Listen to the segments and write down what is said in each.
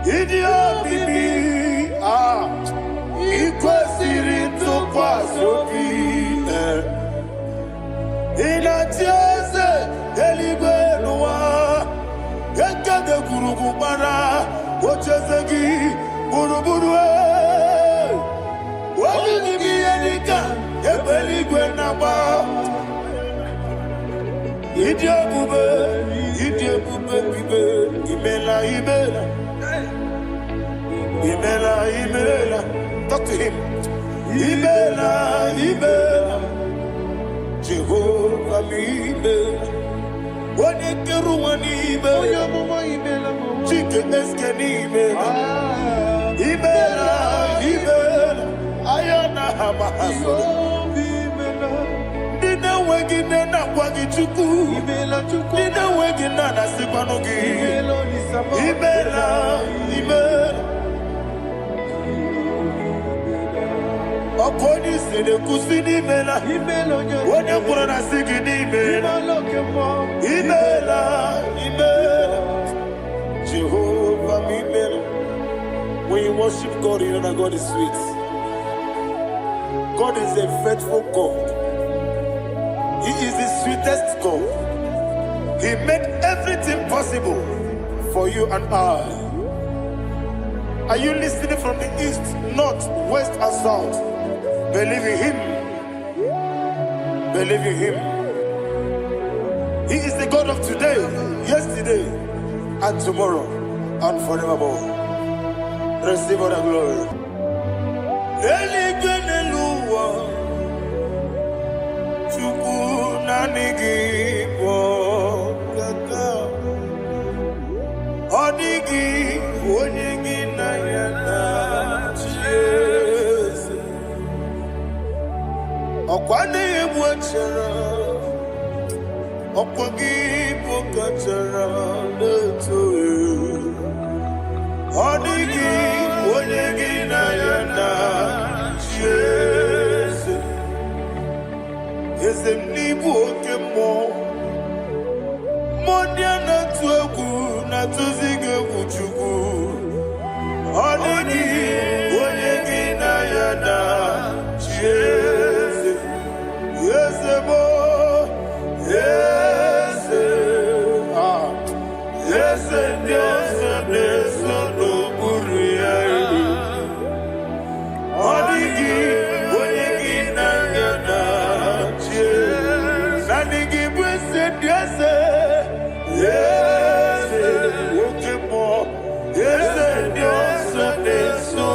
Idia bibi ikwesiri ntụkwasị obi ịna-etieze eluigwe n'ụwa nke ga-egwurugwu gbara ocheeze gị gburugburu obibi gị ihe dịka ebe eluigwe na-agba ịdị ebube bibe imela imela Imela, Imela, talk to him. Imela, Imela, Jehovah, Imela. One keru one Imela, chicken esken Imela, Imela, Imela, Ayana Hamahaso. Dina wegina na wagi chuku, Dina wegina na sipanogi, Imela, Imela. Okoni sede kusini mela Wone kurana sigini mela Imela Jehovah Imela. When you worship God, you know that God is sweet. God is a faithful God. He is the sweetest God. He made everything possible for you and I. Are you listening from the east, north, west and south? Believe in him. Believe in him. He is the God of today, yesterday, and tomorrow, and forevermore. Receive all the glory. Okwane mwachara Okwagi pokachara Netoe Odigi Onyegi na yana Jese Eze mnibu oke mo Mondia na tuegu Na tuzige kuchugu Odigi Onyegi na yana Jese Yes, yes, yes, yes, yes, no buria. Odigi, odigi na yana, yes. Odigi blessed, yes, yes, okay more, yes, yes, yes, no,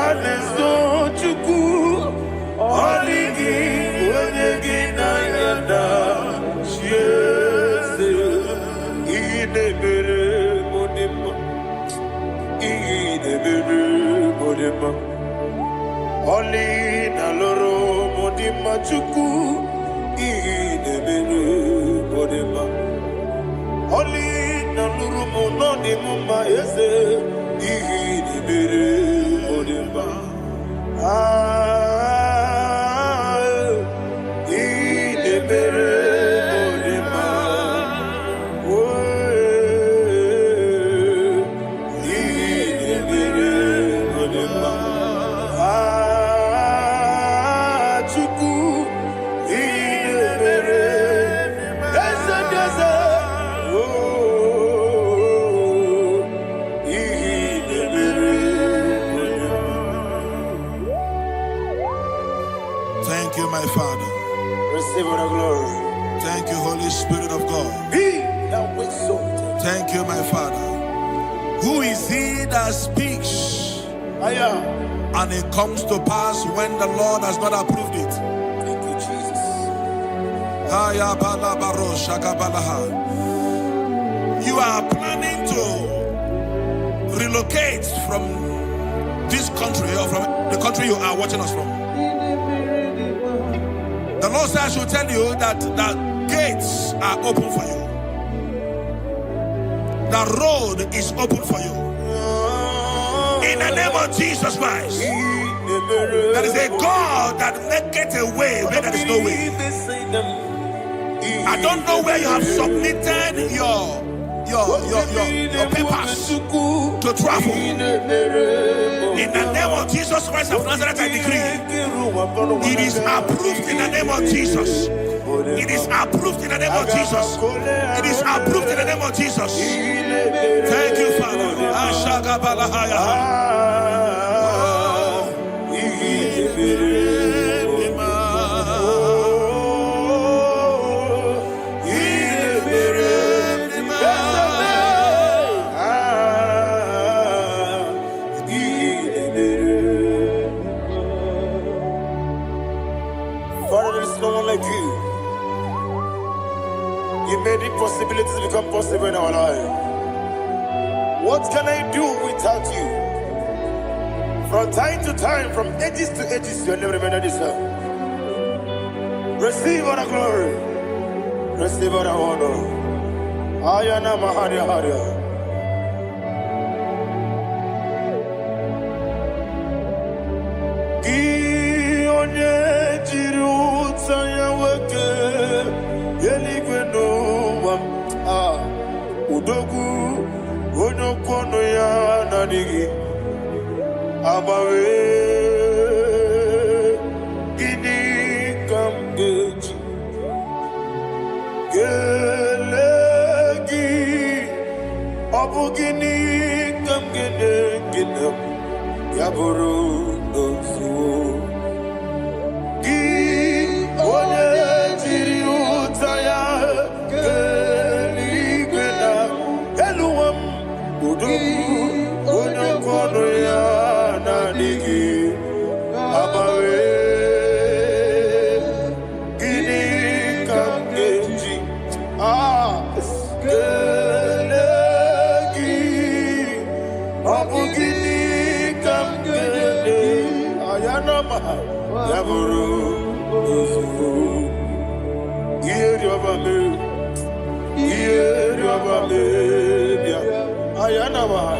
and so chuku, odigi. Oli na loro modima chuku idebere modima. Oli na loro monodima eze idebere modima. Idebere modima. Idebere modima. Thank you, my Father. Receive all the glory. Thank you, Holy Spirit of God. Thank you, my Father. Who is he that speaks? And it comes to pass when the Lord has not approved it. Thank you, Jesus. You are planning to relocate from this country or from the country you are watching us from. The Lord says I should tell you that the gates are open for you. The road is open for you. In the name of Jesus Christ. There is a God that maketh a way where there is no way. I don't know where you have submitted your papers to travel. In the name of Jesus Christ of Nazareth, I decree it is approved in the name of Jesus. It is approved in the name of Jesus. It is approved in the name of Jesus. Thank you, Father. Father, there is no one like you. You made impossibilities become possible in our life. What can I do without you? From time to time, from ages to ages, you never remain the same. Receive all the glory. Receive all the honor. Ayana Maharia Haria. Udogu onokono ya nadigi abawe ini kamgeji gelegi abugini kamgene ginam yaburu dosu gi one jiri utaya kono ya nadigi abawe gini kamgeji gelegi abu gini kamgene ayana maha yaburu yeri obame bia ayana maha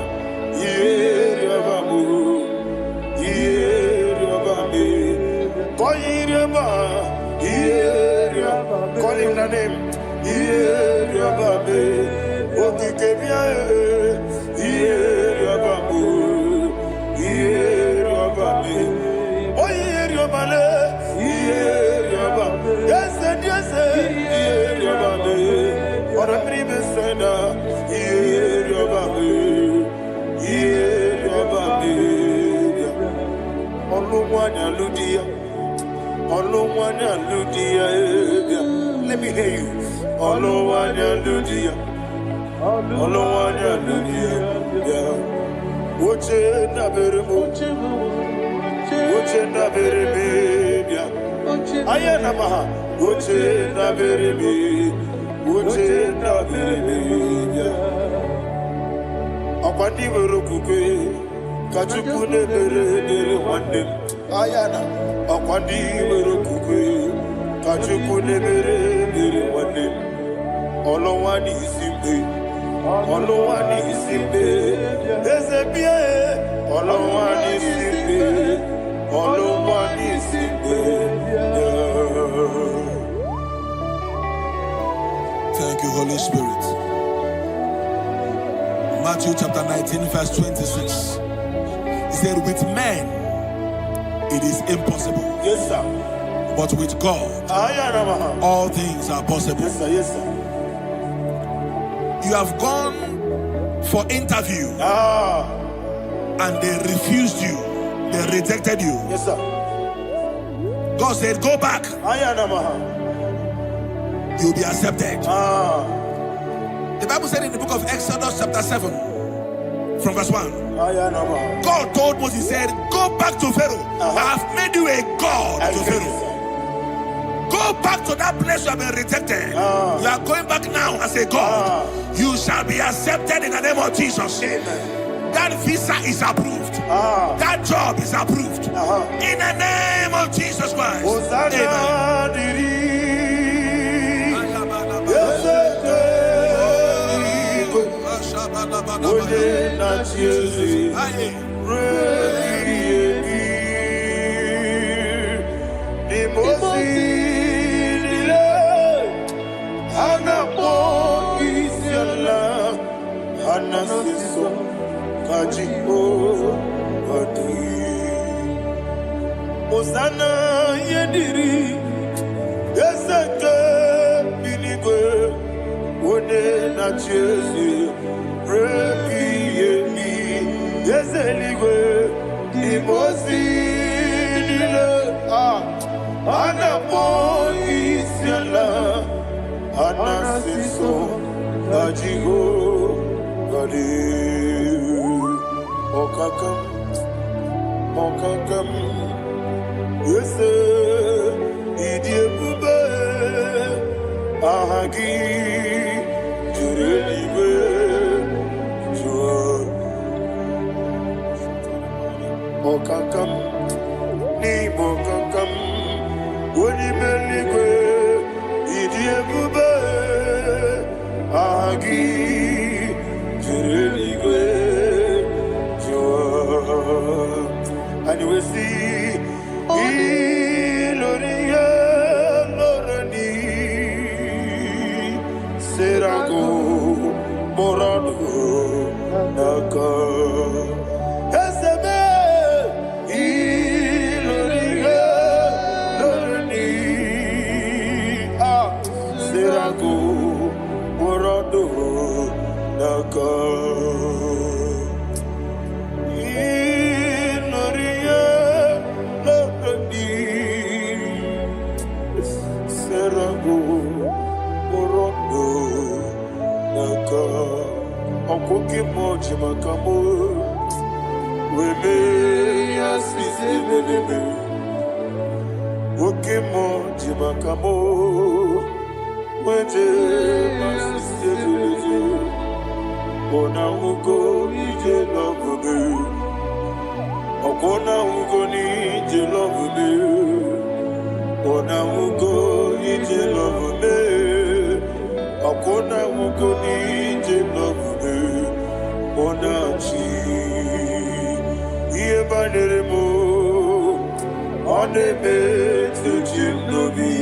call him the name. Let me hear you. Kachukune bere wande ayana akwandi werokukwe kachukune bere wande olowani isimbe ezebie olowani isimbe. Thank you, Holy Spirit. Matthew chapter 19 verse 26. He said, with men it is impossible. Yes, sir. But with God, all things are possible. Yes, sir. Yes, sir. You have gone for interview and they refused you. They rejected you. Yes, sir. God said, go back. You'll be accepted. The Bible said in the book of Exodus chapter 7 from verse 1. God told Moses, he said, go back to Pharaoh. I have made you a God to Pharaoh. Go back to that place you have been rejected. You are going back now as a God. You shall be accepted in the name of Jesus. That visa is approved. That job is approved. In the name of Jesus Christ. Anasiso Kajibo Adi Osana Yediri Ezeke Binigwe One na Chezi Repi Yemi Ezeligwe Imosi Nile Anapo Isiala Anasiso Kajibo Adi Okakam Yese Idiebube Ahagi Jurelibe Jua Okakam Ni Bokakam Wonimeligwe Idiebube Ahagi Jurelibe Jua And you will see Iloria Lorani Serago Morado Naka Ezebe Iloria Lorani Serago Morado Naka Okoke moji makamo Weme yasisi meleme Oke moji makamo Wete masisi meleme Ona ugo ije love me Okona ugo ni ije love me Ona ugo ije love me Okona ugo ni ije love me Onachi Iye banere mo Onebe tuji nobi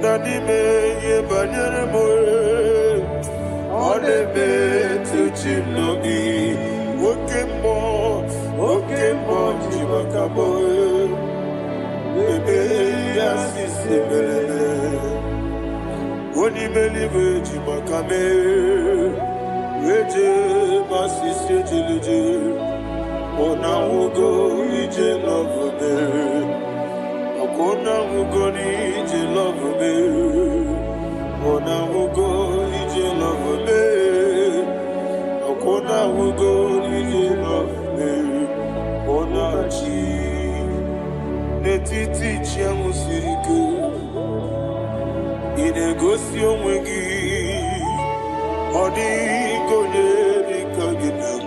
Nanime iye banere mo Onebe tuji nobi Okemo jimakamo Ebe yasisi melele Onimeliwe jimakame Eje masisi jilije Ona ugo ije love me Okona ugo ni ije love me Ona ugo ije love me Okona ugo ije love me Ona chi Netiti chiamu sirike Inegosi onwegi Odigonye dikaginam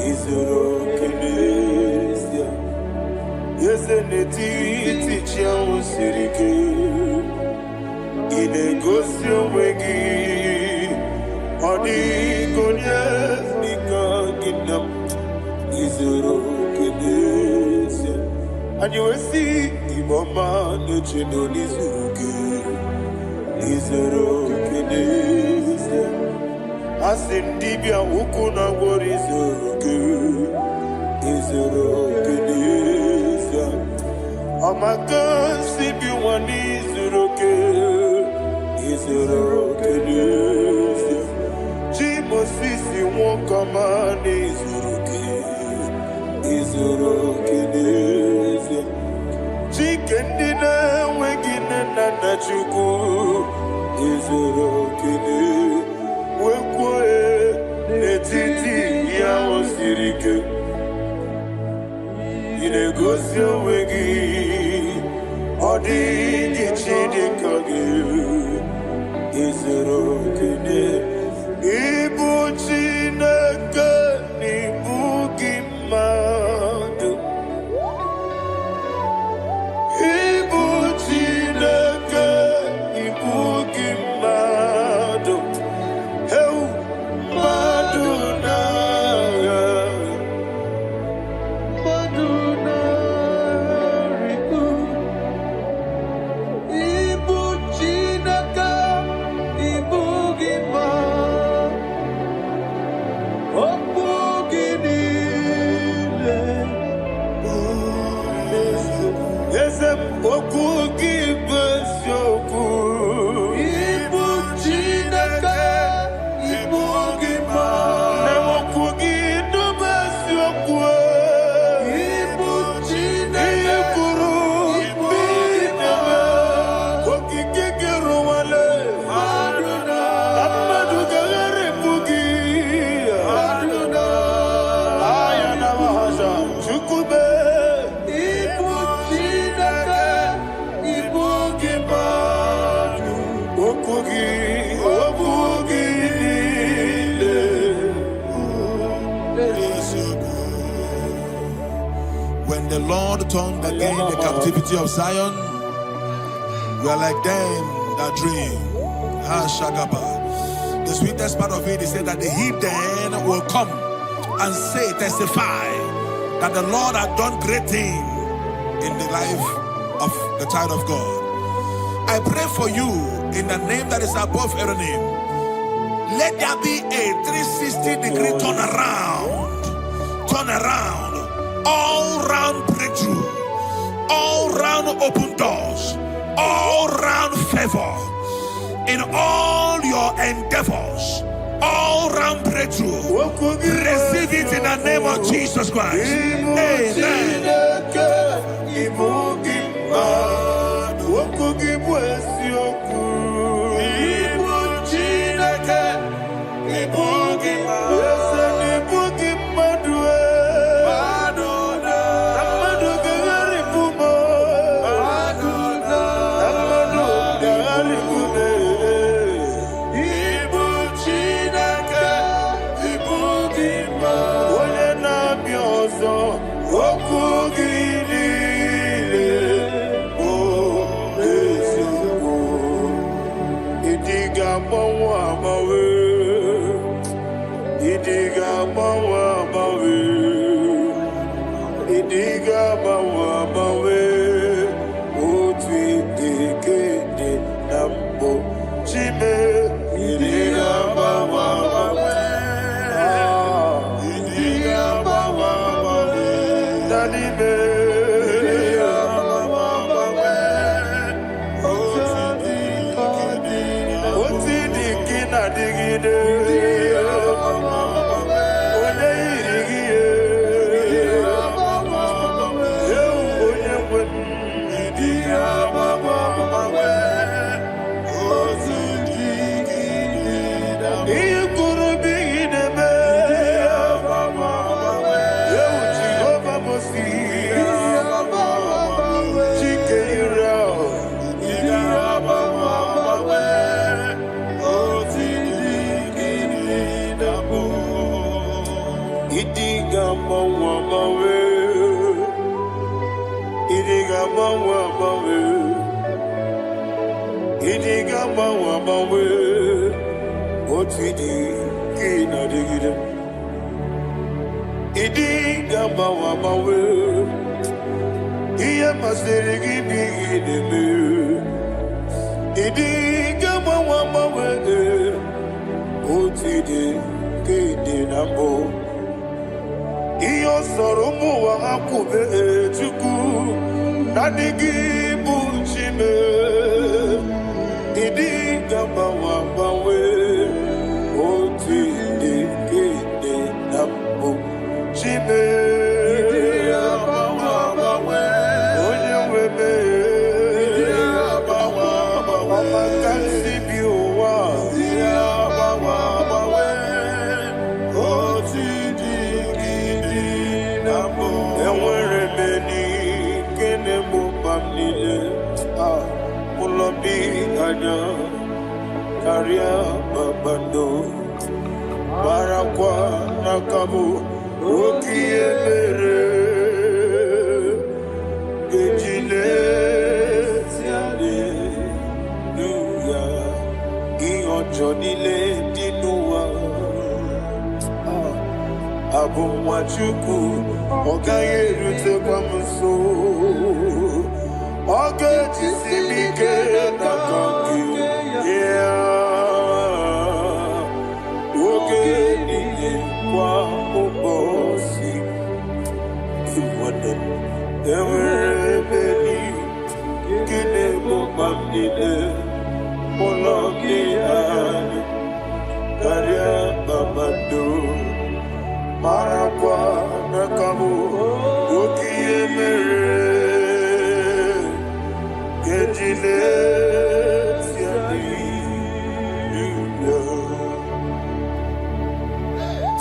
Izoro kenesia Yese netiti chiamu sirike Inegosi onwegi Odigonye dikaginam Izoro kenesia And you will see Iboma nechino nizuruke Izoro kenesia Asindibia ukuna wori izuruke Izoro kenesia Amakansi biwani izuruke Izoro kenesia Chimosisi wokamani izuruke Izoro kenesia Chikendina wegina nana chuku Izoro kene Wekwe netiti ya osirike Inegosi wegi Odi gichidikage Izoro kene Ibu chineke Ibu gimadu Ibu chineke Ibu gimadu Heu maduna Maduna riku Ibu chineke Ibu gimadu the Lord turned again the captivity of Zion, we are like them that dream. The sweetest part of it is said that the heathen will come and say, testify, that the Lord had done great things in the life of the child of God. I pray for you in the name that is above every name. Let there be a 360-degree turn around, all round breakthrough, all round open doors, all round favor in all your endeavors, all round breakthrough. Receive it in the name of Jesus Christ. Amen.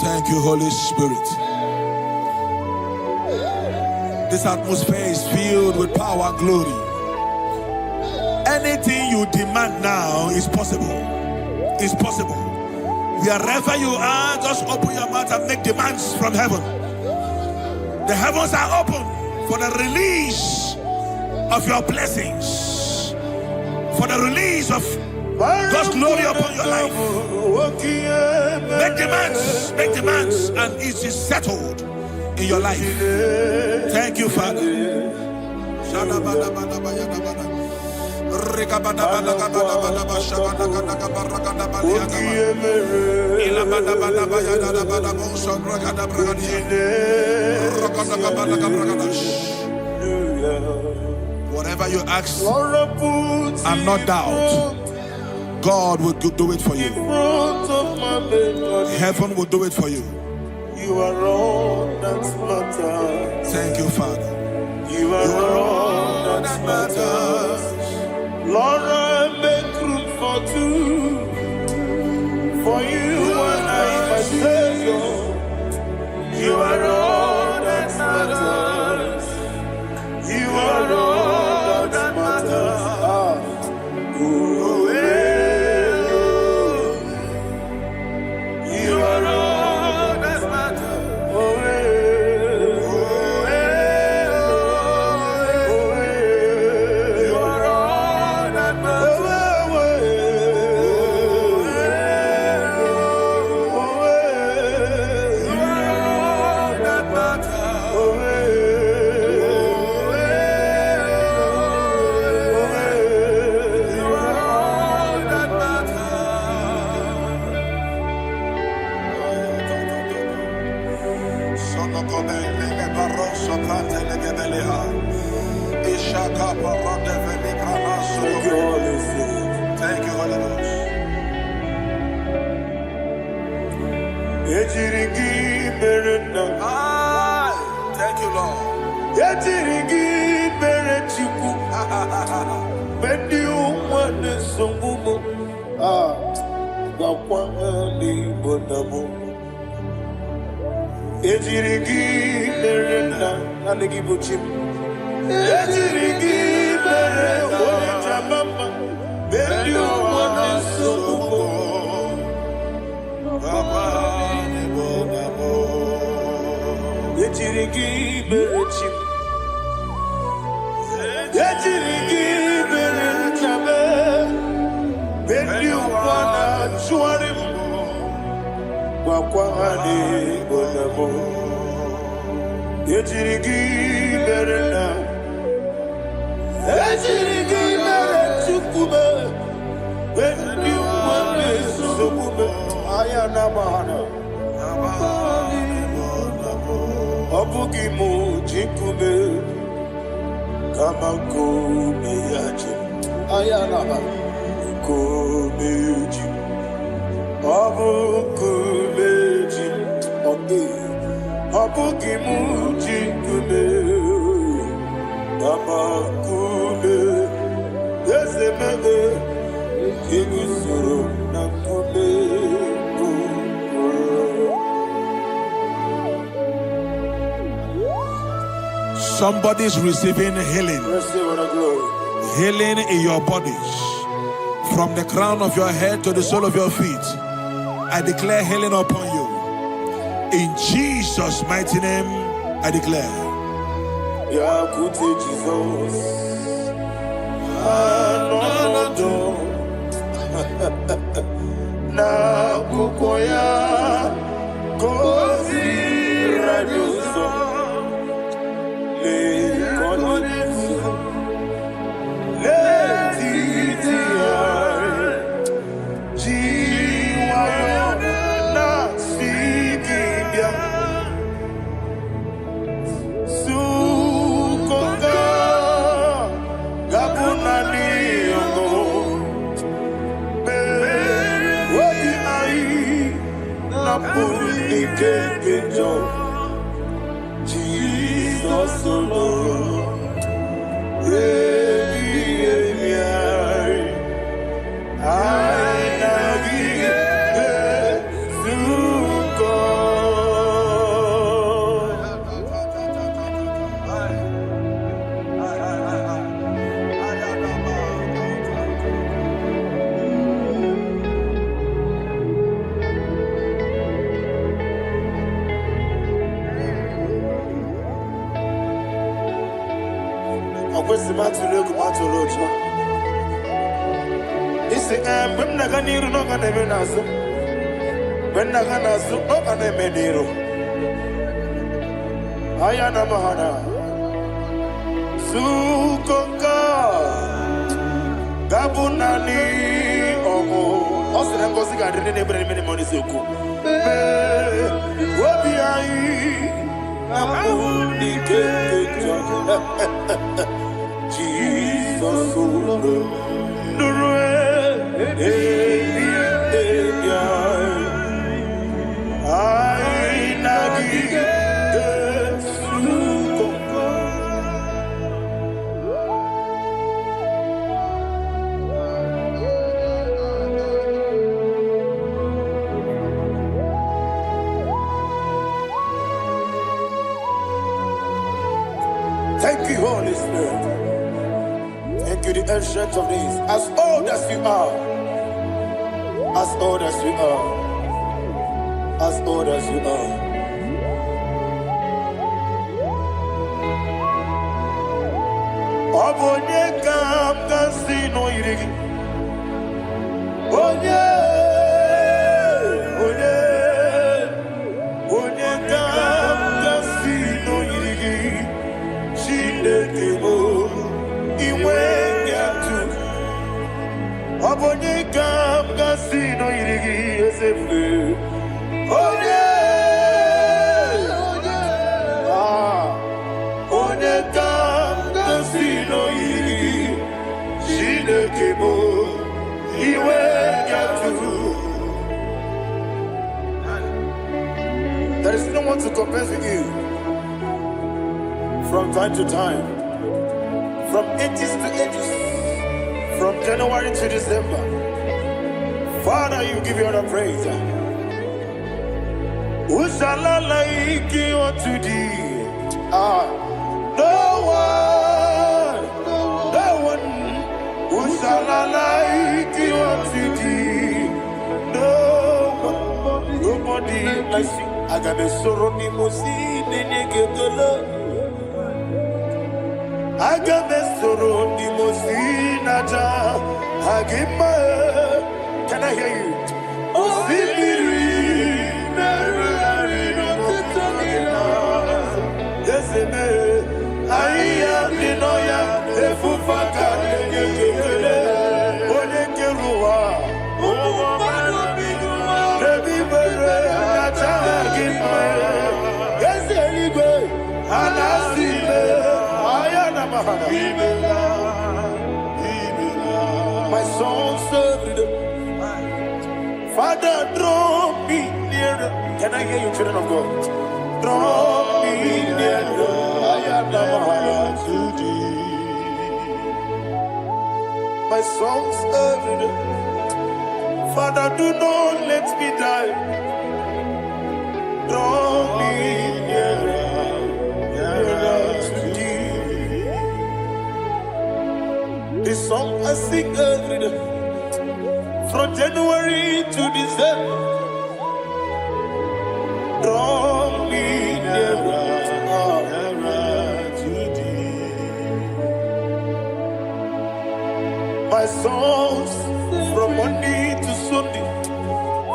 Thank you, Holy Spirit. This atmosphere is filled with power and glory. Anything you demand now is possible. It's possible. Wherever you are, just open your mouth and make demands from heaven. The heavens are open for the release of your blessings, for the release of God's glory upon your life. Make demands, and it is settled in your life. Thank you, Father. Whatever you ask and not doubt, God will do it for you. Heaven will do it for you. You are all that matters. Thank you, Father. You are all that matters. Lord, I make room for two. For you and I, my Savior. You are all that matters. You are all that matters. You are all that matters. Thank you, Holy Ghost. Thank you, Lord. Somebody's receiving healing. Healing in your bodies. From the crown of your head to the sole of your feet. I declare healing upon you. In Jesus' mighty name, I declare. Jesus. Na kukoya kozi rajuso le konifu le titiare jiwa na sikibia sukoka gabuna liongo Jesus alone. kwesi matulu kumatulu. Isi when naganiru no kaneme nasu. When naganasu no kaneme niru. Ayana mahana. Sukonga. Gabunani omo. Osina ngozi kadri ne bre mini money suku. Obi ai. Amuni kekeja. Jesus Nurue. Thank you, Holy Spirit. Thank you, the ancient of days. As old as you are, as old as you are, as old as you are. Obonye kam kasino irigi. Onye kam kasino irigi. Shindekebo iwe yatu. Obonye kam kasino irigi esefu. Onye kam kasino irigi. Shindekebo iwe yatu. There is no one to compare with you. From time to time, from ages to ages, from January to December, Father, you give you all the praise. Who shall I like you unto thee? No one. Who shall I like you unto thee? No one, nobody like you. I got a sorrow, Agamesoro di Mosinaja Hagima. Can I hear you? Osibiri Yes, I am the Noya, the Fufaka, Onekerua, yes, anyway, and I see. My soul served. Father, draw me nearer. Can I hear you, children of God? Draw me nearer. I am to thee. My soul served. Father, do not let me die. Draw me nearer. This song I sing every day, from January to December. Draw me nearer to thee. My songs from Monday to Sunday,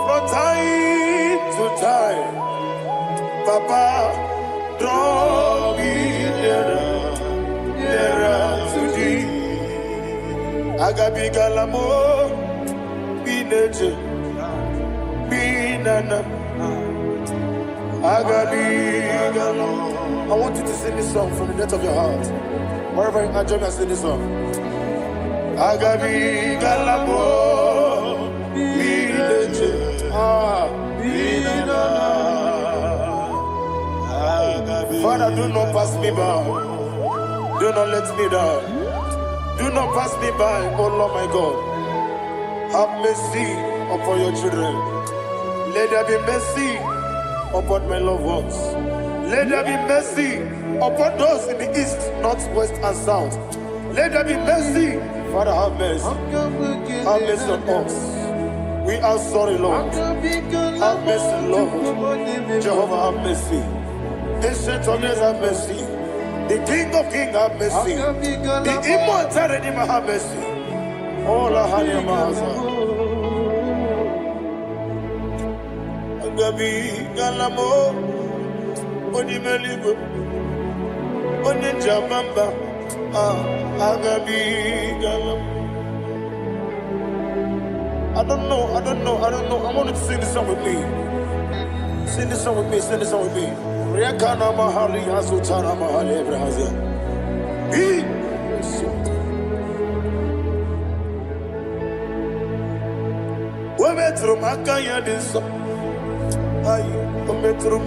from time to time. Papa, draw me nearer to thee. Agabi galamo, bineje, binana. Agabi galamo. I want you to sing this song from the depth of your heart. Wherever you are, join me and sing this song. Agabi galamo, bineje, binana. Father, do not pass me by. Do not let me down. Do not pass me by, oh Lord my God. Have mercy upon your children. Let there be mercy upon my loved ones. Let there be mercy upon those in the east, north, west, and south. Let there be mercy. Father, have mercy. Have mercy on us. We are sorry, Lord. Have mercy, Lord. Jehovah, have mercy. Ancient of days, have mercy. The King of Kings have mercy. The immortal Redeemer have mercy. All I had in my Agabi Galamo Onimeligo Onijabamba Agabi Galamo. I don't know. I want you to sing this song with me. Sing this song with me. Riakana Mahali Azutana Mahali Ebrahazia. Metro Makaya this Metro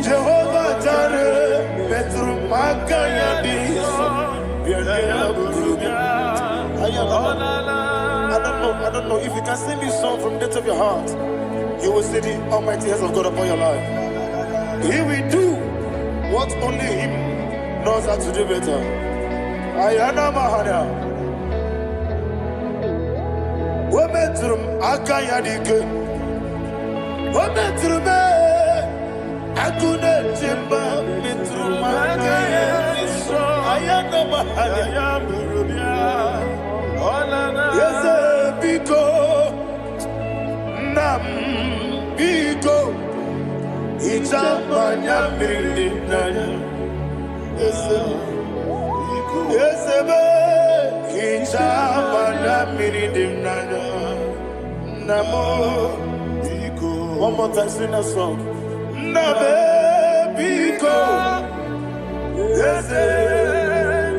Jehovah Jare Metro Makaya this I don't know if you can sing this song from the depth of your heart, you will see the almighty hands of God upon your life. He will do what only Him knows how to do better. Ayana Mahana Wometrum Akayadike Wometrum Akune Chimba Metrum Akayadike Ayana Mahana Yes, Biko Nam Biko Ichamanya Mirinaya Yes, Ichamanya Mirinaya Namo Biko. One more time, sing that song. Nabe Biko Yes,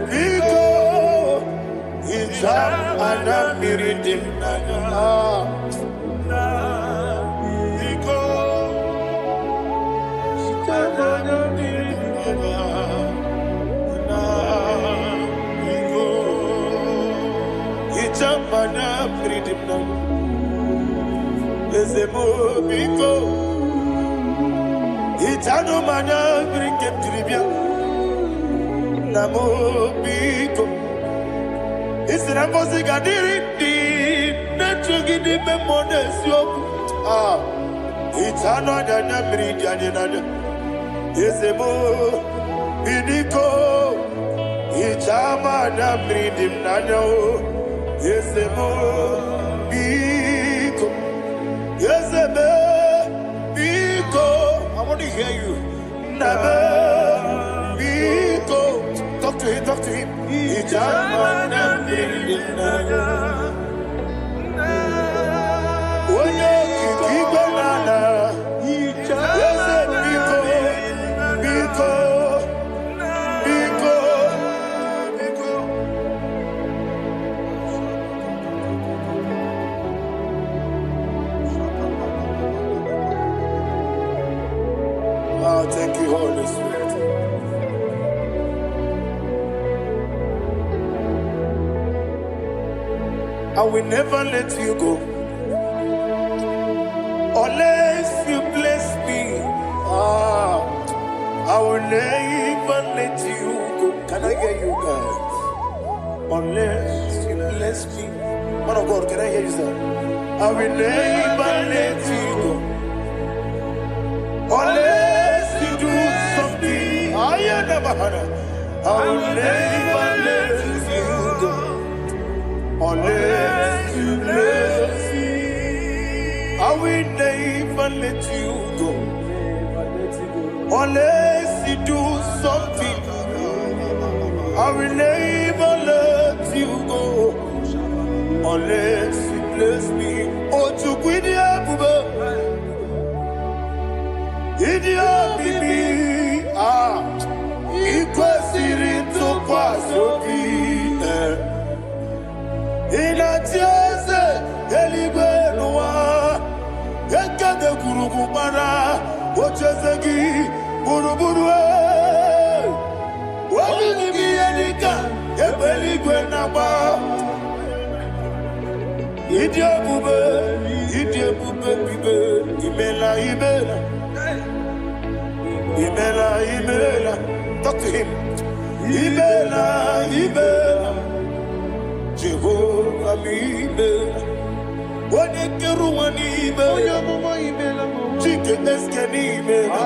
Biko Ichamanya Mirinaya Mana freedom now. Ezemo biko. Itano mana bring it tribia. Namo biko. Isina gadiri di nechugi di memones yo. Itano dana bring dana. Ezemo biko. Itama na bring nanya. Yes, Biko. Yes, Biko. I want to hear you. Nabe Biko. Talk to him. Ijamana Biko. Oye Kibanana. Yes, Biko. Biko. Thank you, Holy Spirit. I will never let you go unless you bless me. I will never let you go. Can I hear you guys? Unless you bless me. Man of God, can I hear you, sir? I will never let you go unless you do something. I will never let you go unless you bless me. I will never let you go unless you do something. I will never let you go unless you bless me. Oh, to quit the Idia bibi ikwesiri tukwasobi inatieze eligwe nuwa ekade kurukubara ochezegi buruburu wabini edika ebeligwe naba Idia bube bibe imela Imela, talk to him. Imela, Jehovah Imela. Wanekeru Imela, Chicken Esken Imela.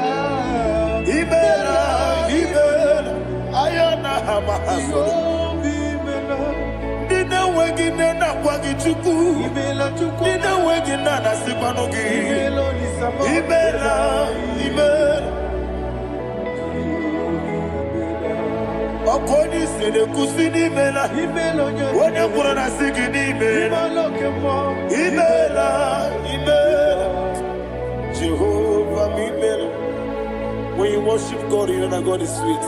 ayana hamahaso dina wegine na kwagi chuku dina wegine na sipanogi imela Okoni sede kusini mela wone kurana sigini mela imela Jehovah mimela. When you worship God, you know that God is sweet.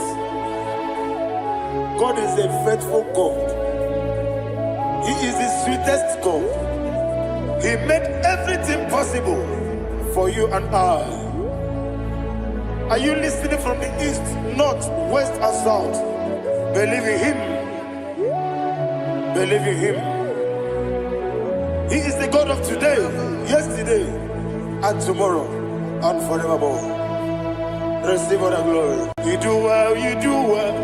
God is a faithful God. He is the sweetest God. He made everything possible for you and I. Are you listening from the east, north, west, and south? Believe in Him. Believe in Him. He is the God of today, yesterday, and tomorrow, and forevermore. Receive all the glory. You do well, you do well.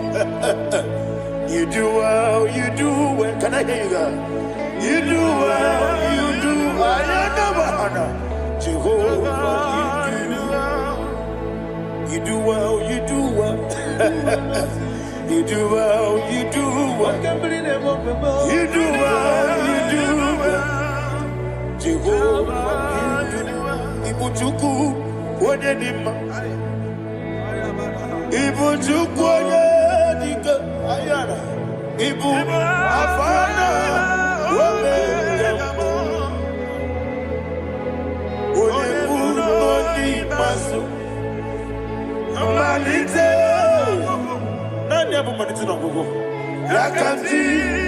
You do well, you do well. Can I hear you guys? You do well, you do well. Jehovah, you do well, you do well. You do well, you do well. You do well, you do well. Jehovah, you do well. Ibuchuku, Wodedima. Ibuchuku, Wodedika. Ayana. Ibu, Afana. Wodedima. Wodedima, Masu. Malite. Nani hapo maniti na gogo? Yakanti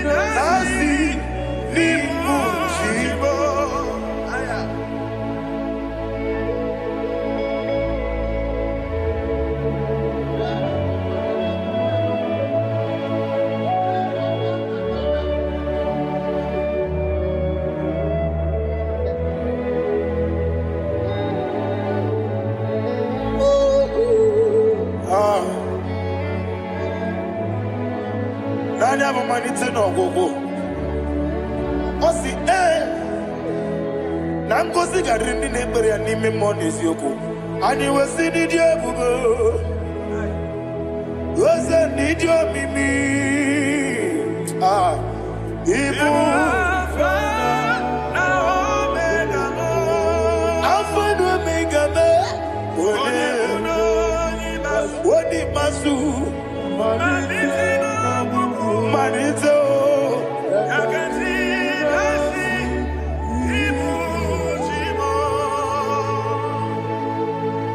nasi ni mujibo. Nani hapo maniti na gogo? Osi na ngozi garindi n'ekpere ya n'ime mmụọ n'eziokwu. Anyị wesi n'ịdị ebube. Oze n'ịdị omimi. Ibu Alpha na Omega mo. Alpha na Omega mo. Wodi masu. Manito.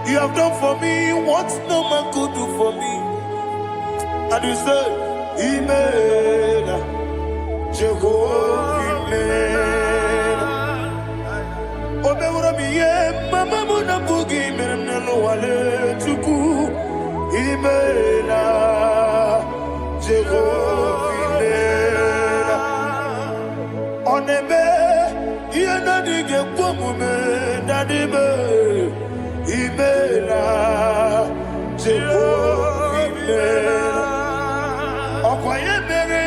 You have done for me what no man could do for me. And you say, Imela, Jehovah, Imela. Obeura miye, mama muna bugi, meremnelo wale tuku. Imela, Jehovah, Imela. Onebe, yena dige kwamume, nadibe. Imela, Jehovah, Imela. Okwaye mere,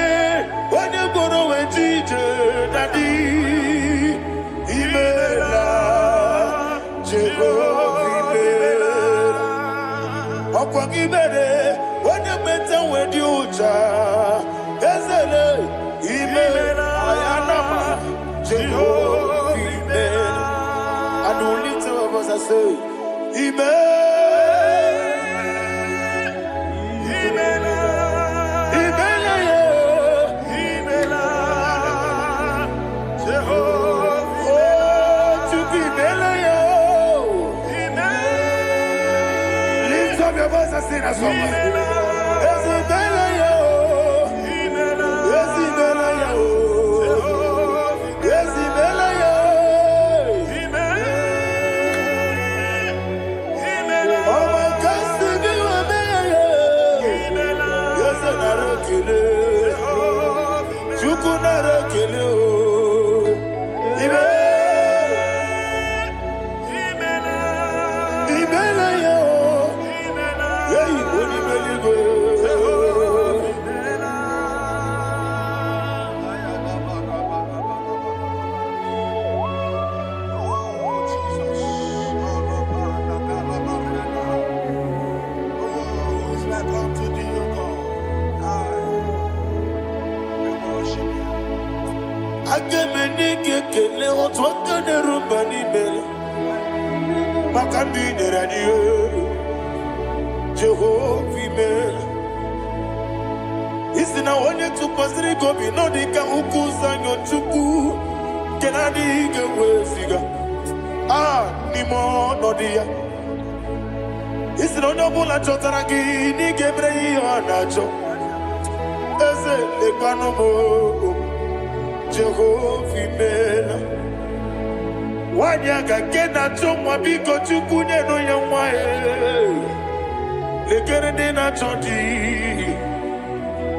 onye goro wejije, Daddy. Imela, Jehovah, Imela. Okwagi mere, onye meta wedi ucha, Ezele, Imela, Ayanama, Jehovah, Imela. And we lift our voice and say, Imela, Imela, Imela, Imela, Jehovah, oh, to be Imela, Imela. Lift up your voice and sing a song. Imela, Imela, Imela, yes, Imela, kekele otu aka na-erumba n'ime maka ndị nyere anyị Jehova imela. Isi na onye tụkwasịrị gị obi nọ dị ka ụkwụ ụzọ anyọ Chukwu nke na-adịghị ga-eweziga n'ime ọnọdụ ya. Isi na onye ọbụla chọtara gị na ị ga-emere ya ihe ọ na-achọ. Eze lekwanụ m Jehova imela. Nwanyị aga nke na-achọ nwa biko Chukwu nyenụ ya nwa ya. Lekere ndị na-achọ di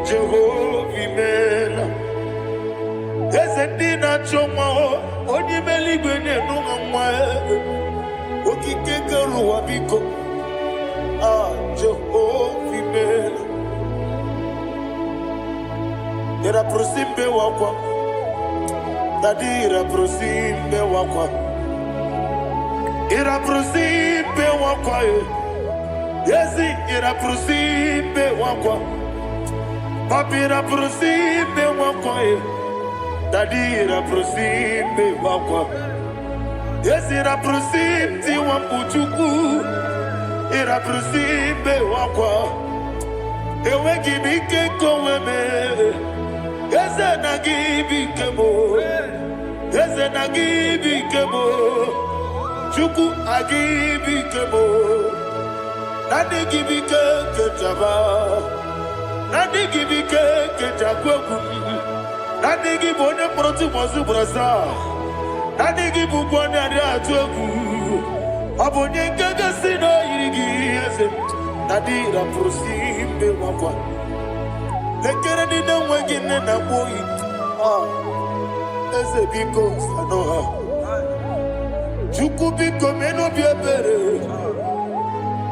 Jehova imela. Eze ndị na-achọ nwa onye ime eluigwe nyenụ ha nwa ya. Okike kere ụwa biko Jehova imela. Ira prosimbe wakwa Dadira prosimbe wakwa Ira prosimbe wakwa Yesi ira prosimbe wakwa Papi ira prosimbe wakwa Dadira prosimbe wakwa Yesi ira prosimti wambuchuku Ira prosimbe wakwa Ewe gibike koweme Eze na gibike mo Eze na gibike mo Chukwu agibike mo Nadi gibike kejaba Nadi gibike kejakwegu Nadi gibone proti mozu brasa Nadi gibukwane adi atwegu Abonye kege sino yirigi eze Nadi ra prosimbe wakwa Lekere di na wengi nena boyi Eze biko sanoha Chukwu biko meno biebere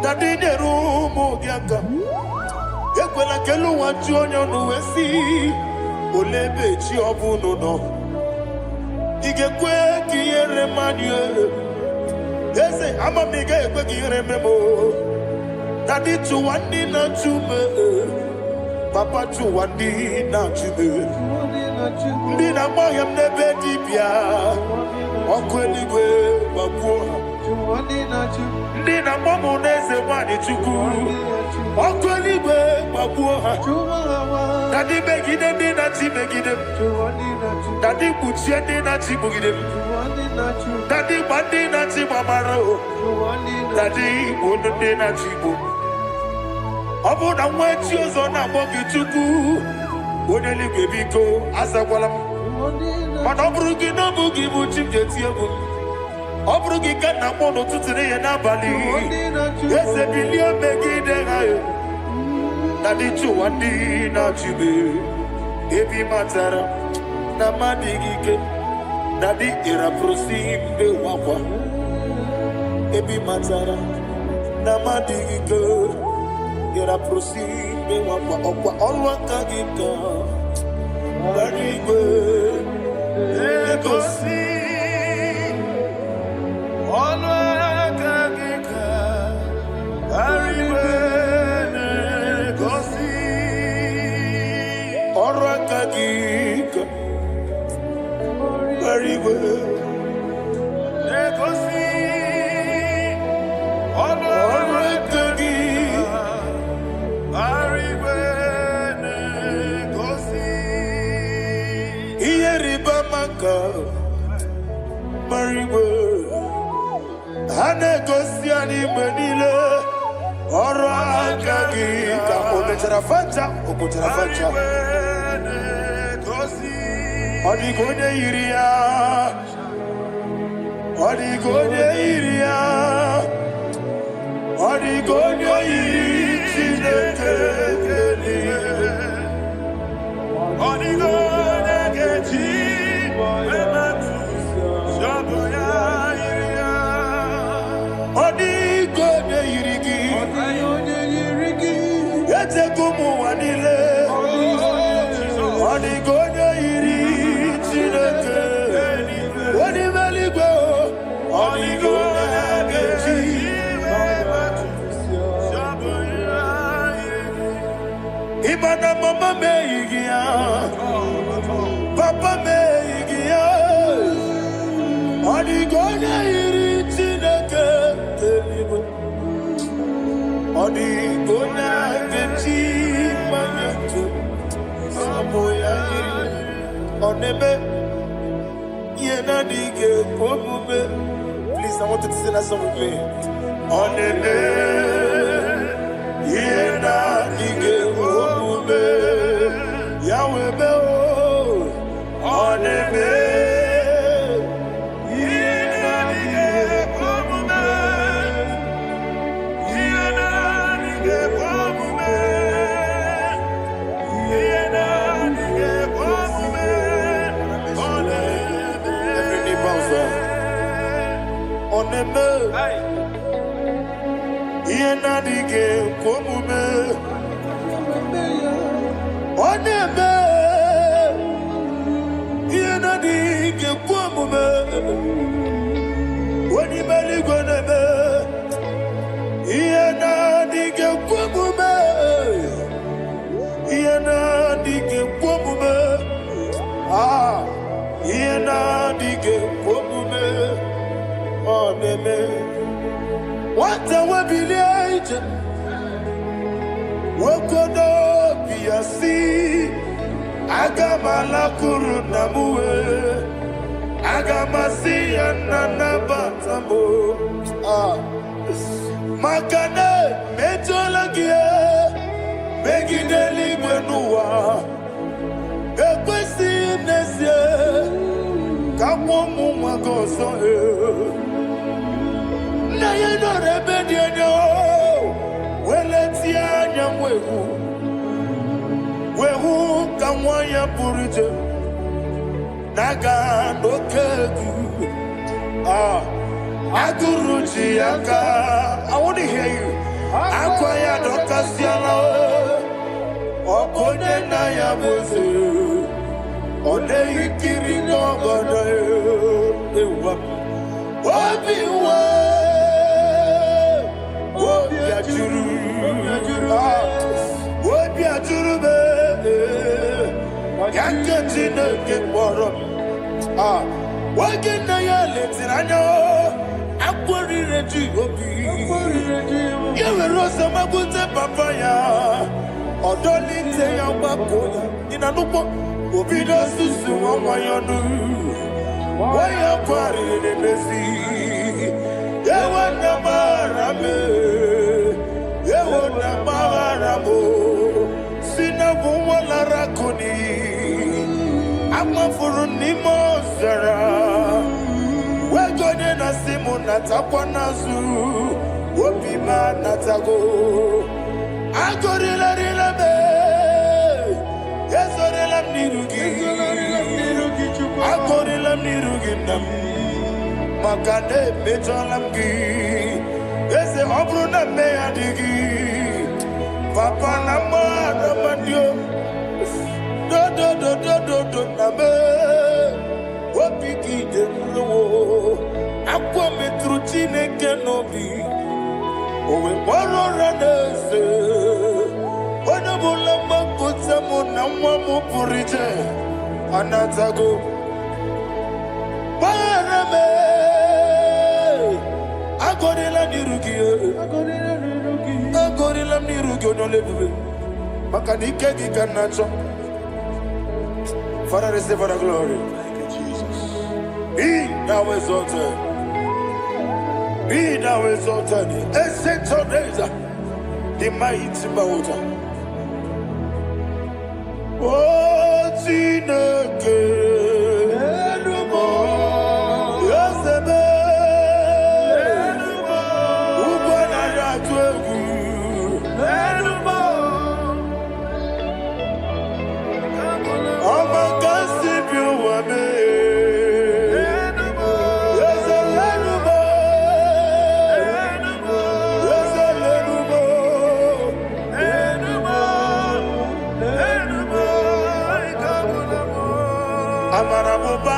Dadi nerumu giaka Ekwela kelu wanchu onyo nuwesi Olebe chi obuno no Igekwe kiyere manye Eze ama mige ekwe kiyere memo Dadi chuwandi na chume Papa chuwandi na chume Ndi na mayam nebe dibia Okwe ligwe babuo Ndi na mamu neze wani chuku Okwe ligwe babuo Dadi begide ndi na chi begide Dadi kuchie ndi na chi bugide Dadi bandi na chi mamaro Dadi bono ndi na chi bo Obu na mwechi ozo na mogi chuku Onye ligwe biko azakwala m Mana ọbụrụ gị na ọbụ gị bụ chi m ga-eti egwu Ọ bụrụ gị ka nna m n'ụtụtụ n'ihe n'abalị Eze bilie megide ha Na dị chụwa ndị na-achụbe Ebi matara na mmadụ gị ike Na dị ịrapụrụsi mbe wakwa Ebi matara na mmadụ gị ike Ịrapụrụsi mbe wakwa Ọkwa ọrụ aka gị ka Barigwe Egosi Ọnụ aka gị ka Barigwe Egosi Ọrụ aka gị ka Barigwe Egosi Ọnụ aka gị Barigwe Marigwe Hanegosi anime niile ọrụ aka gị ka o mechara facha okwuchara facha ọ dịghị onye yiri ya ọ dịghị onye yiri ya ọ dịghị onye yiri Chineke ọ dịghị onye ga-eji Imana mama me igia Papa me igia Please, I want you to sing that song with me. Oneme, yena dige omume, Yahweh me o. Oneme, yena dige omume, yena dige omume, yena dige omume. Oneme, every knee bows down. Oneme, yena dige omume, oneme, yena dige omume, wani bali goneme, yena dige omume, yena dige omume, yena dige omume. Oneme, what a webillage, Wokodo Piasi, Agamala Kurunamue, Agamasi and Nanabatamo, Makane, Metolagia, Megideli Benua, Equesi Nesia, Kamomu Magoso. Na ye no rebedi no weletia nyamwehu wehu kamwaya puruje naga no kegu aguruji aka. I want to hear you. Akwaya dokasiala okonye na ya boze ode ikiri no godo ewa obiwa Natakwana Wopima Natago Agorilla Rilame Yazorilla Nirugi Agorilla Niruginam Makane Bejolamgi Ese Obruna Meadigi Papa Nama Namandio Do Nabe Wopiki Demlo Aqua metrutine kenobi, owe moro ranese. Onabula makuta mona mwamu purije, anatago. Barame, agorila nirugi, agorila nirugi onolebube. Makanike gikanacho. Father, receive the glory. Thank you, Jesus. Be thou exalted. Be thou exalted, Ancestral days, the mighty mountain. Oh, Tineke, Enumo, Yosebe, Enumo, Ubana Yatwegu, Enumo, Amagasi Biwame. Amaraboba,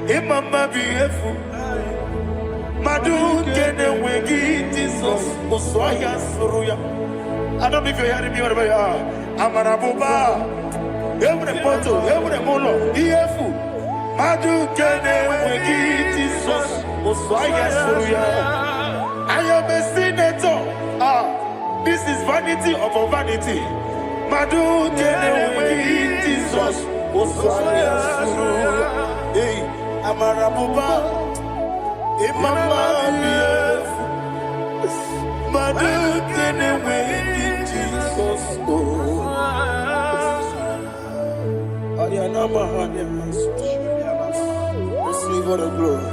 Imama Biefu, Madu Kene Wegi, Jesus, Oswaya Suruya. I don't know if you're hearing me wherever you are. Amaraboba, every photo, every molo, Iefu, Madu Kene Wegi, Jesus, Oswaya Suruya. I am a senator. This is vanity of vanity. Madu Kene Wegi, Jesus. Amarabuba, Imama, Madu, Jesus, receive all the glory.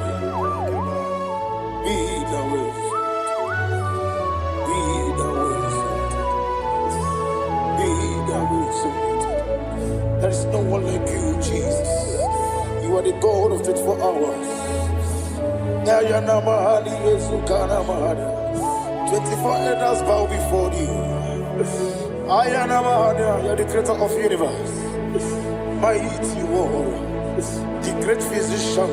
Be the wisdom. Be the wisdom. Be the wisdom. There is no one like you, Jesus. You are the God of 24 hours. 24 elders bow before you. You are the creator of the universe. Mighty warrior, the great physician.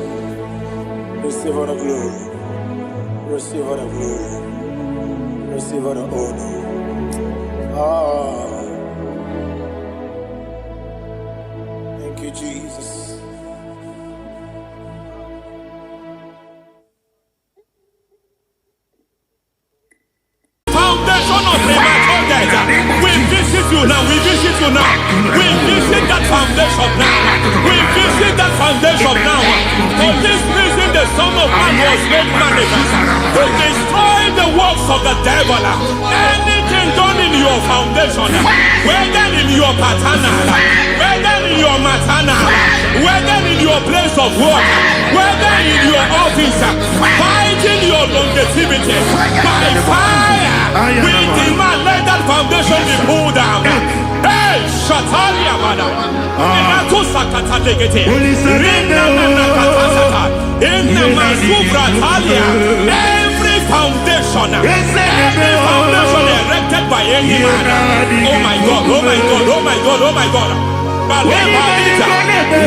Receive all the glory. Receive all the glory. Receive all the honor. Thank you, Jesus. Foundation of premature death. We visit you now. We visit you now. We visit that foundation now. We visit that foundation now. For this reason, the Son of Man was made manifest to destroy the works of the devil. Anything done in your foundation, whether in your paternal, whether in your maternal, whether in your place of work, whether in your office, fighting your longevity by fire. We demand let that foundation be pulled down. Hey, Shatalia Mada. Inato Sakata Legete. Rina Nakata. Inna Masubra Talia. Every foundation erected by any man. Oh my God, oh my God, oh my God, oh my God. Baleba Lita.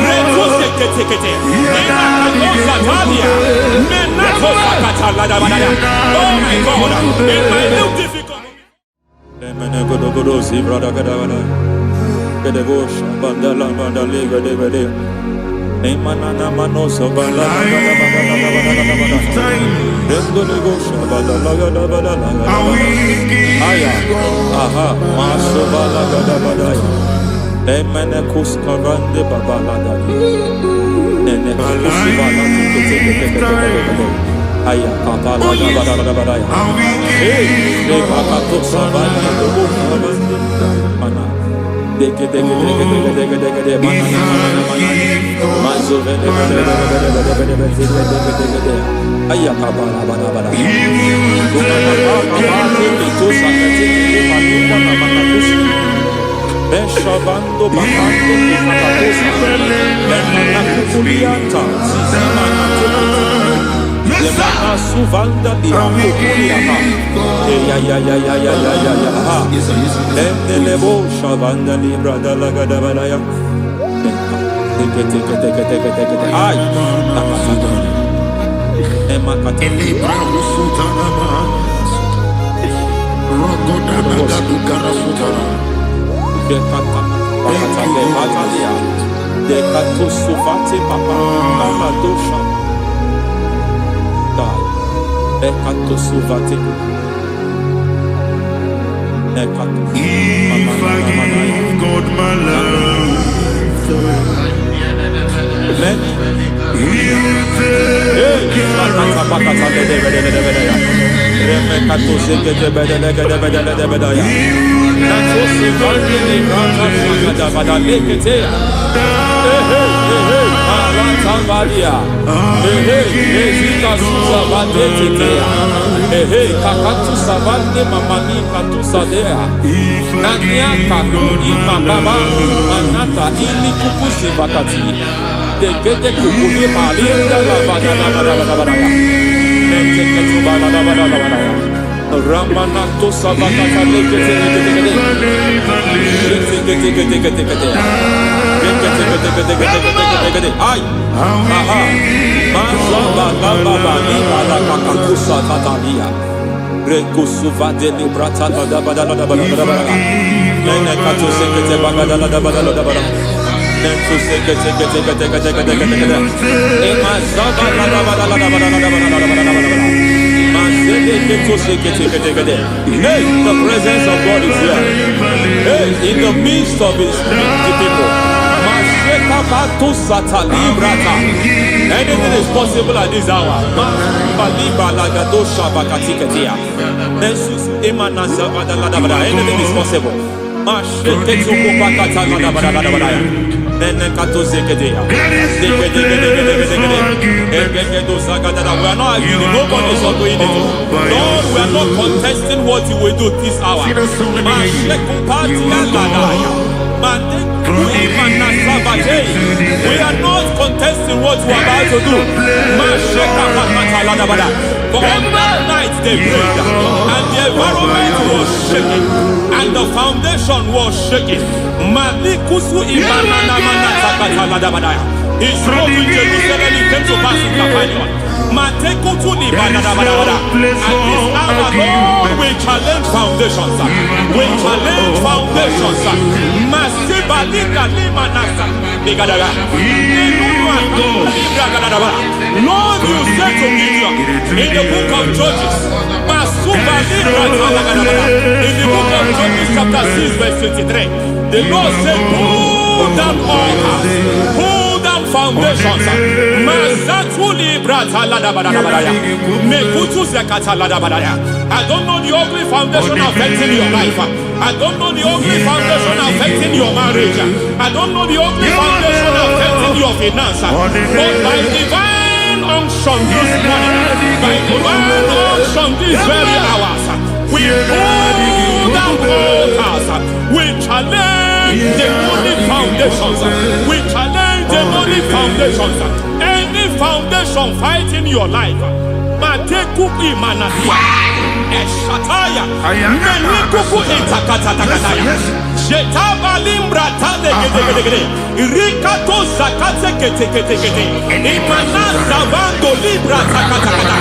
Reto Sekete. Inna Nakata Talia. Menato Sakata Ladabada. Oh my God. In my new difficult. Aya kapala da badaya. Hey, de pakato sabana do mana. Deke mana. Mazo vede. Aya kapala bada. Beshabando bakando pakakosa. Lemana suvanda di akukuliaka. Ya. Endelebo shavanda libra dalagada balaya. Teke. Ay. Emakata. Elibra usutana ma. Rogoda nagadu karasutana. Dekata. Bakata batalia. Dekato suvate papa. Amadosha. Ekato suvate. Ekato. If I give God my love, Amen. He will take care of Ramanato Savakata Ay, aha, Mazaba Baba Nibala Kakakusa Tatalia, Rekusuva de Librata Badabada, Nenekato Sekete Bagadala Badala, Nentu Sekete, Emazaba Hey, the presence of God is here. Hey, in the midst of his people. Anything is possible at this hour. Anything is possible. We are not arguing, nobody is arguing it. Lord, we are not contesting what you will do this hour. We are not contesting what we are about to do. For on that night they prayed, and the environment was shaking, and the foundation was shaking. He spoke in Jerusalem, he came to pass in Capernaum. At this hour, Lord, we challenge foundations. We challenge foundations. Lord, you said to Gideon in the book of Judges, in the book of Judges chapter 6 verse 23, the Lord said, pull down altars, pull down foundations. I don't know the ugly foundation affecting your life. I don't know the ugly foundation affecting your marriage. I don't know the ugly foundation affecting your finance. But by divine unction this morning, by divine unction these very hours, we pull down altars. We challenge demonic foundations. We challenge demonic foundations. Any foundation fighting your life, Matekuki Manatia, Eshataya, Menikuku Itakatatakataya, Shetabalim Bratade, Rikato Sakate Ketekete, Imanasa Bando Libra Takatakata.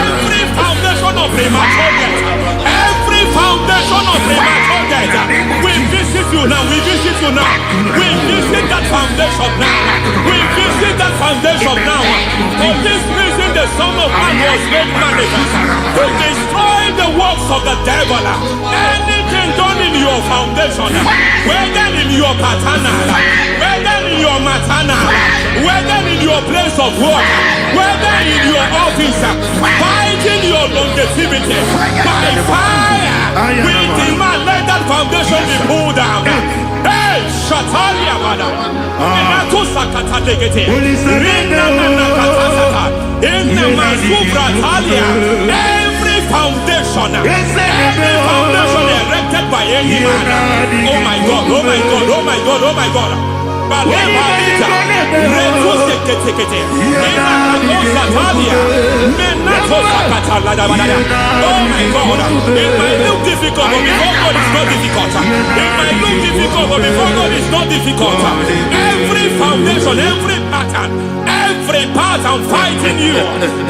Every foundation of premature death, every foundation of premature death, we visit you now, we visit you now, we visit that foundation now, we visit that foundation now. For this reason, the Son of Man was made manifest to destroy the works of the devil. Anything done in your foundation, whether in your paternal, whether in your maternal, whether in your place of work, whether in your office, fighting your longevity by fire, we demand let that foundation be pulled down. Hey, Shatalia, madam. Every foundation erected by any man. Oh my God, oh my God, oh my God, oh my God. Oh my God, it might look difficult, but before God it's not difficult. It might look difficult, but before God it's not difficult. Every foundation, every pattern fighting you,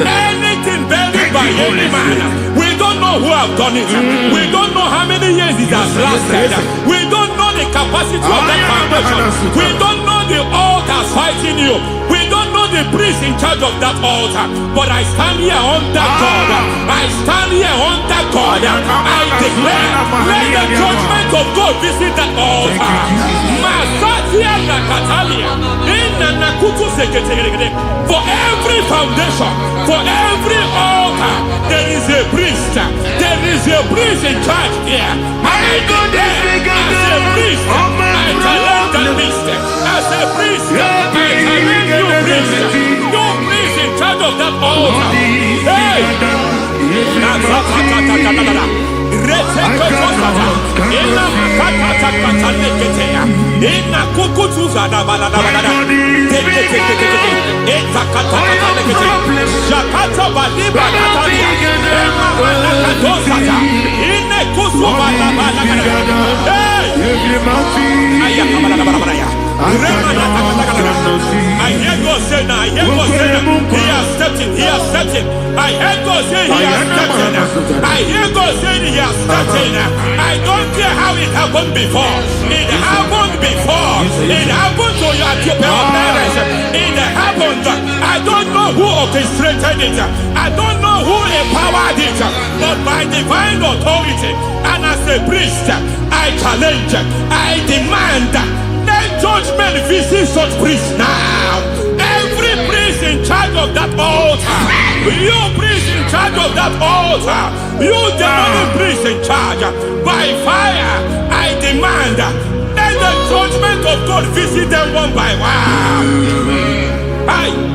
anything buried by any man, we don't know who have done it. We don't know how many years it has lasted. We don't know the capacity of that foundation. We don't know the altars fighting you. We don't know the priest in charge of that altar. But I stand here under God. I stand here under God. I declare, let the judgment of God visit that altar. For every foundation, for every altar, there is a priest. There is a priest in charge here. I declare, as a priest, I challenge that priest. As a priest, I challenge you priest. You priest in charge of that altar. Hey! I hear God say now, I hear God say now, he has stepped in, he has stepped in. I hear God say he has stepped in. I hear God say he has stepped in. I don't care how it happened before. It happened before. It happened to your parents. It happened. I don't know who orchestrated it. I don't know who empowered it. But by divine authority and as a priest, I challenge, I demand, let judgment visit such priests now. Every priest in charge of that altar, you priest in charge of that altar, you demonic priest in charge, by fire, I demand, let the judgment of God visit them one by one. Aye.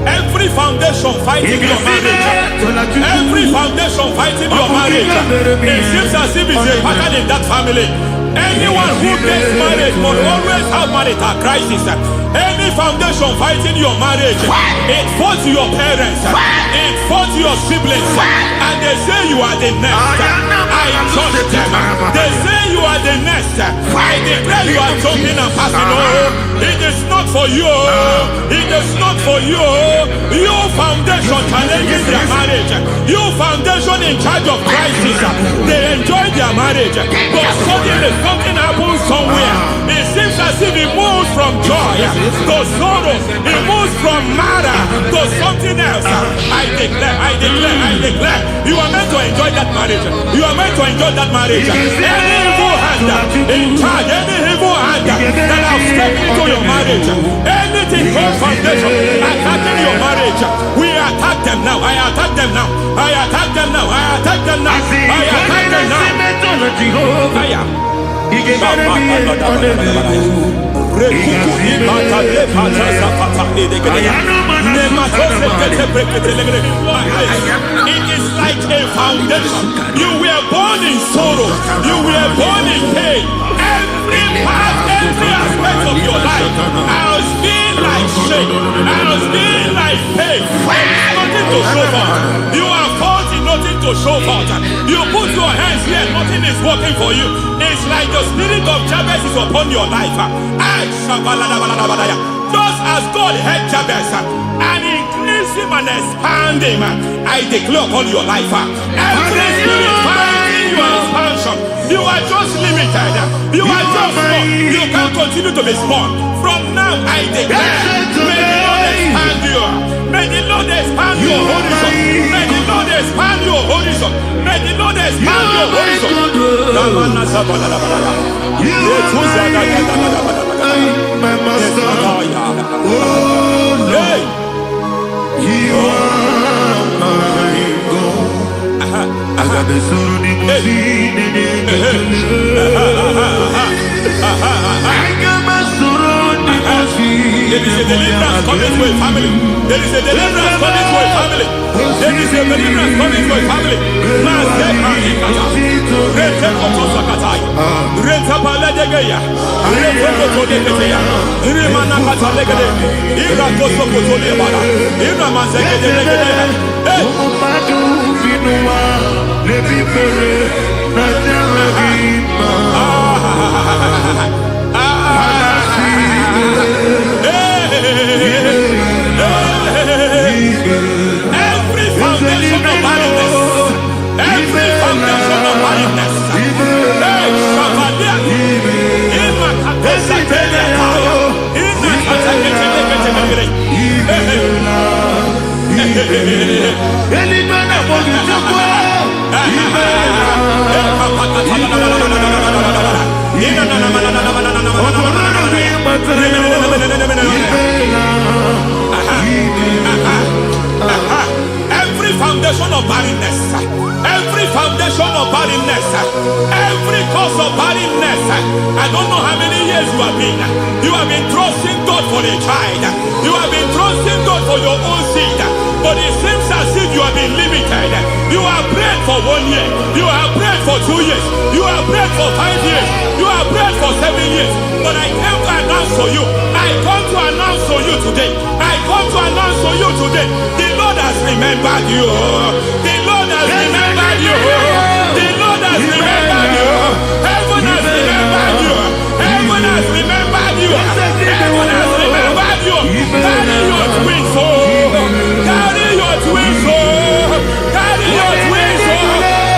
Every foundation fighting your marriage, every foundation fighting your marriage, it seems as if it's a pattern in that family. Anyone who gets married will always have marital crisis. Any foundation fighting your marriage, it fought your parents, it fought your siblings, and they say you are the next. I judge them. They say you are the next. I declare you are jumping and passing. Oh, it is not for you. It is not for you. You foundation challenging their marriage. You foundation in charge of crisis. They enjoy their marriage, but suddenly something happens somewhere. It seems as if it moves from joy to sorrow. It moves from matter to something else. I declare, you are meant to enjoy that marriage. You are meant to enjoy that marriage. Any evil hand in charge, any evil hand that have stepped into your marriage, anything called foundation attacking your marriage, we attack them now. I attack them now. I attack them now. I attack them now. I attack them now. It is like a foundation. You were born in sorrow. You were born in pain. Every part, every aspect of your life has been like shame. Has been like pain. There is nothing to show for. You are caught in nothing to show for. You put your hands here, nothing is working for you. It's like the spirit of Jabez is upon your life. Just as God had Jabez and increased him and expand him, I declare upon your life. Every spirit finding your expansion, you are just limited. You are just small. You can't continue to be small. From now, I declare, may the Lord expand you. May the Lord expand your horizon. May the Lord expand your horizon. May the Lord expand your horizon. My master, oh Lord, you are my God. I got the soul in my feet. I got my soul in my feet. There is a deliverance coming to a family. There is a deliverance coming to a family. There is a deliverance coming to a family. Every foundation of barrenness, every foundation of barrenness, every foundation of barrenness, every foundation of barrenness, every cause of barrenness, I don't know how many years you have been trusting God for a child, you have been trusting God for your own seed, but it seems as if you have been limited. You have prayed for 1 year, you have prayed for 2 years, you have prayed for 5 years, you have prayed for 7 years, but I came to announce to you, I come to announce to you today, I come to announce to you today, the Lord has remembered you, the Lord has remembered you, the Lord has remembered you, heaven has remembered you, heaven has remembered you, heaven has remembered you. Carry your twins, carry your twins, carry your twins.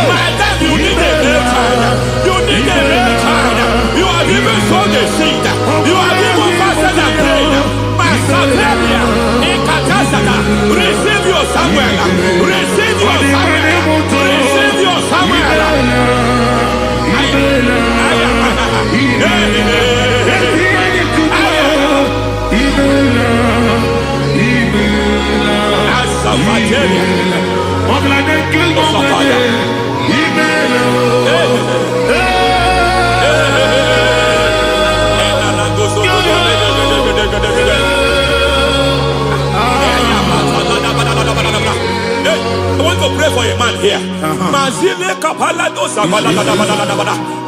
Madam, you need a real child, you need a real child, you have even sown the seed, you have even fasted and prayed. Masabelia, in Katasaka, receive your Samuel, receive your Samuel, receive your Samuel. I want to pray for a man here.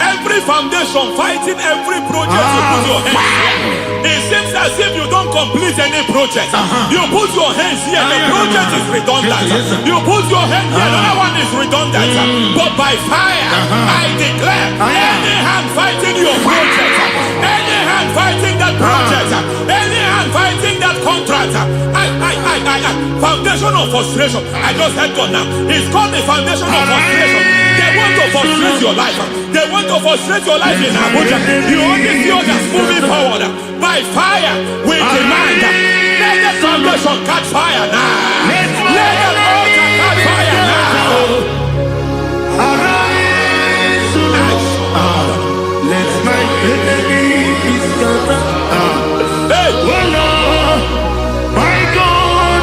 Every foundation fighting every project you put your hands here. It seems as if you don't complete any project. You put your hands here, the project is redundant. You put your hand here, another one is redundant. But by fire, I declare, any hand fighting your project, any hand fighting that project, any hand fighting that contract, foundation of frustration. I just heard God now. It's called the foundation of frustration. They want to frustrate your life. They want to frustrate your life in Abuja. You only see others moving forward. By fire, we demand. Let the foundation catch fire now. Let the altar catch fire now. Arise, let my enemy be scattered. Hey, Oh Lord, my God,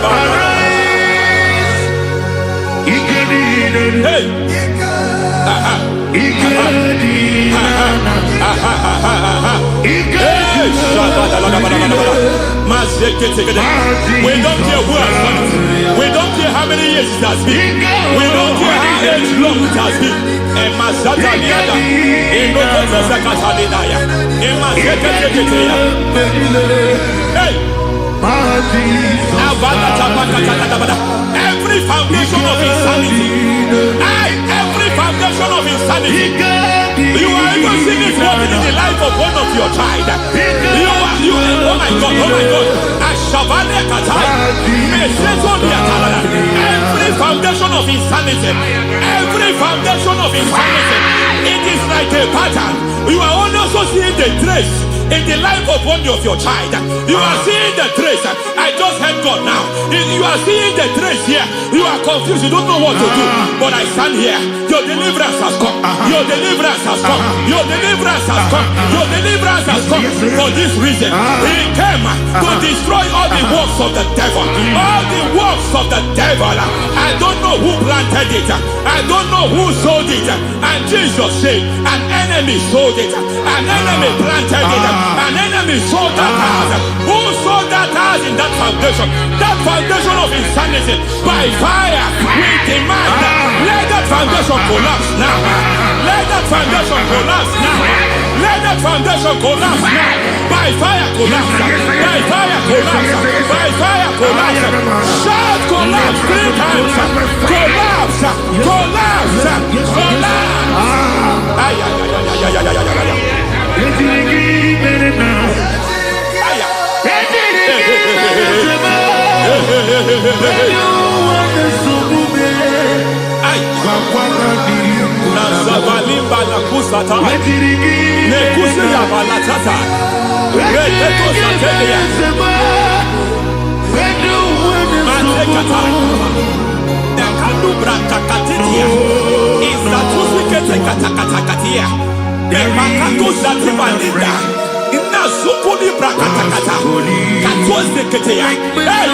arise. hey, we don't care who has done it. We don't care how many years it has been. We don't care how long it has been. Hey, every foundation of insanity, every foundation of insanity, you are even seeing it working in the life of one of your child. Oh my God, every foundation of insanity, every foundation of insanity, it is like a pattern. You are also seeing the trace in the life of one of your child. You are seeing the trace. I just heard God now. You are seeing the trace here. You are confused. You don't know what to do. But I stand here. Your deliverance has come. Your deliverance has come. Your deliverance has come. Your deliverance has come. For this reason, He came to destroy all the works of the devil. All the works of the devil. I don't know who planted it. I don't know who sold it. And Jesus said, an enemy sold it. An enemy planted it. An enemy sold that house. Who sold that house in that foundation? That foundation of insanity. By fire, we demand, let that foundation collapse now. Let that foundation collapse now. Let that foundation collapse now. By fire collapse. By fire collapse. By fire collapse. Shout collapse 3 times. Collapse. Collapse. Inna sukuli brakatakata. Katwozdeketeya. Hey.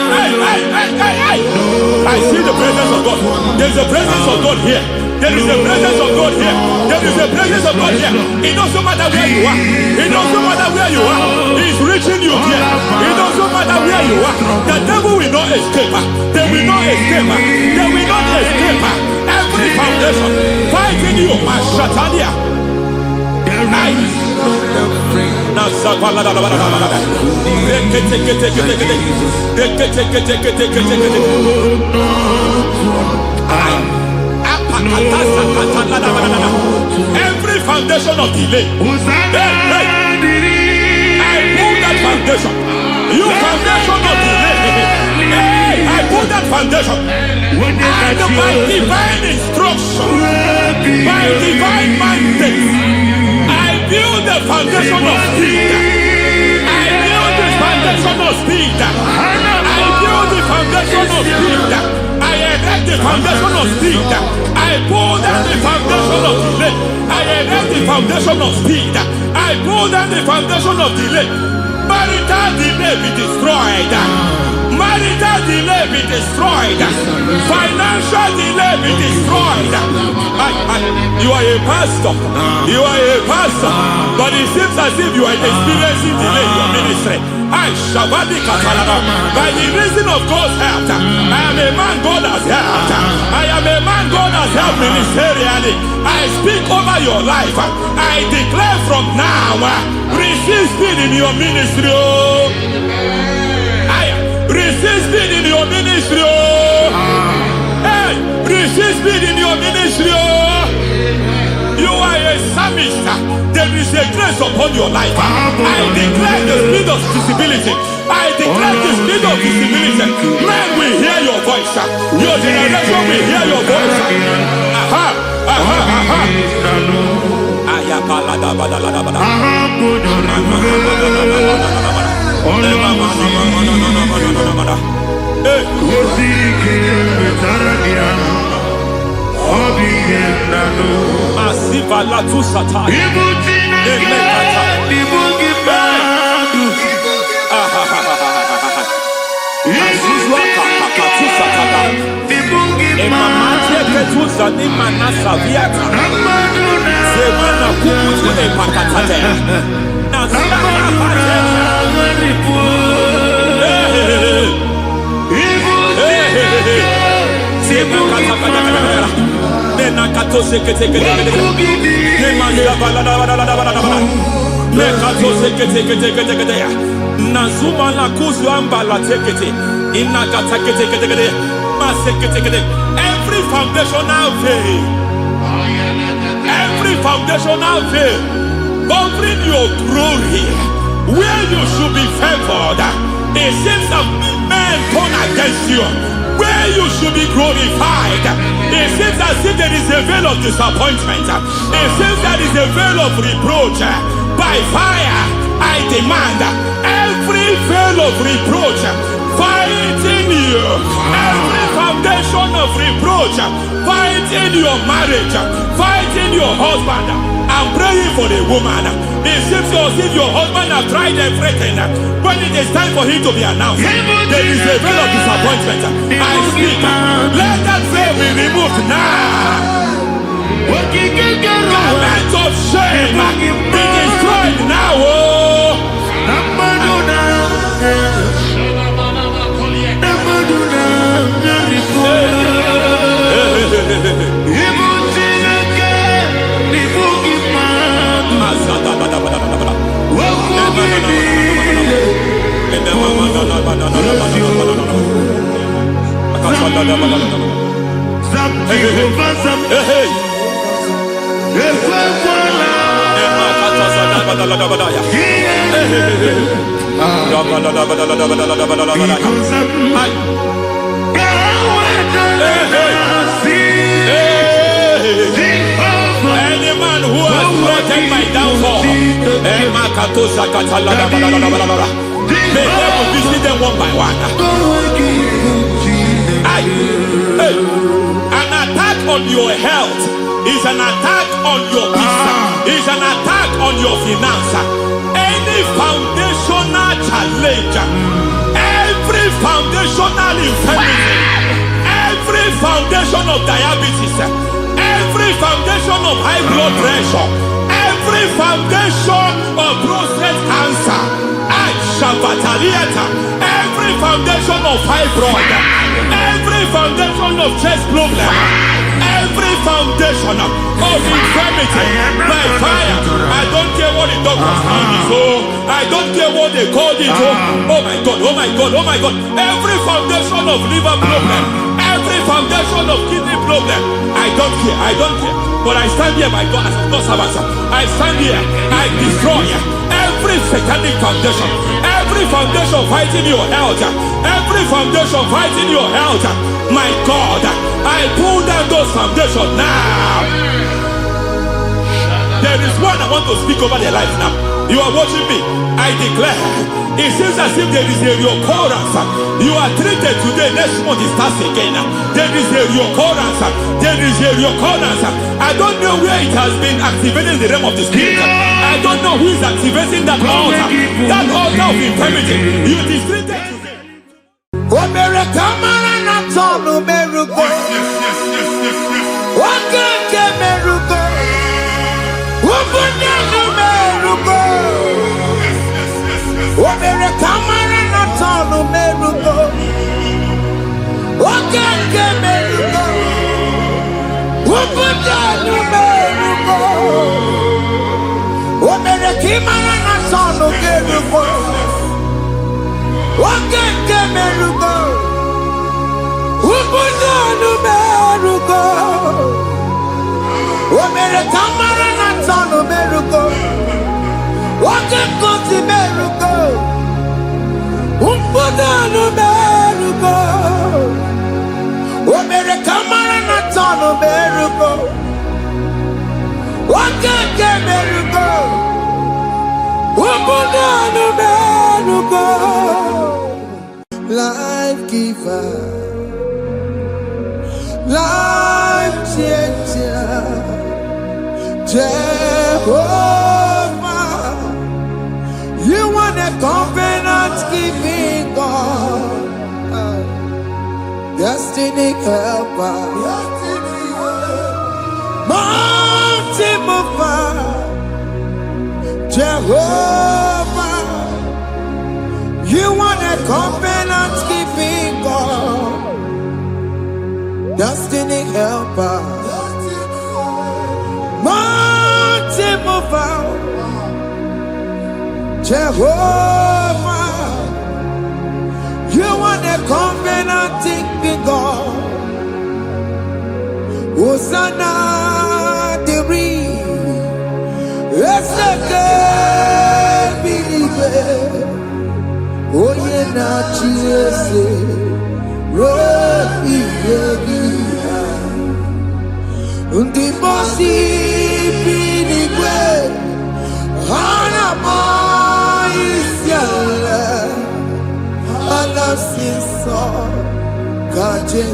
I see the presence of God. There's a presence of God here. There is a presence of God here. There is a presence of God here. It doesn't matter where you are. It doesn't matter where you are. He's reaching you here. It doesn't matter where you are. The devil will not escape. They will not escape. They will not escape. Every foundation fighting you. Mashatalia. Every foundation of delay, I pull that foundation. You foundation of delay, I pull that foundation. And by divine instruction, by divine mandate, I build the foundation of speed. I build the foundation of speed. I build the foundation of speed. I erect the foundation of speed. I pull down the foundation of delay. I erect the foundation of speed. I pull down the foundation of delay. Marital delay be destroyed. Marital delay be destroyed. Financial delay be destroyed. You are a pastor. You are a pastor. But it seems as if you are experiencing delay in your ministry. By the reason of God's help, I am a man God has helped. I am a man God has helped ministerially. I speak over your life. I declare from now, receive speed in your ministry. Receive speed in your ministry. Hey, receive speed in your ministry. You are a psalmist. There is a grace upon your life. I declare the speed of visibility. I declare the speed of visibility. Men will hear your voice. Your generation will hear your voice. Masiva la tu sataya. Azizwa kaka tu sataya. Emamatia ketuza ni manasa viata. Semana kukutu epakatate. Nasana pate. Nazuma la kuzwamba la tekete. Every foundational veil, every foundational veil covering your glory, where you should be favored, it seems that men turn against you. Where you should be glorified, it seems as if there is a veil of disappointment. It seems there is a veil of reproach. By fire, I demand every veil of reproach fighting you, every foundation of reproach fighting your marriage, fighting your husband. I'm praying for the woman. It seems as if your husband has tried everything. When it is time for him to be announced, there is a veil of disappointment. I speak. Let that veil be removed now. Garment of shame be destroyed now. Any man who has plotted my downfall, may devil visit them one by one. An attack on your health is an attack on your peace, is an attack on your finance. any foundational challenge, every foundational infirmity, every foundation of diabetes, every foundation of high blood pressure, every foundation of prostate cancer, every foundation of fibroid, every foundation of chest problem, every foundation of infirmity, by fire. I don't care what the doctors call it, I don't care what they called it. Oh my God, oh my God, oh my God. Every foundation of liver problem, every foundation of kidney problem, I don't care. But I stand here by God as God's servant. I stand here, I destroy every satanic foundation, every foundation fighting your health, every foundation fighting your health. My God, I pull down those foundations now. There is one I want to speak over their life now. You are watching me. I declare, it seems as if there is a reoccurrence. You are treated today, next month it starts again. There is a reoccurrence. There is a reoccurrence. I don't know where it has been activated in the realm of the spirit. I don't know who is activating that altar of infirmity. You is treated today. Life giver, life changer, Jehovah, you are the covenant keeping God, destiny helper, mountain mover, Jehovah, you are the covenant keeping God, destiny helper, mountain mover, Jehovah, you are the covenant keeping God. Hosanna, the oh yeah, na Jesus, Robi Yogia, undi bosi pinigwe, hana moisiala, ala sinso, kaje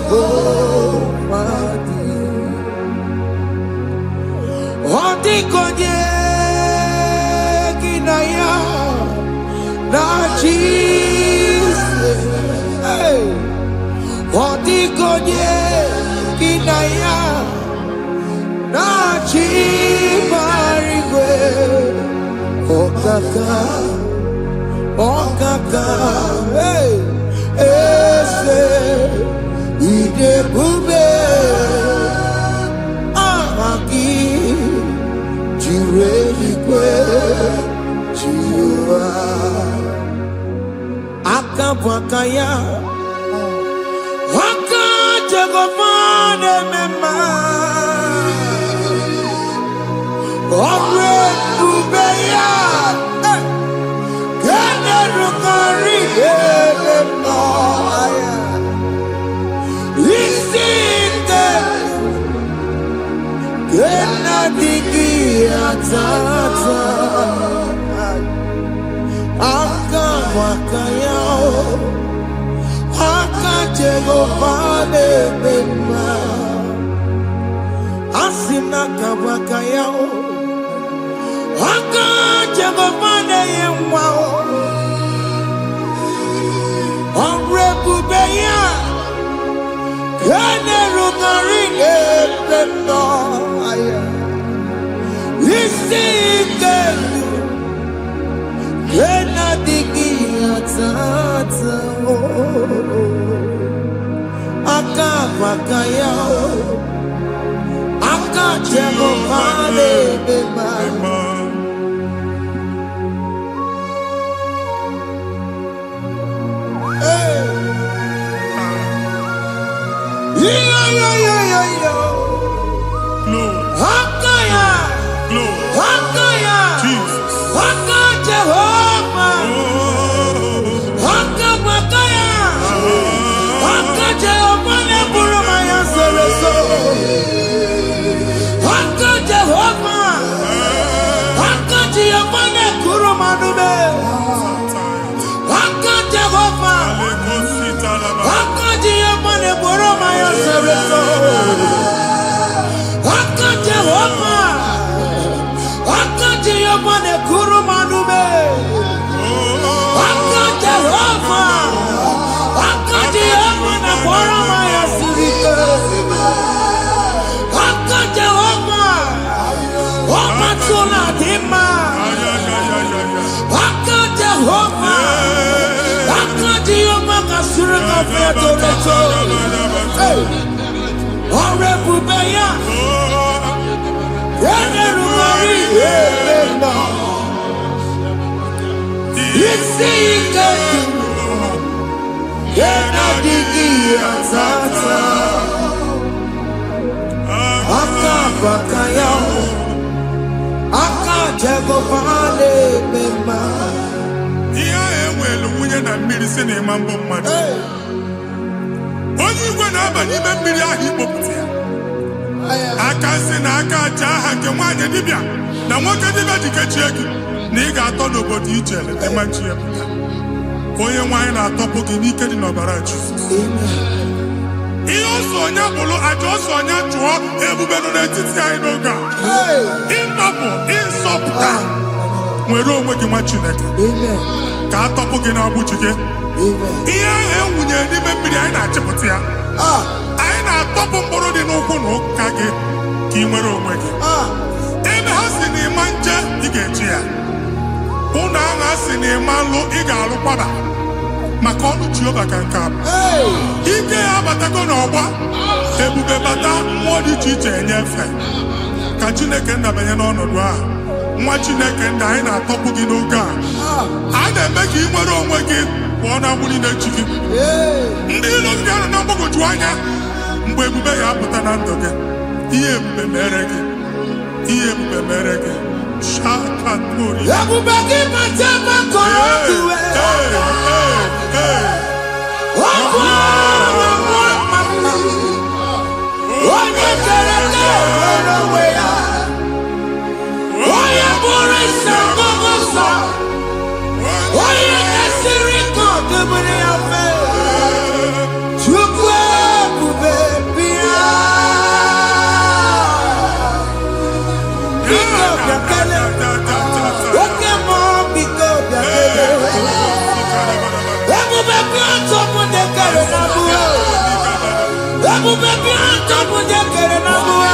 madi, odi konye kinaya. Na Jesus, hey, Odikonye kinaya, na chimarigwe, okaka, hey, ese, idebube, amaki, jirelikwe, jiwa. Akabwakaya Wakajagomane mema Omre Ubeya Gene Rukari Emaya Isinde Gena Digi Atata Akabwakaya Akajegomane mema Asina kabwakaya Jagomane Yemwao Omrebubeya Kane Rugarine Pendo Isike Kena Digi Atata Akabakaya Akajagomane Bema onye igwe na-aba n'ime mmiri ahụ ikpopụta ya aka nsị na aka aja aha nke nwaanyị dibịa na nwoke dibịa ji kechie gị na ị ga-atọ n'obodo ije leta nwachi ya pụta onye nwaanyị na-atọpụ gị n'ike dị n'ọbara Jizọs ihe ọsọ onye bụrụ aja ọsọ onye chụọ ebube nọ n'etiti anyị n'oge a ịtọpụ ịsọpụta nwere onwe gị nwa Chineke ka a tọpụ gị n'agbụchi gị ihe ahụ enwunye n'ime mmiri anyị na-achịpụta ya anyị na-atọpụ mkpụrụ dị n'ụkwụ na ụka gị ka ị nwere onwe gị ebe ha si na ịma nje ị ga-eji ya ụlọ ahụ ha si na ịma nlụ ị ga-alụkwaba maka ọnụ Jehova ka nke a ike ya abatago n'ọgba ebube bata mmụọ dị iche iche enyefe ka Chineke ndabanye n'ọnọdụ ahụ nwa Chineke ndị anyị na-atọpụ gị n'oge a na-eme ka ị nwere onwe gị pụọ na agbụrụ na-echi gị ndị ilo gị anọ na mgbagwoju anya mgbe ebube ya apụta na ndụ gị ihe ebube mere gị ihe ebube mere gị shakatori ebube gị mata makọrọ duwe onye kere nwere onwe ya onye bụrụ isi ọgụgụ onye na-esiri ka ọdụbụrụ ya fe Chukwu ebube bịa biko bịakele oke mmụọ biko bịakele ebube bịa tọpụ dekere na mụọ ebube bịa tọpụ dekere na mụọ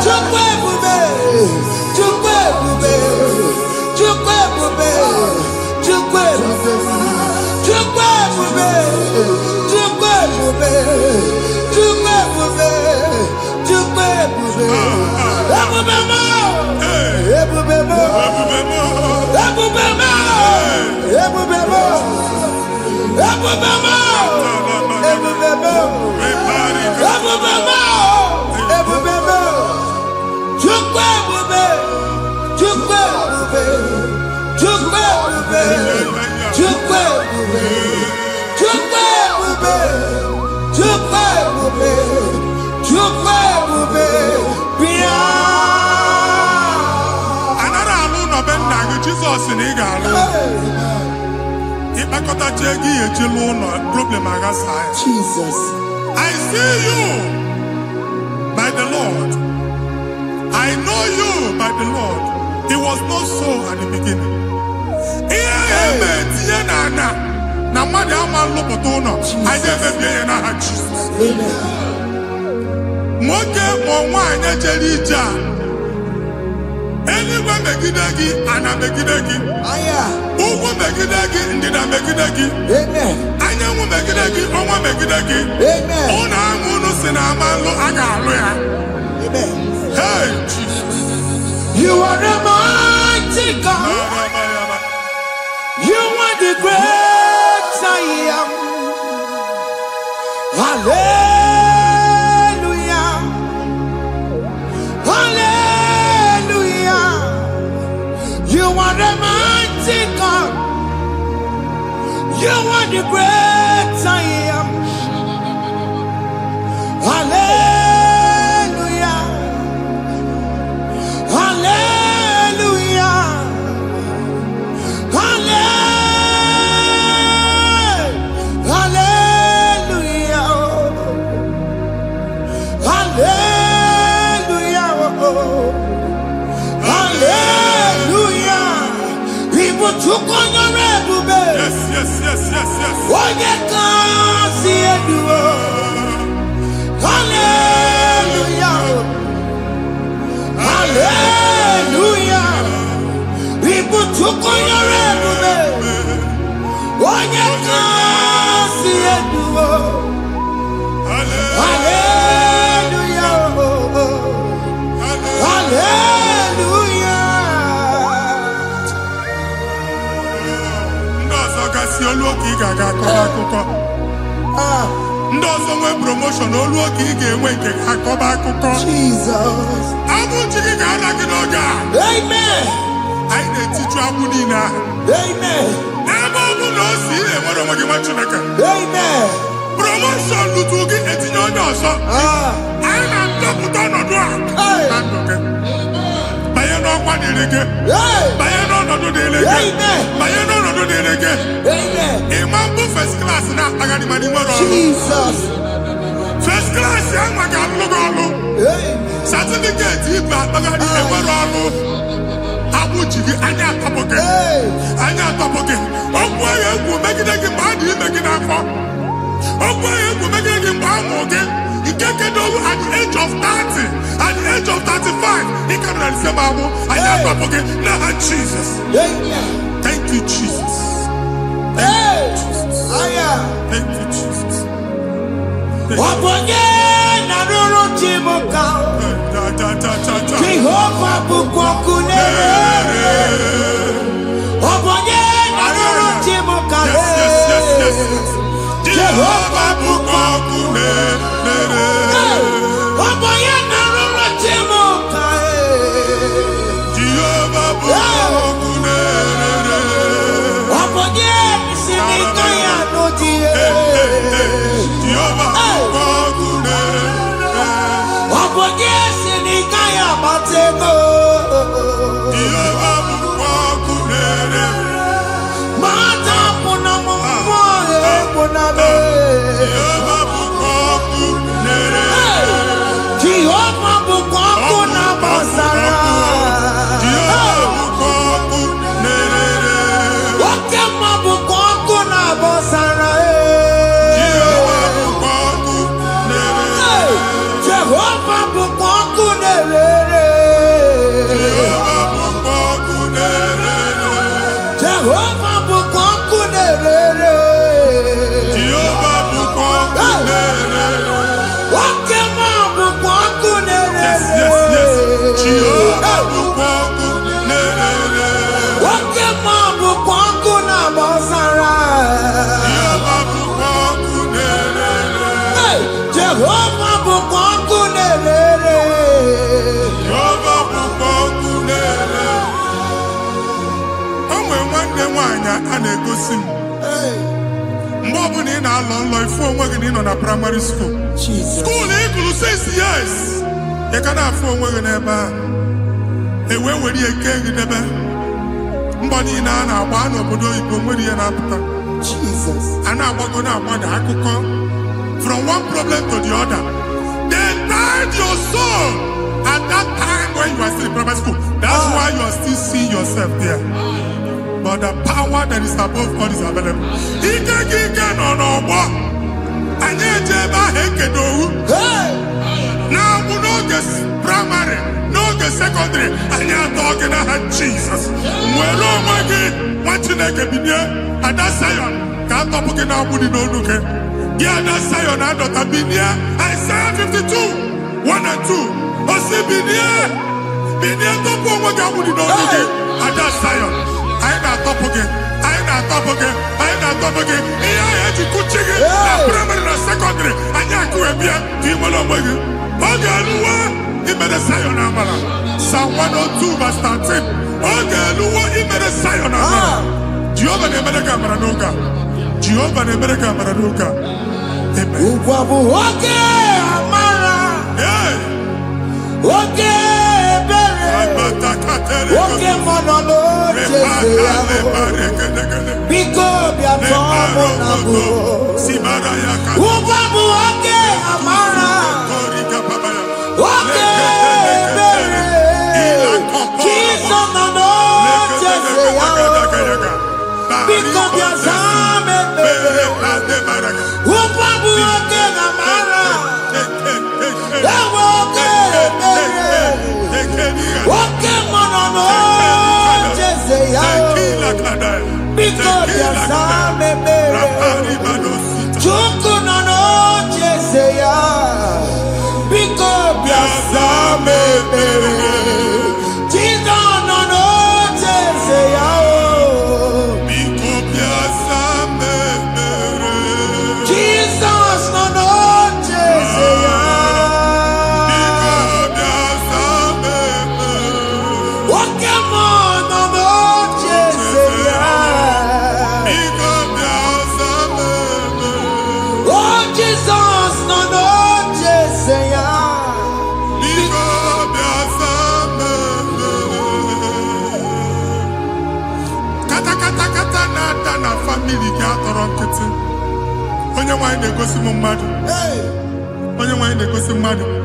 Chukwu ebube Chukwu ebube Chukwu ebube Chukwu ebube Chukwu ebube Chukwu ebube Chukwu ebube Chukwu ebube ebube mo ebube mo ebube mo ebube mo ebube mo ebube mo ebube mo ebube mo Chukwu ebube Chukwu ebube Chukwu ebube Chukwu ebube Chukwu ebube Chukwu ebube Chukwu ebube bịa anara alụ nọ be nna gị Jizọs na ị ga-alụ ịkpakọtacha ego ihe eji lụọ ụlọ problem aghasa ya Jesus I see you by the Lord I know you by the Lord It was not so at the beginning. Na mmadụ ama lụpụta ụlọ anyị emebie ya n'aha Jizọs. Nwoke ma nwaanyị jere ije a, eluigwe megide gị, ana megide gị, ugwu megide gị, ndịda megide gị, anyanwụ megide gị, ọnwa megide gị. Ụlọ ahụ unu si na ama lụ, a ga-alụ ya. Hey, Jesus. You are the mighty God. You are the great I am. Hallelujah. Hallelujah. You are the mighty God. You are the great I am. Hallelujah. Hallelujah. Yes. Hallelujah. Hallelujah. People took on your ndị ọzọ nwee promotion olu oge ị ga-enwe nke akọba akụkọ. Jesus. Abụchi gị ga-ala gị n'oge a. Amen. Anyị na-etiju agbụ niile ahụ. Amen. N'ebe ọ bụ na o si enwere onwe gị nwa Chineke. Amen. Promotion lutu gị etinye onye ọzọ. Anyị na-adọpụta ọnọdụ a na ndụ gị. Banye n'ọkwa dịrị gị. Banye n'ọnọdụ dịrị gị. Banye n'ọnọdụ dịrị gị. Ịma mbụ first class na-akpagharị ma n'ime ọrụ. Jesus. First class ya nwa ga-alụ gị ọrụ. Certificate ibu akpagharị enwere ọrụ. Agbụ ji gị anya atọpụ gị. Anya atọpụ gị. Okwu ahụ egwu megide gị mgbe a dị ime gị n'afọ. Okwu ahụ egwu megide gị mgbe a mụrụ gị. Nke kedu at the age of 30, at the age of 35, he can say, "Mamu, I am not forget." Now, Jesus. Thank you, Jesus. Thank you, Jesus. Thank you, Jesus. Jehovah Bukokune. Mgbe ọ bụla ị na-alọ nlọ ifu onwe gị na ị nọ na primary school. School ịgụrụ 6 years. Ị ka na-afụ onwe gị n'ebe a. Ewe were eke gị debe. Mbọ niile a na-agba n'obodo oyibo nwere ihe na-apụta. A na-agbago na-agbada akụkọ. From one problem to the other. They tied your soul at that time when you are still in primary school. That's why you are still above all is available. Ike no and now we know this primary, no the secondary, and you're talking about Jesus. Well, oh my God, what you like a and that's Zion. Can't talk about Budi no look. Yeah, that's Zion. I don't have been here. Isaiah 52, 1 and 2. I say been here. Been here to go with Budi no look. And that's Zion. I not top again. I not top again. I not top again. Yeah, you could check it. Primary and secondary. And you're going to be a people of my God. He made a Zion Amala. Psalm 102 verse 13. He made a Zion Amala. Jehovah ne made a Gamaranuka. Jehovah ne made a Gamaranuka. Amen.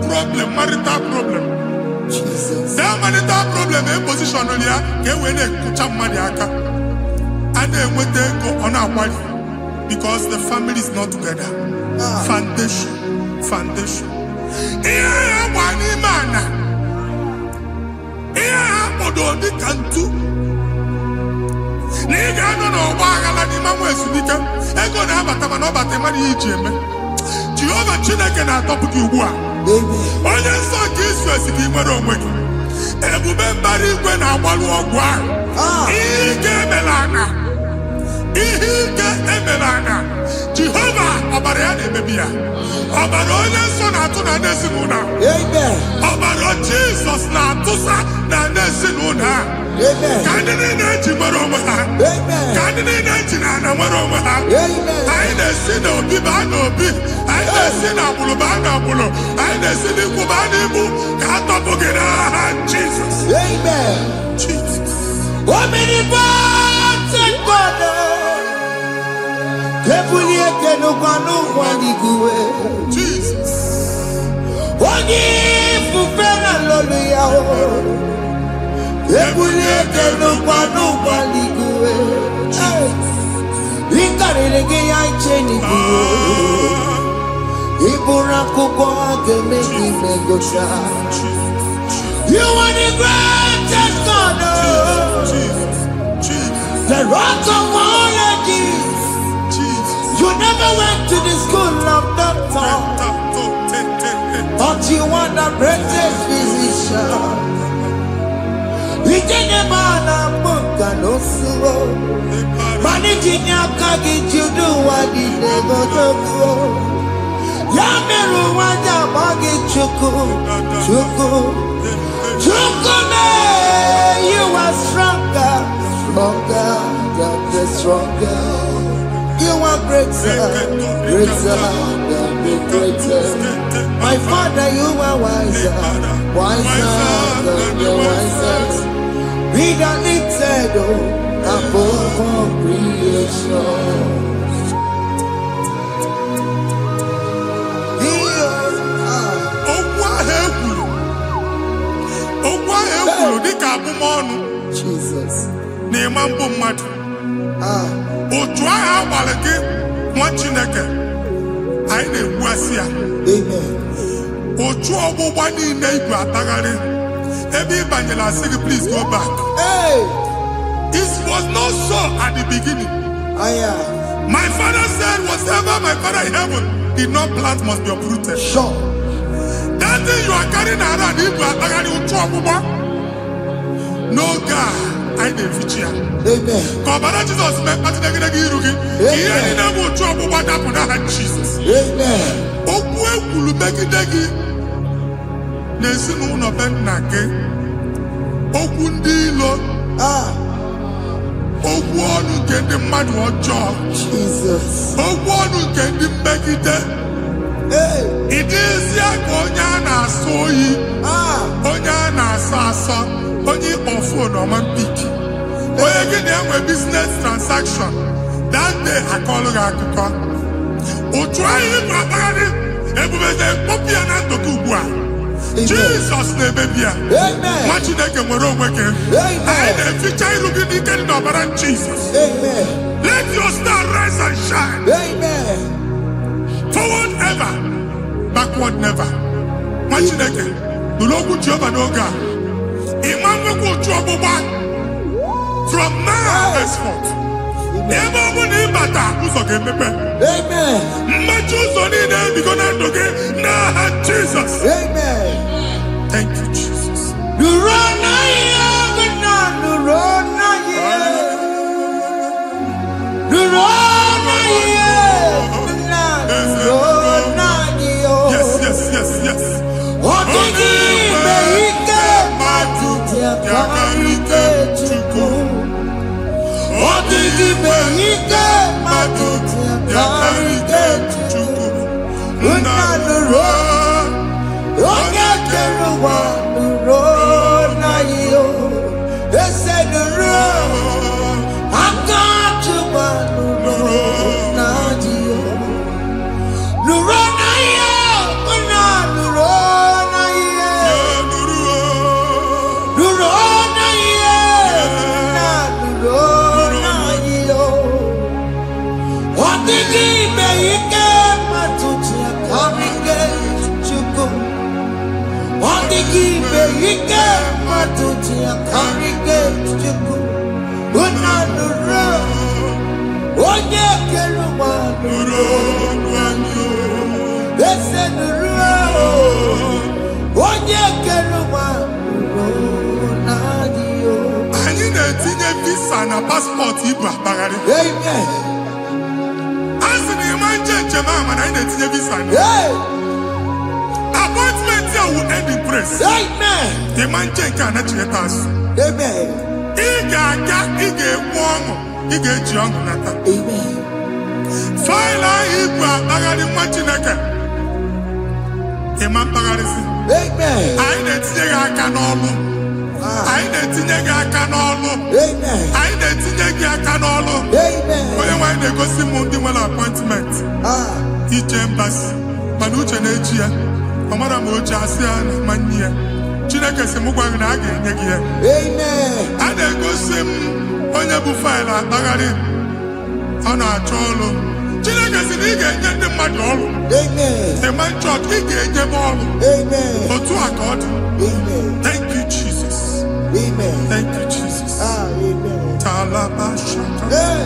Problem, marital problem. Jesus. That marital problem, a position on here, when they put up money, and then when they go on our wife, because the family is not together. Foundation. Yeah, one man. Yeah, but on the cantu. Nigga, no, why the man was unique. I'm going to have a man over the money. Jehovah Chineke na top you wa. Onye so Jesus ki nwere onwe gị. Ebube mbara igwe na agbalu ọgwụ ahụ. Ike emelana. Jehova ọbara ya na-emebi ya. Ọbara onye nsọ na-atụ na n'ezinụlọ. Ọbara Jizọs na-atụsa na n'ezinụlọ. Ka ndị niile ji nwere onwe ha. Ka ndị niile ji na nwere onwe ha. Anyị na-esi n'obi baa n'obi. Anyị na-esi n'agbụrụ baa n'agbụrụ. Anyị na-esi n'ikwu baa n'ikwu. Ka a tọpụ gị n'aha Jizọs. Jesus. Omnipotent God. Jesus. You are the greatest God. The rock of all ages. You never went to the school of doctor, but you are the greatest physician. We didn't man a book and also managing your carriage, you do what you never do. Yameru waja bagi chuku. You are stronger, stronger. You are greater than the greatest. My Father, you are wiser than the wisest. Be the lifted above all creation. Jesus. Otu aha gbara gị nwa Chineke anyị na-egbu asị ya. Otu ọgbụgba niile igwe atagharị ebe ị banyere asị gị please go back. It was not so at the beginning. My father said whatever my father in heaven did not plant must be uprooted. Sure. That thing you are carrying around igwe atagharị otu ọgbụgba. No God, I didn't feature. Amen. Kọbara Jesus mee kpatị negedege iru gị. Ihe niile bụ otu ọgbụgba dapụ n'aha Jesus. Amen. Okwu ekwuru megide gị n'ezinụlọ be nna gị. Okwu ndị ilo. Okwu ọnụ nke ndị mmadụ ọjọọ. Jesus. Okwu ọnụ nke ndị mmegide. Ị dịzie ka onye a na-asọ oyi. Onye a na-asọ asọ. Onye ịkpọ fon ọma mpiki. Onye gị na-enwe business transaction. That day akọlụ gị akụkọ. Otu anyị bụ akpagharị ebubeze mkpọpụ ya na ndụ gị ugbu a. Jesus na-emebi ya. Nwa Chineke nwere onwe gị. Anyị na-eficha iru gị n'ike dị n'ọbara Jesus. Let your star rise and shine. Forward ever, backward never. Nwa Chineke nụrụ okwu Jehova n'oge a. Ịma nwekwa otu ọgbụgba from now henceforth. Ebe ọ bụ na ịbata ụzọ ga-emepe. Mmechi ụzọ niile ebigo na ndụ gị n'aha Jesus. Thank you, Jesus. Yes. Anyị na-etinye visa na paspọtụ ibu akpagharị. A sị na ịma njem ama na anyị na-etinye visa na appointment ya will end in praise. Ịma njem nke a na-echeta azụ. Ị ga-aga, ị ga-ekwu ọṅụ, ị ga-eji ọṅụ nata. Faịlụ ahụ ibu akpagharị nwa Chineke. Ịma mkpagharịsị. Anyị na-etinye gị aka n'ọlụ. Anyị na-etinye gị aka n'ọlụ. Anyị na-etinye gị aka n'ọlụ. Onye nwaanyị na-egosi m ndị nwere appointment ije mbasi mana uche na-eji ya. Ọ mara ma oche asị ya na manye ya. Chineke sị m gwa gị na a ga-enye gị ya. A na-egosi m onye bụ faịlụ akpagharị ọ na-achọ ọlụ. Chineke sị na ị ga-enye ndị mmadụ ọrụ. Ịma chọọchị ị ga-enye m ọrụ. Otu a ka ọ dị. Thank you, Jesus. Thank you, Jesus. Talaba shaka. Yes.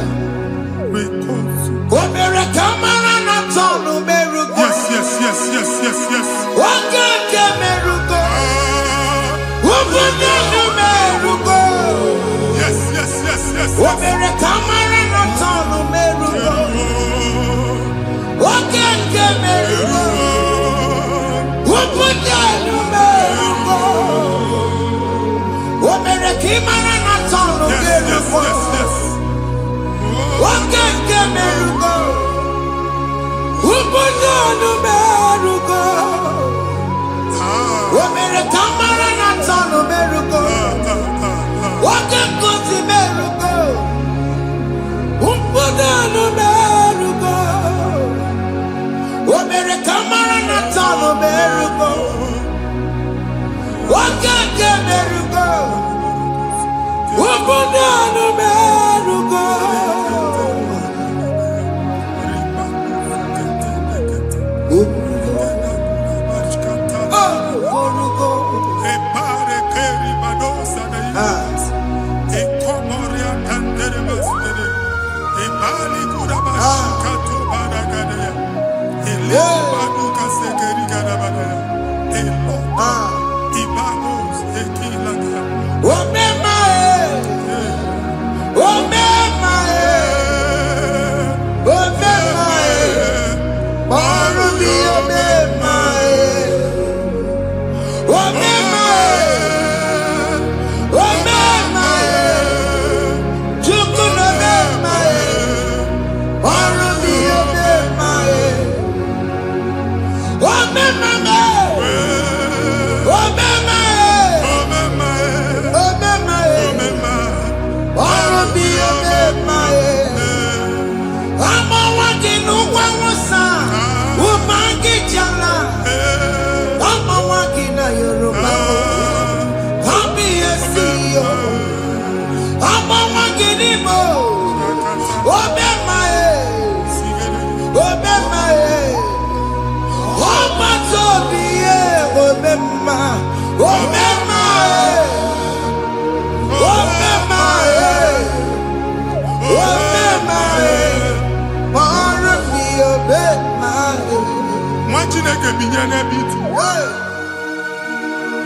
Chineke binye n'ebe itu.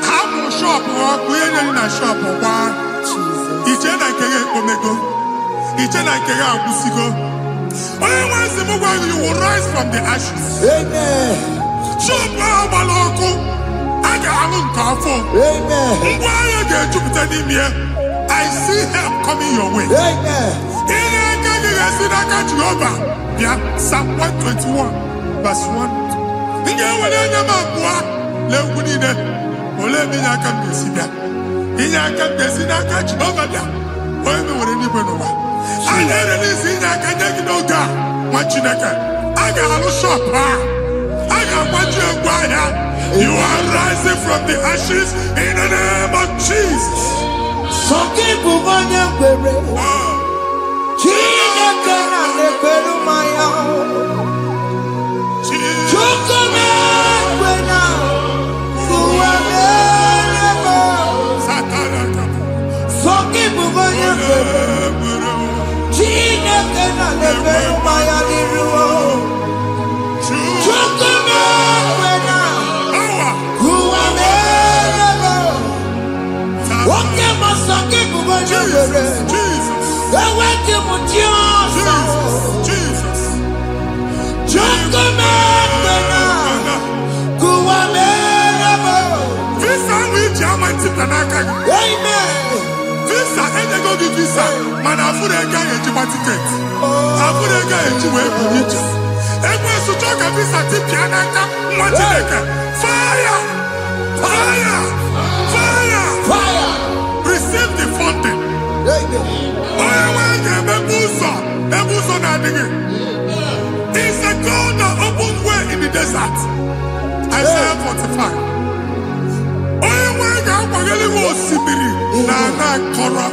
Hapụ shop ọkụ enye na shop gba. Iche na nke ya omego. Iche na nke ya agwụsigo. Onye nwe nsị m gwa you will rise from the ashes. Amen. Shop agbala ọkụ. A ga-alụ nke afọ. Amen. Ngwa ahịa ga-ejupụta n'ime ya. I see help coming your way. Amen. Ihe aka gị ga-esi n'aka Jehova. Bịa Psalm 121 verse 1. Ị ga-ewere anya m abụọ lee ugwu niile. Olee ebe inye aka m ga-esi bịa? Inye aka m ga-esi n'aka Jehova bịa. Onye mewere n'igwe n'ụwa. A na-ere n'isi inye aka nye gị n'oge a nwa Chineke. A ga-alụ shop ha. A ga-agbaji egwu ahịa. You are rising from the ashes in the name of Jesus. Sọkịbụ onye kwere. Chineke na na-ekwere mmanya. Chukwu na-ekwe na ụwa na-eme. Sọkịbụ onye kwere. Chineke na na-ekwere mmanya n'iru. Chukwu na-ekwe na ụwa na-eme. Nwoke ma sọkịbụ onye kwere. Eweke m dị ọsọ. Chukwu na-ekwe na ụwa na-eme. Visa which I want to n'aka gị. Amen. Visa enyego gị visa mana afụrụ ego a ga-ejikwa tiketi. Afụrụ ego a ga-eji wee bụ ije. Ekwensu chọọ ka visa tipịa n'aka nwa Chineke. Fire! Fire! Fire! Fire. Receive the funding. Amen. Onye nwe ga-emepe ụzọ ebe ụzọ na-adịghị. It's a God that opens way in the desert. Isaiah 45. Onye nwe ga-akwaghere gị osimiri na ana nkọrọ.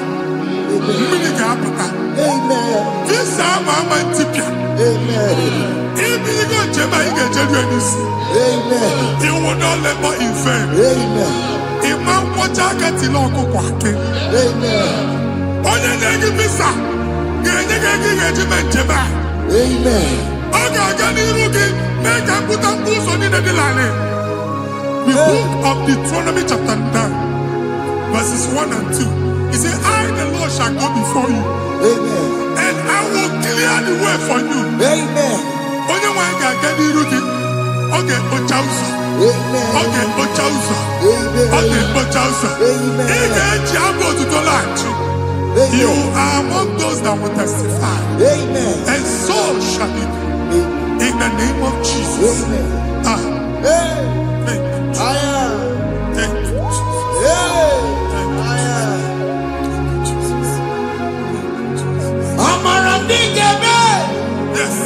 Mmiri ga-apụta. Amen. Visa ama ntipịa. Amen. Ibigo njem anyị ga-ejeru ya n'isi. Amen. You will not labor in vain. Amen. Ịma nkwọcha aka tili ọkụkọ akị. Amen. Onye na-egi visa ga-enye gị ego ị ga-eji mee njem a. Amen. Ọ ga-aga n'iru gị mee ka mpụta mkpụ ụzọ niile dị larịị. The book of Deuteronomy chapter 9 verses 1 and 2. He said, I the Lord shall go before you. Amen. And I will clear the way for you. Amen. Onye nwe ga-aga n'iru gị. Ọ ga-ekpocha ụzọ. Amen. Ọ ga-ekpocha ụzọ. Amen. Ọ ga-ekpocha ụzọ. Amen. Ị ga-eji abụ otuto laghachi. You are among those that will testify. Amen. And so shall it be. In the name of Jesus. Amen. Ah, Hey. thank you, Jesus. I am. Thank you, Jesus. Hey. Thank you, I am. Jesus. Amara bigeme. Yes.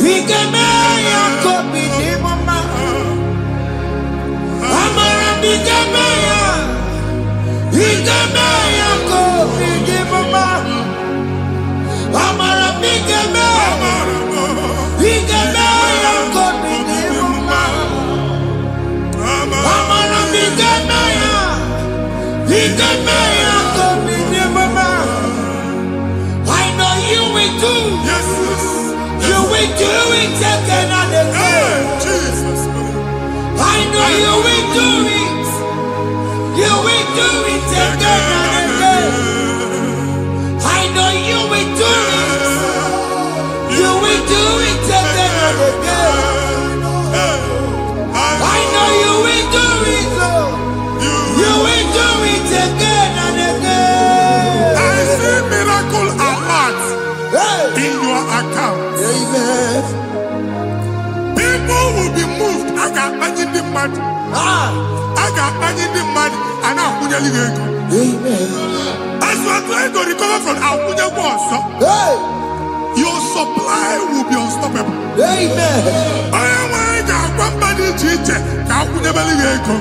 Bigeme ya kobi di mama. Amara bigeme ya. Bigeme ya kobi di mama. Amara bigeme. Bigeme ya kobi di mama. Amara bigeme ya. Bigeme ya kobi di mama. I know you will do. Yes, yes. You will do it again and Hey, again. Jesus. I know you will do it. You will do it again and again. I know you will do it. You will do it again and again. I know you will do it. You will do it again and again. I see miracle alert Hey. in your account. Amen. People will be moved. I got money in the mud. Ah. I got money in the mud. And I'm going to go. Amen. As you are trying to recover from Abuja Boss, Hey. your supply will be unstoppable. Amen. I am going to go.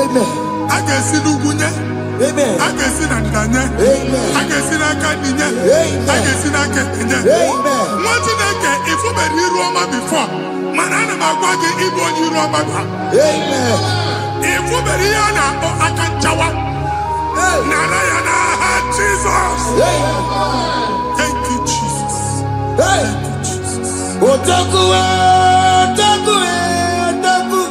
Amen. I can see Lugunya. Amen. I can see Nandanya. Amen. I can see Nakaninya. Amen. I can see Nakaninya. Amen. What did I get? If you were here Roma before, Manana Magwagi, Ibo, you Roma. Amen. If you were here now, I can Jawa. Narayana, Jesus. Thank you, Jesus. Hey. Thank you, Jesus. Otaku, otaku, otaku.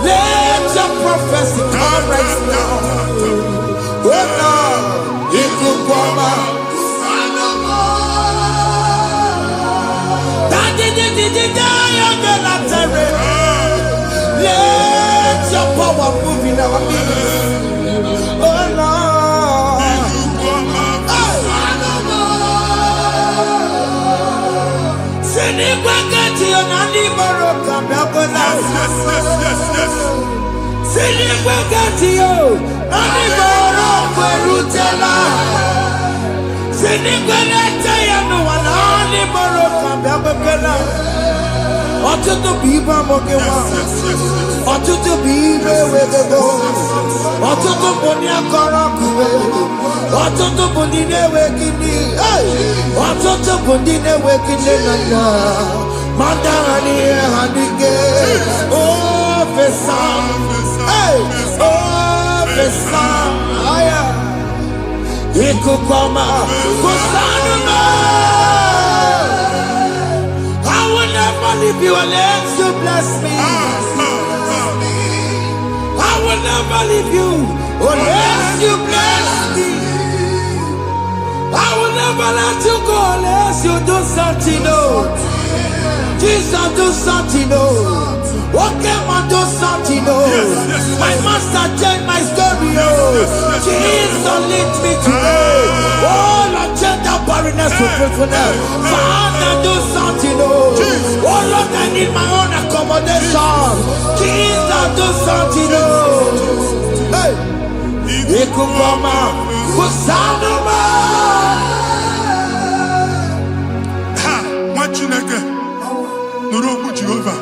Let your prophecy come right now. Oh Lord, it could come out. Let your power move in our midst. Oh Lord, send it back to your Nandi Baroka. Ọtụtụ bụ ibe amụghị nwa, ọtụtụ bụ ibe ewegego, ọtụtụ bụ ndị akọrọ ọkụwe, ọtụtụ bụ ndị na-enweghị nne, ọtụtụ bụ ndị na-enweghị nne na nna, ma ndị agha n'ihe ha n'ike. Ofesa, ofesa, aya, ikuku ọma, kwụsanụ m. I will never leave you unless you bless me. I will never leave you unless you bless me. I will never let you go unless you do something. No, Jesus, do something. No, okay, man, do something. No, my master changed my story. Oh, Jesus, lead me today. Oh, Lord, change that barrenness to fruitfulness. Father, do something. Oh, Lord, I need my own accommodation. Jesus, do something. Hey, Ikukoma, Kusanuma. Ha, Machineke, Nuroku Jehovah.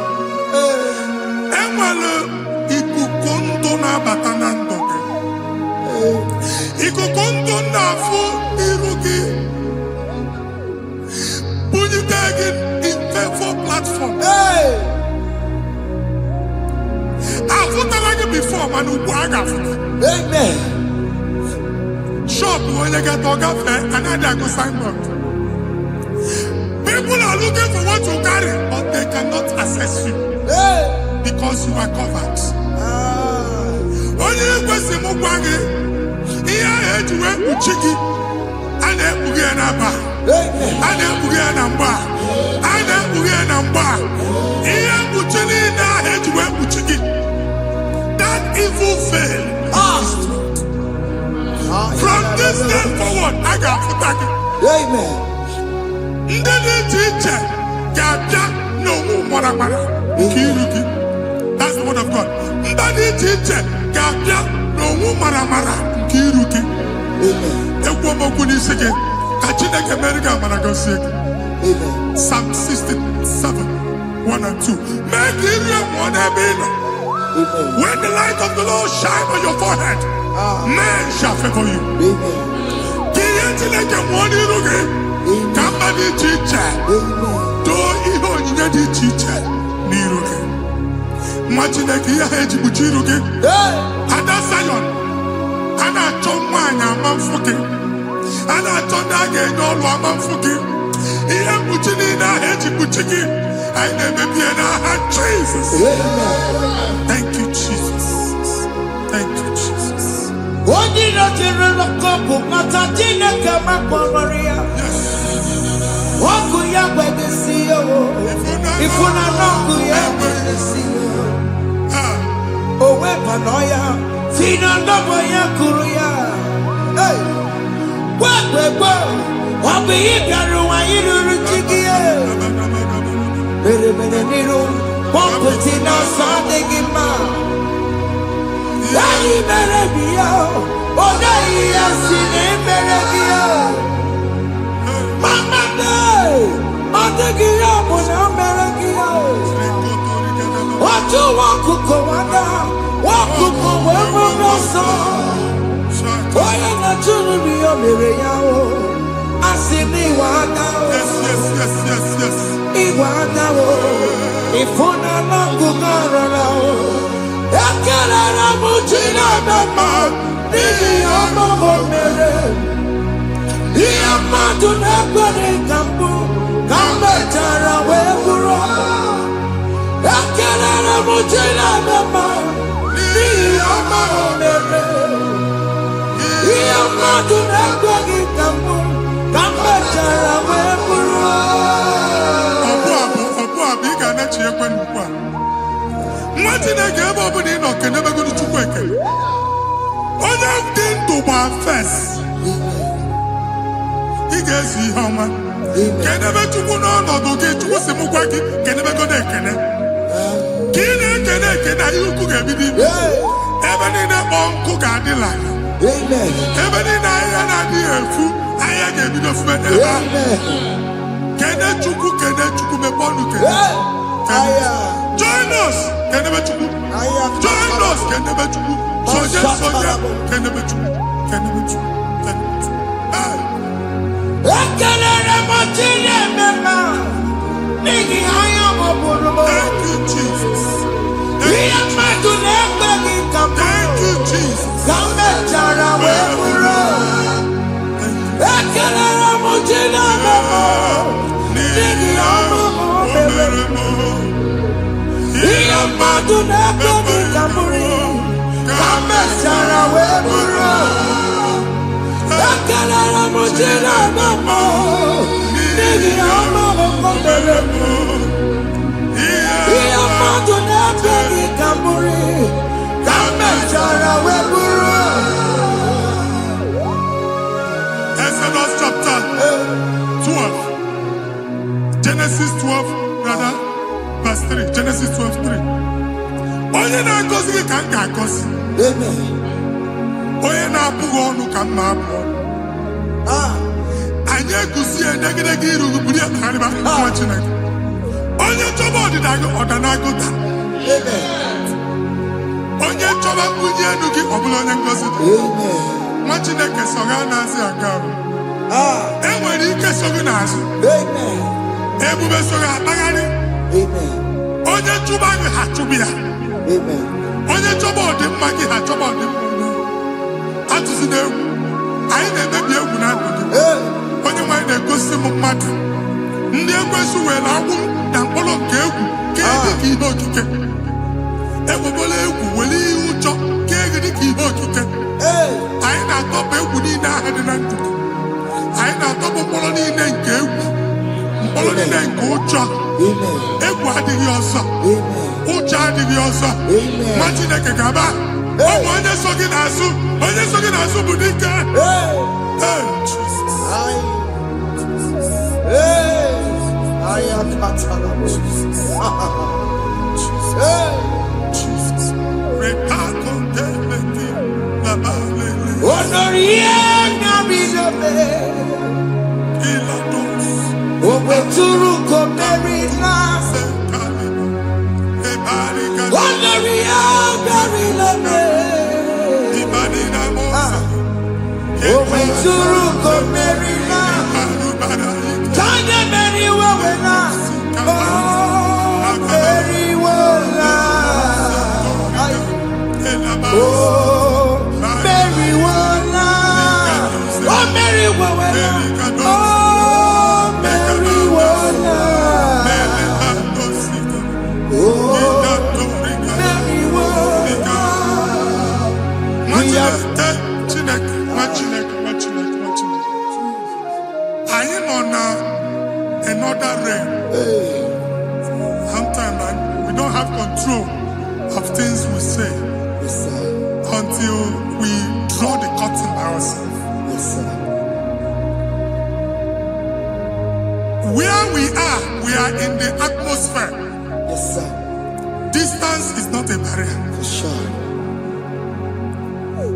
Emalo, Ikukondo na batanando. Ikukondo na fu irugi. Bunitagin in faithful platform. Hey, I've like before, man. amen. Shop when you get to cafe, another go signboard. People are looking for what you carry, but they cannot access you Hey, because you are covered. Only you go see Mugwangi. Here, you went to Chiki, and then Bugianaba, amen. and then Bugianamba, and then Bugianamba. Here, Buchini, now, you went to Chiki. That evil failed. From this day forward, I got Futaki. Amen. Ndeli teacher, Gabia, no Moramara, Kiruki. That's the word of God. Ndeli teacher, Gabia, no Moramara, Kiruki. Amen. Ekwomokuni sege, Kachina America Maragosik. Amen. Psalm 67, 1 and 2. Make it one Abena. Amen. When the light of the Lord shine on your forehead, men shall favor you. Amen. Kiyetileke mwani ruge, kama di chiche, do iho nye di chiche, ni ruge. Mwachineke ya heji buchi ruge. Hey, Ada Zion, ana chomanya amamfuke, ana chonage nyolu amamfuke. Iye buchi ni na heji buchiki, aine bebie na ha Jesus. amen. Thank you, Jesus. Thank you, Jesus. Odi no tiri no kopu matajine kama kwanoria. Waku ya gwegesi yo. Ifuna noku ya gwegesi yo. Owe panoya. Fina ndobo ya kuruya. Hey. Gwegwegwe. Wabi igaru wa iruru chigiye. Mere niru. Waputi na sadegima. Hey, Merabia, oh, yes, in Merabia. Mama, I'm taking up on America. What you want to go under? What to go where we go so? Oh, you're not to be a Maria. I see me one now. Yes. Iwanda, if you're not going Ekelera mujina mama, nini amamo mere. Iya madu nekwere kambu, kambe tara weburo. Ekelera mujina mama, nini amamo mere. Iya madu nekwere kambu, kambe tara weburo. Obu abiga na chiekwe nukwa. Chineke ebe ọ bụla ị nọ kenebegoro Chukwu ekele. Onye dị ndụ gba fes. Ị ga-ezi ihe ọma. Kenebe Chukwu n'ọnọdụ gị, Chukwu si mụ gwa gị kenebegoro ekele. Kene you cook a bit. Even in a bonk cook a delight. Amen. Even in a dear food, I gave it of men. Kene chuku me bonuke. Join us, can never chuku. Join us, can never chuku. Soja, can never chuku. Can never chuku. Thank you, Jesus. Thank you, Jesus. Exodus chapter 12. Genesis 12, rather, verse 3. Genesis 12:3. Onye na-agọzi gị ka m ga-agọzi. Onye na-abụghị ọnụ ka m na-abụ ọnụ. Anyị eguzie negedege iru buru ya karịba nwa Chineke. Onye chọba ọdịda gị ọdanagoda. Onye chọba mbunye elu gị ọ bụla onye ngọzi dị. Nwa Chineke so ga na-azị aga ahụ. Enwere ike so gị n'azụ. Ebube so gị akpagharị. Onye chụba gị ha chụbụ ya. Onye chọba ọdịmma gị ha chọba ọdịmma. Atụzi n'egwu. Anyị na-emebi egwu na ndụ gị. Onye nwanyị na-egosi m mmadụ. Ndị ekwensu were agwụ na mkpọrọ nke egwu kee dị ka ihe okike. Ekwebola egwu were ihe ụjọ kee gị dị ka ihe okike. Anyị na-atọpụ egwu niile ahụ dị na ndụ. Anyị na-atọpụ mkpọrọ niile nke egwu. Mkpọrọ niile nke ụjọ. Egwu adịghị ọzọ. Ụjọ adịghị ọzọ. Nwa Chineke ga-aba. Ọ bụ onye so gị n'azụ. Onye so gị n'azụ bụ dike. Another realm. Sometimes we don't have control of things we say until we draw the curtain by ourselves. Where we are in the atmosphere. Distance is not a barrier.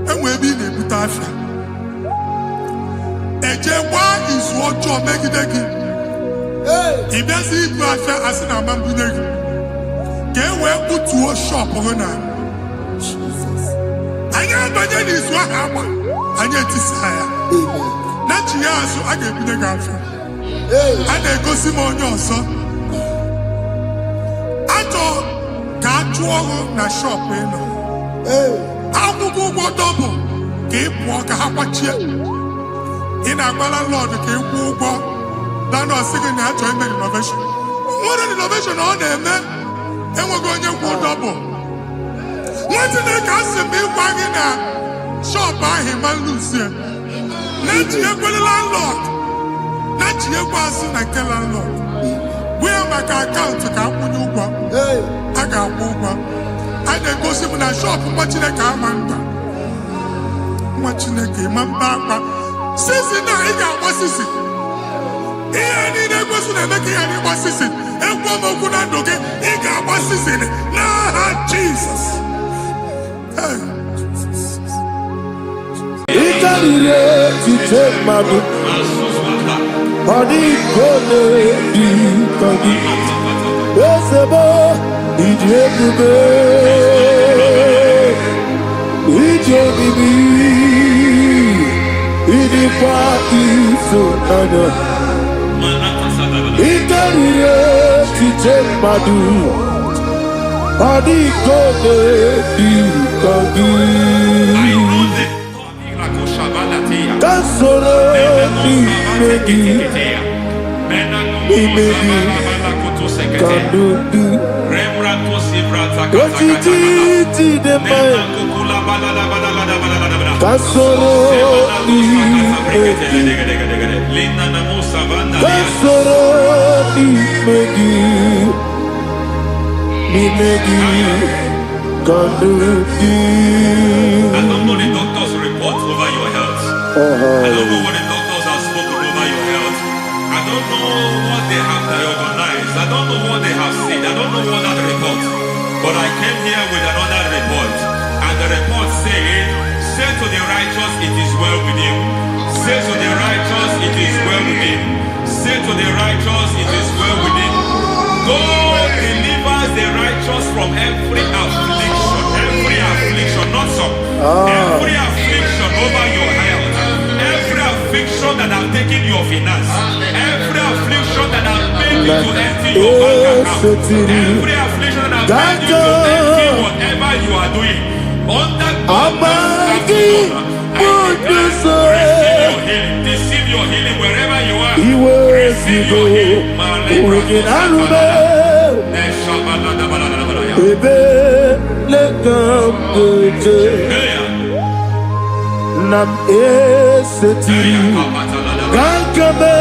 And we'll be in a butafia. Ejewa is what you're making. If there's a butafia as in a mambunegi, can we put to a shop or not? I am Bajan is what happened. I get desire. Not Chiazo, I get the girlfriend. And they go Simon Yoso. I told Gachuo na shop. I will go double. Keep walk a hapachi. In a Lord, keep walk. Then I was singing that to him innovation. What an innovation on them, man. And we're going to go double. What's in the castle be wagging a shop by him and Lucia? Let you go the landlord. Let you pass in a landlord. We are my account to come with you. I got one. And they go see in a shop watching a car man. Watching a game and back. Sissy, now he got what sissy. Jesus. I don't know the doctor's report over your health. I don't know what the doctors have spoken over your health. I don't know what they have diagnosed. I don't know what they have said. I don't know what that report. But I came here with another report. And the report said, say to the righteous, it is well with him. Say to the righteous, it is well with him. Say to the righteous, it is well with him. God delivers the righteous from every affliction, not some. Every affliction over your health, every affliction that have taken your finance, every affliction that have made you to empty your bank account, every affliction that have made you to empty whatever you are doing, under God's receive your healing, receive your healing wherever you are. Receive your healing. Nam esetiri gankame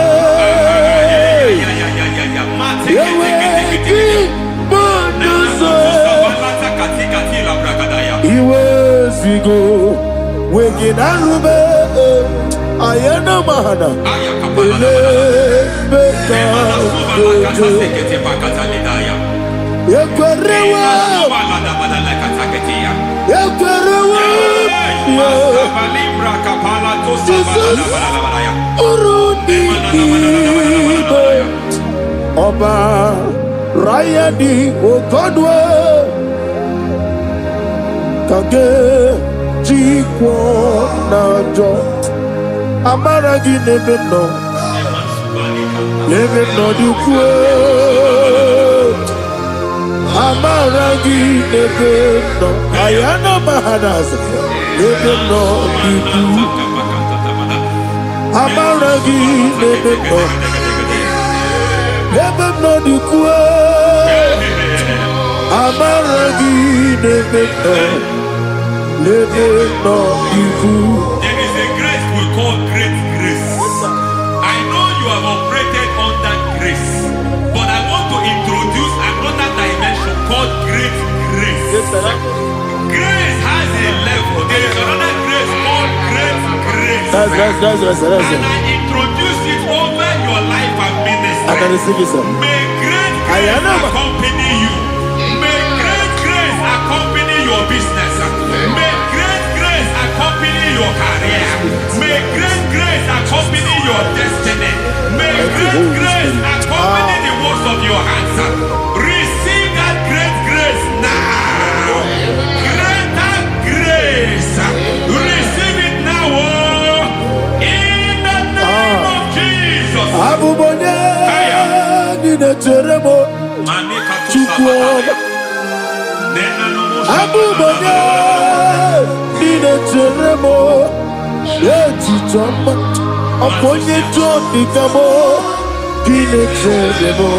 iwezigo weginarube ayana mahana ele beka Yekwerewa Jesus Uruni Oba Rayadi Ogodwe Kage Jikwo Najo Amaragi Nebeno Nebeno Dukwe Amaragi Nebeno Ayana Mahanas Nebeno Dukwe Amaragi Nebeno Nebeno Dukwe Amaragi Nebeno Nebeno Dukwe. There is a grace we call great grace. I know you have operated under grace, but I want to introduce another dimension called great grace. Grace has a level. There is another grace called great grace. That's and I introduce it over your life and ministry. I can receive it, sir. May great grace accompany you. May great grace accompany your business. May great grace accompany your career. May great grace accompany your destiny. May great grace accompany the works of your hands. Receive that great grace now. Greater grace. Receive it now. In the name of Jesus. Abubonye nina teremo chukwu. Abubonye nina teremo echichoma. Oponye joni kamo nina teremo.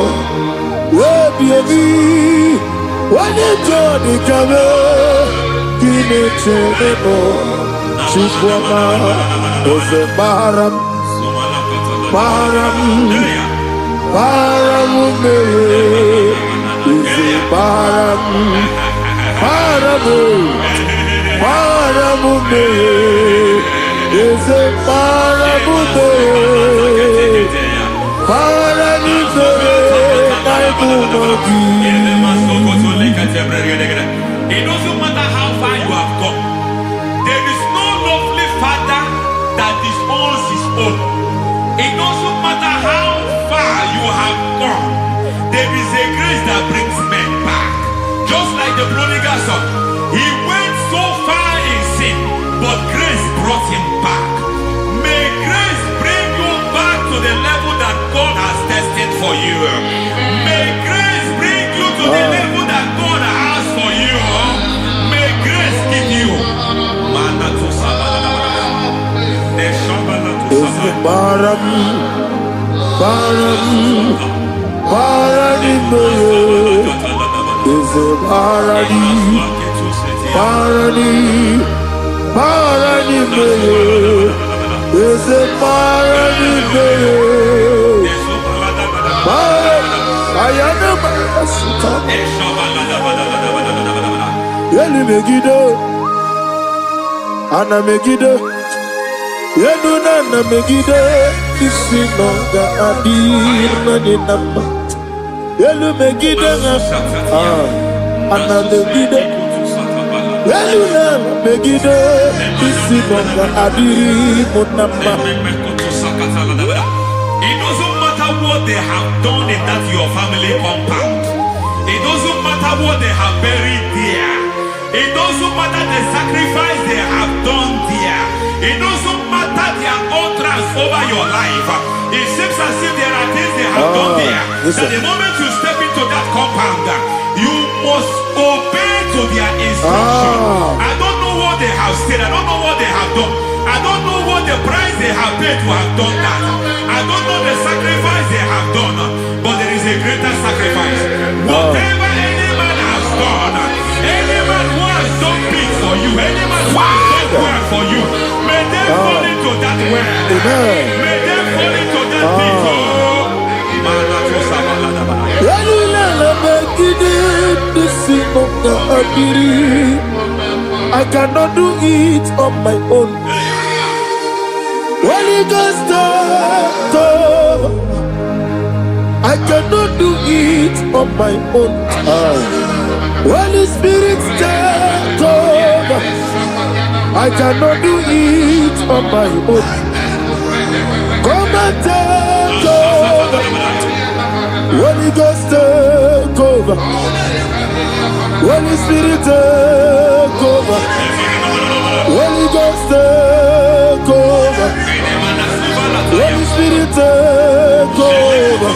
Webi wanye joni kamo nina teremo. Chukwuma oze maharam maharam. Paramume, is paramume, paramume, is paramume, It doesn't matter how far you have gone. There is no lovely father that disowns his own. It doesn't matter how far you have gone. There is a grace that brings men back. Just like the prodigal son. He went so far in sin, but grace brought him back. May grace bring you back to the level that God has destined for you. May grace bring you to the level that God has for you. May grace give you. Ana Megiddo, Yenuna Megiddo, Isinonga Adir Naninamba, Yelu Megiddo, Ana Megiddo, Yenuna Megiddo, Isinonga Adir Munamba. It doesn't matter what they have done in that your family compound. It doesn't matter what they have buried there. It doesn't matter the sacrifice they have done there. It doesn't matter their utterance over your life. It seems as if there are things they have done there. That the moment you step into that compound, you must obey to their instruction. I don't know what they have said. I don't know what they have done. I don't know what the price they have paid to have done that. I don't know the sacrifice they have done. But there is a greater sacrifice. Whatever any man has done, any man who has done big for you, any man who has done well for you, may they fall into that well. May they fall into that pit. I cannot do it on my own. Holy Ghost, I cannot do it on my own. Holy Spirit, take over. I cannot do it on my own. Come and take over. Holy Ghost, take over. Holy Spirit, take over. Holy Ghost, take over. Holy Spirit, take over.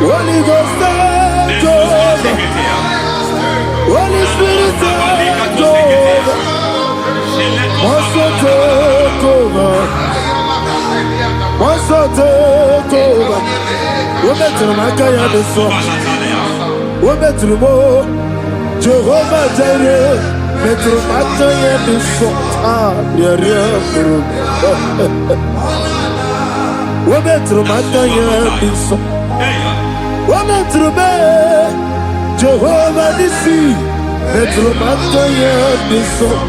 Holy Ghost, take over. Holy Spirit, take over. Also take over. Also take over. We're better than I can understand. We're better than more. Jehovah Jireh, better than I can understand. We're better than I can understand. We're better than Jehovah Nissi, better than I can understand.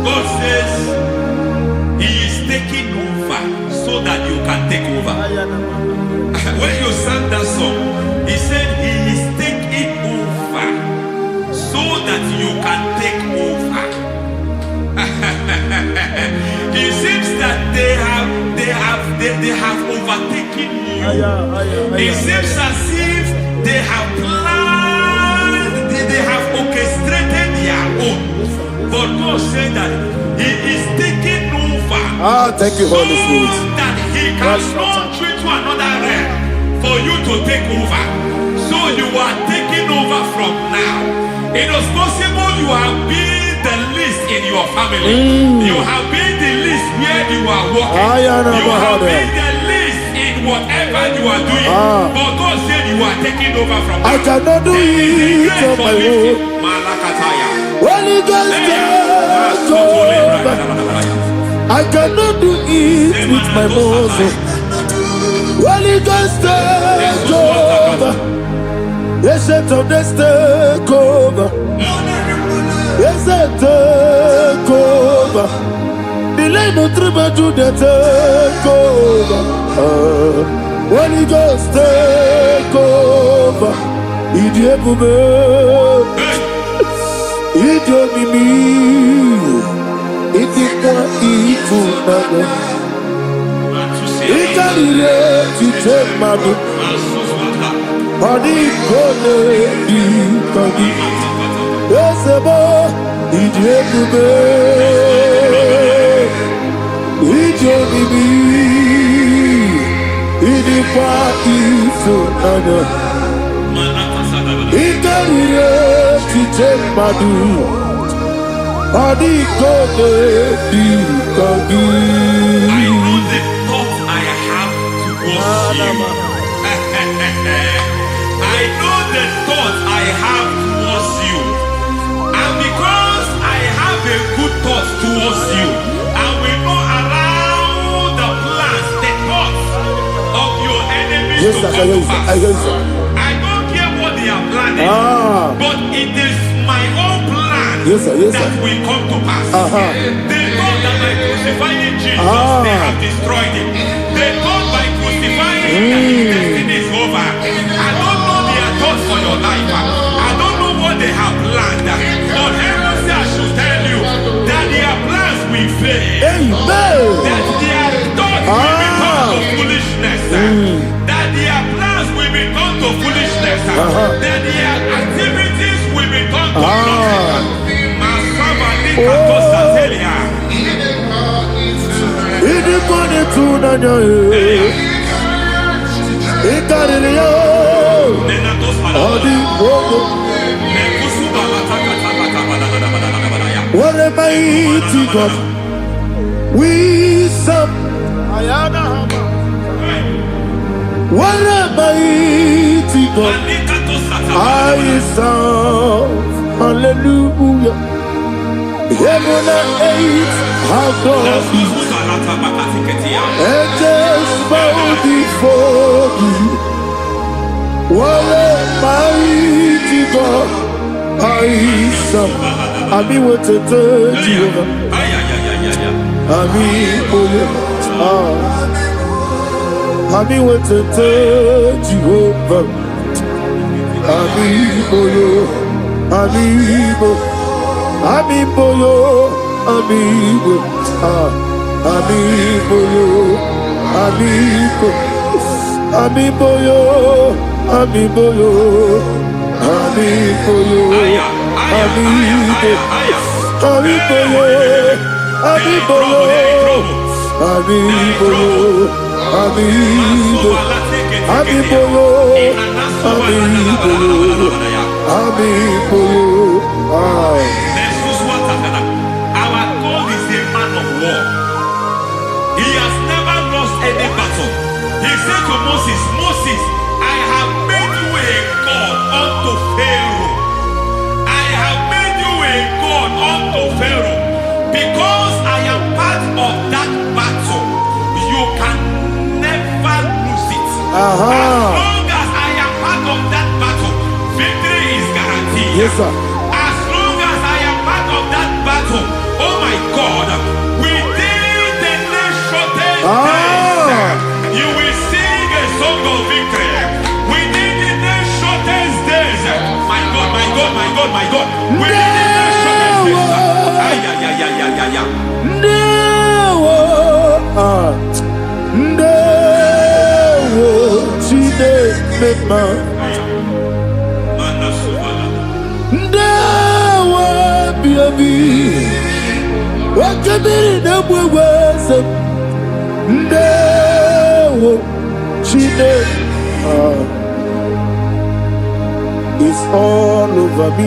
God says He is taking over so that you can take over. When you sang that song, He said He is taking over so that you can take over. It seems that they have overtaken you. It seems as if they have planned, they have orchestrated their own. But God said that He is taking over. Thank you, Holy Spirit. So that He can launch you to another realm for you to take over. So you are taking over from now. It is possible you have been the least in your family. You have been the least where you are working. You have been the least in whatever you are doing, but God said you are taking over from I cannot do it on my own. Holy Ghost, take over. I cannot do it with my muscle. Holy Ghost, take over. Yes, of this take over. Yes, take over. Delay no trouble to the take over. Holy Ghost, take over. Idiebube, Idiomimi, Idikwa Ifunana, Ikarire Titemadu, Adikone Dikadi, Yesebo, Idiebube, Idiomimi, Idikwa Ifunana, Ikarire Titemadu, Adikone Dikadi. I know the thoughts I have towards you. I know the thoughts I have towards you. And because I have a good thought towards you, I will not allow the plans, the thoughts of your enemies to come to pass. I don't care what they are planning, but it is my own plan that will come to pass. They thought that by crucifying Jesus, they have destroyed him. They thought by crucifying him that his destiny is over. I don't know their thoughts for your life. I don't know what they have planned. But heaven says I should tell you that their plans will fail. That their thoughts will become to foolishness. That their plans will become to foolishness. That their activities will become to nothing. What a mighty God we serve. What a mighty God I serve. Hallelujah. Heaven and earth have done it. Angels bow before you. What a mighty God I serve. Ami wote Jehovah. Ami boyo. Ami wote Jehovah. Ami boyo. Ami boyo. Amiboyo, amibo, amiboyo, amibo, amiboyo, amiboyo, amiboyo, amibo, amiboyo, amiboyo, amiboyo, amibo, amiboyo, amiboyo, amiboyo. Our God is a man of war. He has never lost any battle. He said to Moses, Moses, I have made you a God unto Pharaoh. I have made you a God unto Pharaoh. Because I am part of that battle, you can never lose it. As long as I am part of that battle, victory is guaranteed. Yes, sir. As long as I am part of that battle, oh my God, within the next shortest days, you will sing a song of victory. Within the next shortest days, my God, my God, my God, my God, within the next shortest It's all over me.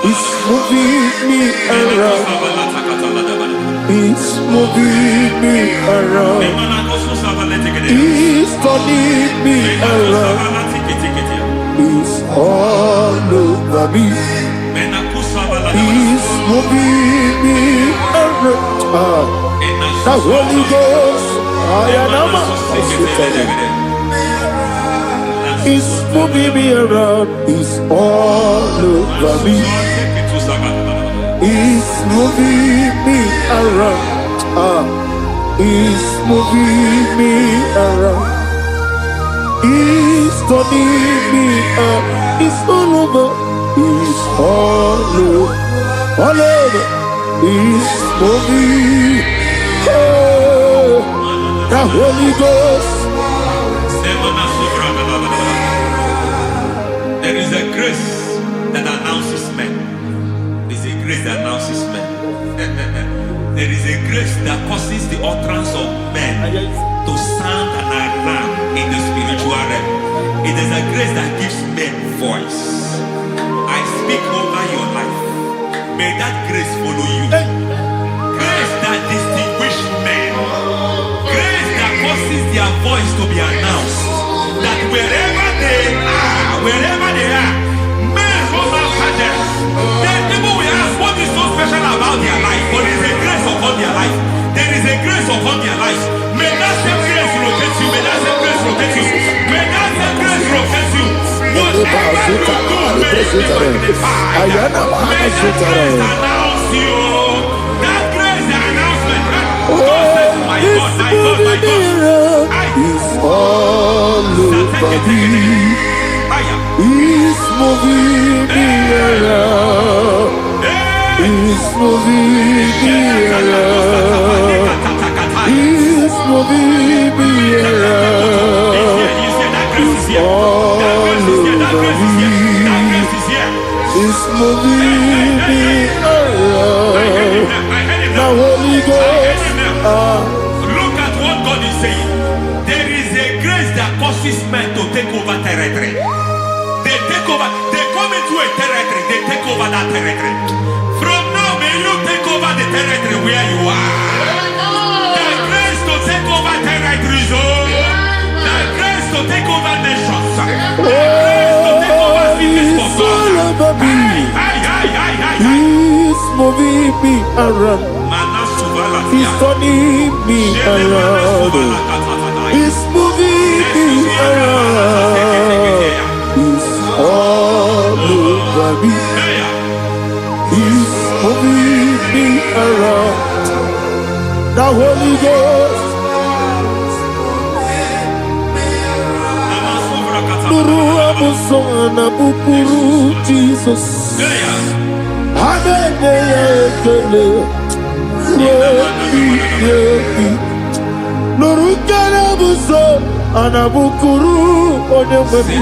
It's moving me around. It's moving me around. He's turning me around. He's all over me. He's moving me around. The Holy Ghost, He's moving me around. He's all over me. He's moving me around. He's moving me around. He's turning me up. He's all over. He's all over. All over. He's moving. Oh, the Holy Ghost. There is a grace that announces men. There is a grace that announces men. There is a grace that causes the utterance of men to sound an alarm in the spiritual realm. It is a grace that gives men voice. I speak over your life. May that grace follow you. Grace that distinguishes men. Grace that causes their voice to be announced. That wherever they are, men hold out Shatters. Then people will ask, what is so special about their life? But there is a grace upon their life. There is a grace upon their life. May that same grace rotate you. May that same grace rotate you. May that same grace rotate you. Whatever you do, may it be magnified. May that grace announce you. That grace, the announcement. God says, my God, my God, my God. He's all over me. He's moving me around. He's moving me around. He's moving me around. He's all over me. He's moving me around. The Holy Ghost. Look at what God is saying. There is a grace that causes men to take over territory. They take over. They come into a territory. They take over that territory. From now, may you take over the territory where you are. The grace to take over territories. The grace to take over nations. The grace to take over cities for God. He's moving me around. He's turning me around. He's moving me around. He's all over me. He's moving me around. The Holy Ghost. Nuru amusona bukuru Jesus. Hanene ekele. Nuru kanabuso anabukuru onemebi.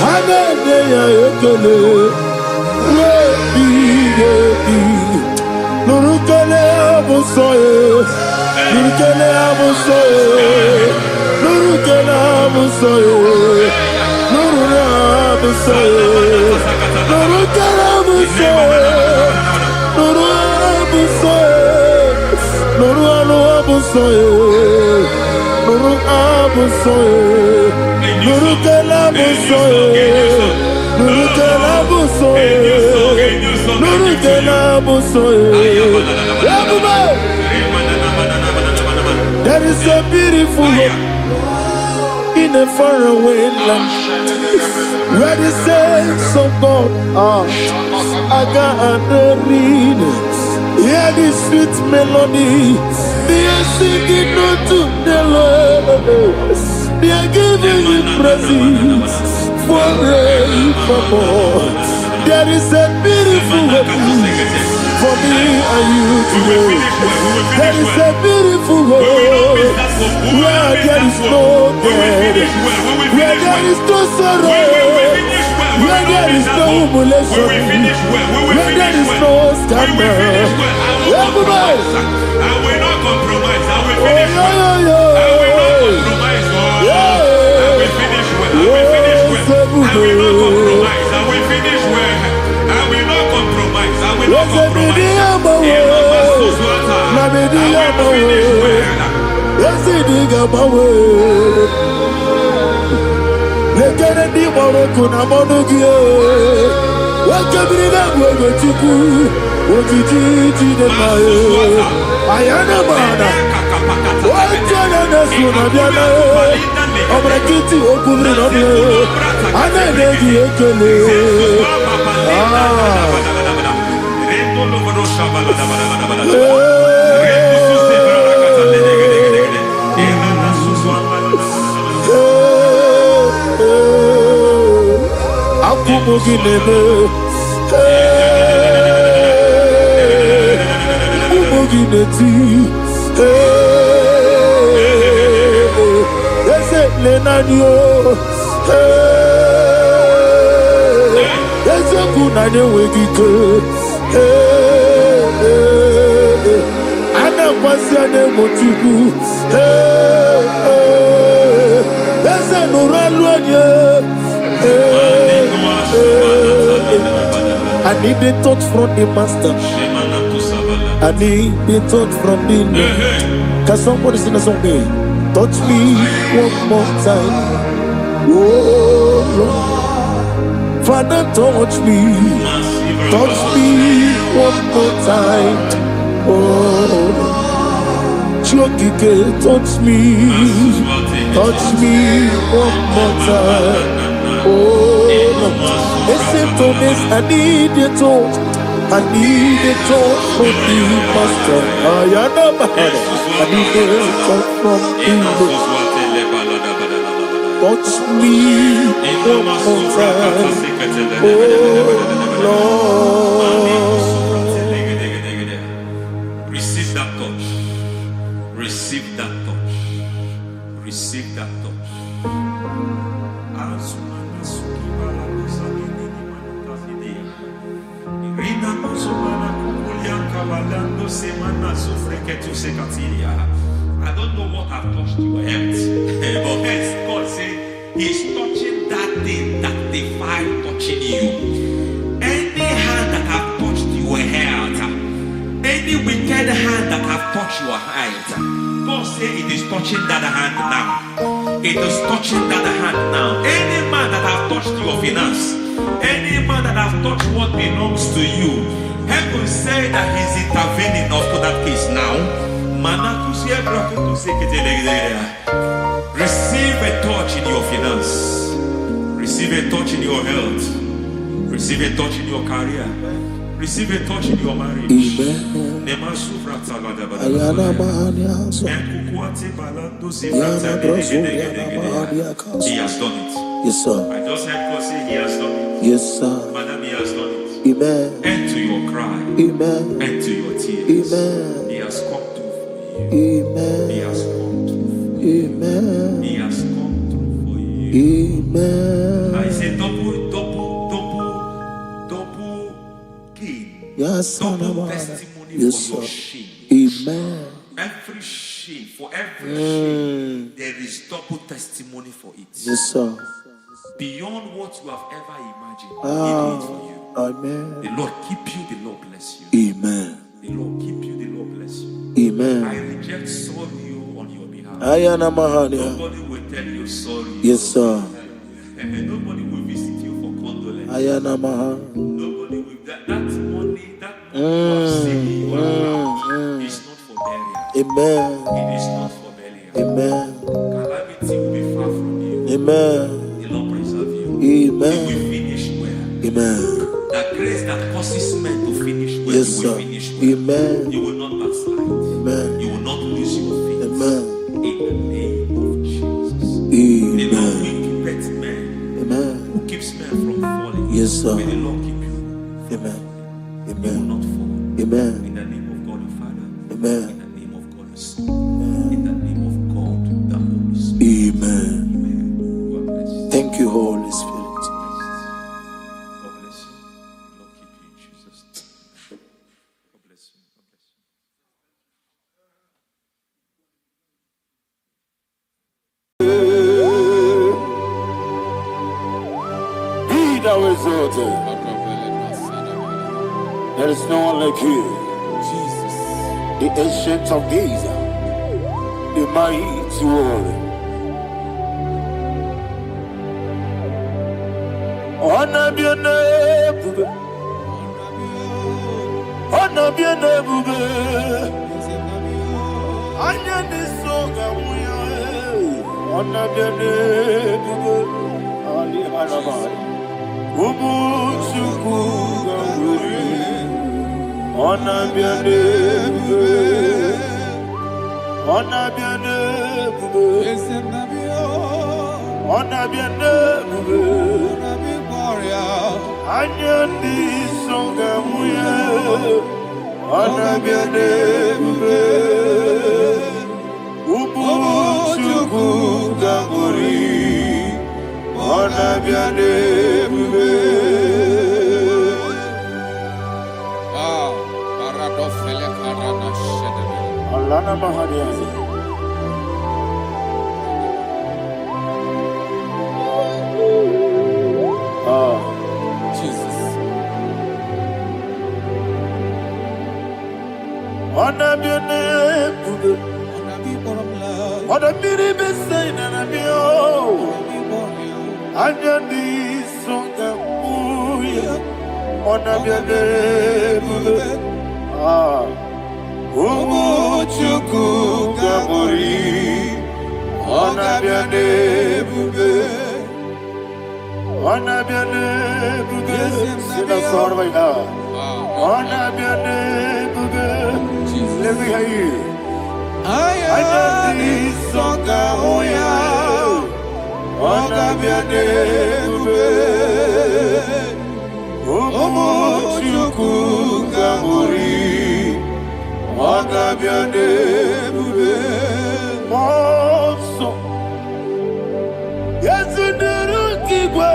Hanene ekele. Nuru kele amusoye. Nuru kele amusoye. Nuru kele amusoye. Nuru amusoye. Nuru kele amusoye. Nuru amusoye. Nuru amusoye. Nuru amusoye. Nuru kele amusoye. Nuru kele amusoye. Nuru kele amusoye. There is a beautiful hope in a faraway land where the saints of God are. I got the reading. Hear the sweet melody. They are singing unto the Lord. They are giving you praise forevermore. There is a beautiful hope for me and you today. There is a beautiful hope where there is no death, where there is no sorrow, where there is no humiliation, where there is no scandal. Everybody, I will not compromise. I will finish well. I will not compromise. I will finish well. I will finish well. I will not compromise. I will finish well. I will not compromise. I will not compromise. I will finish well. Yes, it is a power. Let get the Morocco, Namonogia. What can be done with you? What did you do? The fire. I am a man. What can I do? I'm going to get you open up. I'm going to get you. I need a touch from the master. I need a touch from the Lord. Can somebody sing a song here? Touch me one more time. Oh Lord. Father, touch me. Touch me one more time. Oh Chokike, touch me. Touch me one more time. Oh Lord. Except on this, I need a touch. I need a touch from the master. I need a touch from the Lord. Touch me one more time. Oh Lord. Receive that touch. Receive that touch. Receive that touch. I don't know what I've touched your health, but hence God said He's touching that thing that defied touching you. Any hand that have touched your health, any wicked hand that have touched your health, God said it is touching that hand now. It is touching that hand now. Any man that have touched your finance, any man that have touched what belongs to you, heaven said that He's intervening to that case now. Receive a touch in your finance. Receive a touch in your health. Receive a touch in your career. Receive a touch in your marriage. He has done it. Yes, sir. I just heard God say He has done it. Yes, sir. Madam, He has done it. Amen. End to your cry. Amen. End to your tears. Amen. He has come through for you. Amen. He has come through for you. Amen. He has come through for you. Amen. I say double gain. Yes, double testimony yes, for your sir. shame. Amen. Every shame, for every shame, there is double testimony for it. Yes, sir. Beyond what you have ever imagined, He did it for you. Amen. The Lord keep you, the Lord bless you. Amen. The Lord keep you, the Lord bless you. Amen. I reject sorrow on your behalf. Nobody will tell you sorry. Yes, sir. Nobody will visit you for condolence. Nobody will. That money you have saved in your account is not for burial. Amen. It is not for burial. Amen. Calamity will be far from you. Amen. The Lord preserve you. Amen. You will finish well. Amen. That grace that causes men to finish well, Yes, you will sir. finish well. Amen. You will not backslide. Amen. You will not lose your faith. Amen. In the name of Jesus. Amen. The Lord will keep men. Amen. Who keeps men from falling. Yes, sir. May the Lord keep you. Amen. You will Amen. not fall. Amen. In the name of God the Father. Amen. In the name of God the Son. In the name of God the Holy Spirit. Amen. Amen. God bless you. Thank you, Holy Spirit. God bless you. The Lord keep you in Jesus' name. God bless you. God bless you. Be thou exalted. There is no one like you. Jesus. The ancient of days, the mighty warrior. Honor be your name, honor be your name, Anya ni soga muya, honor be your name, Ali Hanabai, Ubu Chuku Gamburi, honor be your name, honor be your name, honor be your name. Anya ni soga muya, honor be your name, Ubu Chuku Gamburi, honor be your name. Paradofele karana shedebe. Alana Mahadiasi. Jesus. Honor be your name, honor be the best sign and be oh. Anya ni soga muya, honor be your name. Ubu Chuku Gamburi, honor be your name. Honor be your name, sing a song right now. Honor be your name, let me hear you. Anya ni soga muya, honor be your name. Ubu Chuku Gamburi, honor be your name. Monso, yes you do kigwe,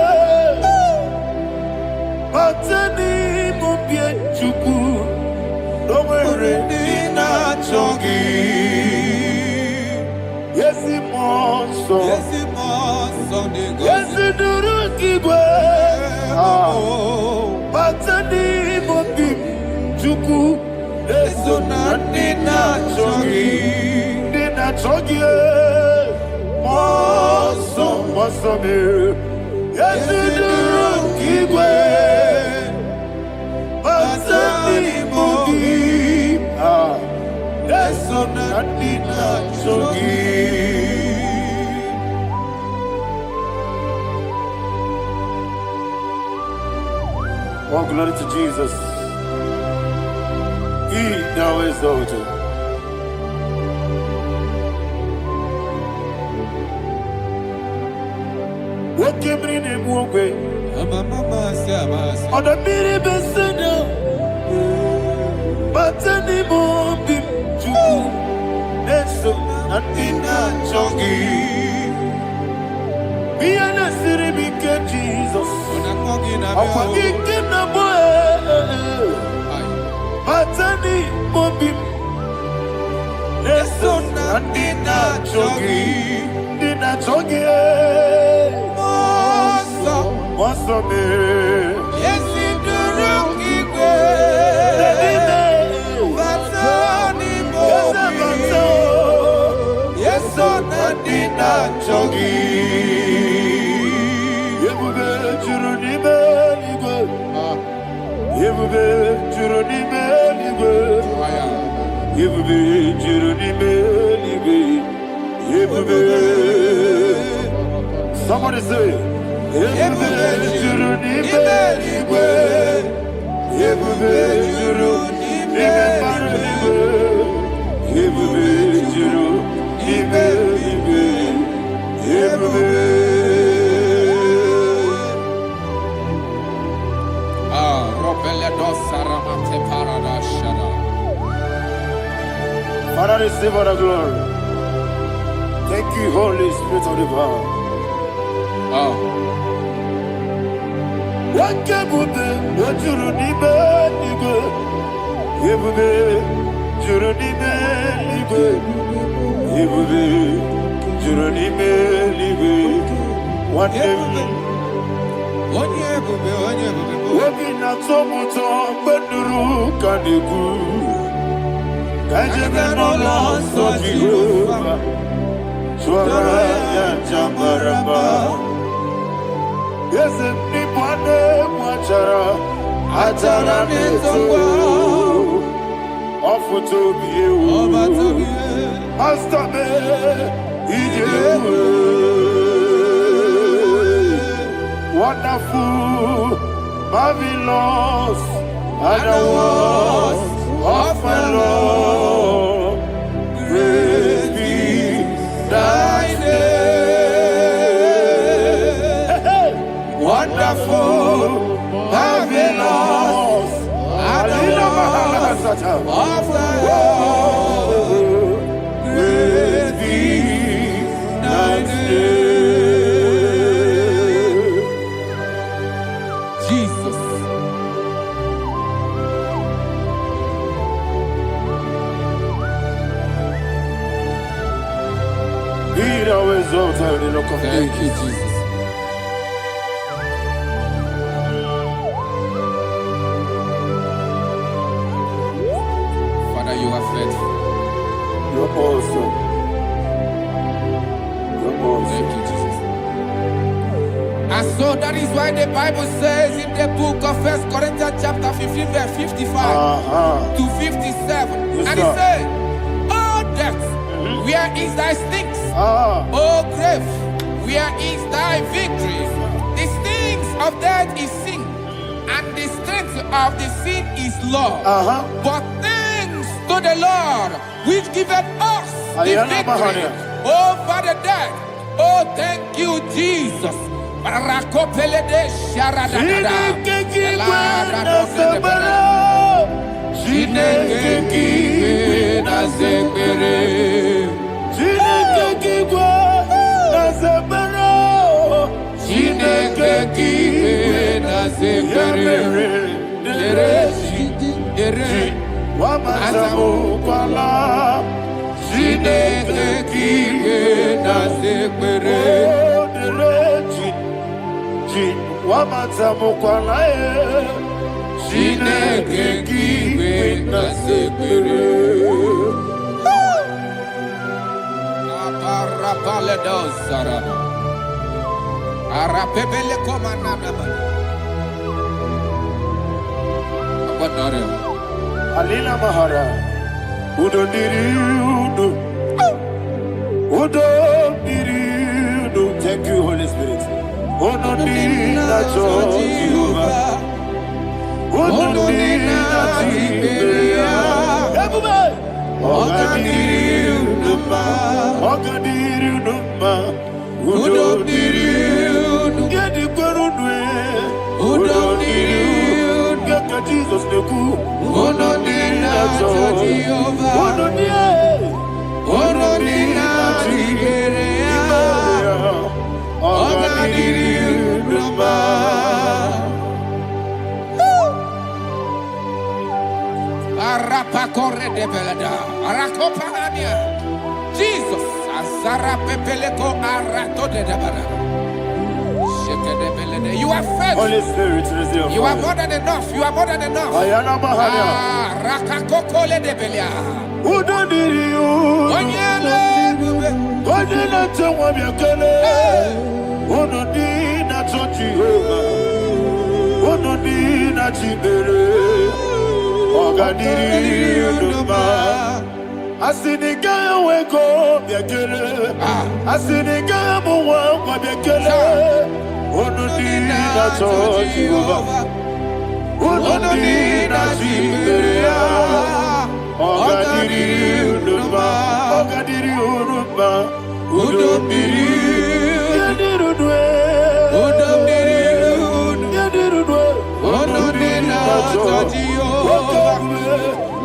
Matani mubye chuku, Domere nina chongi. Yes you monso, yes you do kigwe, Matani mubye chuku, Eso nina chongi, nina chongi. Monso, monso me. Yes, you do, Kigwe. Masani Mogi. Yes, so Nadina Chogi. Oh, glory to Jesus. He now exalted. What came in him walk way? On the mini besena, but any more bim juku, Neso, Natina Chogi. Be an city became Jesus. I'm walking the boy, but any more bim, Neso, Natina Chogi, Nina Chogi. What's up, man? Yes, you do wrong, Igwe. Batani Mobi. Yes, so Nadina Chogi. Yebube Juruni Beligwe. Yebube Juruni Beligwe. Yebube Juruni Beligwe. Yebube. Somebody say. Yebube Juruni Beligwe. Yebube Juruni Beligwe. Yebube Juruni Beligwe. Yebube. Father, receive all the glory. Thank you, Holy Spirit of the Father. What can we do? What you do? Yebube, Juruni Beligwe. Yebube, Juruni Beligwe. What Wabina tomuto beduru kaniku Ejebeno loso Jehovah. Swara ya jambaraba. Yes, ni bwane mwachara. Achara nezo. Ofuto biyewu. Astame. Ijewu. Wonderful. Marvelous. And the words of my Lord. Praise be thy name. Wonderful, marvelous, and the words of my Lord. Praise be thy name. Jesus. Be thou exalted in the rock of Thank you, ages. Jesus. Father, you are faithful. You're awesome. You're awesome. Thank you, Jesus. And so that is why the Bible says in the book of 1 Corinthians chapter 15, verse 55 to 57. Yes, And it sir. says, "Oh death, where is thy stings? Ah, Oh grave, where is thy victory? The stings of death is sin, and the strength of the sin is law. But thanks to the Lord, which giveth us the Ayana victory Mahania. over the death. Oh, thank you, Jesus." Rakopele de sharadadada. Chineke kiwe na zekere. Chineke kiwe na zekere. Dere Wamazamu kwala. Chineke kiwe na zekere. Wamazamu kwala. Chineke kiwe na zekere. Aparapale dozaraba. Arapebele komanana bana. Abadare. Alina Mahara. Udo diri udo. Udo diri udo. Thank you, Holy Spirit. Udo diri na Jehovah. Udo diri na Jehovah. Everybody. Ogadiri uduma. Ogadiri uduma. Udo diri udo. Gedi kwerudwe. Udo diri udo. Geka Jesus neku. Udo diri na Jehovah. Udo diri. Udo diri na Jehovah. Ogadiri uduma. Arapa corre de belada. Arakopagania. Jesus. Azara pepeleko arato de dabara. Sheke de belede. You are faithful. Holy Spirit, receive You are more than enough. You are more than enough. Ayana Mahania. Rakakokole de belia. Udo diri udo. Onyele bube. Udo na Jehovah miakele. Udo diri na Jehovah. Udo diri na Jibere. Ogadiri uduma. Asiniga weko biakele. Asiniga muwa kwa biakele. Unudi na Jehovah. Unudi na Jibere. Ogadiri uduma. Ogadiri uduma. Udumiri. Yadirudwe. Udumiri. Yadirudwe. Unudi na Jehovah.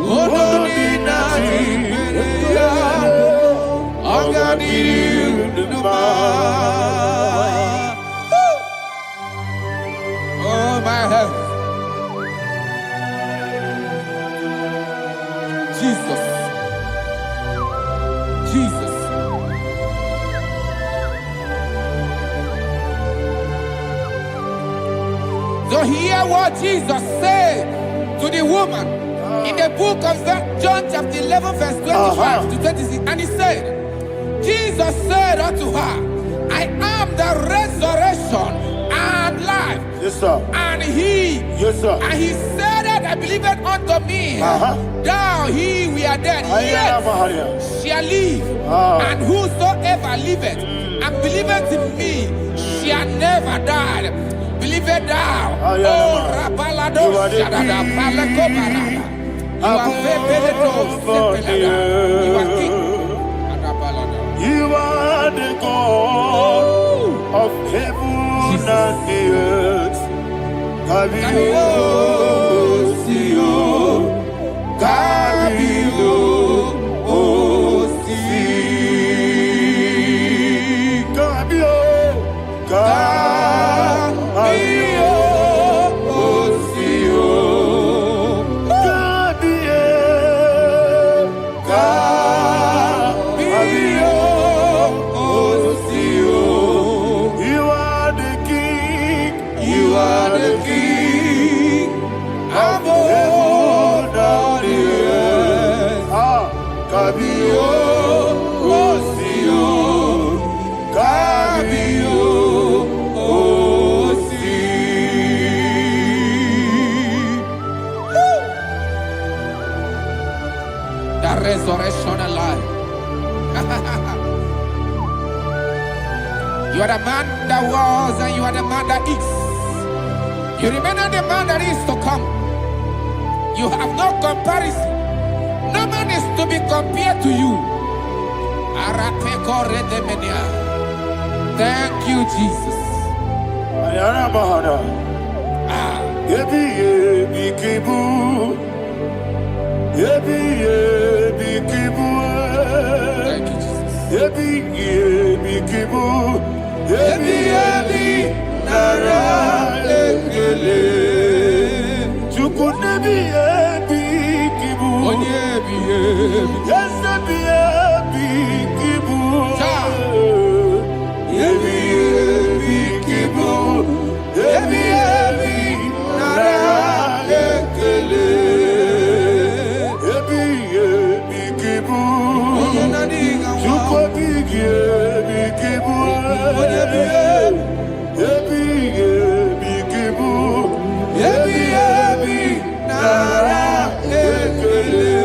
Unudi na Jibere. Ogadiri uduma. Oh my head. Jesus. Jesus. So hear what Jesus said to the woman In the book of John chapter 11 verse 25 to 26, and he said, Jesus said unto her, I am the resurrection and life. Yes, sir. And he, yes, sir. And he said that I believed unto me, thou he we are dead, yet shall live, and whosoever liveth and believeth in me shall never die. Believeth thou, oh Rabalado Shadada Palakobarada. You are you are king. You are the God of heaven and the earth. Kabio, Sio, Kabio, Osi, Kabio, Kabio, Osio, Kabio, Kabio, Osio. You are the king. You are the king of heaven and the earth. Kabio, Osio, Kabio, Osi. The resurrection alive. You are the man that was and you are the man that is. You remain the man that is to come. You have no comparison. No man is to be compared to you. Thank you, Jesus. Yebi yebi kibu, yebi yebi kibu, Thank you, Jesus. yebi yebi kibu, yebi yebi nara ekele. Chukunebi yebi kibu, Onyebi, yebi. yesebi yebi kibu, yebi yebi kibu, yebi yebi nara ekele. Yebi yebi kibu, chukobi yebi kibu, yebi yebi kibu, yebi yebi nara ekele.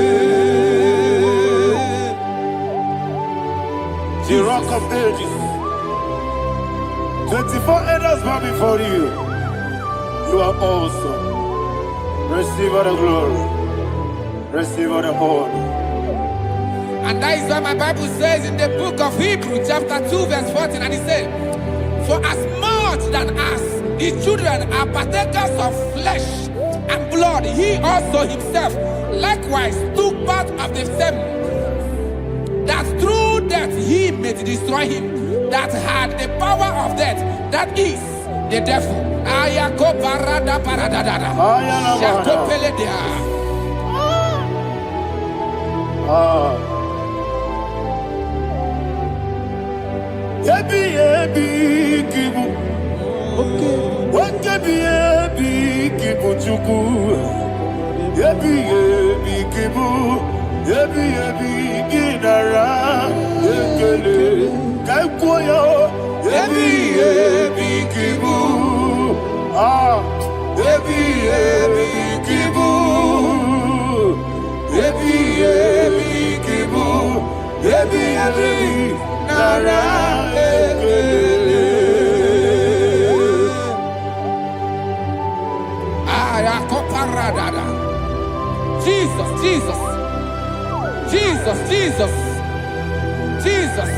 The Rock of Ages, 24 elders bow before you. You are awesome. Receive all the glory. Receive all the honor. And that is why my Bible says in the book of Hebrews chapter 2 verse 14, and it says, for as much than us, the children are partakers of flesh and blood, he also himself likewise took part of the same, that through death he may destroy him that had the power of death, that is the devil. Ayako parada paradadada. Shako peledea. Yebi yebi kibu, wakebi yebi kibu chuku. Yebi yebi kibu, yebi yebi ginara ekele. Kaikoyo, yebi yebi kibu, yebi yebi kibu, yebi yebi kibu, yebi yebi nara ekele. Ayakoparadada. Jesus, Jesus, Jesus, Jesus, Jesus.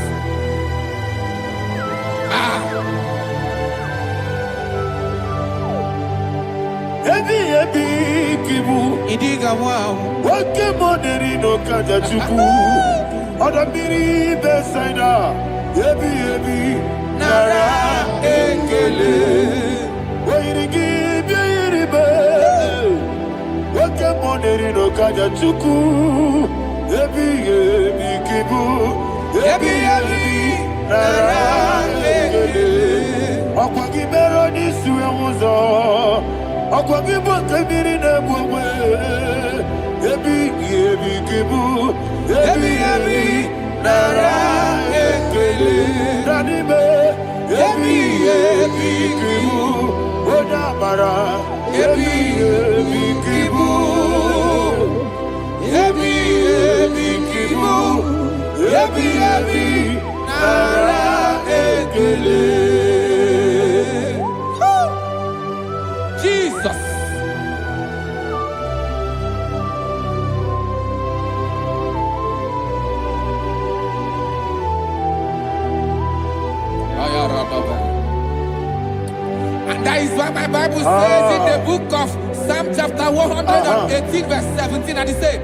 Yebi yebi kibu, Idiga wow. wake moneri no kaja chuku. Odamiri besaida, yebi yebi nara ekele. Wairigi biiribe, wake moneri no kaja chuku. Yebi yebi kibu, yebi yebi nara ekele. Okwagi bero nisuwe muzo, okwagi boke biri ne bwewe. Ebi ebi kibu, ebi ebi nara ekele. Danibe, ebi ebi kibu, odabara. Ebi ebi kibu, ebi ebi kibu, ebi ebi nara ekele. Jesus. And that is why my Bible says in the book of Psalm chapter 118 verse 17, and it says,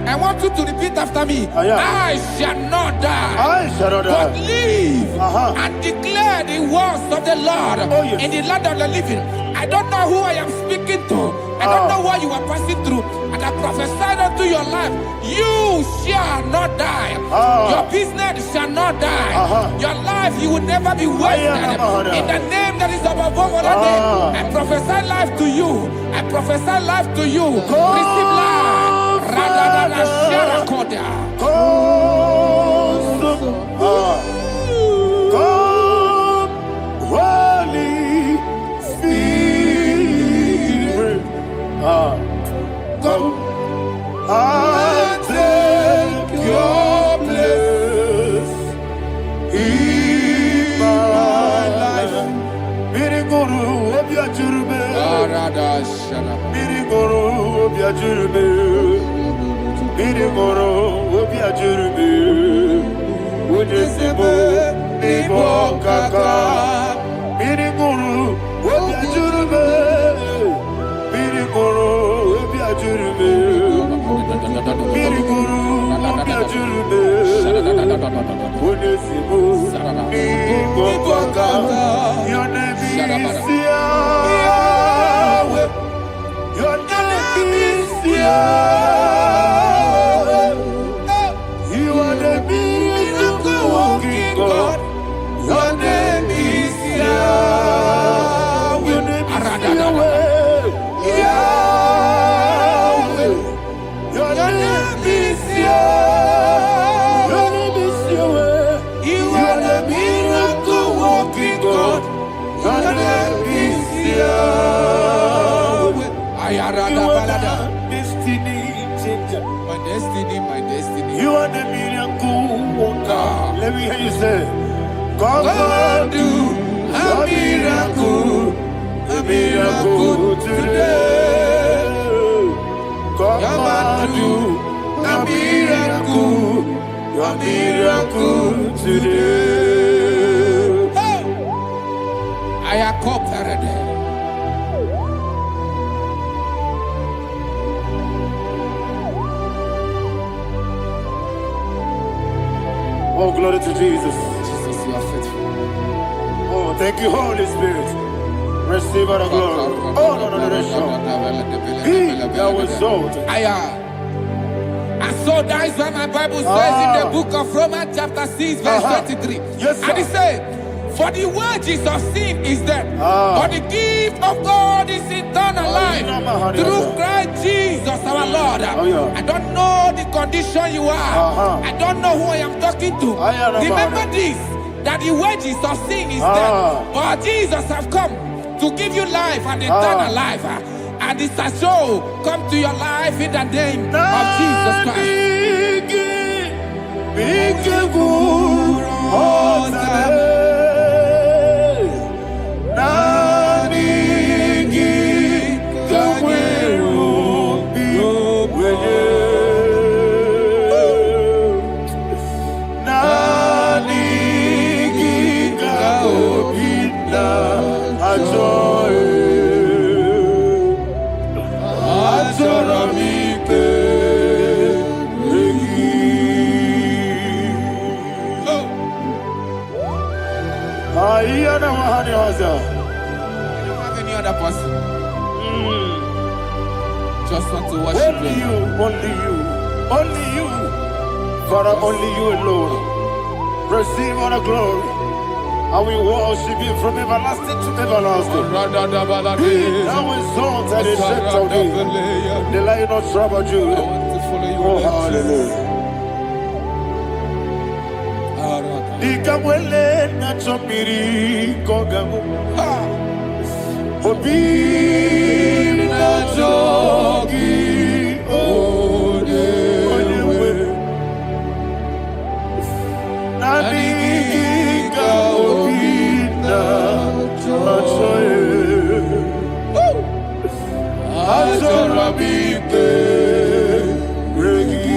I want you to repeat after me. I shall not die, I shall not die, but live and declare the words of the Lord in the land of the living. I don't know who I am speaking to. I don't know what you are passing through. And I prophesy unto your life, you shall not die. Your business shall not die. Your life, you will never be wasted. In the name that is above all other name, I prophesy life to you. I prophesy life to you. Receive life. Radadada Sherakoda. Come, Holy Spirit. Come and take your place in my life. Miriguru obiajurube. Miriguru obiajurube. Miriguru obiajurube. Ujesebo nibo kaka. Miriguru obiajurube. Miriguru obiajurube. Miriguru obiajurube. Ujesebo nibo kaka. Your name is Yahweh. Your name is Yahweh. You are the miracle working God. Your name is Yahweh. Your name is Yahweh. Yahweh. Your name is Yahweh. Your name is Yahweh. You are the miracle working God. Your name is Yahweh. You are the destiny changer. My destiny, my destiny. You are the miracle worker. Let me hear you say, come and do a miracle today. Come and do a miracle today. I am cooperated. Oh, glory to Jesus. Jesus, you are faithful. Oh, thank you, Holy Spirit. Receive our glory. Oh, no, He that was exalted. And so that is why my Bible says in the book of Romans chapter 6 verse 23. Yes, sir. And it says, for the wages of sin is death, but the gift of God is eternal life through Christ Jesus our Lord. I don't know the condition you are. I don't know who I am talking to. Remember this, that the wages of sin is death, but Jesus have come to give you life and eternal life. And this has so come to your life in the name of Jesus Christ. I don't have any other person. Just want to worship only you, only you, only you. Father, only you alone. Receive all the glory, And we worship him from everlasting to everlasting. He now exalted and set on thee, the Lion of tribe of Judah. Oh, hallelujah. Nikamwele na chomiri kogamu. Obi na jogi odewe. Naniga obi na jogi. Azorabipe regi.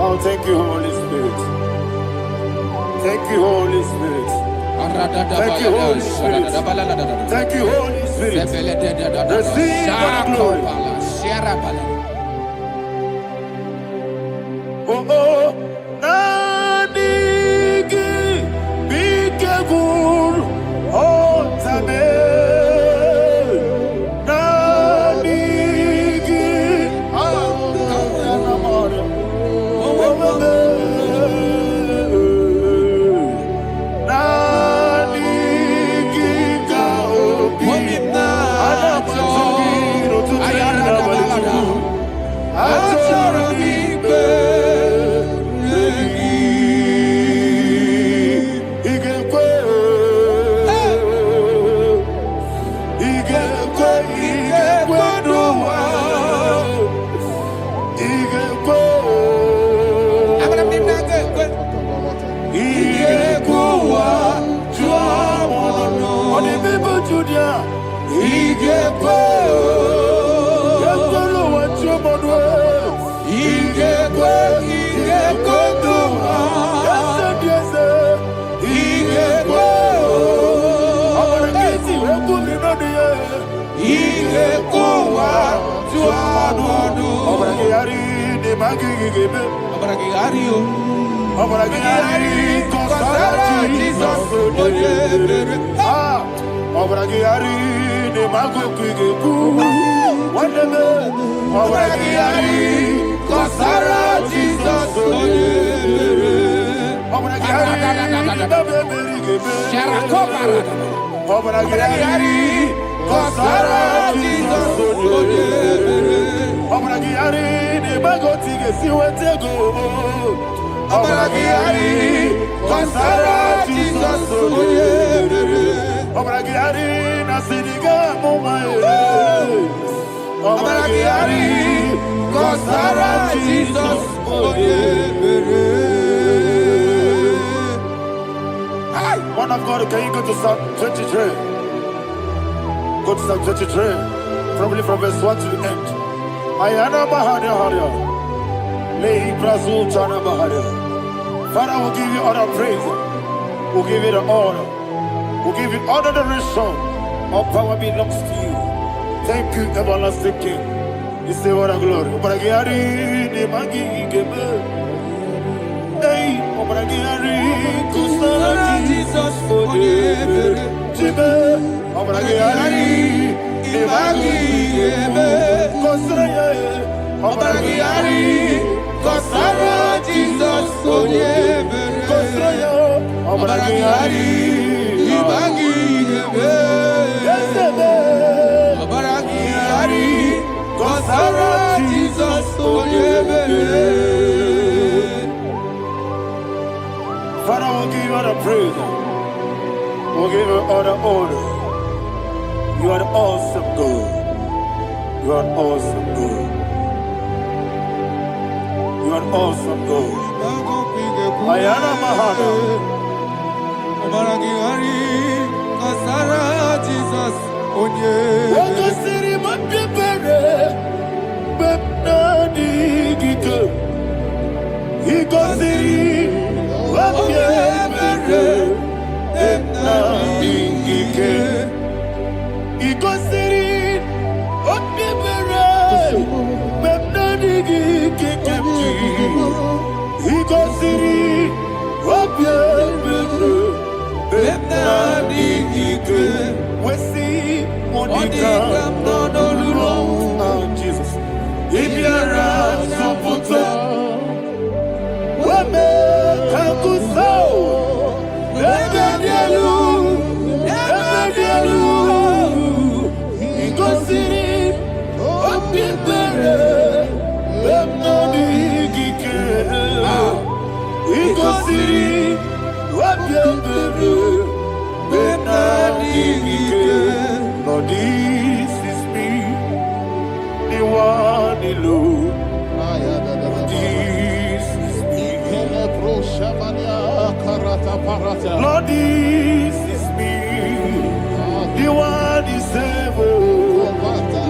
Oh, thank you, Holy Spirit. Thank you, Holy Spirit. Thank you, Holy Spirit. Thank you, Holy Spirit. Receive the glory. Oh, oh, Nadigi, Bikagur, oh, Tame. Man of God, can you go to Psalm 23? Go to Psalm 23, probably from verse 1 to the end. Ayana Bahania Haria. Lehi Brazil Chana Bahania. Father, we'll give you all the praise. We'll give you the honor. We'll give you all the adoration. All power belongs to you. Thank you, everlasting King. You say what a glory. Hey, Obragari, Kusara Jesus, Onyebere, Jibe, Obragari, Ibagi, Kosara, Obragari, Kosara Jesus, Onyebere, Kosara, Obragari, Ibagi, Yesebe, Obragari, Kosara Jesus, Onyebere. Father, we'll give you all the praise. We'll give you all the honor. You are awesome God. You are awesome God. You are awesome God. Ayana Mahana. Jesus. Jesus. If you're Lord, this is me, the one alone. This is me. Lord, this is me, the one is able.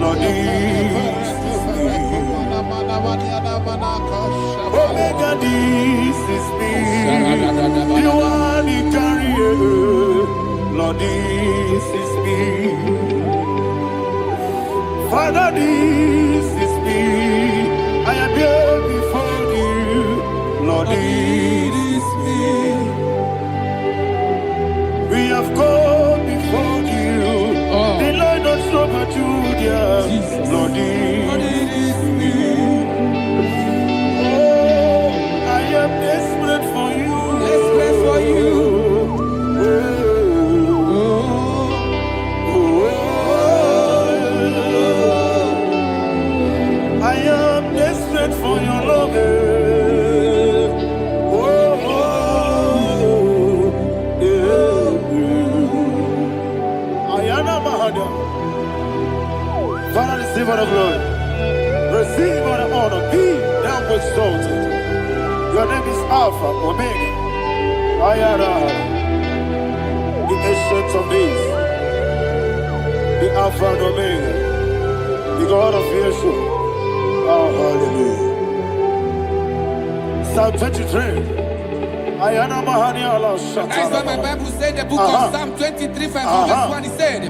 Lord, this is me. Omega, this is me, the one he carries. Lord, this is me. Father, this is me. I am here before you. Lord, this is me. We have come before you. The Lord not so much Judah. Lord, this is me. Oh, I am desperate for you. Desperate for you. For your love, Ayana Mahada. Father, receive all the glory, receive all the honor, be thou exalted. Your name is Alpha, Omega, Ayana, the ancient of days, the Alpha and Omega, the God of Yeshua. Oh, hallelujah. Psalm 23. Ayana Mahani Allah Shatters. That's what my Bible said, the book of Psalm 23, verse 1. He said,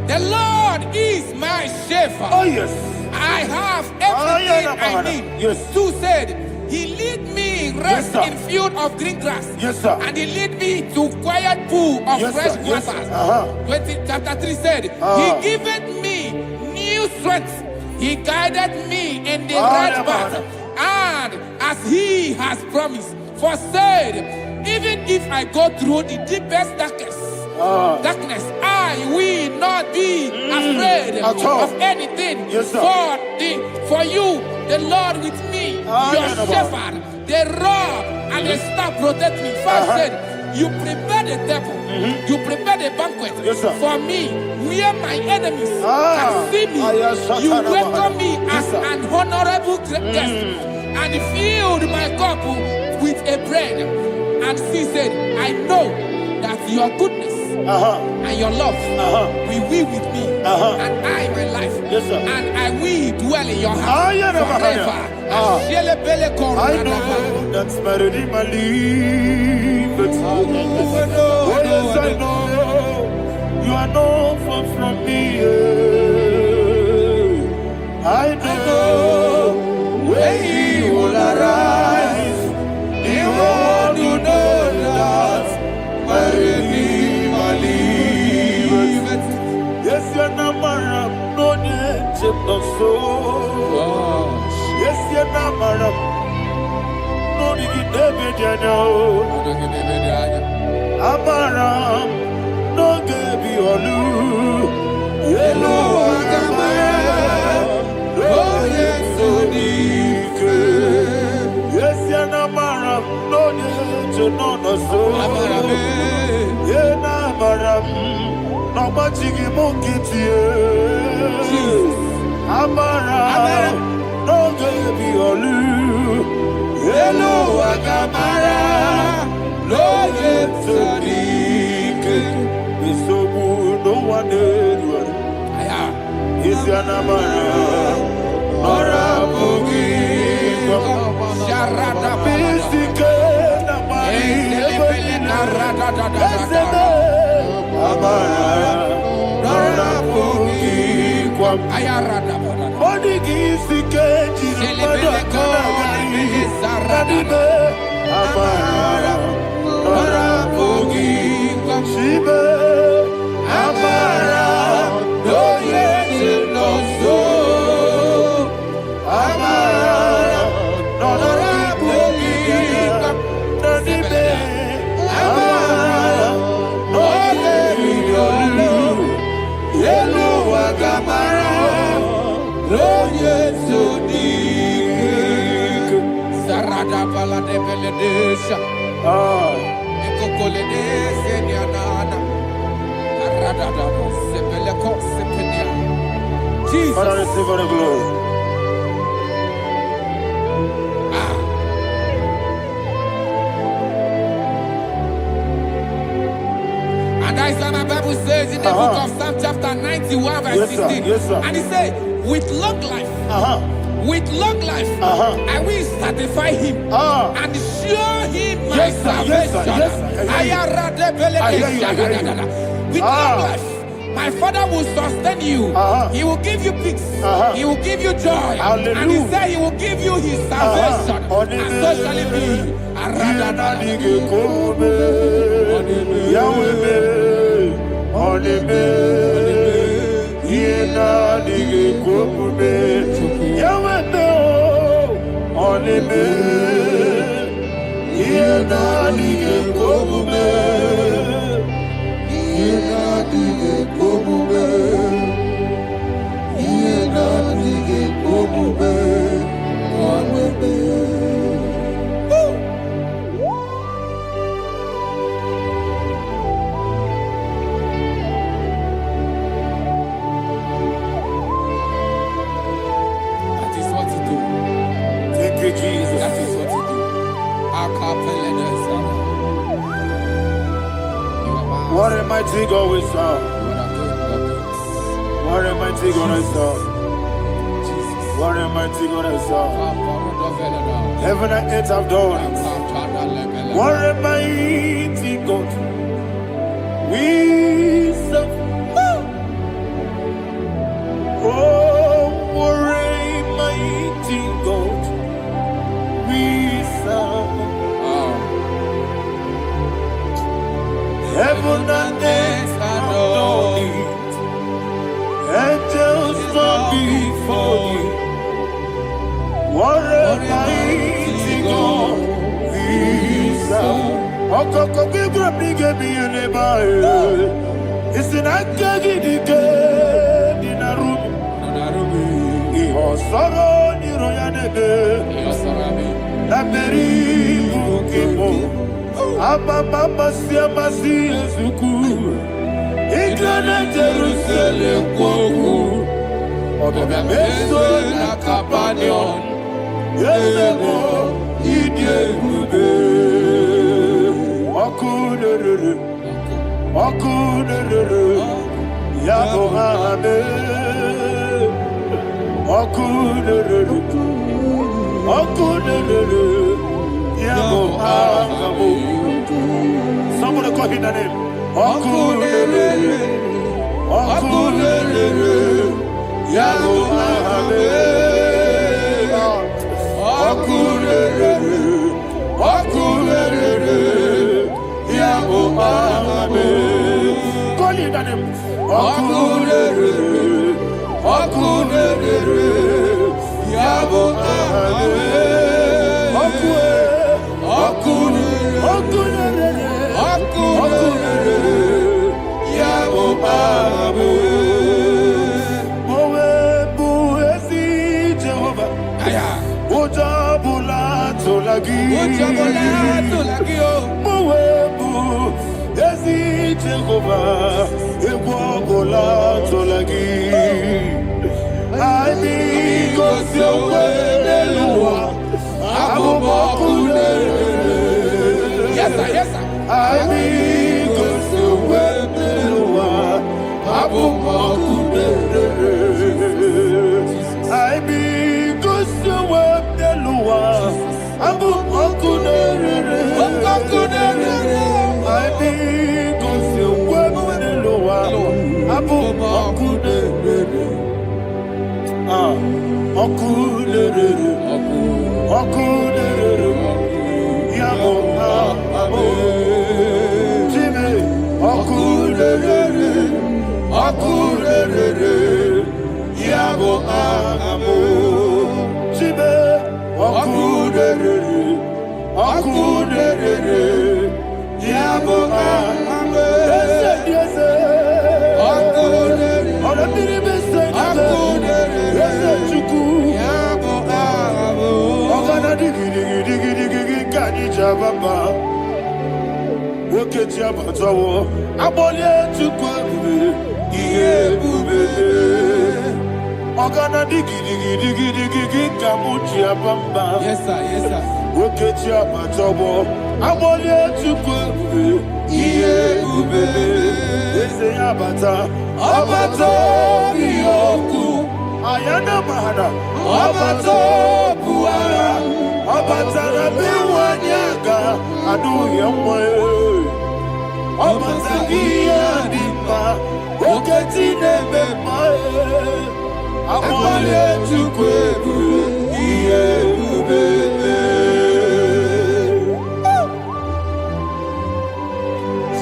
the Lord is my shepherd. Oh, yes. I have everything I need. Yes. 2 said, he lead me rest in field of green grass. Yes, sir. And he lead me to quiet pool of fresh waters. Chapter 3 said, he giveth me new strength. He guided me in the right path, and as he has promised, for said, even if I go through the deepest darkness, I will not be afraid of anything. Yes, for you, the Lord with me, your shepherd, the rod and the staff protect me. 5 said, you prepare the table, you prepare the banquet for me, where my enemies can see me. You welcome me as an honorable guest, and filled my cup with a bread. And she said, I know that your goodness and your love will be with me, and I, my life, and I will dwell in your house forever. I know that's my Redeemer liveth. Oh yes, I know you are not far from me. I know when he will arise, the world will know no so. Yes, you're not madam. No, you never know. Amaram, no gaby olu. Yellow agamara, oh yes, so deep. Yes, you're not madam. No, you no so. Yeah, na madam. No machigi monkey. Amara, no gaby olu. Hello, Agamara, no yet Sadiq. Is so good, no one did. Is Yanamara, Nora Boogie, Sharada Pistica, Amara, Nora Boogie, Ayarada, Body gives the cage, Amara, Nora Boogie, Shiba, Amara, no yes, no so, Amara, Nora Boogie, Nadibe, Amara, no Yellow Agamara, no yes, so deep. Sarada Bala de Beledesha, Ecocoledesha, Niana, Arada, Sepeleco, Sepenia. Jesus, for the glory. And that's what my Bible says in the book of Psalm chapter 91 verse 16. Yes, sir. And it says, with long life, with long life, I will satisfy him and show him my salvation. With long life, my Father will sustain you. He will give you peace. He will give you joy. Hallelujah. And he said he will give you his salvation. And so shall it be. Jesus. That is what you do. What a mighty God we serve. What a mighty God I serve. What a mighty God I serve. Heaven and earth have done it. What a mighty God we serve. Oh, what a mighty God. Heaven and earth adore it. Angels bow before you. What a mighty God we serve. Okoko bigro bige bi eneba. Isinaka gidike dinaru. Iho soro ni royanebe. Laberi bukibo. Ababa siamasi ezuku. Igrana Jerusalem koku. Obe beso na kapanion. Yelemo idye gube. Okunere. Yabo hame. Okunere. Yabo hame. Somebody call him the name. Okunere. Yabo hame. Okunere. Yabo hame. Call him the name. Okunere. Okunere, Yabo Abe. Okunere, Yabo Abe. Mowebu ezi Jehovah. Aya. Ojabula tolagi. Mowebu ezi Jehovah. Egwabola tolagi. Ani gosewe neluwa. Abumokunere. Yes, sir, yes, sir. Ani gosewe neluwa. Abumokunere. Ani gosewe neluwa. Abumokunere. Ani gosewe neluwa. Abumokunere. Okunere. Okunere. Yabo abo. Jime. Okunere. Okunere. Yabo abo. Jime. Okunere. Okunere. Yabo abo. Yes. Okunere. Okunere. Baba, woke Jabatawo, Abole to Kwabe, Yebube, Ogana digi, Kamuchi Bamba. Yes, sir, yes, sir. Woke Jabatawo, Abole to Kwabe, Yebube, Ese Abata, Abato, Yoku, Ayana Mahana, Abato, Puara. Abatara biwanyaga adu yamwe. Abatagia dipa oketi nebema. Amole tukwebu iyebube.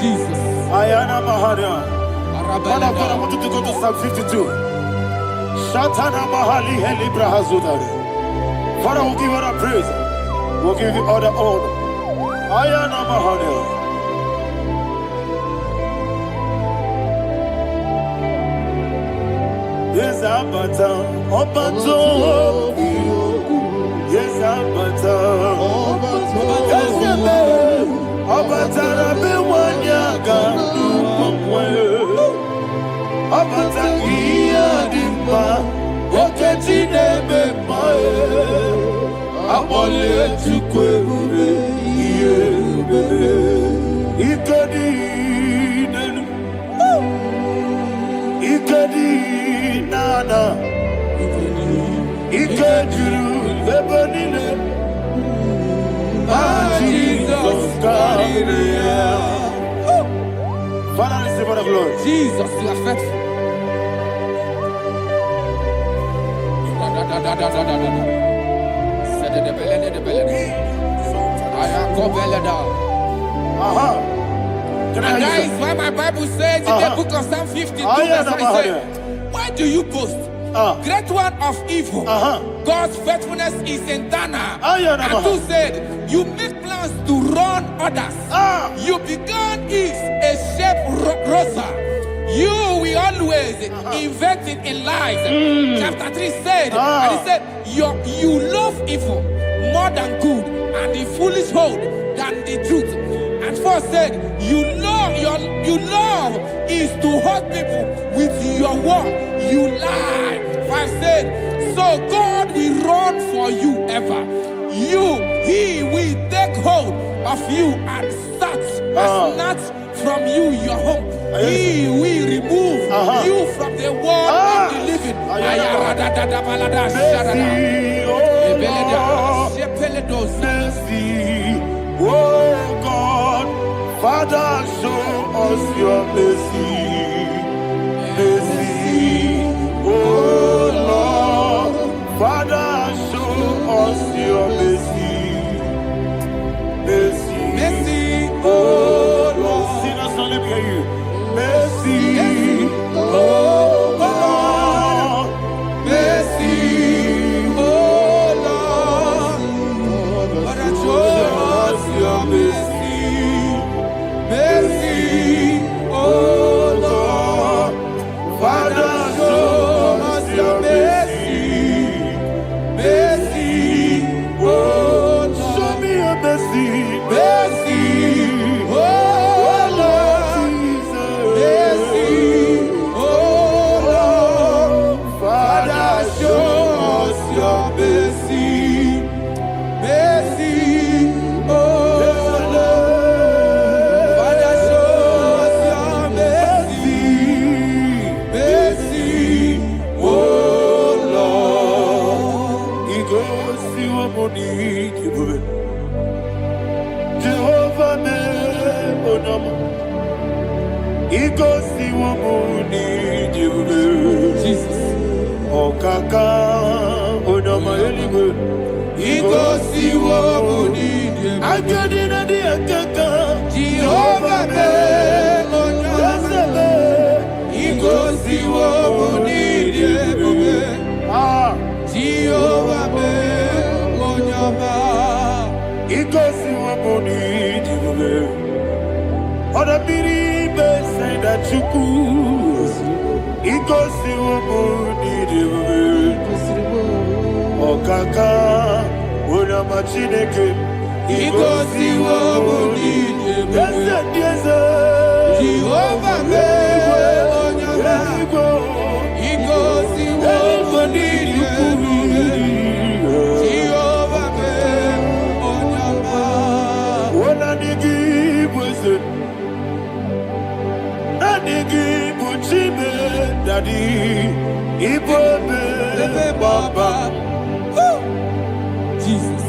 Jesus. Ayana Maharia. Father, I want you to go to Psalm 52. Shatana Mahali Helibra Hazudari. Father, we'll give you all the praise. We'll give you all the honor. Ayana Mahania. Yes, Abata. Obato. Yes, Abata. Yes, Abata. Rabe wanyaga. Abata iya dimba. Oketi nebe mae. Abole tukwebe yebe. Ikadi nenu. Ikadi nana. Ikadiru lebanile. Jesus God. Father, receive all the glory. Jesus, you are faithful. And that is why my Bible says in the book of Psalm 52, verse 5, why do you boast? Great one of evil. God's faithfulness is eternal. And who said, you make plans to run others. You began is a shape rosa. You will always invent it in lies. Chapter 3 said, and he said, you love evil more than good, and the foolish hold than the truth. And 4 said, you love is to hurt people with your word. You lie. 5 said, so God will run for you ever. He will take hold of you and snatch from you your home. He will remove you from the world of the living. Oh God, Father, show us your mercy. Mercy, oh Lord, Father, show us your mercy. Mercy, Mercy, oh Lord, sinners only hear you. Mercy, oh Lord, Okaka Odoma Eligwe Igosiwo Munidi Agadina di Akaka Jehovah me Onyama Igosiwo Munidi Jehovah me Onyama Igosiwo Munidi Oda biribe say that you could Igosiwo Munidi Okaka Odoma Chineke Igosiwo Munidi Yes Jehovah me Onyama Igosiwo Munidi Jehovah me Onyama Wona nigi bwese Nadigi buchime Dadi Ibobe Baba Jesus.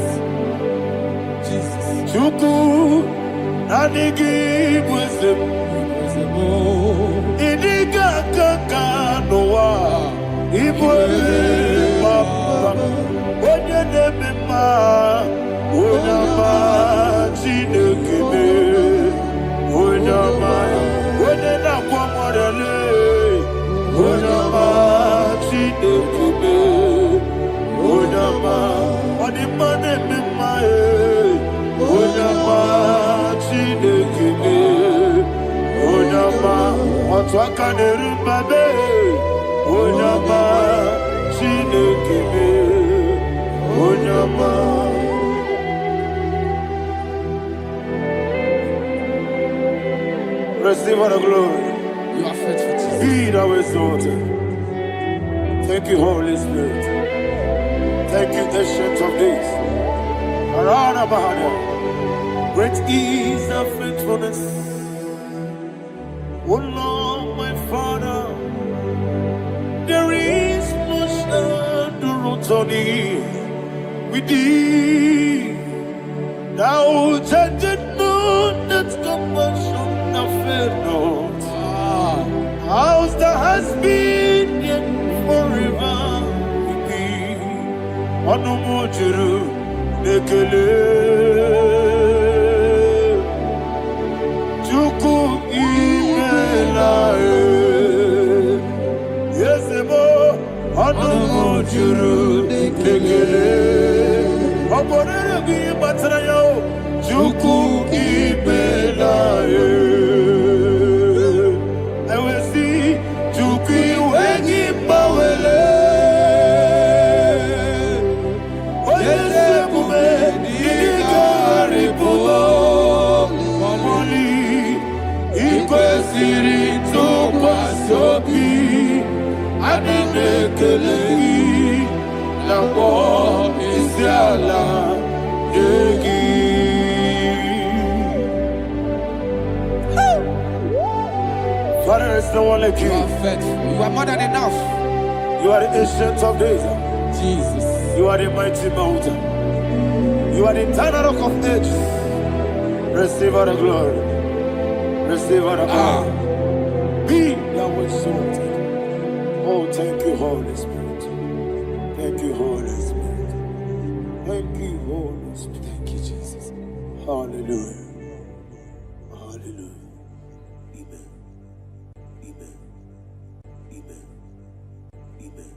Chuku Nadigi bwese Idiga kaka noa Ibobe Baba Onye nemema Onyama Chinekebe Onyama Onena kwa morele Onyama Chinekebe Onyama Onimane memae Onyama Chinekebe Onyama Otwaka nerumbabe Onyama Chinekebe Onyama Receive all the glory. You are faithful, Jesus. Be thou exalted. Thank you, Holy Spirit. Thank you, Ancient of Days. Arana Bahana. Great is thy faithfulness. O Lord, my Father, there is much endurance on thee. With thee, thou judgest not that compassion of faith not. Ours that has been yet forever with thee. Onomojuru nekele. Chuku imelae. Yesemo onomojuru nekele. Oborere bi batrayo. Chuku imelae. Father, there is no one like you. You are faithful. You are more than enough. You are the Ancient of Days. Jesus. You are the mighty mountain. You are the eternal rock of ages. Receive all the glory. Receive all the honor. Be thou exalted. Oh, thank you, Holy Spirit. Thank you, Holy Spirit. Thank you, Holy Spirit. Thank you, Jesus. Hallelujah. Hallelujah. Amen. Amen. Amen. Amen.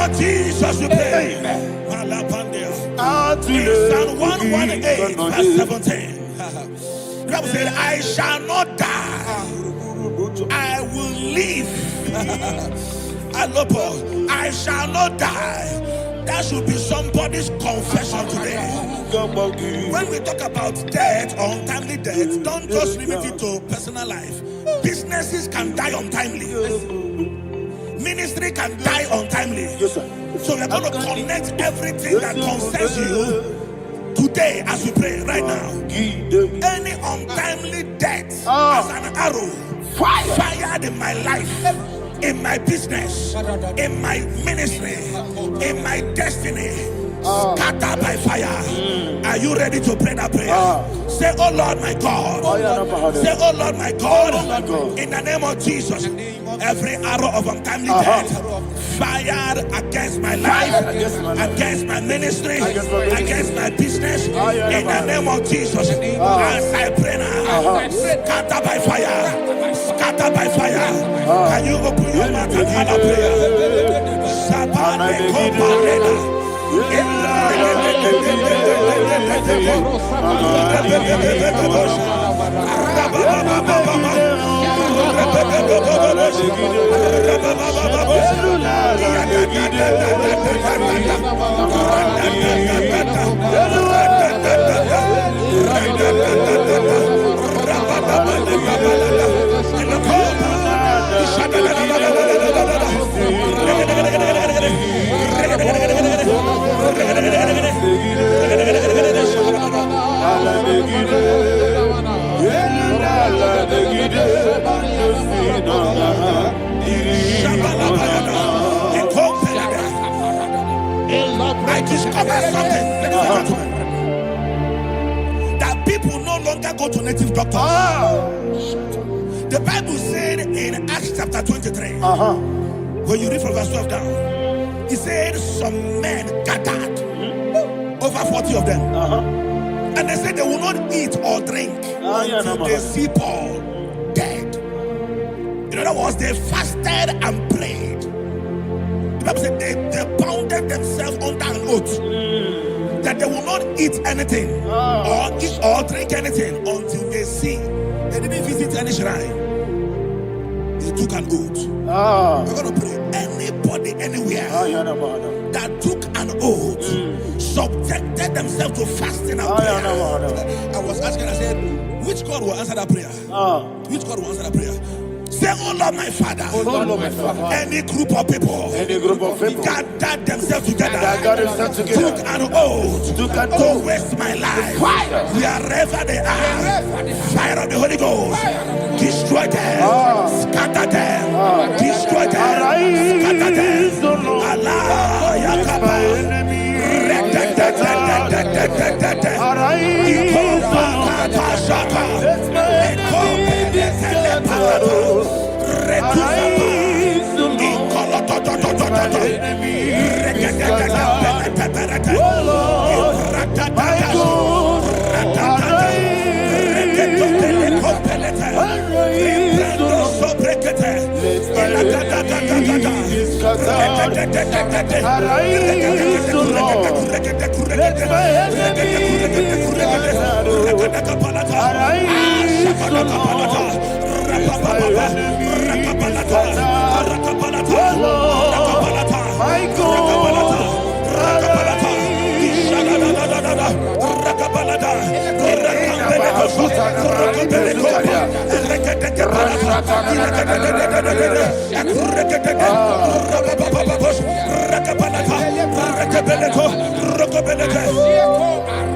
of Jesus we pray. In Psalm 118 verse 17. The Bible said, I shall not die, I will live. I shall not die. That should be somebody's confession today. When we talk about death or untimely death, don't just limit it to personal life. Businesses can die untimely. Ministry can die untimely. So we're going to connect everything that concerns you today as we pray right now. Any untimely death as an arrow fired in my life, in my business, in my ministry, in my destiny, scattered by fire. Are you ready to pray that prayer? Say, oh Lord my God. Say, oh Lord my God. In the name of Jesus, every arrow of untimely death fired against my life, against my ministry, against my business, in the name of Jesus, as I pray now, scattered by fire, scattered by fire. Can you open your mouth and have a prayer? I discovered something, that people no longer go to native doctors. The Bible said in Acts chapter 23, when you read from verse 12 down, it said some men gathered, over 40 of them, and they said they will not eat or drink until they see Paul dead. In other words, they fasted and prayed. The Bible said they bounded themselves under an oath that they will not eat anything or eat or drink anything until they see. They didn't visit any shrine. They took an oath. We're going to pray. Anybody, anywhere that took an oath, subjected themselves to fasting and prayer. I was asking, I said, which God will answer that prayer? Which God will answer that prayer? Say, oh Lord my Father, any group of people gathered themselves together, took an oath to waste my life, wherever they are, fire of the Holy Ghost, destroy them, scatter them, destroy them, scatter them. Allah Yakaba,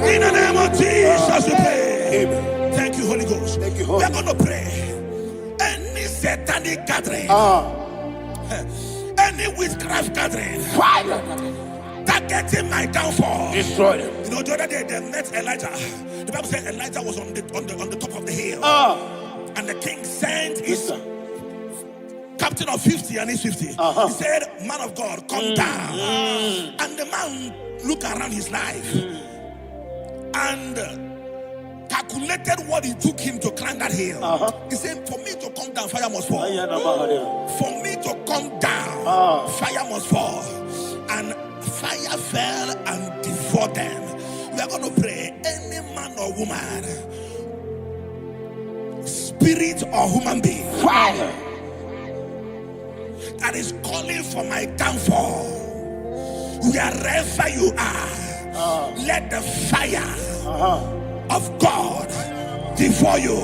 In the name of Jesus, we pray. Thank you, Holy Ghost. We are going to pray. Any satanic gathering, any witchcraft gathering, targeting my downfall, destroy them. You know, the other day they met Elijah. The Bible said Elijah was on the top of the hill, and the king sent his captain of 50 and his 50. He said, man of God, come down. And the man looked around his life and calculated what it took him to climb that hill. He said, for me to come down, fire must fall. For me to come down, fire must fall. woman, spirit or human being, Fire. that is calling for my downfall, wherever you are, let the fire of God before you.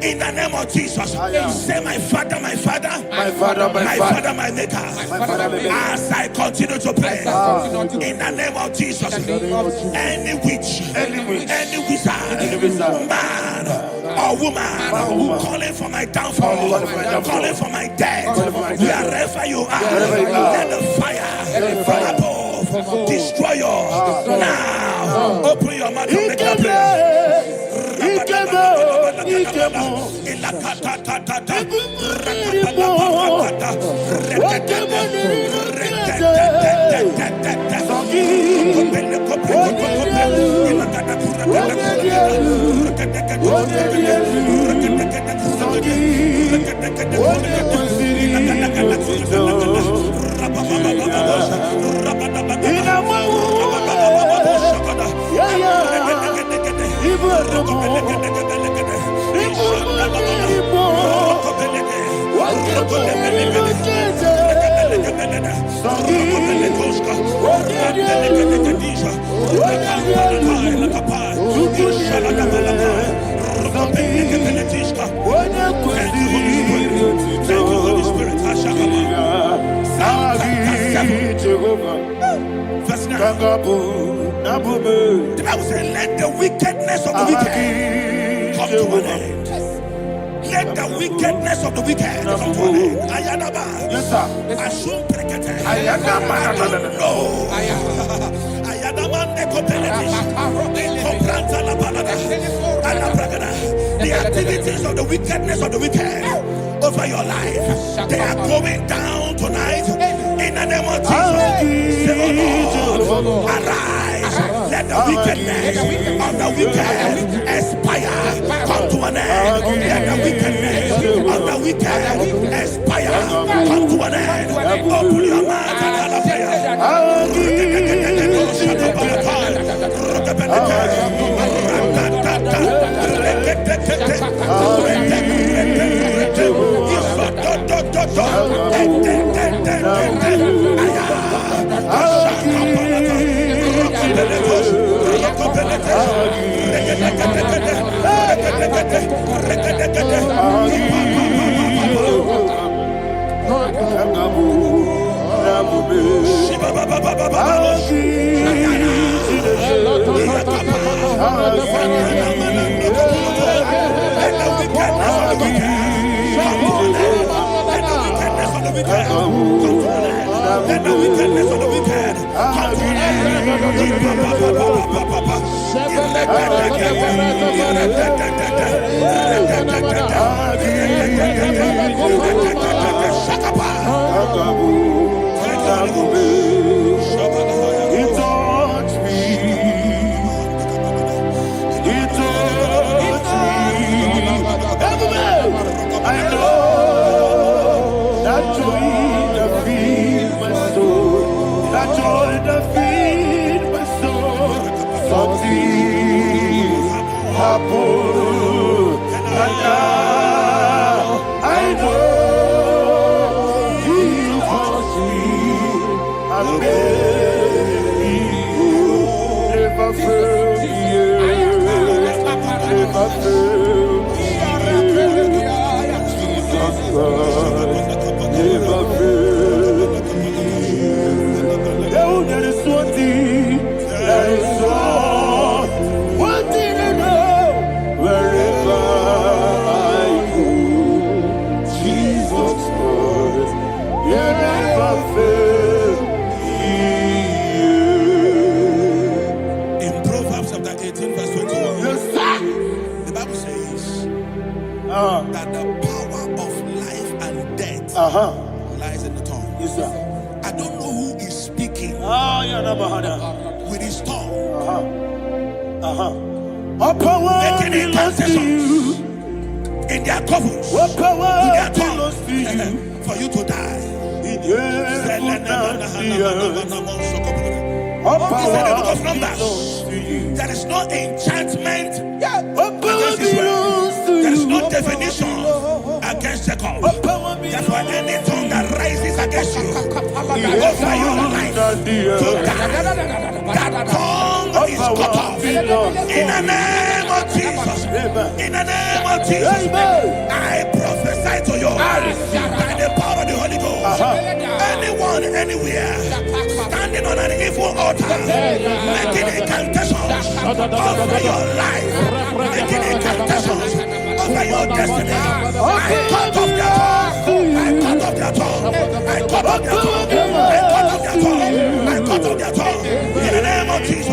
In the name of Jesus, say, my Father, my Father, My Father, my Father, my Maker. As I continue to pray, in the name of Jesus, any witch, any wizard, man or woman, calling for my downfall, calling for my death, wherever you are, let the fire from above destroy you now. Open your mouth and make a prayer. Verse 9. The Bible says, let the wickedness of the wicked come to an end. Let the wickedness of the wicked come to an end. Ayadaba. Yes, sir. Assume prekete. Ayadama. No. Ayadama nekopeletis. Kompranta la balada. Alabragada. The activities of the wickedness of the wicked over your life, they are going down tonight. In the name of Jesus, say, oh Lord, arise. Let the wickedness of the wicked expire, come to an end. Let the wickedness of the wicked expire, come to an end. Open your mouth and that the power of life and death lies in the tongue. Yes, sir. I don't know who is speaking with his tongue, making incantations in their couples with their tongue for you to die. He said in the book of Numbers, There is no enchantment against Israel. There is no definition against Jacob. Therefore, any tongue that rises against you over your life, that tongue is cut off. In the name of Jesus. In the name of Jesus. I prophesy to you by the power of the Holy Ghost. Anyone, anywhere, standing on an evil altar, making incantations over your life, making incantations over your destiny, I cut off their tongue. I cut off their tongue. I cut off their tongue. I cut off their tongue. I cut off their tongue. In the name of Jesus.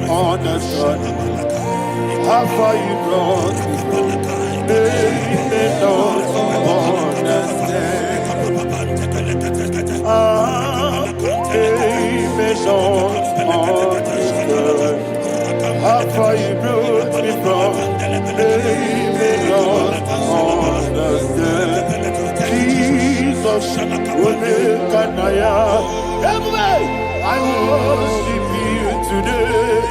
Understand how far you brought me. They don't understand. They don't understand how far you brought me from. They don't understand. Jesus will make an I worship you today.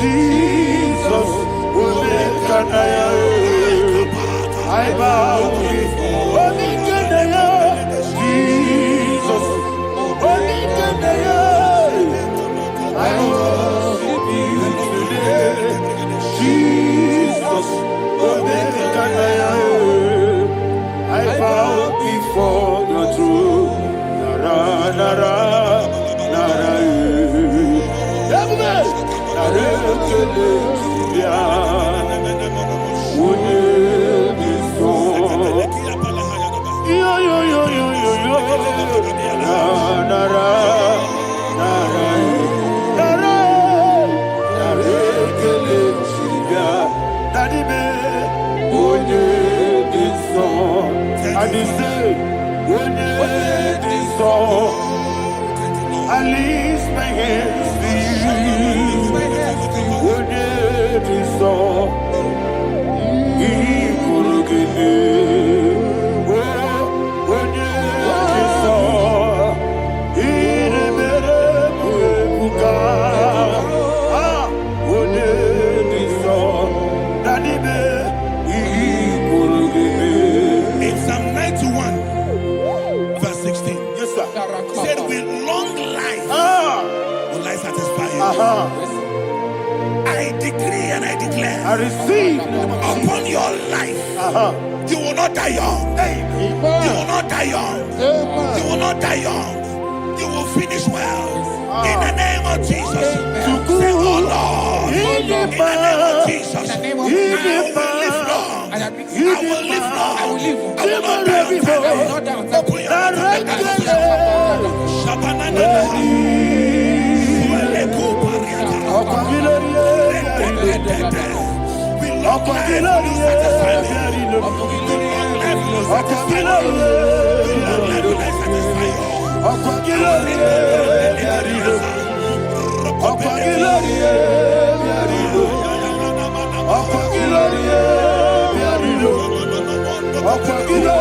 Jesus will make an I bow before Jesus will make an I worship you today. Jesus will make an I bow before your throne. Nara, nara. I lift my hands to you. In Psalm 91, verse 16, yes, sir. Said, with long life will I satisfy you. I decree and I declare, I receive upon your life, you will not die young. You will not die young. You will not die young. You will finish well. In the name of Jesus. Say, oh Lord, in the name of Jesus, I will live long. I will live long. I will not die on time. Open your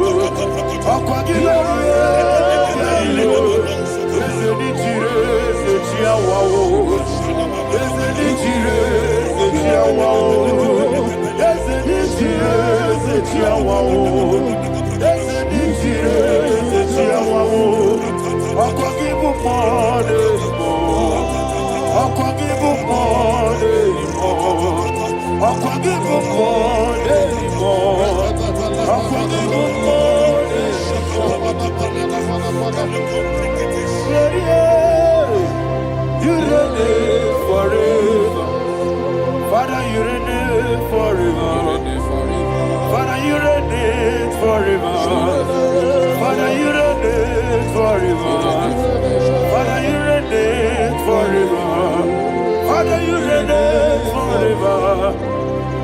mouth I'll give You reign forever. Father, you reign forever. Father, you reign forever. Father, you reign forever. Father, you reign forever. Father, you reign forever.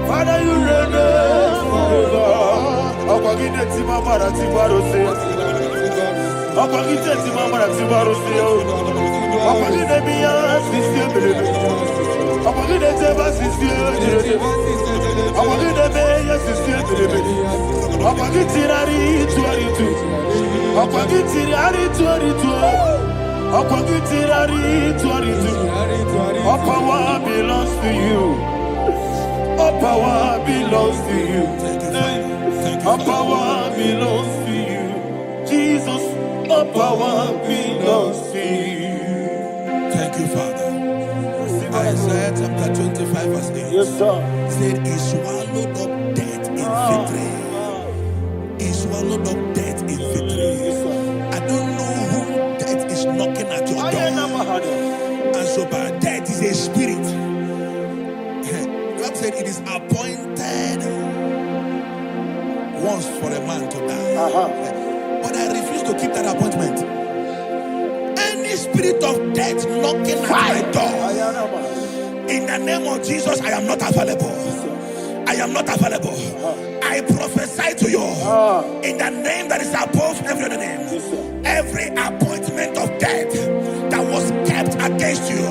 Father, you reign forever. Akwagide timamara tibarose. Akwagide timamara tibarose. Akwagide biya sisi belebe. Akwagide teba sisi belebe. Akwagide beya sisi belebe. Akwagide rari tuaritu. Akwagide rari tuaritu. Akwagide rari tuaritu. All power belongs to you. All power belongs to you. All power belongs to you. Jesus, all power belongs to you. Thank you, Father. Isaiah chapter 25 verse 8. Yes, sir. Said he swallowed up death in victory. He swallowed up death in victory. I don't know who death is knocking at your door. And so, but death is a spirit. God said it is appointed once for a man to die. But I refuse to keep that appointment. Any spirit of death knocking at my door, in the name of Jesus, I am not available. I am not available. I prophesy to you in the name that is above every other name. Every appointment of death that was kept against you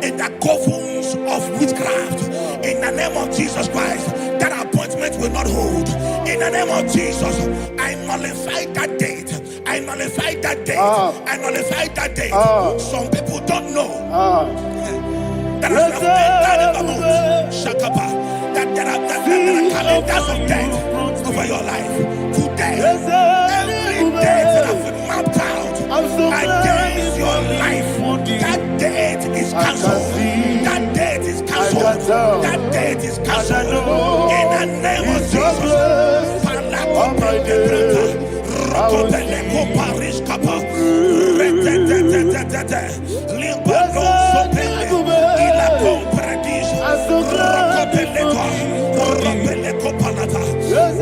in the covens of witchcraft, in the name of Jesus Christ, that appointment will not hold. In the name of Jesus, I nullify that date. I nullify that date. I nullify that date. Some people don't know that as of Shakapa, that there are calendars of death over your life. Today, every date that I've mapped out against your life, that date is cancelled. That date is cancelled. That date is cancelled. In the name of Jesus.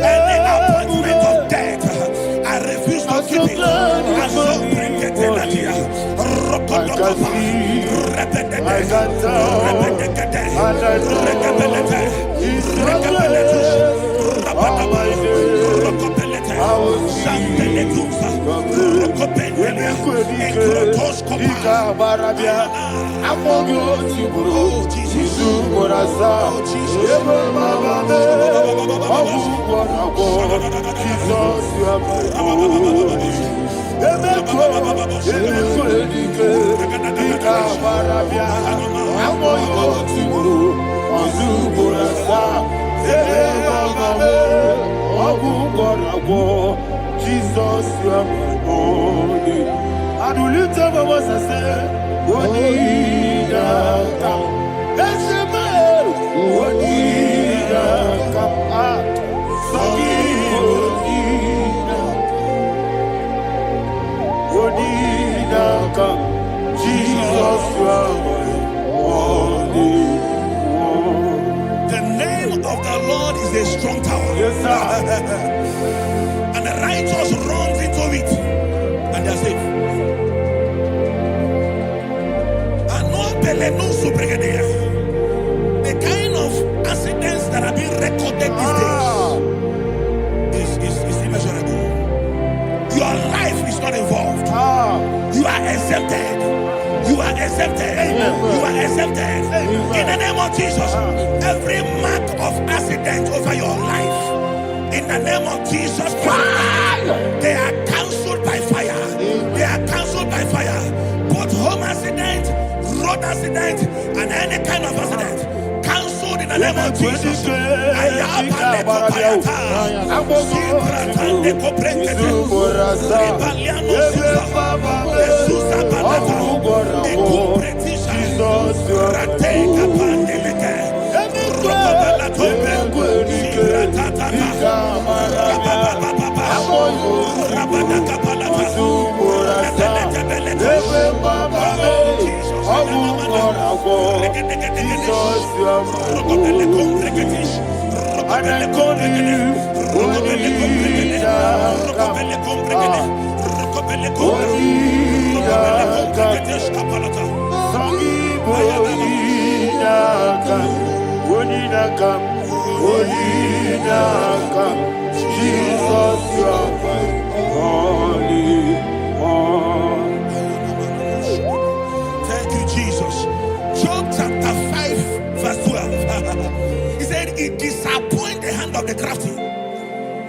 Any appointment of death, I refuse to keep it. I so bring it in the year. Jesus, you are my holy. I do lift up my voice and say, Wodida, Esema, Wodida, Sogi, Wodida, Jesus, you are my holy. The name of the Lord is a strong tower. Yes, sir. And the righteous runs into it and they are safe. The kind of accidents that are being recorded these days is immeasurable. Your life is not involved. You are exempted. You are exempted. You are exempted. In the name of Jesus, every mark of accident over your life, in the name of Jesus Christ, they are cancelled by fire. They are cancelled by fire. Both home accident, road accident, and any kind of accident, cancelled in the name of Jesus. Jesus, you are holy. Thank you, Jesus. Job chapter 5, verse 12. He said, it disappoints the hand of the crafty,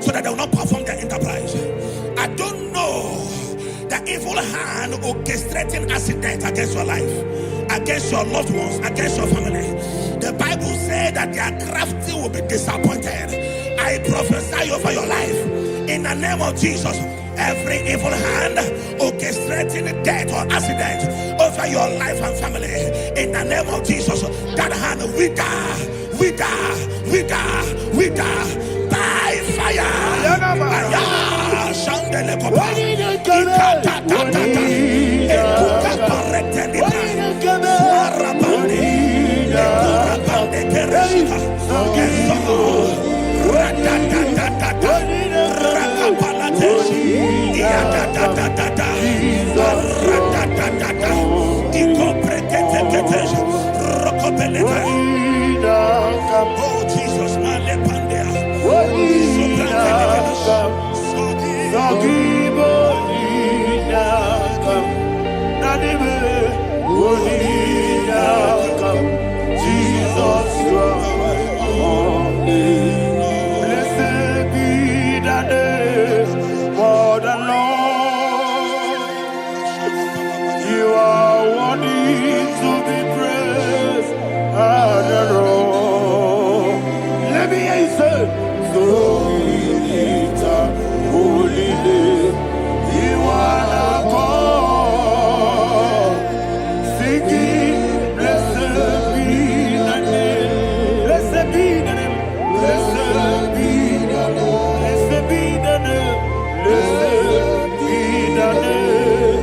so that they will not perform their enterprise. I don't know the evil hand orchestrating accidents against your life, against your loved ones, against your family. The Bible said that their crafty will be disappointed. I prophesy over your life in the name of Jesus. Every evil hand orchestrating death or accident over your life and family, in the name of Jesus, that hand wither by fire. Oh Jesus, blessed be the name for the Lord. You are worthy to be praised and adored. Let me hear you say, so we lift up holy name. You are the God. Singing, blessed be the name. Blessed be the name. Blessed be the name. Blessed be the name. Blessed be the name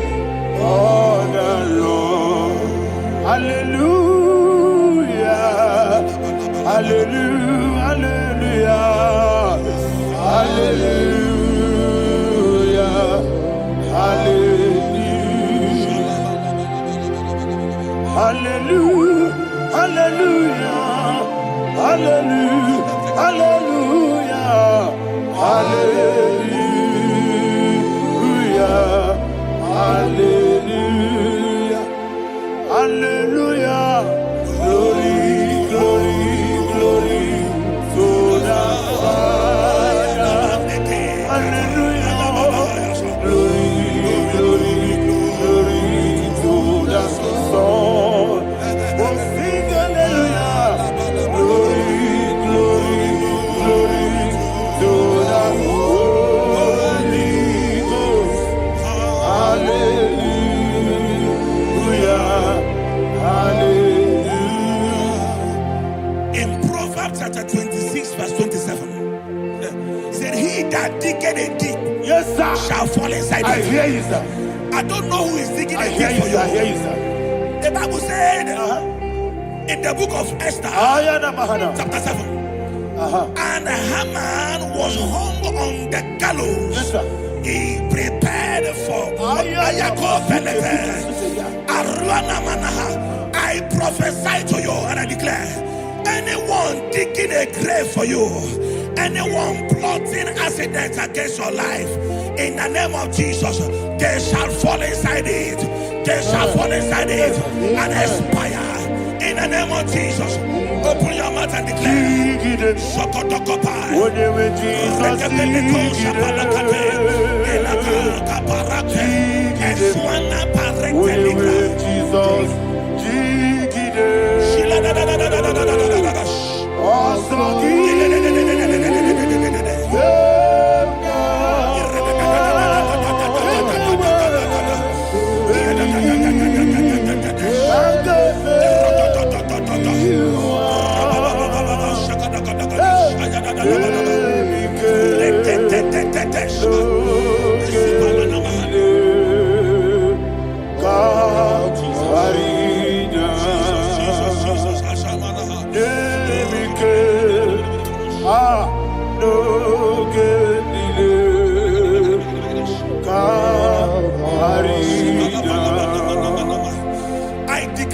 of the Lord. Hallelujah. Hallelujah. Hallelujah. Hallelujah. Hallelujah. Hallelujah. Hallelujah. Hallelujah. Hallelujah. Hallelujah. Glory, glory, glory to the Father. Hallelujah. Glory, glory, glory to the Son. Oh, sing hallelujah. Glory, glory, glory to the Holy Ghost. Hallelujah. Hallelujah. in Proverbs chapter 26, verse 27, he said, he that diggeth a deep, Yes, sir, shall fall inside I it. hear you, sir. I don't know who is digging I a hear deep you, for sir. I you. hear you, sir. The Bible said in the book of Esther, chapter 7, and Haman was hung on the gallows. Yes, sir. He prepared for I prophesy to you and I declare, anyone digging a grave for you, anyone plotting accidents against your life, in the name of Jesus, they shall fall inside it. They shall fall inside it and expire. In the name of Jesus, open your mouth and declare. Sokotokopai.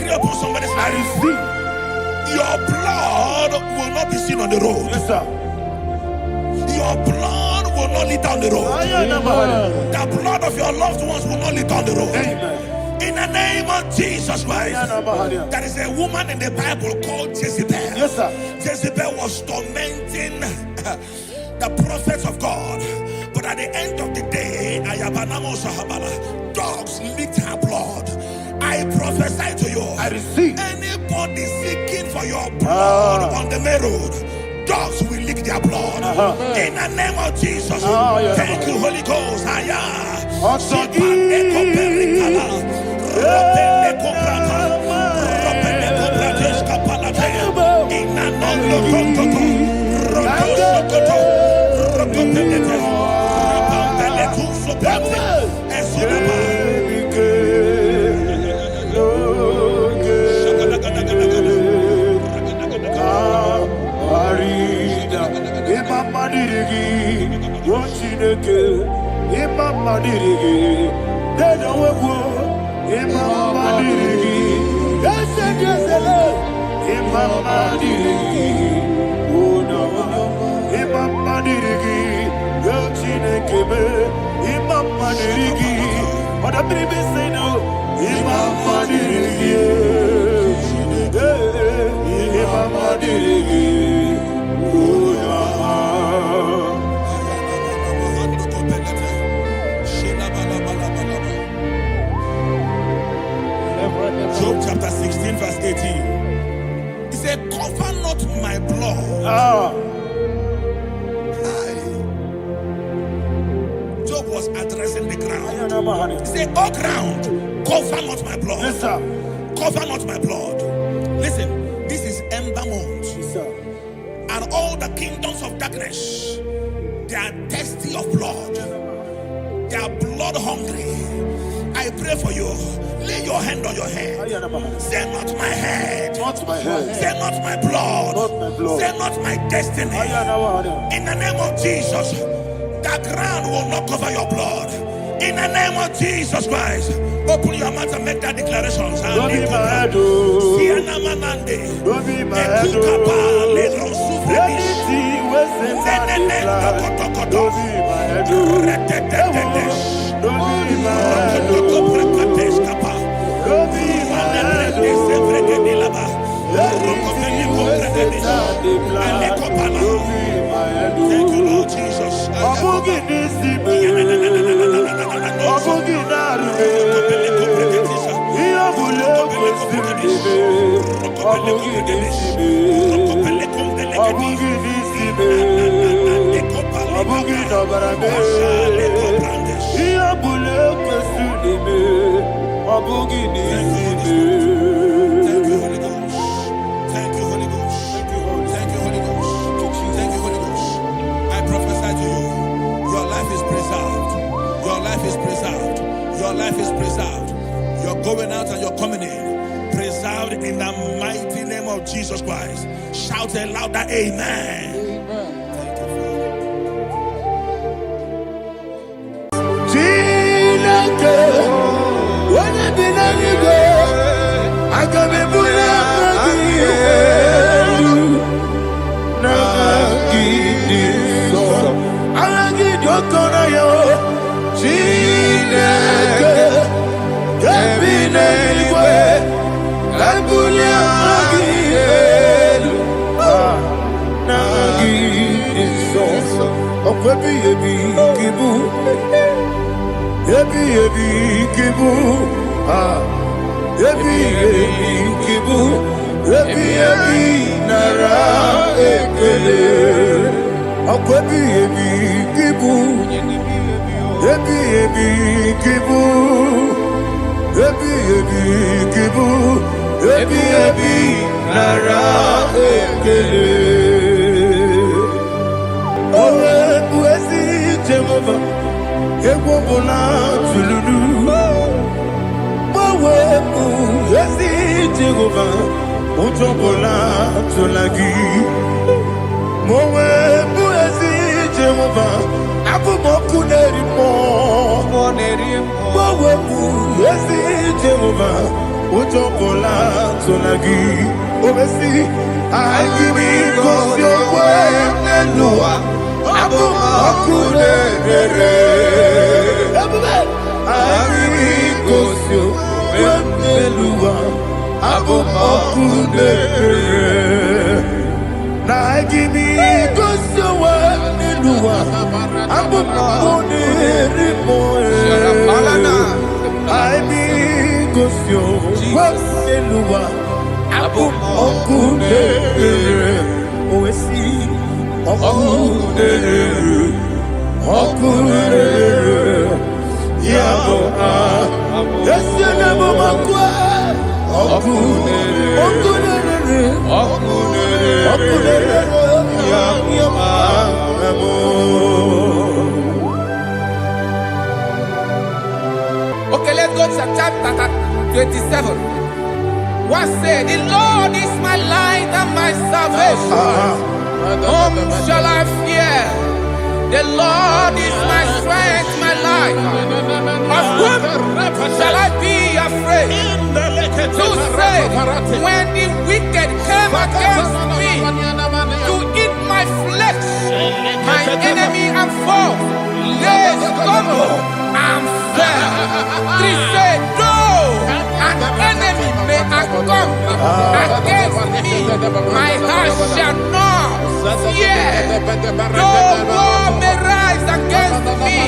decree upon somebody's life. I receive. Your blood will not be seen on the road. Yes, sir. Your blood will not lead down the road. The blood of your loved ones will not lead down the road. Amen. In the name of Jesus Christ. There is a woman in the Bible called Jezebel. Yes, sir. Jezebel was tormenting the prophets of God. But at the end of the day, dogs licked her blood. I prophesy to you. I receive. Anybody seeking for your blood on the main road, dogs will lick their blood. In the name of Jesus. Thank you, Holy Ghost. Job chapter 16 verse 18. He said, cover not my blood. Job was addressing the ground. He said, oh ground, cover not my blood. Yes, sir. Cover not my blood. Listen, this is ember month. Yes, sir. And all the kingdoms of darkness, they are thirsty of blood. They are blood hungry. I pray for you. Lay your hand on your head. Say not my head. Not my head. Say not my blood. Not my blood. Say not my destiny. In the name of Jesus, the ground will not cover your blood. In the name of Jesus Christ, open your mouth and make that declaration. Don't be my head. Don't be my head. Anything was in my life. Don't be my head. Don't be my head. Don't be my head. Thank you, Lord Jesus. Your life is preserved. You're going out and you're coming in. Preserved in the mighty name of Jesus Christ. Shout a louder amen. Thank you, Utokola Tonagi, Obesi, I give you cause your way, Nenua, Abu Makune, I give you cause your way, Nenua, Abu Makune, I give you cause your way, Nenua, Abu Makune, I be Gosio, Waselua, Abu Okude, Oesi, Okude, Okude, Yabo, Yasenabo Makwa, Okude, Okude, Okude, Yabo. Okay, let's go to chapter 27. What said? The Lord is my light and my salvation. Whom shall I fear? The Lord is my strength, my life. Of whom shall I be afraid? To say, when the wicked came against me to eat my flesh, my enemy and foe, they stumble and fell. They said, though an enemy may have come against me, my heart shall not fear. Though war may rise against me,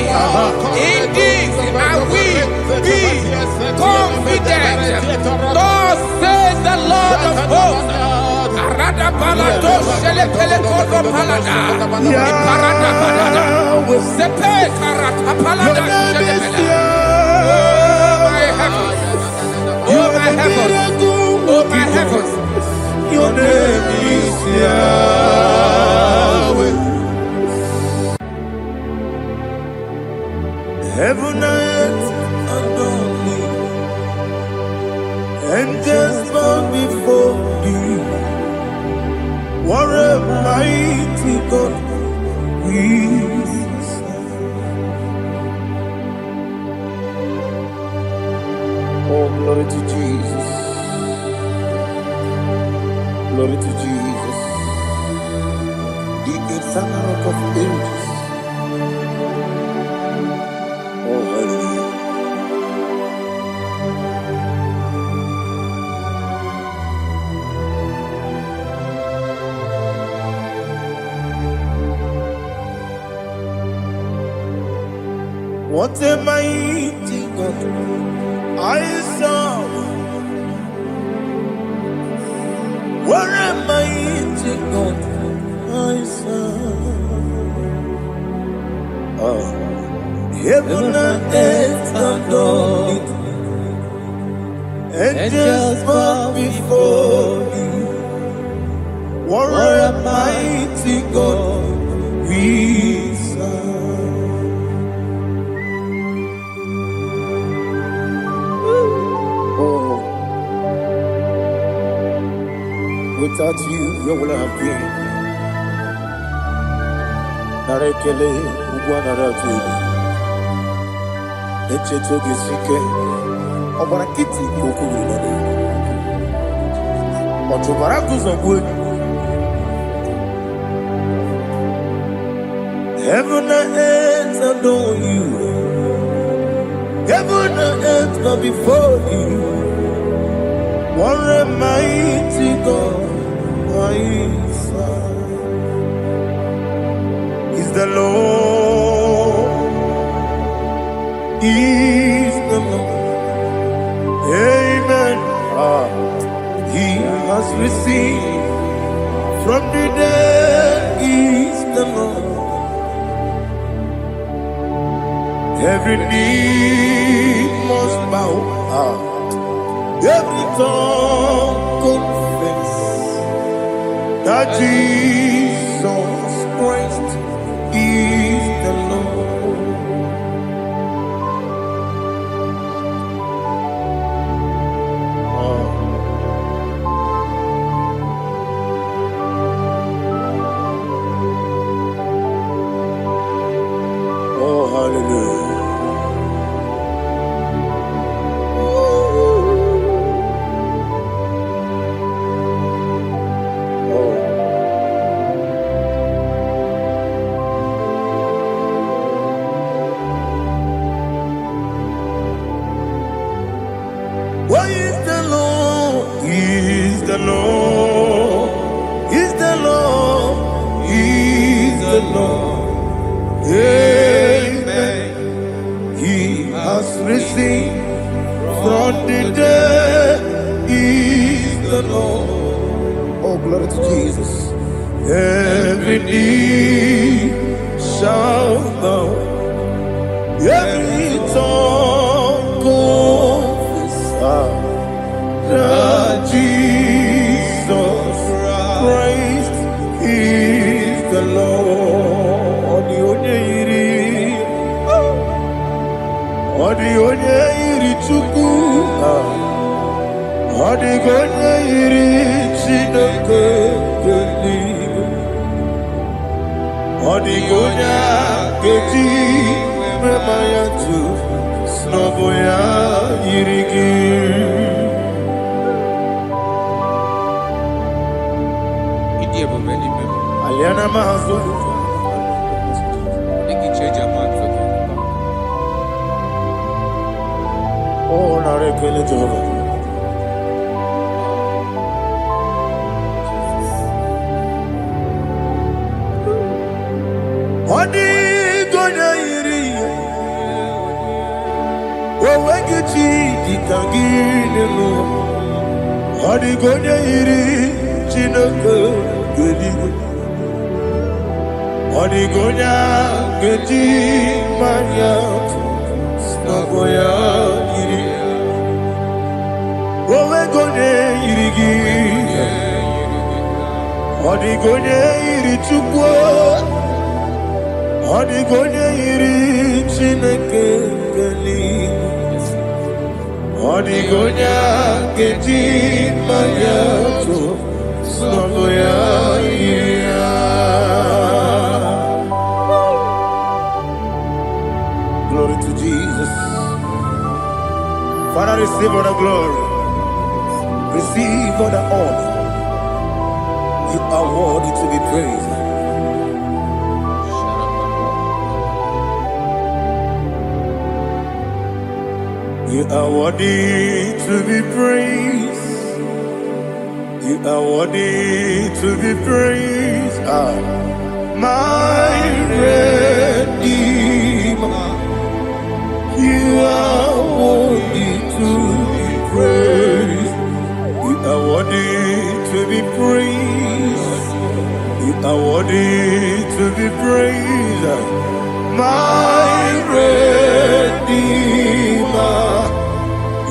in this I will be confident. Thus says the Lord of hosts. Arada balado shele pele kodo palada. Iparada balada. Sepe karata palada shele pele. Oh my heavens. Oh my heavens. Oh my heavens. Your name is Yahweh. Heaven and earth adore me, angels bow before thee. What a mighty God we serve. Oh, glory to Jesus. Glory to Jesus. The eternal rock of ages. Oh, hallelujah. What a mighty God I serve. What a mighty God I serve. Oh. Heaven and earth adore it. Angels bow before you. What a mighty God we serve. Without you, where would I have been? Narekele, Uguanaratu, Echetogi Sike, Obarakiti, Kokuru, Otobarakus of wood. Heaven and earth adore you. Heaven and earth bow before you. What a mighty God I serve. Is the Lord, is the Lord. Amen. He has received from the dead, is the Lord. Every knee must bow. Every tongue confess that Jesus Christ is the Lord. Oh, hallelujah. the Lord. Oh, glory to Jesus. Every knee shall bow, every tongue confess that Jesus Christ is the Lord. Odi onye iri Chukwu, odi onye iri Chineke eluigwe, odi onye keji mema ya tu snobo ya yiri gị. Aliana mazo oh, narekele Jehovah. Odi gonya iri, owegi chi ditangile mo. Odi gonya iri, Chineke eluigwe. Odi gonya keji manya, snogo ya iri. Owe gonya iri gi, odi gonya iri Chukwu. Odi gonya iri Chineke eluigwe. Odi gonya keji manya to snogo ya iri. Glory to Jesus. Father, receive all the glory. Receive all the honor. You are worthy to be praised. You are worthy to be praised. You are worthy to be praised. My Redeemer. You are worthy to be praised. You are worthy to be praised. You are worthy to be praised. My Redeemer.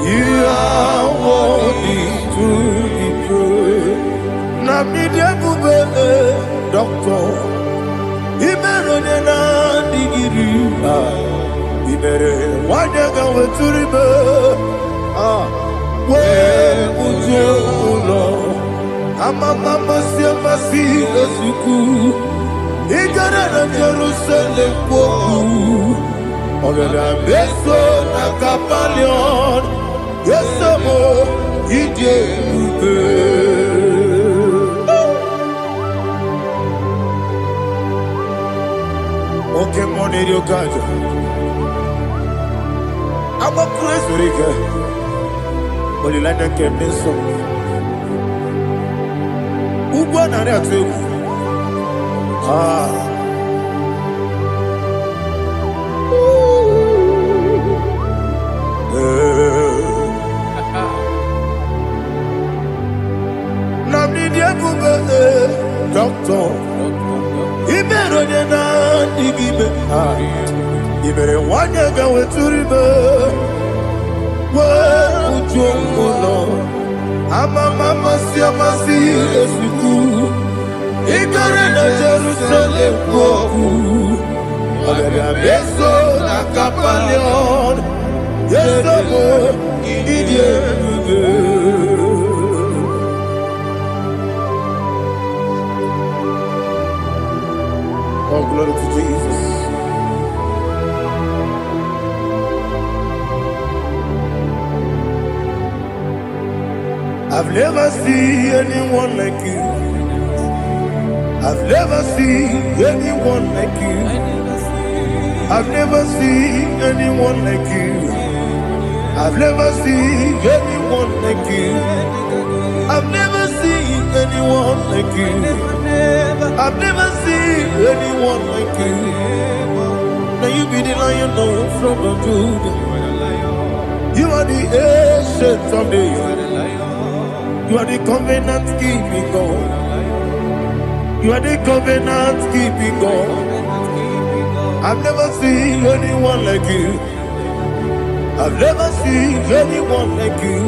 You are worthy to be praised. Namide bubele doctor. Imerone na digiri. Ibere wanyaga weturibe we uje ulo amama masi esuku igara na Jerusalem kwoku ogada beso na kapalion yesemo ije ube oke moneri okaja I'm a crazy rigger. But you like that Captain Song. Who won on that too? Namni doctor. He better than I give it. You better want to go to river. Where would you go? I'm a mama, see a massy, as we do. He got in a Jerusalem, but I'm so like a palion. Yes, I'm oh, glory to Jesus. I've never seen anyone like you. I've never seen anyone like you. I've never seen anyone like you. I've never seen anyone like you. I've never seen anyone like you. I've never seen anyone like you. Now you be the Lion from the Judah. You are the ancient of days. You are the covenant keeping God. You are the covenant keeping God. I've never seen anyone like you. I've never seen anyone like you.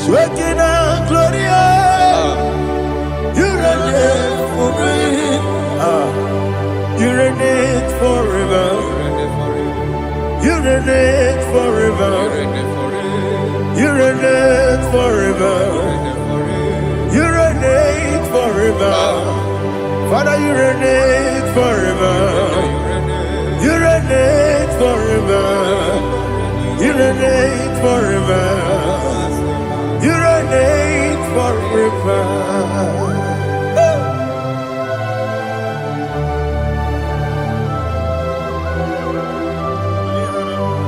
Shaking and glorious. You reign for me. You reign forever. You reign forever. You reign forever. You reign forever. Father, you reign forever. You reign forever. You reign forever. You reign forever.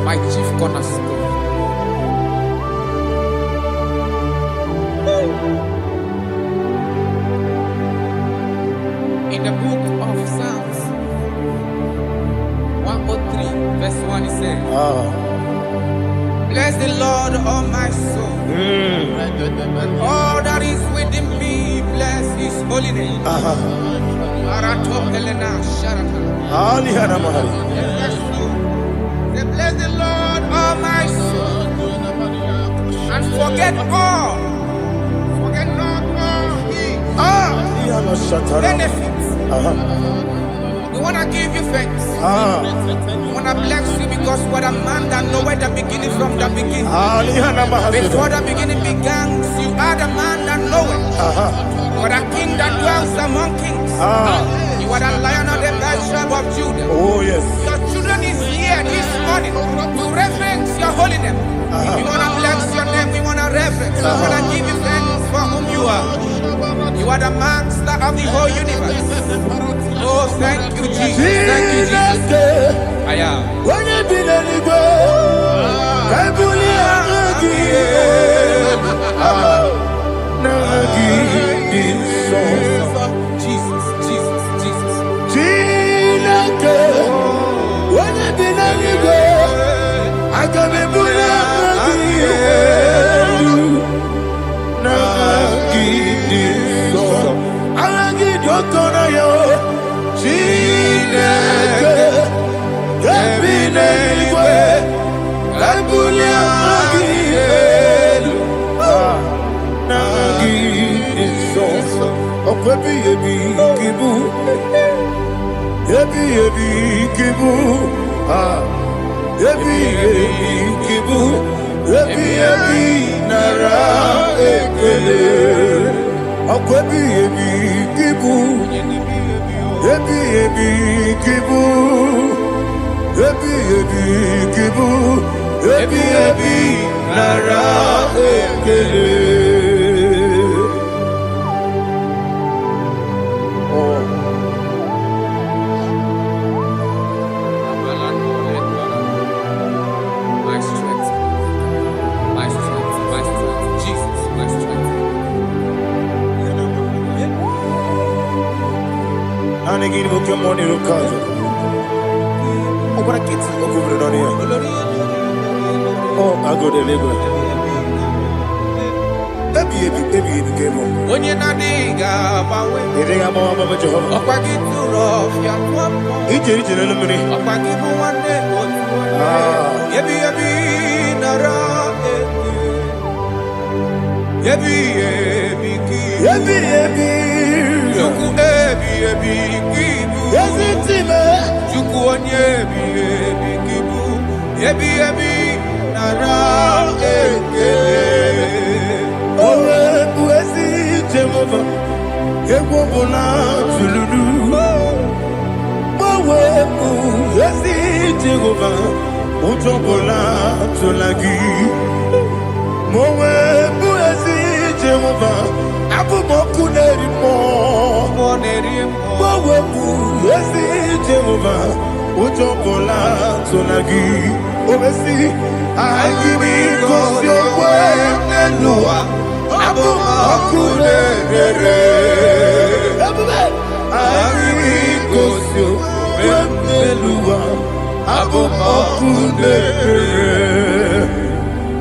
My chief cornerstone. In the book of Psalms 103, verse 1, it says, bless the Lord, all my soul, and all that is within me, bless his holy name. Bless the Lord, all my soul, and forget not all his benefits. We want to give you thanks. We want to bless you because what a man that knoweth the beginning from the beginning. Before the beginning began, you are the man that knoweth. What a king that dwells among kings. You are the lion of the tribe of Judah. Oh yes. Your children is here this morning to reverence your holiness. We want to bless your name. We want to reverence. We want to give you thanks for whom you are. You are the master of the whole universe. Oh, thank you, Jesus. Thank you, Jesus. I am. When you be the Jesus, Jesus, Jesus. I can be Oh, I go deliver. When you're not digging,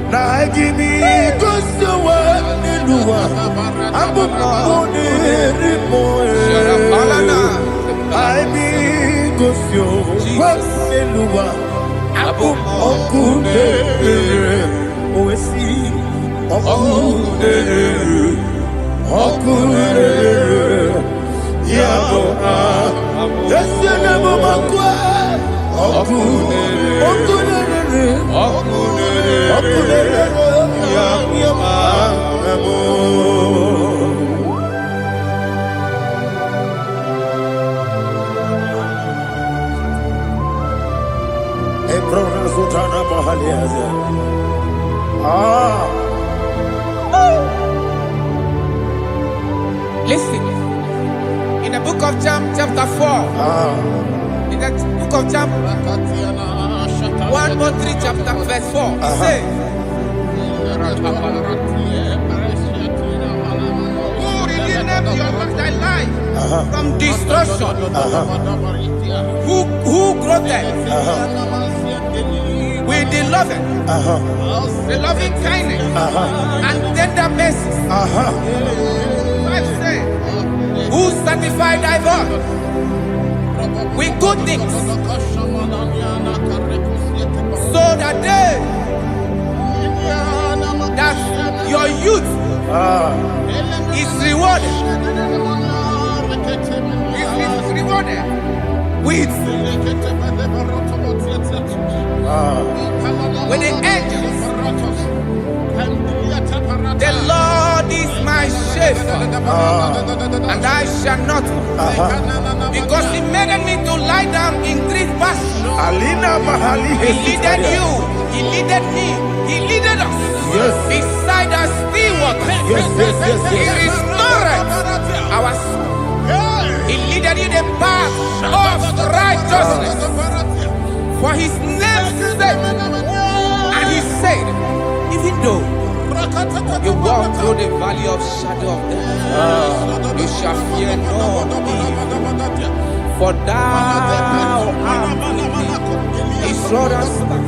Now give me Eluwa, Abu Mabonere Moe, I be Gosio, Eluwa, Abu Mabonere, Oesi, Okunere, Yabo, Yesenabo Makwa, Okunere, Listen, in the book of John, chapter 4, in the book of John 1:3, chapter verse 4, it says, who redeemed thy life from destruction? Who groweth with the loving, the loving kindness and tender mercies? Who sanctified thy voice with good things, so that your youth is rewarded, with the angels. The Lord is my shepherd, and I shall not want, because He made me to lie down in green pastures. He leaded you, He leaded me, He leaded us beside the still waters. He restored our soul. He leaded you the path of righteousness for His name's sake. And He said, even though you walk through the valley of shadow of death, you shall fear no evil, for thou art with me. His rod and staff,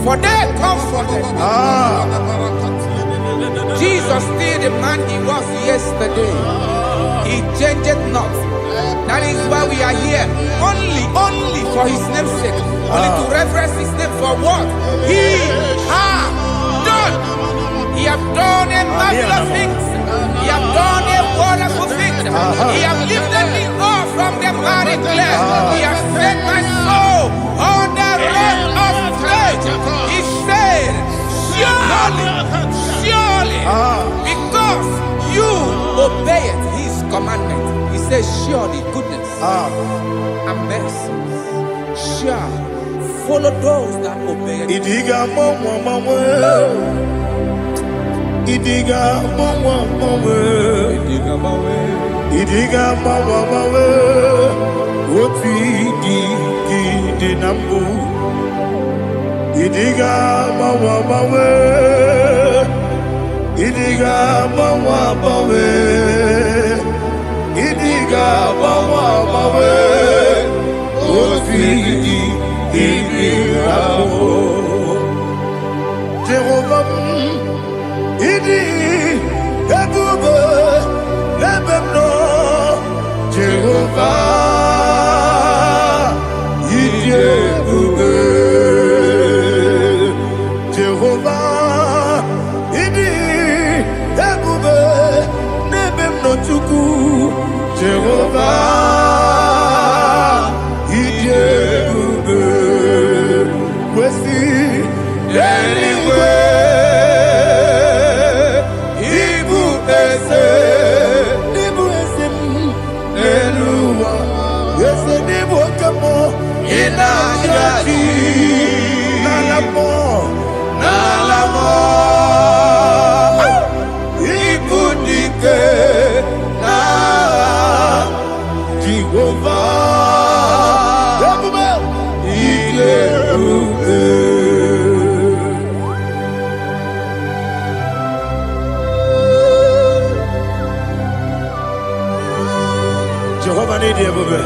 for they comforted. Jesus still the man He was yesterday. He changed not. That is why we are here, only for His name's sake, only to reverence His name for what He has done. He have done a marvelous things. He have done a wonderful thing. He have lifted me up from the miry clay. He has set my soul on the road of faith. He said, surely, because you obeyed His commandment. He says, surely goodness and mercy shall follow those that obey Him. Idiga mawa mawe, oti di nambu. Idiga mawa mawe, idiga mawa mawe, idiga mawa mawe, oti di nambu. Jehovah. Idi ebube lebemno Jehovah. Idi ebube Jehovah. Idi ebube lebemno Chukwu Jehovah. Idi ebube kwesi anyway. Jehovah need you, baby.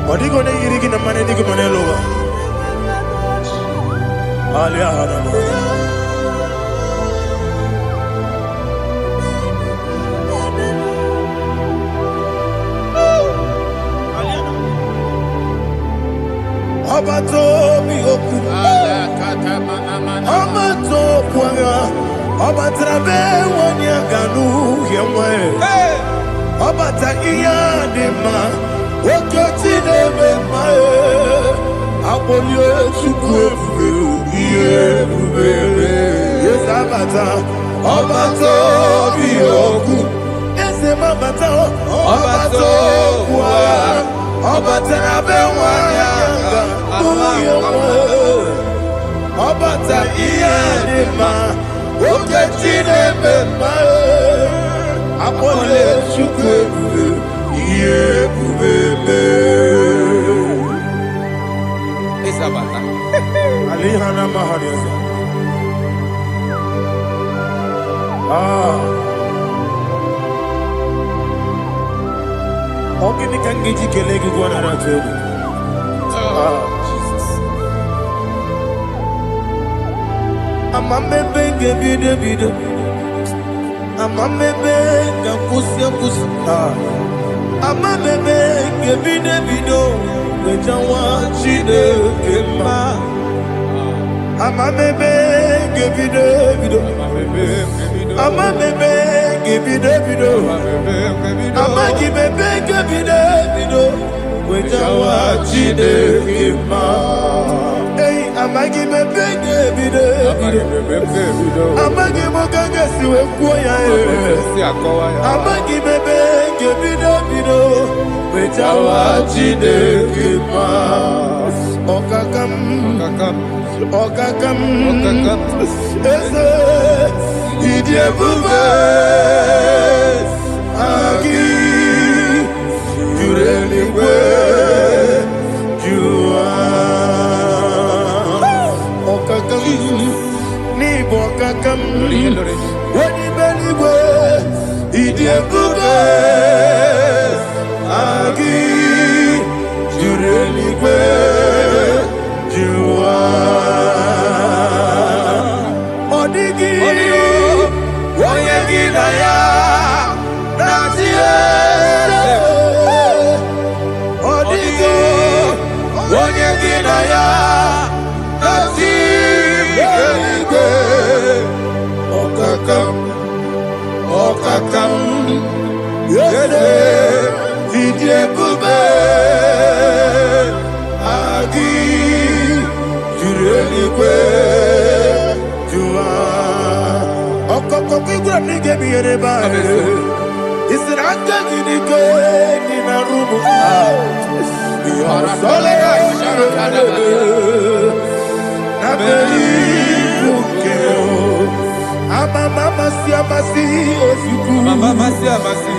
What are you going to get the money? Dig money over. Alia Hanama. Obato Bioku, Obato Pwanga, Obatrabe Wanya Ganu Yamwe, Obata Iya Dema, Okoti Deme Mae, Abolio Chukwe, Yes, Abata, Obato Bioku, Yes, Mabata, Obato Pwanga. Obata Wanya Obata Iyadima Okechine Bema Apole Chukwe Yebube Isabata. Alihana Mahariasa. Ogini Kangiji Kelegi Guanara Togo. Jesus. Amamebe Gebide. Amamebe Gakusia Kusa. Amamebe Gebide. Wejawa Chide Kema. Amamebe Gebide. Amamebe Gebide. Amagi bebe Gebide. Wejawa Chide Kema. Hey, Amagi bebe Gebide. Amagi Mogaga Siwe Kuya. Amagi bebe Gebide. Wejawa Chide Kema. Okakam. Eze Idiebube Agi Jureligwe Jua Okakam Nibo Okakam Wadi Beligwe Idiebube Agi Jureligwe Jua Odigi Oyegi Naya Natie Odigi Oyegi Naya Natie Okakam Yede Idiebube Agi Jureligwe Jua Okokokigura nige biyereba Isiranga ginike Nina rumu Yosolega Nabeli Bukeo Mama siamasi Osuku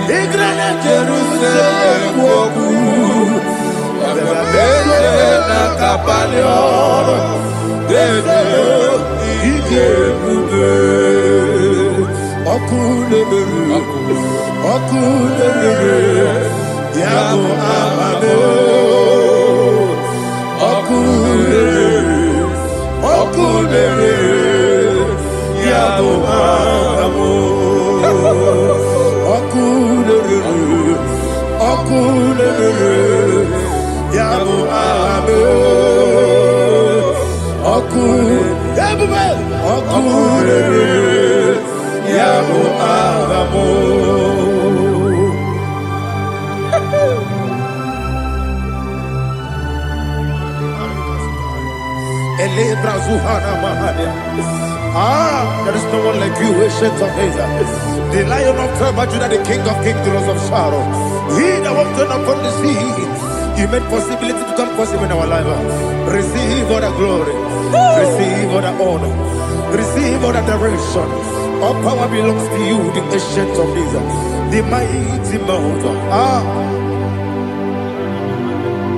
Igrana Jerusalem Woku Bebe Nakapaleon Bebe Idiebube Okulere Yabo Amado Okulere Yabo Amado Okulere Yabo Amado Okulere Yabo Amado there is no one like you, ancient of days. The Lion of tribe of Judah, the King of kings, the Rose of Sharon. He that walked upon the sea, He made possibility to come possible in our life. Receive all the glory, receive all the honor, receive all the direction. All power belongs to you, the ancient of days, the mighty mountain.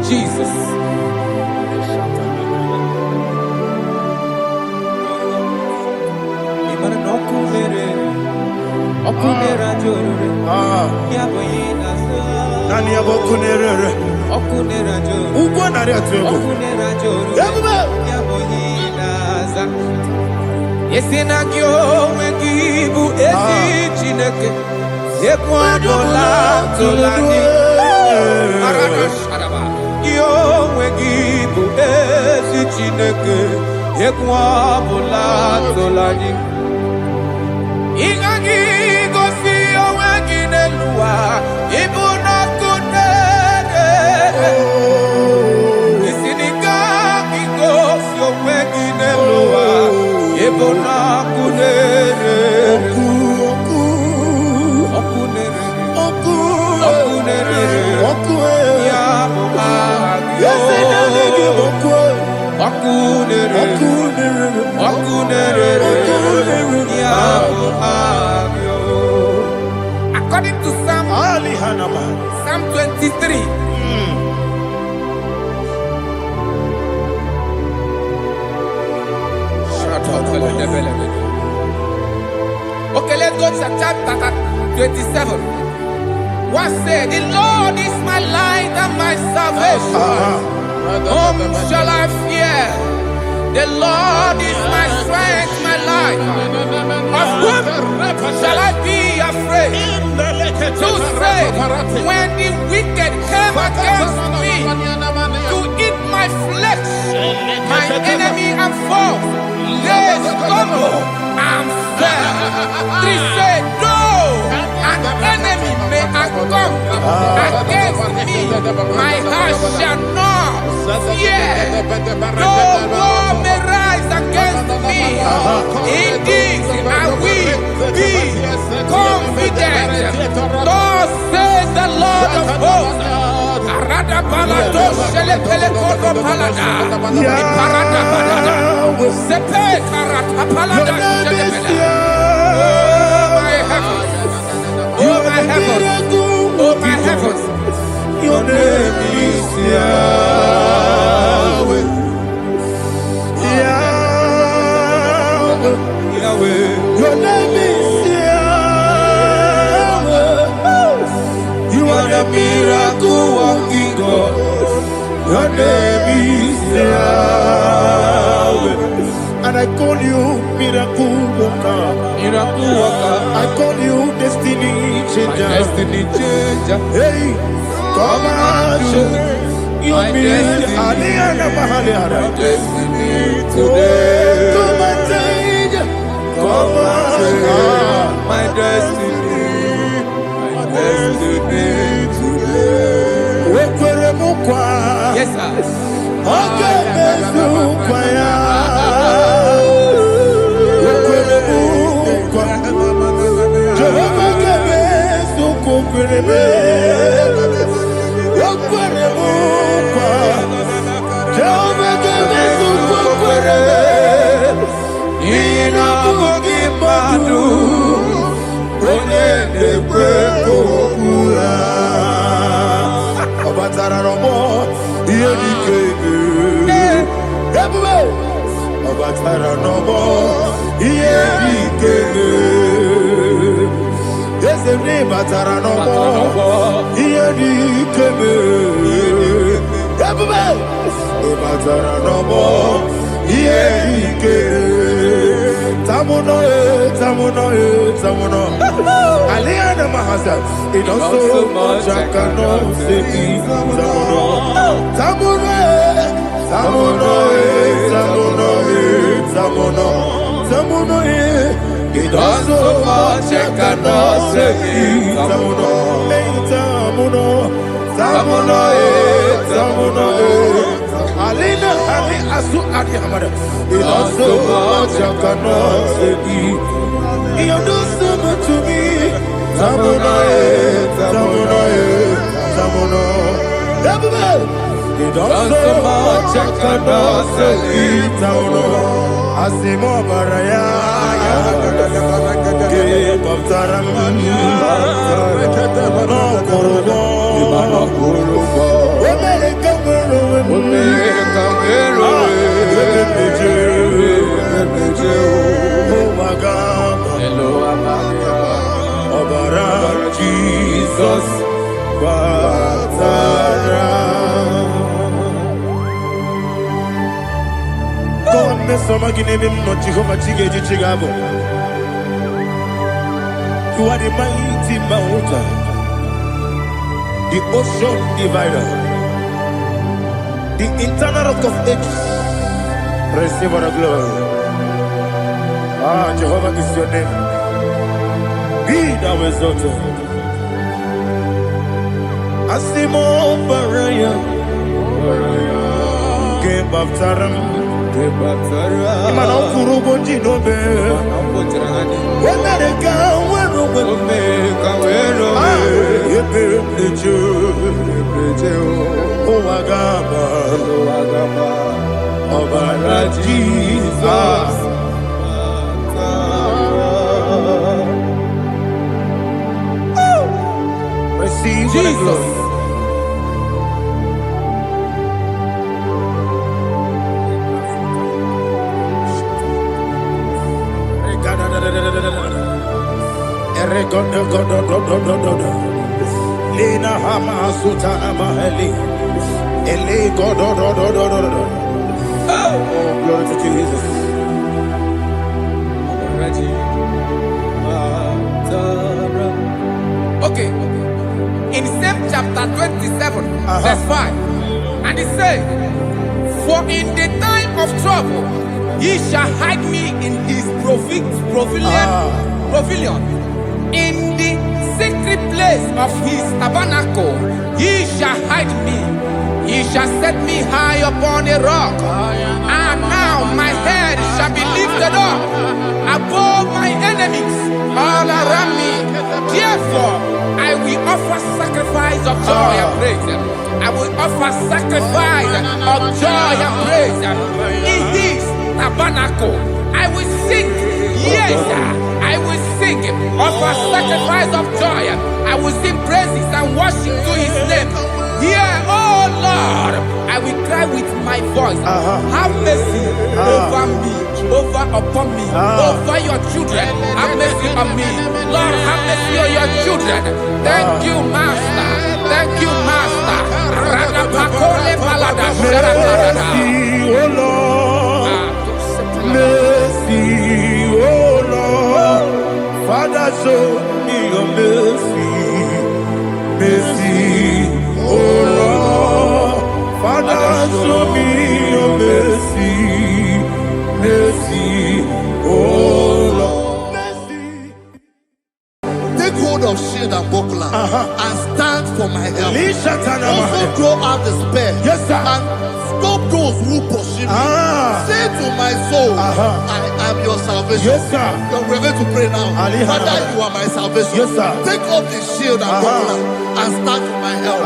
Jesus. Nani abokunere ugwo nari atwego Yesina kyo wengibu ezi chineke Yekwadola tolani Arana sharaba onwe gị bụ ezi Chineke, egwu ọbụla tụla gị. Ị gaghị gosi onwe gị n'elu ụwa, ịbụ n'ọkụ na-ere. Isi na ị gaghị gosi onwe gị n'elu ụwa, ịbụ n'ọkụ na-ere. According to Psalm 23. Okay, let's go to chapter 27. What said? The Lord is my light and my salvation. Whom shall I fear? The Lord is my strength, my life. Of whom shall I be afraid? To say, when the wicked came against me to eat my flesh, my enemy and foe, they stumble and fell. They said, though an enemy may have come against me, my heart shall not fear. Though war may rise against me, in this I will be confident. Thus says the Lord of hosts. Arada balado shele pele kodo palada. Iparada balada. Sepe karata palada shele pele. Oh my heavens. Oh my heavens. Oh my heavens. Your name is Yahweh. Yahweh. Yahweh. Your name is Yahweh. You are the miracle working God. Your name is Yahweh. And I call you miracle worker. Miracle worker. I call you destiny changer. My destiny changer. Hey, come on, your destiny. My destiny today. Come on, change. Come on, my destiny. My destiny today. Yes, sir. Okay, it does so much I cannot say it. It does so much I cannot say it. It does so much I cannot say it. You do so much to me. It does so much I cannot say it. Asimo baraya, give up taramani, no korobo, Jesus, you are the mighty mountain, the ocean divider, the eternal rock of ages. Receive all the glory. Ah, Jehovah is your name. Be thou exalted. Asimo Baraya. Game of Taram. Imano Kurubo Jinobe. When I go, Jesus. Receive Jesus. Lina Hama Sutana Maheli. Ele God. Oh, glory to Jesus. Okay. In same chapter 27, verse 5, and it says, "For in the time of trouble, he shall hide me in his pavilion. In the secret place of his tabernacle, he shall hide me. He shall set me high upon a rock. And now my head shall be lifted up above my enemies all around me. Therefore, I will offer sacrifice of joy and praise. I will offer sacrifice of joy and praise. In his tabernacle, I will sing. Yes, I will sing. Offer sacrifice of joy. I will sing praises and worship to his name. Here, oh Lord, I will cry with my voice. Have mercy over me, upon me, over your children. Have mercy on me. Lord, have mercy on your children. Thank you, Master. Thank you, Master. Mercy, oh Lord. Mercy, oh Lord. Father, show me your mercy. Mercy, oh Lord. Father, show me your mercy. Mercy, oh Lord. Mercy. Take hold of shield and buckler and stand for my help. Also throw out despair. Yes, sir. And stop those who pursue me. Say to my soul, I am your salvation. Yes, sir. We're going to pray now. Father, you are my salvation. Yes, sir. Take off the shield and buckler and stand for my help.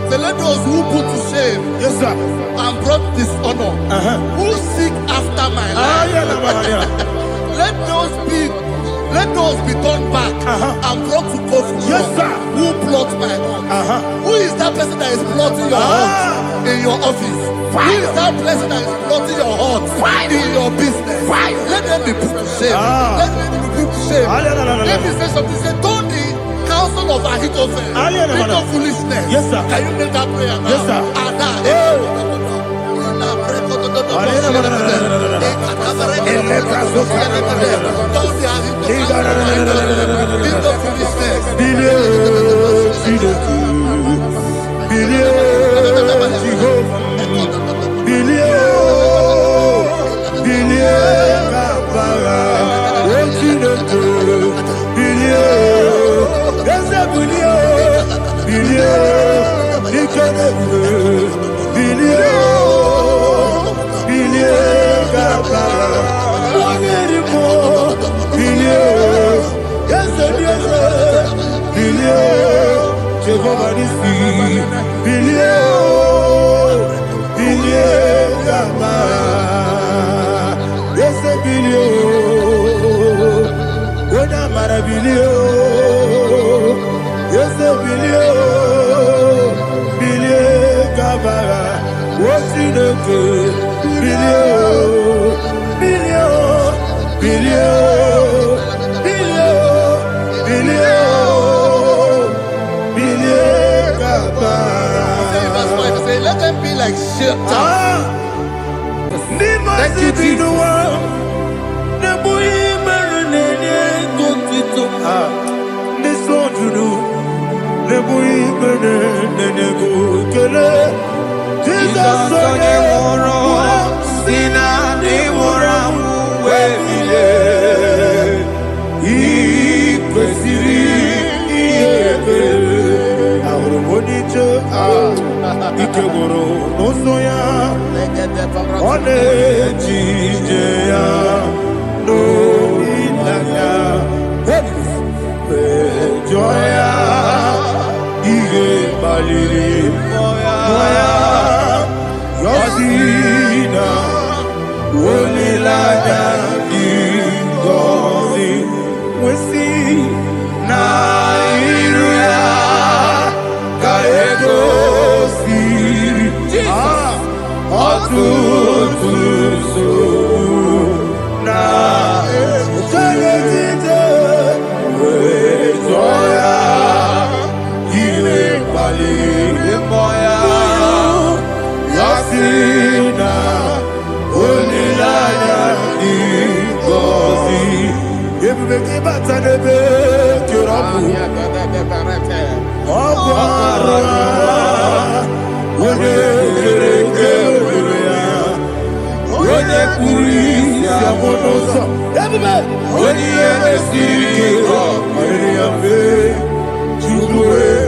So let those who put to shame, yes, sir, and brought dishonor, who seek after my life, let those be turned back and brought to confusion. Yes, sir. Who plot my heart? Who is that person that is plotting your heart in your office? Who is that person that is plotting your heart in your business? Let them be put to shame. Let them be put to shame. Let me say something. Say, don't the counsel of Ahithophel think of foolishness. Yes, sir. Can you make that prayer now? Yes, sir. Jehovah is bilio. Yes, bilio. Bilie kabara. What's in the good? Bilio. Bilio. Bilio. Bilio. Bilio. Bilie kabara. Say, let them be like Shatters. Thank you, Jesus. This one to do. Jesus, Joya, Ige Baliri, Moya, Yosina, Wolilaya, Igozi, Wesi, Nairuya, Kaego, Siri, Otutu, Na, Jaletite, Joya, Ile Bali, Moya, Yasina, Unilaya, Igozi, Yebeki Batanebe, Kirabu, Okwara, Wode Kuri, Yamonosa, everybody, Wodi Enesiko, Mariafe, Chubue,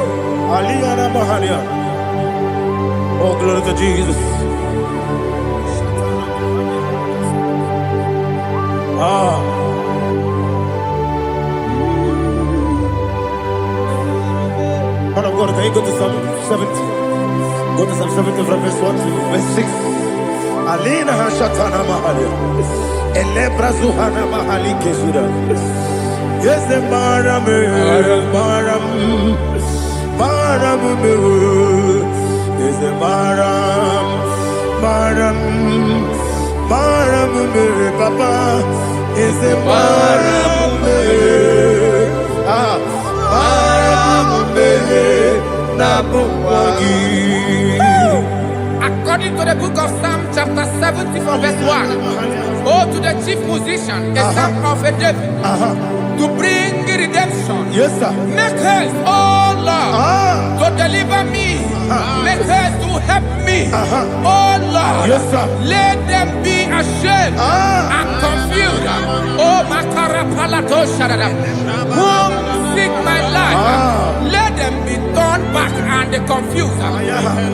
Jesus, oh, glory to Jesus. Man of God, can you go to Psalm 70? Go to Psalm 70 from verse 1 to verse 6. Alina Hashatana Mahalia. Elebra Zuhana Mahali Kesuda. Yes, the Maram, is the Maram, Papa, is the Maram, According to the book of Psalm chapter 70 from verse 1, oh, to the chief musician, a son of a David, to bring redemption. Yes, sir. Make haste, oh Lord, to deliver me. Make haste to help me. Oh Lord, yes, sir. Let them be ashamed and confused. Oh, Makara Palato Shadada, whom seek my life, let them be turned back and confused.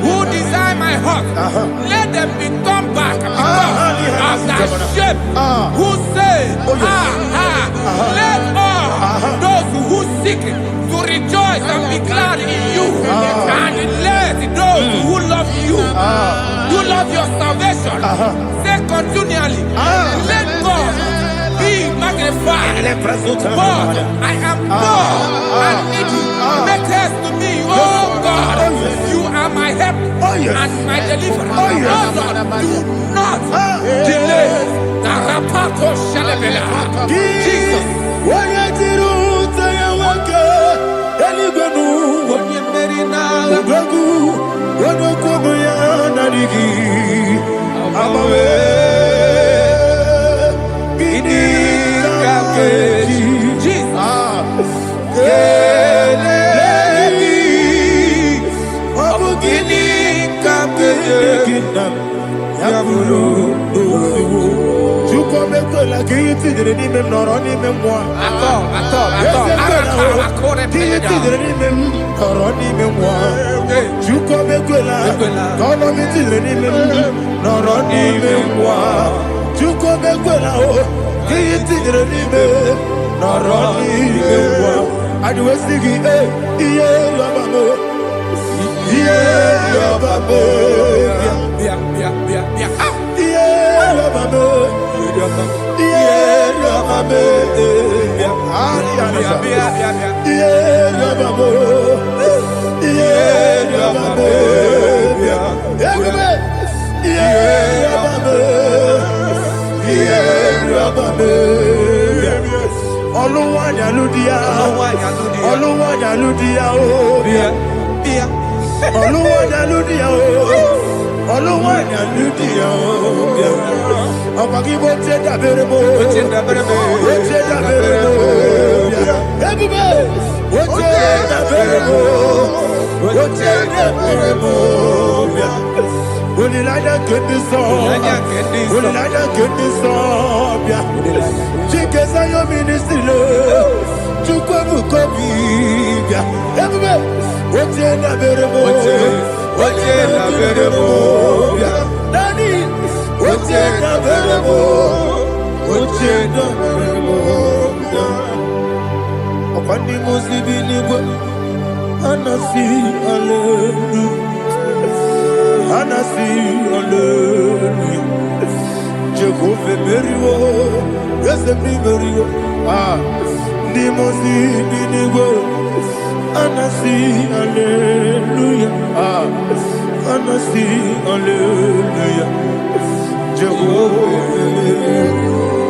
Who desire my heart, let them be turned back because of that shape. Who say, let all those who seek to rejoice and be glad in you, and let those who love you, who love your salvation, say continually, let God be magnified. God, I am poor and needy. Make haste to me, oh God. You are my help and my deliverer. Oh Lord, do not delay. Jesus.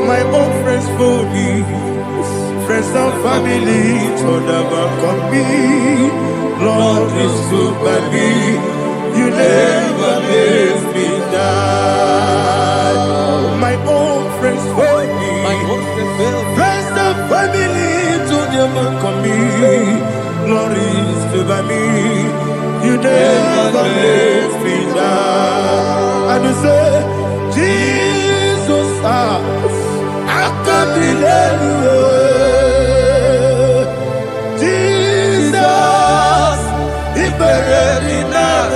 My own friends for me, friends and family told never come me. Lord is good by me, you never let me die. My own friends for me, friends and family told never come me. Lord is good by me, you never let me die. And you say, Jesus, I can't believe you. Jesus, He buried me now.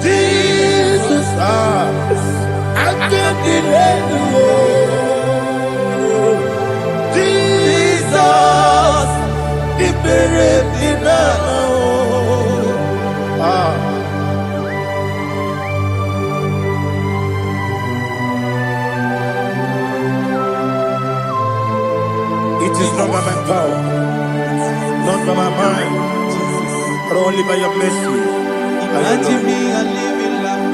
Jesus, I can't believe you. Jesus, He buried me now. It is not by my power, not by my mind, but only by your mercy. Imagine me a living life.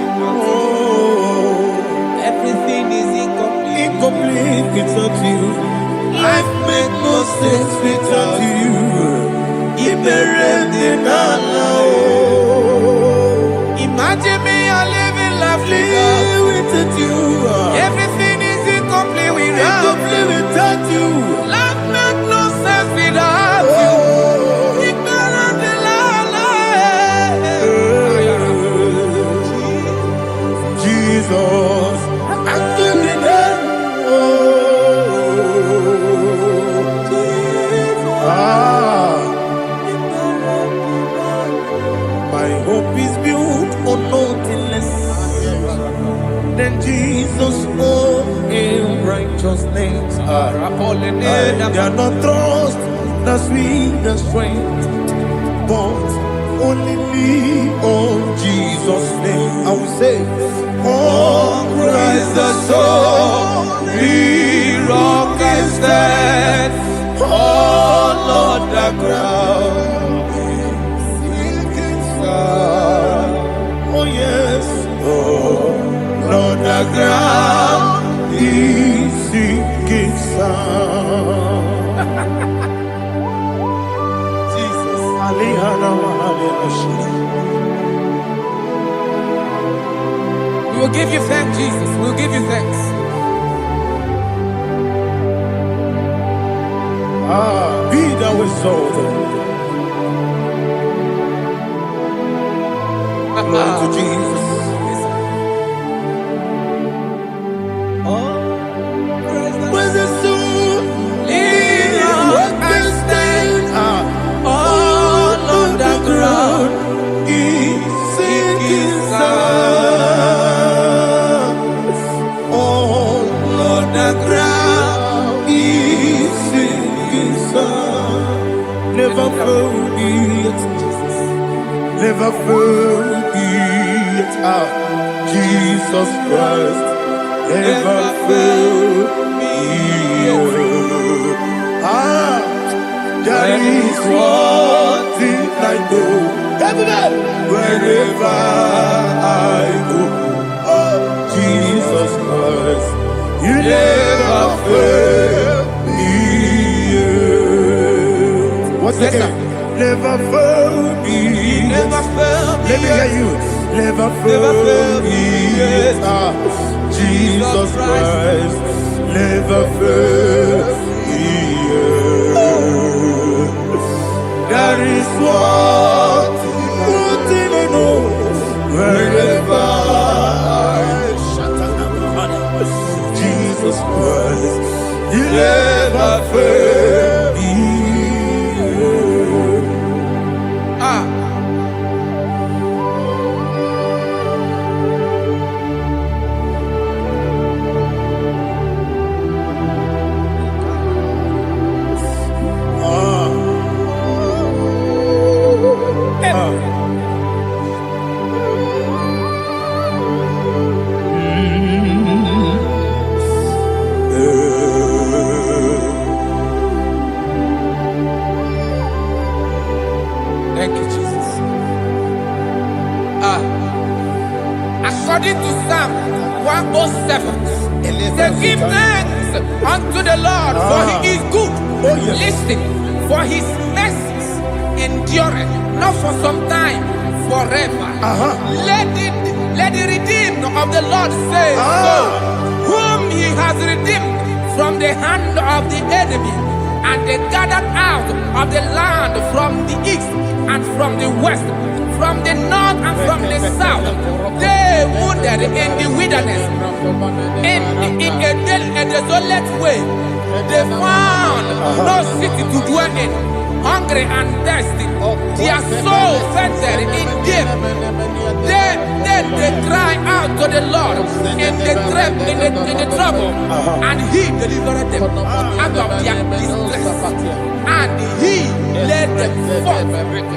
Oh, Everything is incomplete. incomplete without you. Life makes no sense without you. Imagine me a living life Without you. Everything is incomplete without Incomplete without you. life make no sense without you. Ignorant the Jesus, I give you that. than Jesus, oh, in righteousness. They are not trust the sweetest strength, but only lean on Jesus' name. I will say, oh, Christ the solid rock and stand. Oh, Lord, the ground is sinking sand. Oh, yes. Oh, Lord, the ground is sinking sand. Jesus. We will give you thanks, Jesus. We will give you thanks. Be thou exalted. Glory to Jesus. Where's the soul? What can stand? All on the ground is sinking sand. All on the ground is sinking sand. Never forget, never forget, Jesus Christ. Never fail me. There is one thing I know. Wherever I go, oh, Jesus Christ, you never fail me. What's that? Never fail me. Never fail me. Let me hear you. Never fail me. Jesus Christ, never fail me. There is one thing I know. Wherever Jesus Christ, you never fail me. Thank you, Jesus. According to Psalm 107, they give thanks unto the Lord, for he is good. Listen, for his mercies endureth not for some time, forever. Let the redeemed of the Lord say so, whom he has redeemed from the hand of the enemy, and they gathered out of the land from the east and from the west, from the north and from the south. They wandered in the wilderness, in a desolate way. They found no city to dwell in, hungry and thirsty. Their soul fainted in deep. Then they cry out to the Lord in the trouble, and he delivered them out of their distress, and he led them forth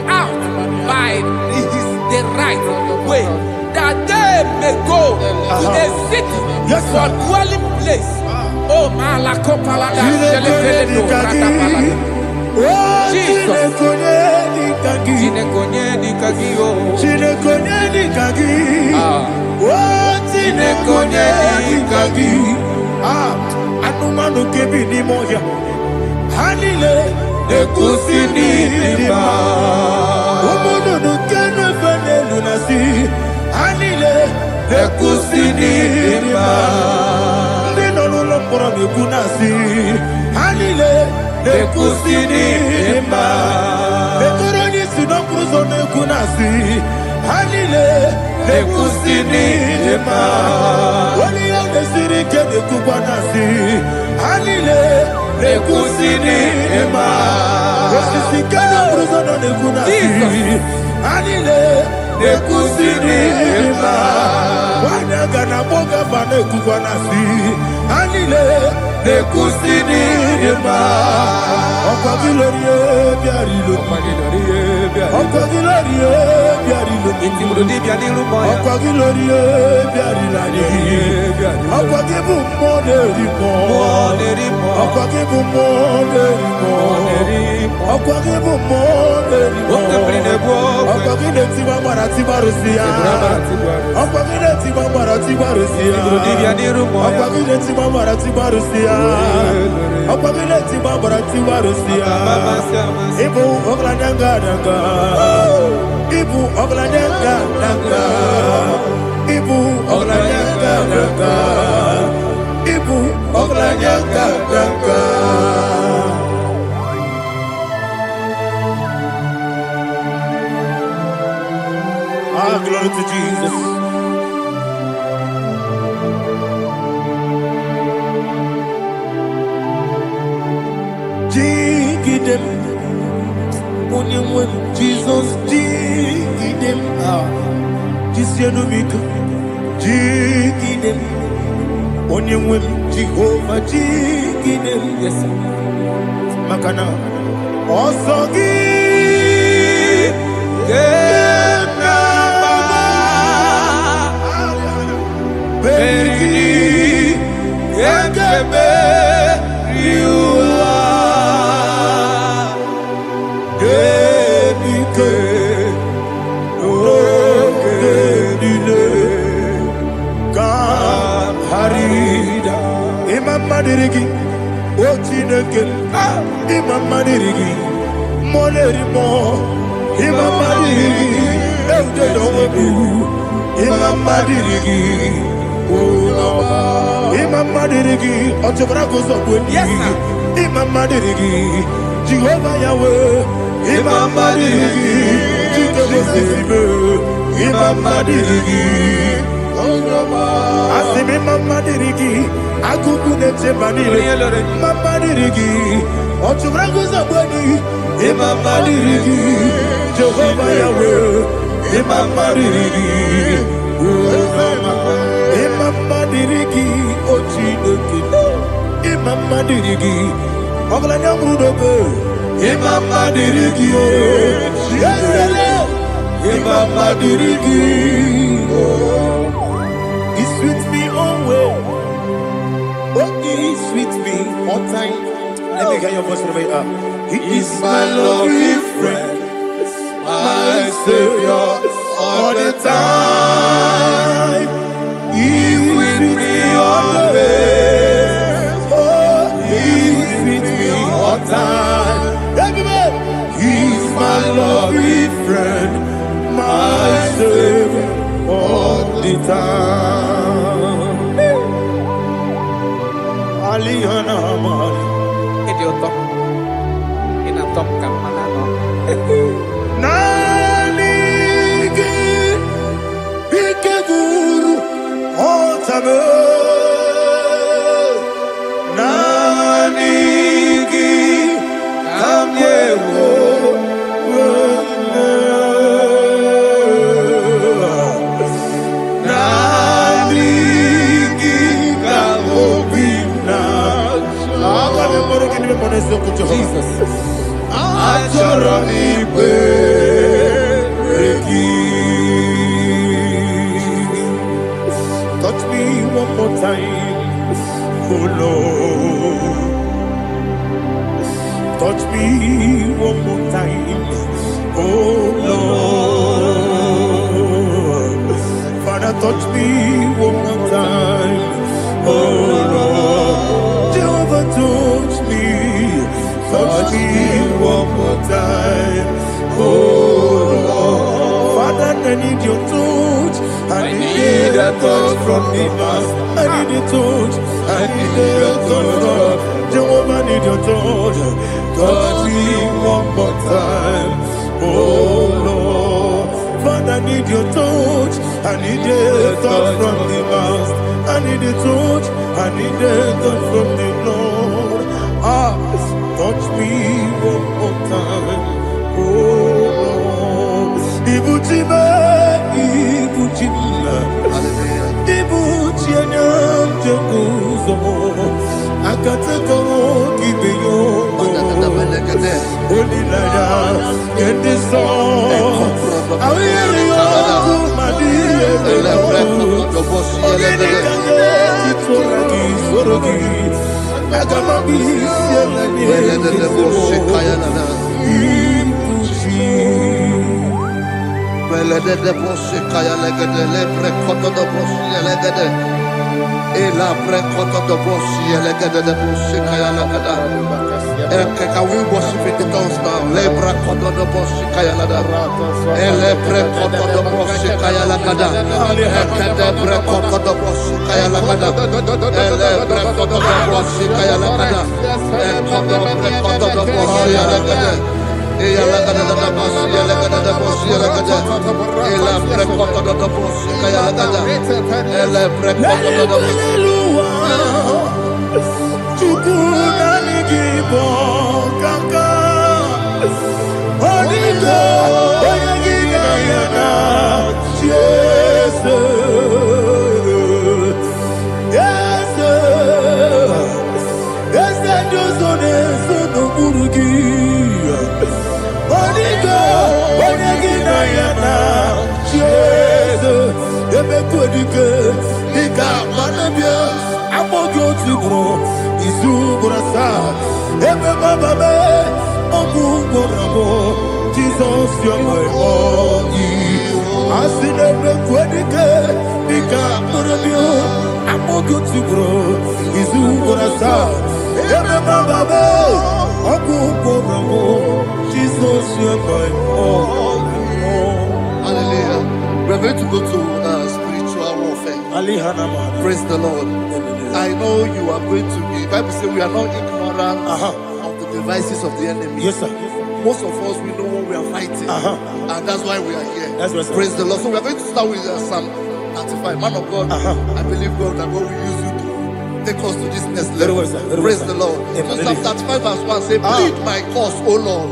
out by the right way, that they may go to a city for dwelling place. Oh, Malakopalada, Jesus. Anumanu kebi ni moya Hanile Ekusini lima Umudu nukene fene lunasi Hanile Ekusini lima Lino lulopura mikunasi Hanile Ekusini lima Ekoroni sinokruzo nekunasi Hanile Ekusini lima Wali yone sirike nekubanasi Hanile Ekusini lima Wasisikana kruzo nekunasi Hanile Ekusini lima Wanyagana boga na-ekwukwanasị anile na-ekwusi n'ịdịmma ọkwa gị lorie bịarilo ọkwa gị lorie bịarilo ọkwa gị lorie bịarilo ọkwa gị bụ mmụọ na-eri mmụọ ọkwa gị bụ mmụọ na-eri mmụọ ọkwa gị bụ mmụọ na-eri mmụọ ọkwa gị na-etiba gbara tibarụsi ya ọkwa gị na-etiba gbara tibarụsi ya ọkwa gị na-etiba gbara tibarụsi ya ọkwa gị na-etiba gbara tibarụsi ya ịbụ ọgaranya ngadaga ịbụ ọgaranya ngadaga ịbụ ọgaranya ngadaga ịbụ ọgaranya ngadaga. Glory to Jesus. Jigidem, only Jesus, jigidem, Jisianomika, jigidem, only Jehovah, jigidem, yes, Makana, also Madirigi, Ochineke, Imam Madirigi, Molerimo, Imam Madirigi, Eldedobu, Imam Madirigi, Imam Madirigi, Otobrago Zobuni, Imam Madirigi, Jehovah Yahweh, Imam Madirigi, Imam Madirigi, Asimi Mama Dirigi, Akuku Nete Maniri, Mama Dirigi, Otubrango Zaboni, Mama Dirigi, Jehovah Yahweh, Mama Dirigi, Mama Dirigi, Ochineke, Mama Dirigi, Oglanya Mudobe, Mama Dirigi, Mama Dirigi. He's with me always. Oh, he's with me all time. Let me hear your voice from me. He is my lovely friend, my Savior all the time. He's with me always. Oh, he's with me all time. Everybody, he's my lovely friend, my Savior all the time. Aliana Mari. Idiota. Ina top kamanano. Nanigi Ikeguru Otame. Nanigi Kamyewo. Jesus. Touch me one more time, oh Lord. Touch me one more time, oh Lord. Father, touch me one more time, oh Lord. Jehovah, touch me. Touch me one more time, oh Lord. Father, I need your touch. I need a touch from the Master. I need a touch. I need a touch from Jehovah. I need your touch. Touch me one more time, oh Lord. Father, I need your touch. I need a touch from the Master. I need a touch. I need a touch from the Lord. Touch me one more time, oh Lord. Ibuchime, Ibuchime, Ibuchime. Can we worship in the tongues now? Lebra koto do boshi kaya lada. Ele pre koto do boshi kaya lada. Ekede pre koto do boshi kaya lada. Ele pre koto do boshi kaya lada. Ekodo pre koto do boshi lada. Eya lada da boshi lada da boshi lada. Ele pre koto do boshi kaya lada. Ele pre koto do boshi. Jesus, you're my all. I see the quadrica, Nika, Murabio, I'm more good to grow. Is who what I saw. Jesus, you're my all. Hallelujah. We're going to go to spiritual warfare. Praise the Lord. I know you are going to be. Bible says we are not ignorant of the devices of the enemy. Yes, sir. Most of us, we know what we are fighting. And that's why we are here. That's right, sir. Praise the Lord. So we are going to start with Psalm 95. Man of God, I believe God that God will use you to take us to this next level. Very well, sir. Very Praise well, the sir. Lord. Amen. So Psalm 35 verse 1 say, plead my cause, O Lord,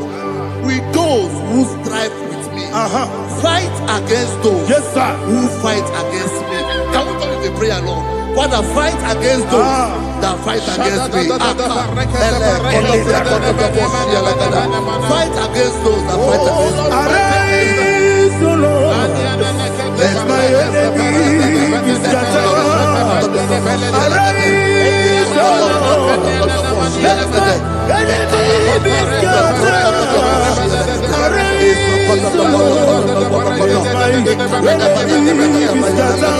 with those who strive with me. Fight against those who fight against me. Can we come with a prayer, Lord? Father, fight against those that fight against me. Fight against those that fight against me. Arise, O Lord, let my enemy be scattered. Arise, O Lord, let my enemy be scattered. Arise, O Lord, let my enemy be scattered.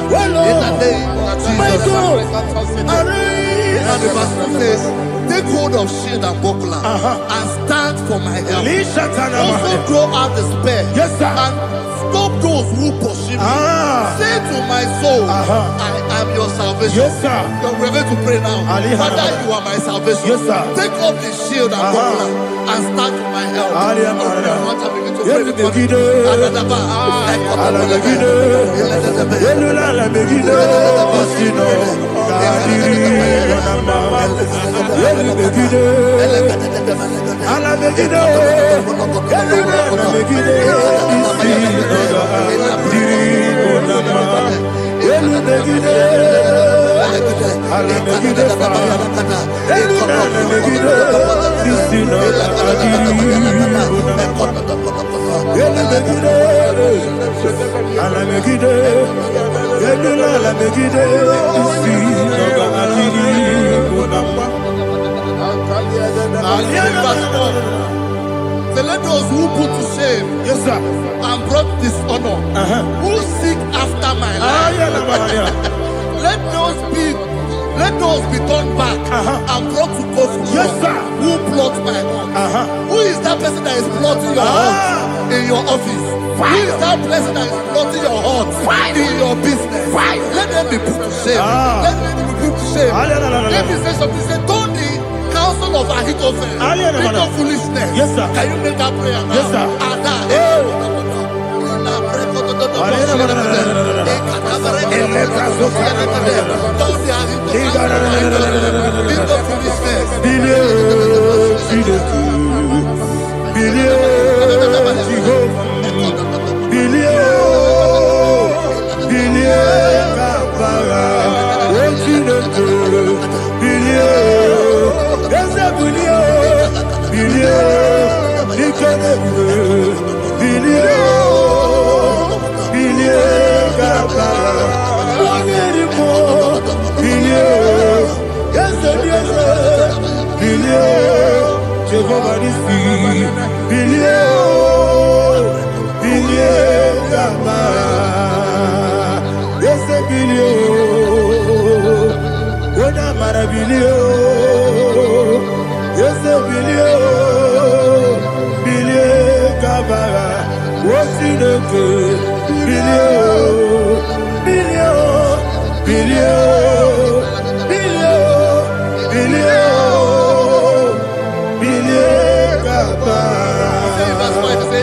Oh Lord, take hold of shield and buckler and stand for my help. Also throw out the spear and stop those who pursue me. Say to my soul, I am your salvation. We're going to pray now. Father, you are my salvation. Take off the shield and buckler and stand for my help. So let those who put to shame and brought dishonor, who seek after my life, let those be turned back and brought to go for who plot my heart. Who is that person that is plotting your heart in your office? Who is that person that is plotting your heart in your business? Let them be put to shame. Let them be put to shame. Let me say something. Say, don't the counsel of Ahithophel make of foolishness. Yes, sir. Can you make that prayer now? Yes, sir.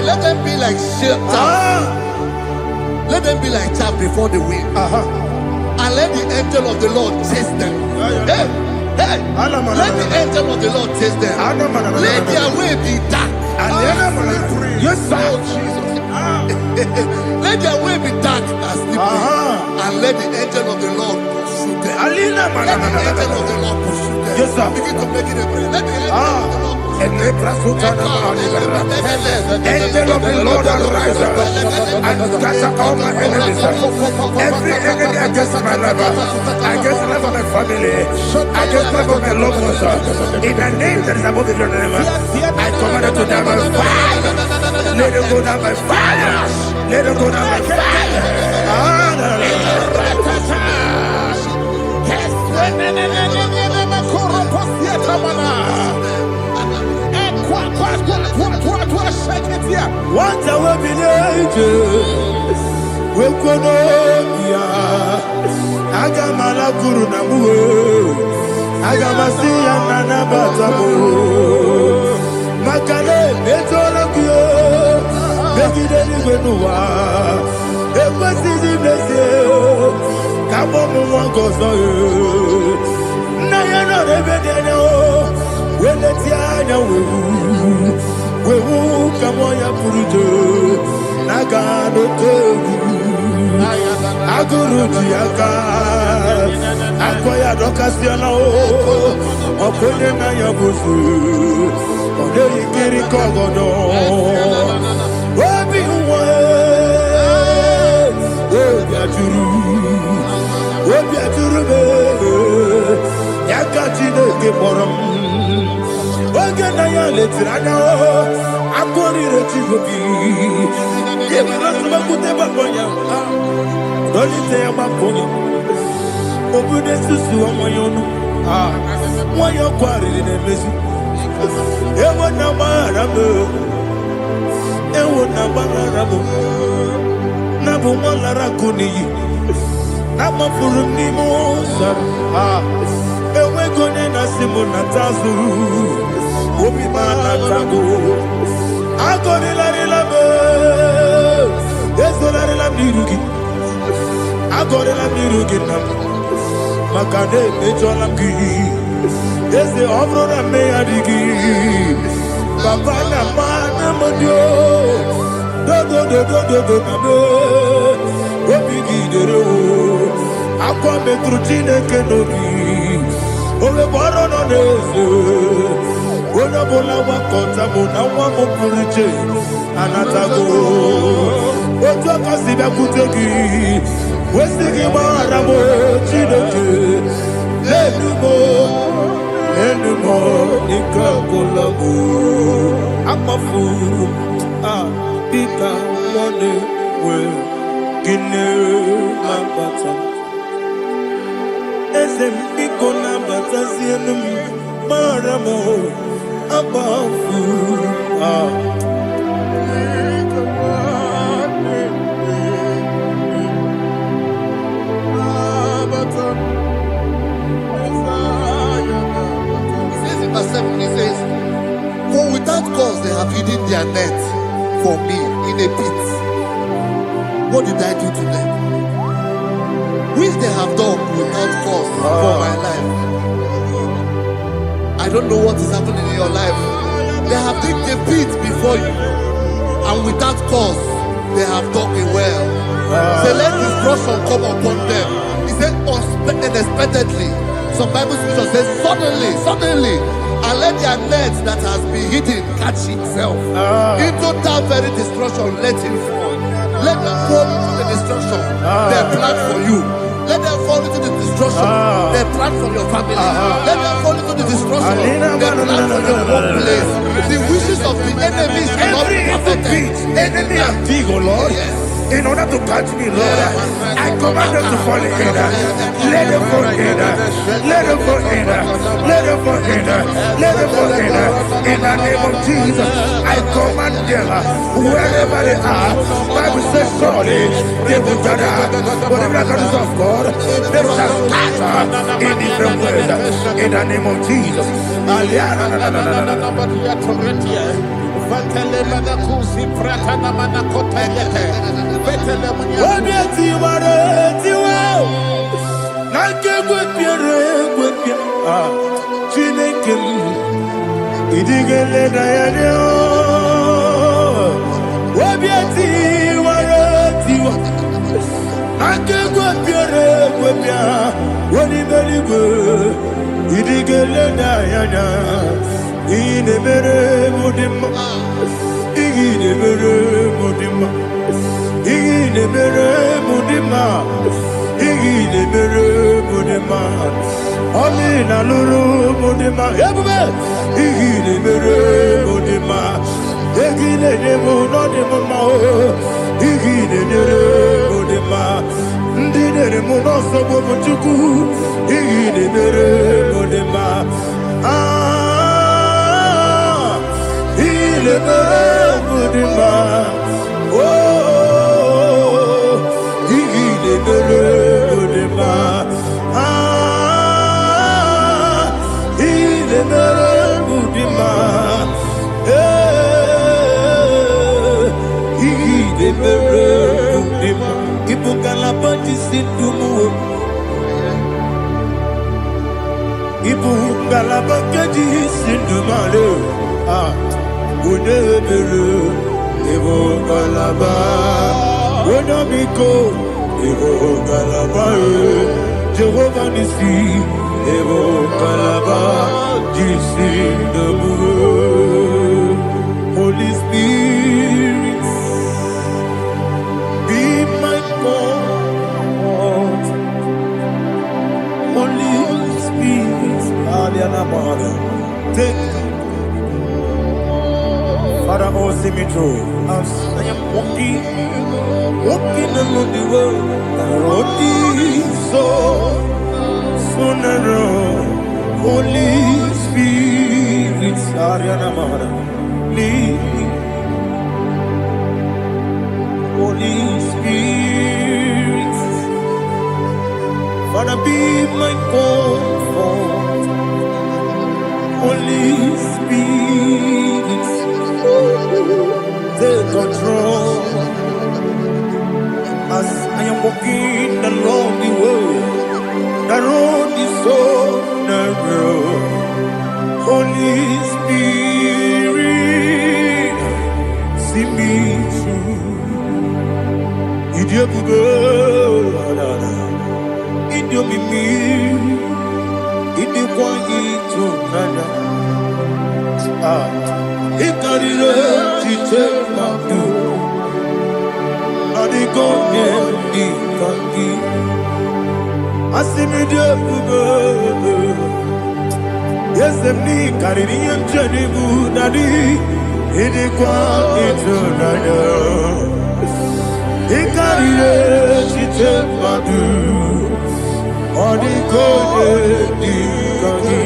Let them be like shelter. Let them be like chaff before the wind. And let the angel of the Lord chase them. Hey, hey. Let the angel of the Lord chase them. Let their way be dark. Yes, sir. Oh, Jesus. Let their way be dark and slippery. And let the angel of the Lord pursue them. Let the angel of the Lord pursue them. Yes, sir. Begin to make it a prayer. Let the angel of the Lord Angel of the Lord arise and scatter all my enemies. Every enemy against my life, against the life of my family, against the life of my loved ones. In the name that is above the name, I command it to die by fire. Let it go down by fire. Let it go down by fire. What I will be we could Agamala Guru Namu Agamasia Nana Batamu Makale Betolakio Begideni Benua Ekwasizi Blessio Kabomu Wankoso Nayana Rebedeno Weletiana Wewu Kamoya Purujo Nagano Tegu Aguru Diaka Akoya Dokasiana Opone Naya Busu Ode Ikiri Kogodo Obi Uwe Obi Aturu Yakachine Keporam Oge Naya Letirana Akori Rechigobi Yebarasuma Baboya Dolite Yabakoya Obude Susu Amoyono Moyo Kwari Nemesu Ewo Namarabo Ewo Namarabo Nabu Malara Kuni Nama Furuni Mosa Ewe Gone Nasimu Natazu Obi Manatago Agori Larilabe Esolari la mirugi Agori la mirugi nam Makade mejola ki Ese obro na meyadigi Papa na mana modio Do na me Obigi dere o Akwa metrutine kenobi Owe boro no neze Ona bola wakota mona wamo puriche Anatago Ojo kasiba kutegi Wesigi maramo Chinoke Enumo Nika kolago Akmafu Ika Mone We Gine Mabata Ezem Iko Nabata Sienum Maramo Abafu hidden their net for me in a pit, what did I do to them? Which they have done without cause for my life. I don't know what is happening in your life. They have digged a pit before you, and without cause, they have dug it well. Say, let destruction come upon them. He said, unexpectedly. Some Bible scripture says, suddenly, and let their net that has been hidden catch itself. Into that very destruction, let it fall. Let them fall into the destruction they plan for you. Let them fall into the destruction they plan for your family. Let them fall into the destruction they plan for your workplace. The wishes of the enemies will not be perfected. Enemy and dig, oh Lord. Yes. In order to catch me, Lord, I command them to fall in. Let them fall in. Let them fall in. Let them fall in. Let them fall in. In the name of Jesus, I command them wherever they are. Bible says surely they will gather, but the miracles of God, they shall scatter in different ways. In the name of Jesus. Jehovah Nissi, Evo Kalaba, Holy Spirit, be my God. Holy Spirit, take Father, oh, see me through. As I am walking along the road, the road is so narrow. Holy Spirit, lead me. Holy Spirit, Father, be my comfort. Holy Spirit, take control. As I am walking along the road is so narrow. Holy Spirit, see me through. Idiobugo, Idiomimi, Idikwanito Nana. Ikarire Chichemadu. Yes, the me Caribbean Janibu Nadi, Idikwa Itunaya. Ikarire Chichemadu, Odiko Idikagi,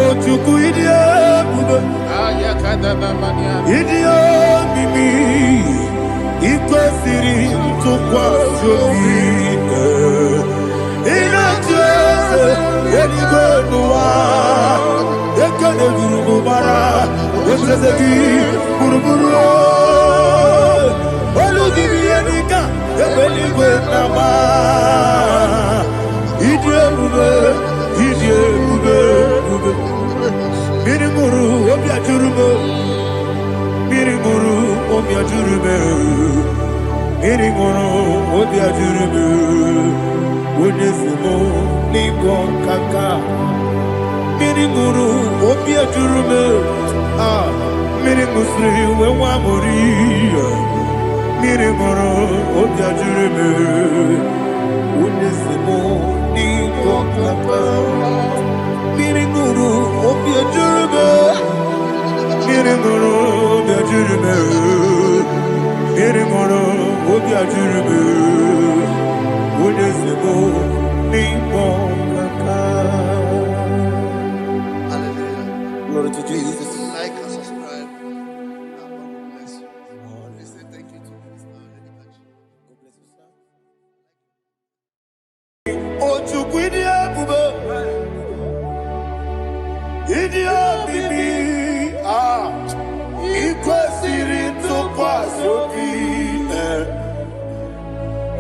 Ochuku Idiabuba, Idio Mimi. Ikwesiri ntụkwasị obi ịna-eche eze eluigwe n'ụwa ekele gburugburu bara ochezegi buruburu olugibi enika ebeligwe nama idie bube mirimuru obiajurume mirimuru obiajurume mirimuru obiajurume Onesimo Nigo Kaka Miringuru Obia Jurume Miringusri Wewa Moria Miringuru Obia Jurume Onesimo Nigo Kaka Miringuru Obia Jurume Miringuru Obia Jurume Miringuru Obia Jurume Hallelujah. Glory to Jesus. Like and subscribe. God bless you. We say thank you to Minister Lady Kachi. God bless you, sir.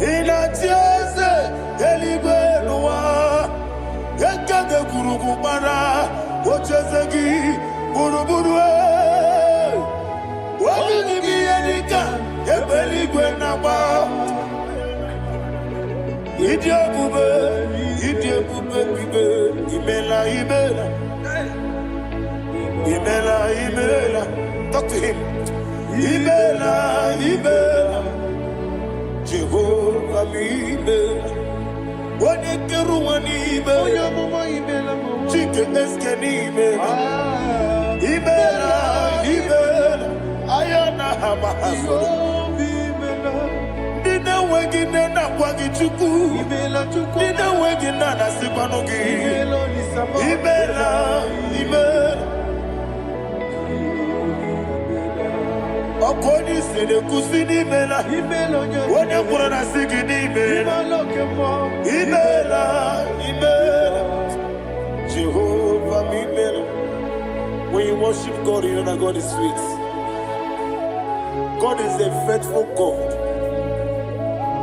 Inatieze eligwe nuwa Yekage kurugubara Ochezegi buruburu Wabini biyenika Ebeligwe naba Idie bube bibe Imela Talk to him Imela Jehovah Mibe, Wanekeru Wanibe, Chicken Escanime, Ibela, Ayana Hamahaso, Dina Waginana Wagichuku, Dina Waginana Sipanogi, Ibela. Okoni sede kusini mela Wone kurana sigidi mela Imela Jehovah Mimela. When you worship God, you know that God is sweet. God is a faithful God.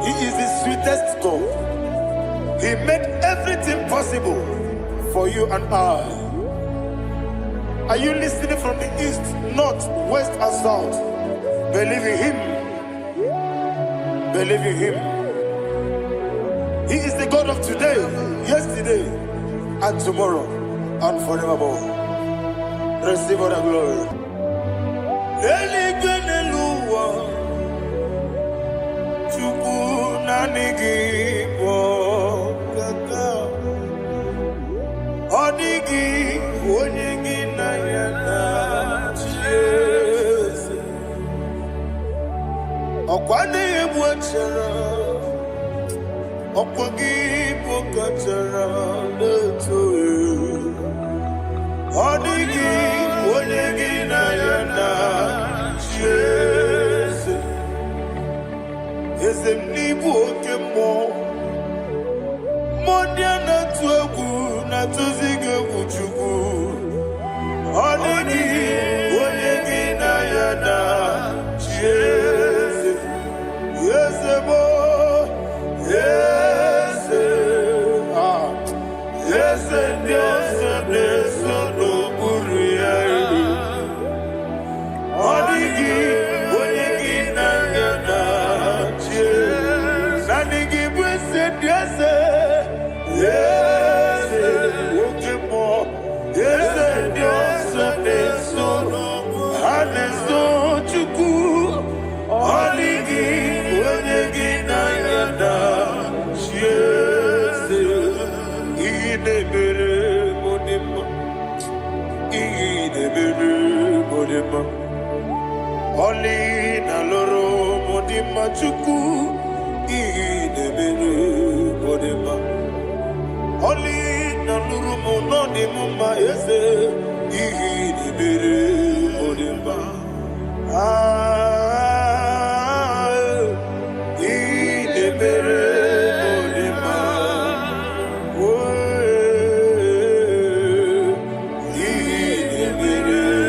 He is the sweetest God. He made everything possible for you and I. Are you listening from the east, north, west, and south? Believe in him. Believe in him. He is the God of today, yesterday, and tomorrow, and forevermore. Receive all the glory. Okwane ebwachara Okwagi pokachara Netoe Odigi Onyegi na yana Jese Ezemnibu okemo Mondia na tuegu Na tuzige kuchugu Odigi Onyegi na yana Jese Yes, boy. Yes, yes, yes, no buria. Odigi, odigi na yana yes. Odigi blessed yes, yes. Okemo, yes, yes, yes, no. Haneso chuku, odigi. Oli na loro modima chuku idebere modima Oli na luru monodi mumma ese idebere modima idebere modima idebere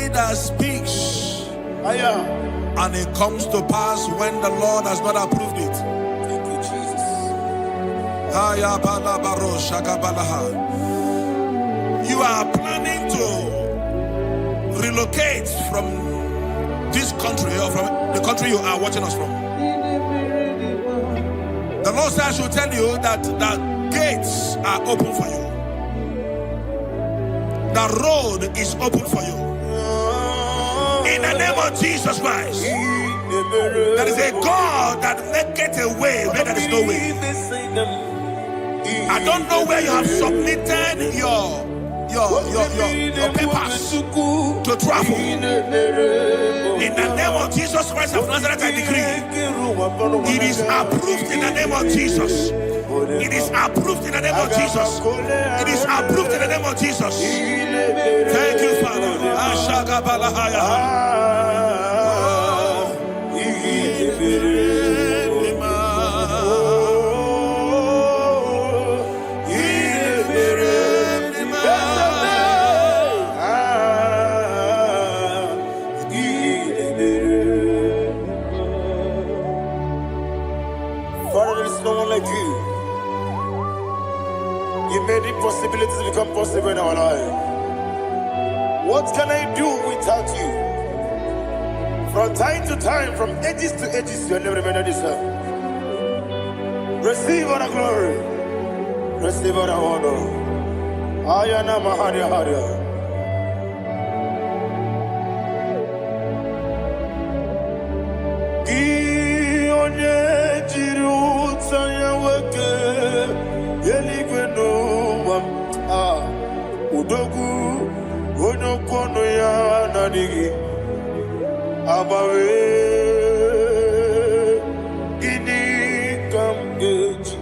Nobody that speaks and it comes to pass when the Lord has not approved it. Thank you, Jesus. You are planning to relocate from this country or from the country you are watching us from. The Lord says I should tell you that the gates are open for you. The road is open for you. In the name of Jesus Christ. There is a God that maketh a way where there is no way. I don't know where you have submitted your papers to travel. In the name of Jesus Christ of Nazareth, I decree it is approved in the name of Jesus. It is approved in the name of Jesus. It is approved in the name of Jesus. Thank you, Father. Father, there is no one like you. You made impossibilities become possible in our life. What can I do without you? From time to time, from ages to ages, you have never remained the same. Receive all the glory. Receive all the honor. Ayana Maharia Haria. Udogu onokono ya nadigi abawe ini kamgeji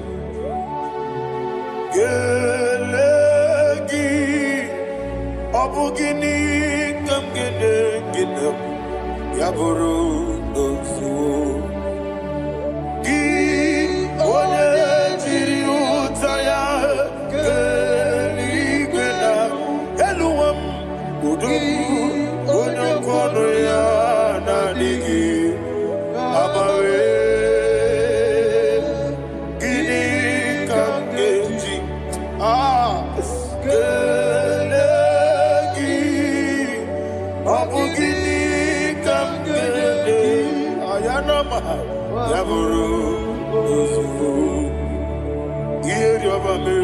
gelegi abugini kamgede gidam yaburu dosu gi one jiri utaya kono ya nadigi abawe gini kamgeji gelegi abu gini kamgede ayanama yaburu usufu yeri obame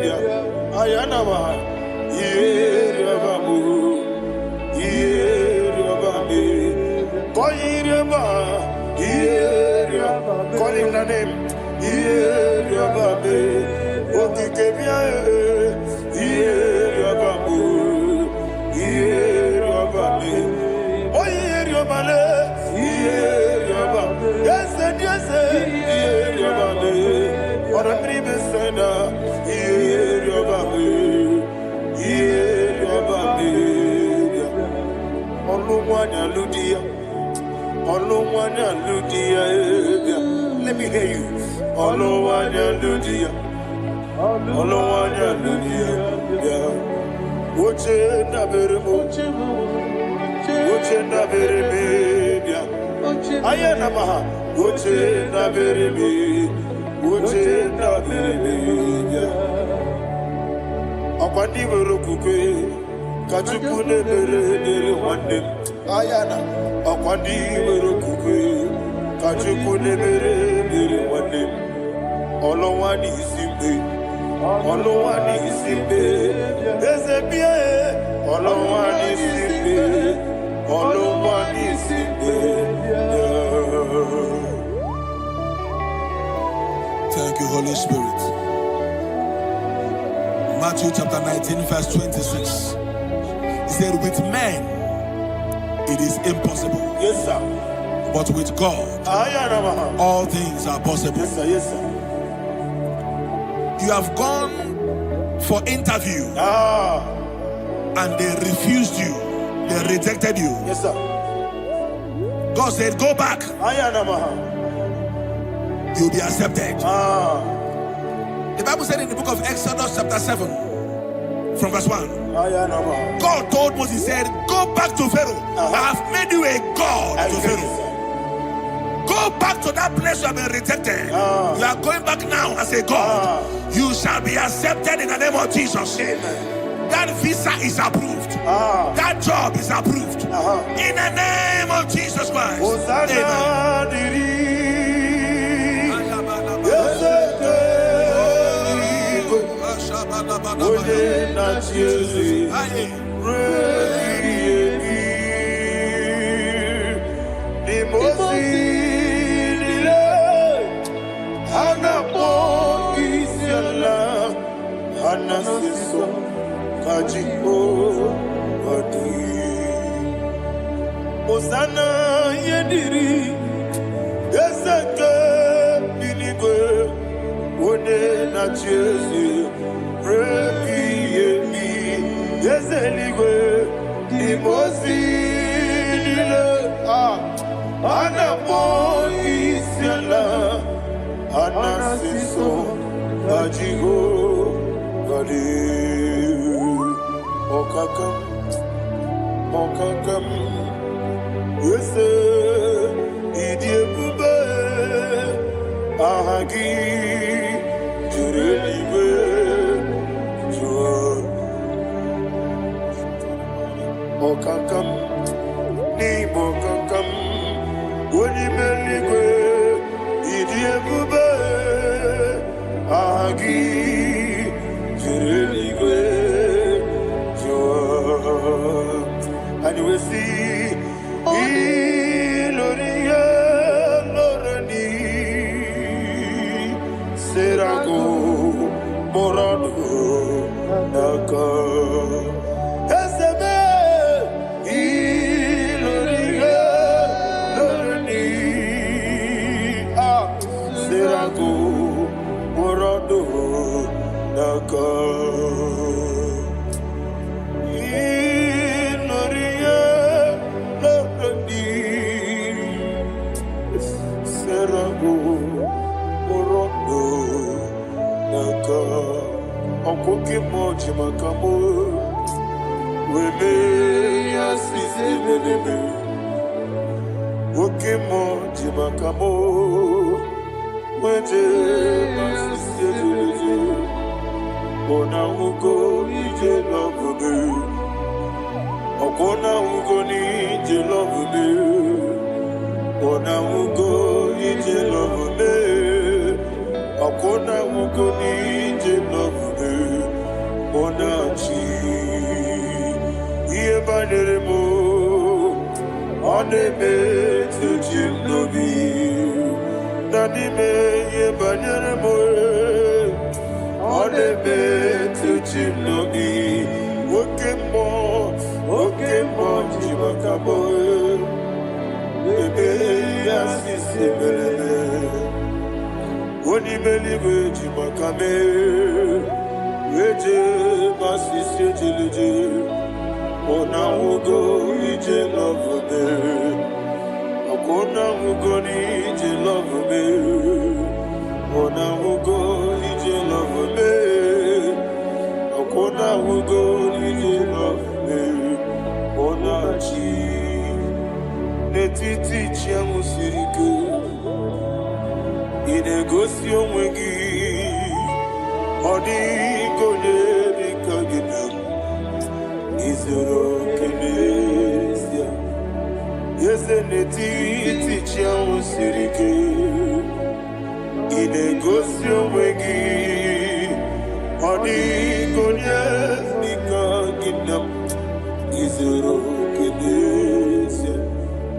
bia ayanama call him the name. Let me hear you. Kachukune bere wande ayana akwandi werokukwe kachukune bere wande olowani isimbe ezebie olowani isimbe. Thank you, Holy Spirit. Matthew chapter 19 verse 26. He said, with men it is impossible. Yes, sir. But with God, all things are possible. Yes, sir. Yes, sir. You have gone for interview and they refused you. They rejected you. Yes, sir. God said, go back. You'll be accepted. The Bible said in the book of Exodus chapter 7 From verse 1. God told Moses, he said, go back to Pharaoh. I have made you a God to Pharaoh. Go back to that place you have been rejected. You are going back now as a God. You shall be accepted in the name of Jesus. That visa is approved. That job is approved. In the name of Jesus Christ. Osana yediri ezeke binigwe one na Jesu rebi yemi ezeligwe imosi nile anapo isiala anasiso ajigo gadi okakam Wese idiebube ahagi jureliwe jua okakam ni bokakam wonimeligwe idiebube ahagi jureliwe jua and we see Iloria Lorani Serago Morado Naka Esebe Iloria Lorani Serago Morado Naka Okoke moji makamo Weme yasisi meneme Oke moji makamo Weje masisi ejeje Ona ugo ije love me Okona ugo ni ije love me Ona ugo ije love me Okona ugo ni ije love me Onachi Iye banere mo Oneme tujim nobi Nanime iye banere mo Oneme tujim nobi Okemo jimakabo Ebe yasisi melele Onimeliwe jimakame Eje masisi ejileje Ona ugo ije love me Okona ugo ni ije love me Ona ugo ije love me Okona ugo ije love me Ona chi Netiti chiamu sirike Inegosi onwegi Odigonye dikaginam Izoro kenesia Yese netiti chiamu sirike Inegosi onwegi Odigonye dikaginam Izoro kenesia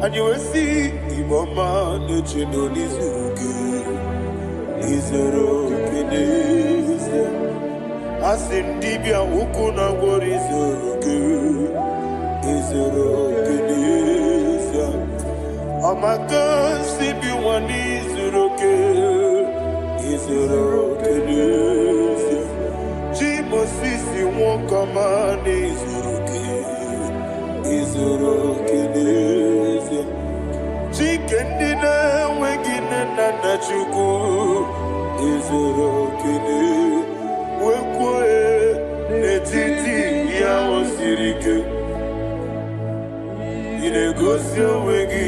And you will see Iboma nechino nizuruke Izoro kenesia Asindibia ukuna wori izoroke Izoro kenesia Amaka sibi wani izoroke Izoro kenesia Jimo sisi wokama izoroke Izoro kenesia Chikendina wegina nana chuku Izoro kenesia Wekwe n'etiti ya o siri ike ị na-egosi onwe gị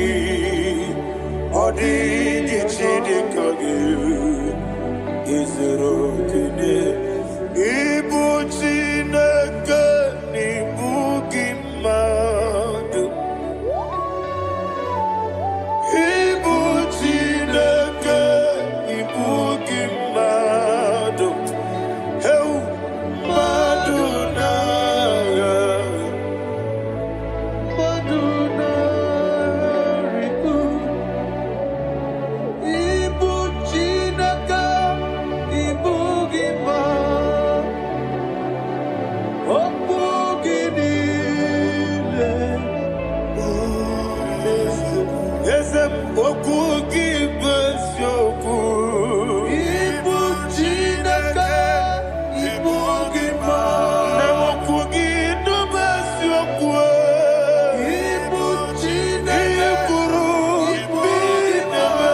ọ dịghị chi dị ka gị izuru okene ịbụ Chineke n'ịbụ gị mmadụ ịbụ Chineke n'ịbụ gị mmadụ heu mmadụ n'agha mmadụ n'arịkụ ịbụ Chineke ịbụ gị mmadụ okwu gị niile eze m okwu gị bụ eziokwu ịbụ Chineke ịbụ gị mmadụ na okwu gị dube eziokwu ịbụ Chineke ịbụrụ ịbụ gị mmadụ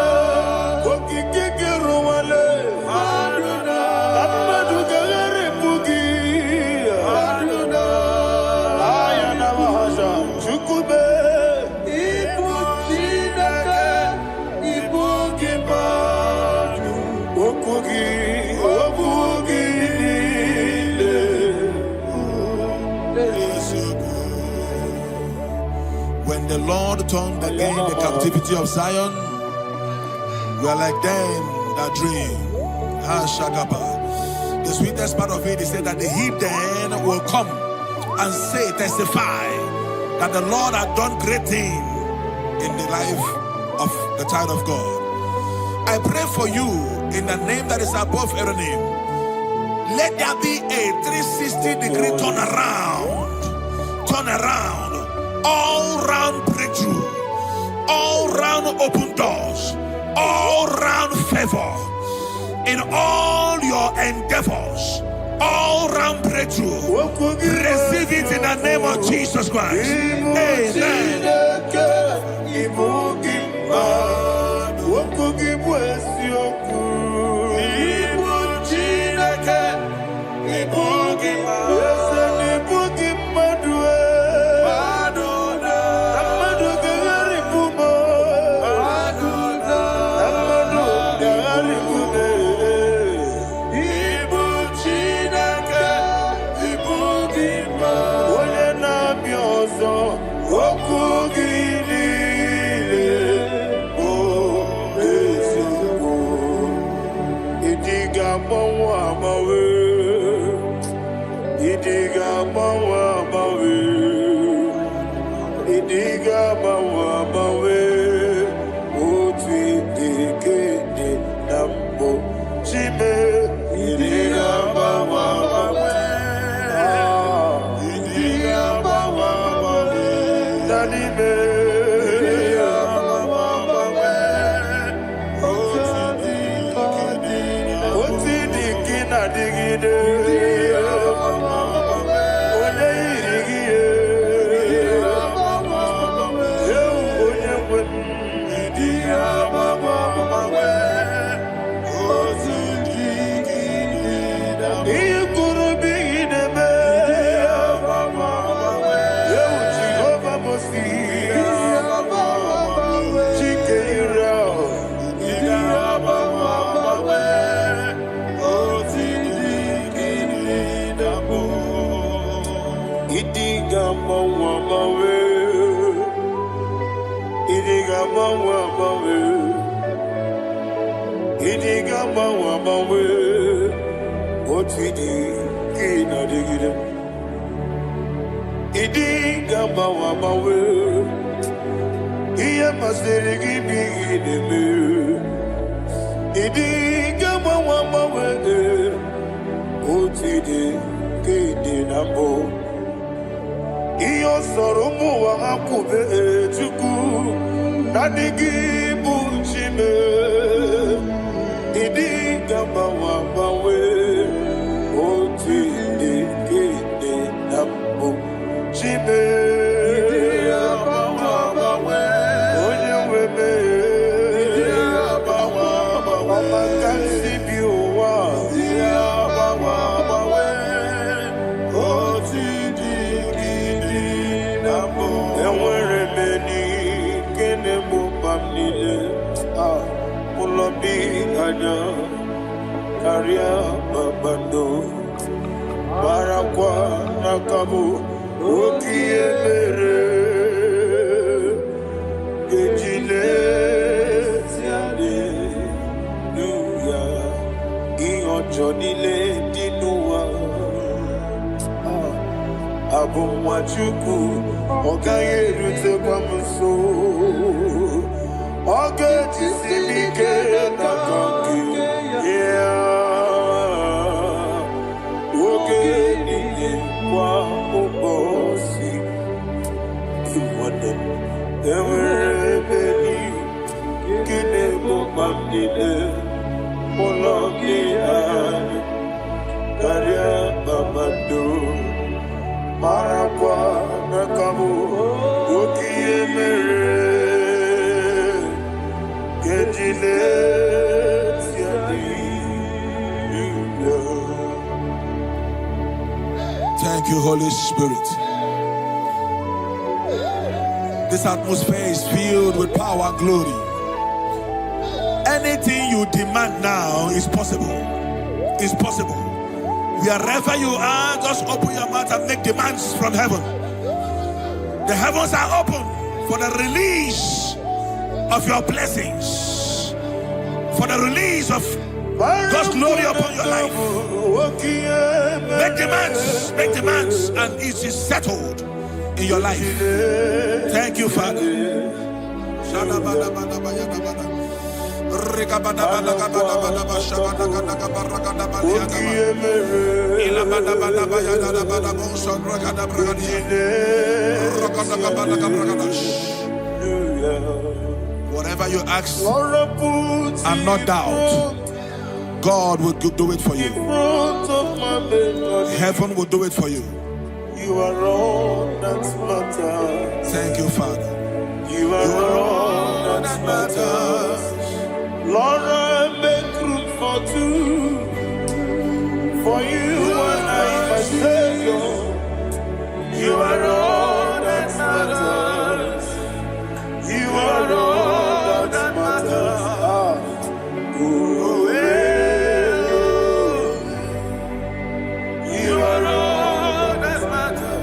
okike gị rụwale mmadụ ga-agharịpụ gị aya na mahasha chukwube ịbụ Chineke ịbụ gị mmadụ okwu gị niile When the Lord turned again the captivity of Zion, we are like them that dream. The sweetest part of it is said that the heathen will come and say, testify that the Lord had done great things in the life of the child of God. I pray for you in the name that is above every name. Let there be a 360-degree turn around, all round breakthrough, all round open doors, all round favor in all your endeavors, all round breakthrough. Receive it in the name of Jesus Christ. Amen. Oh Olobi anya karia babando barakwa nakabu okiemere gejile tiade nuya iyojo nile dinuwa abumwachuku okaye rute kwamuso oge tisimike nakanki oge nile kwa ubosi iwadem ewerebeni kine mumamnile ologi ani karia babando Marakwa nakabu okiemere gejile tiadi. Thank you, Holy Spirit. This atmosphere is filled with power and glory. Anything you demand now is possible. It's possible. Wherever you are, just open your mouth and make demands from heaven. The heavens are open for the release of your blessings, for the release of God's glory upon your life. Make demands, and it is settled in your life. Thank you, Father. Whatever you ask and not doubt, God will do it for you. Heaven will do it for you. You are all that matters. Thank you, Father. You are all that matters. Lord, I make room for two. For you and I, my Savior. You are all that matters. You are all that matters. You are all that matters.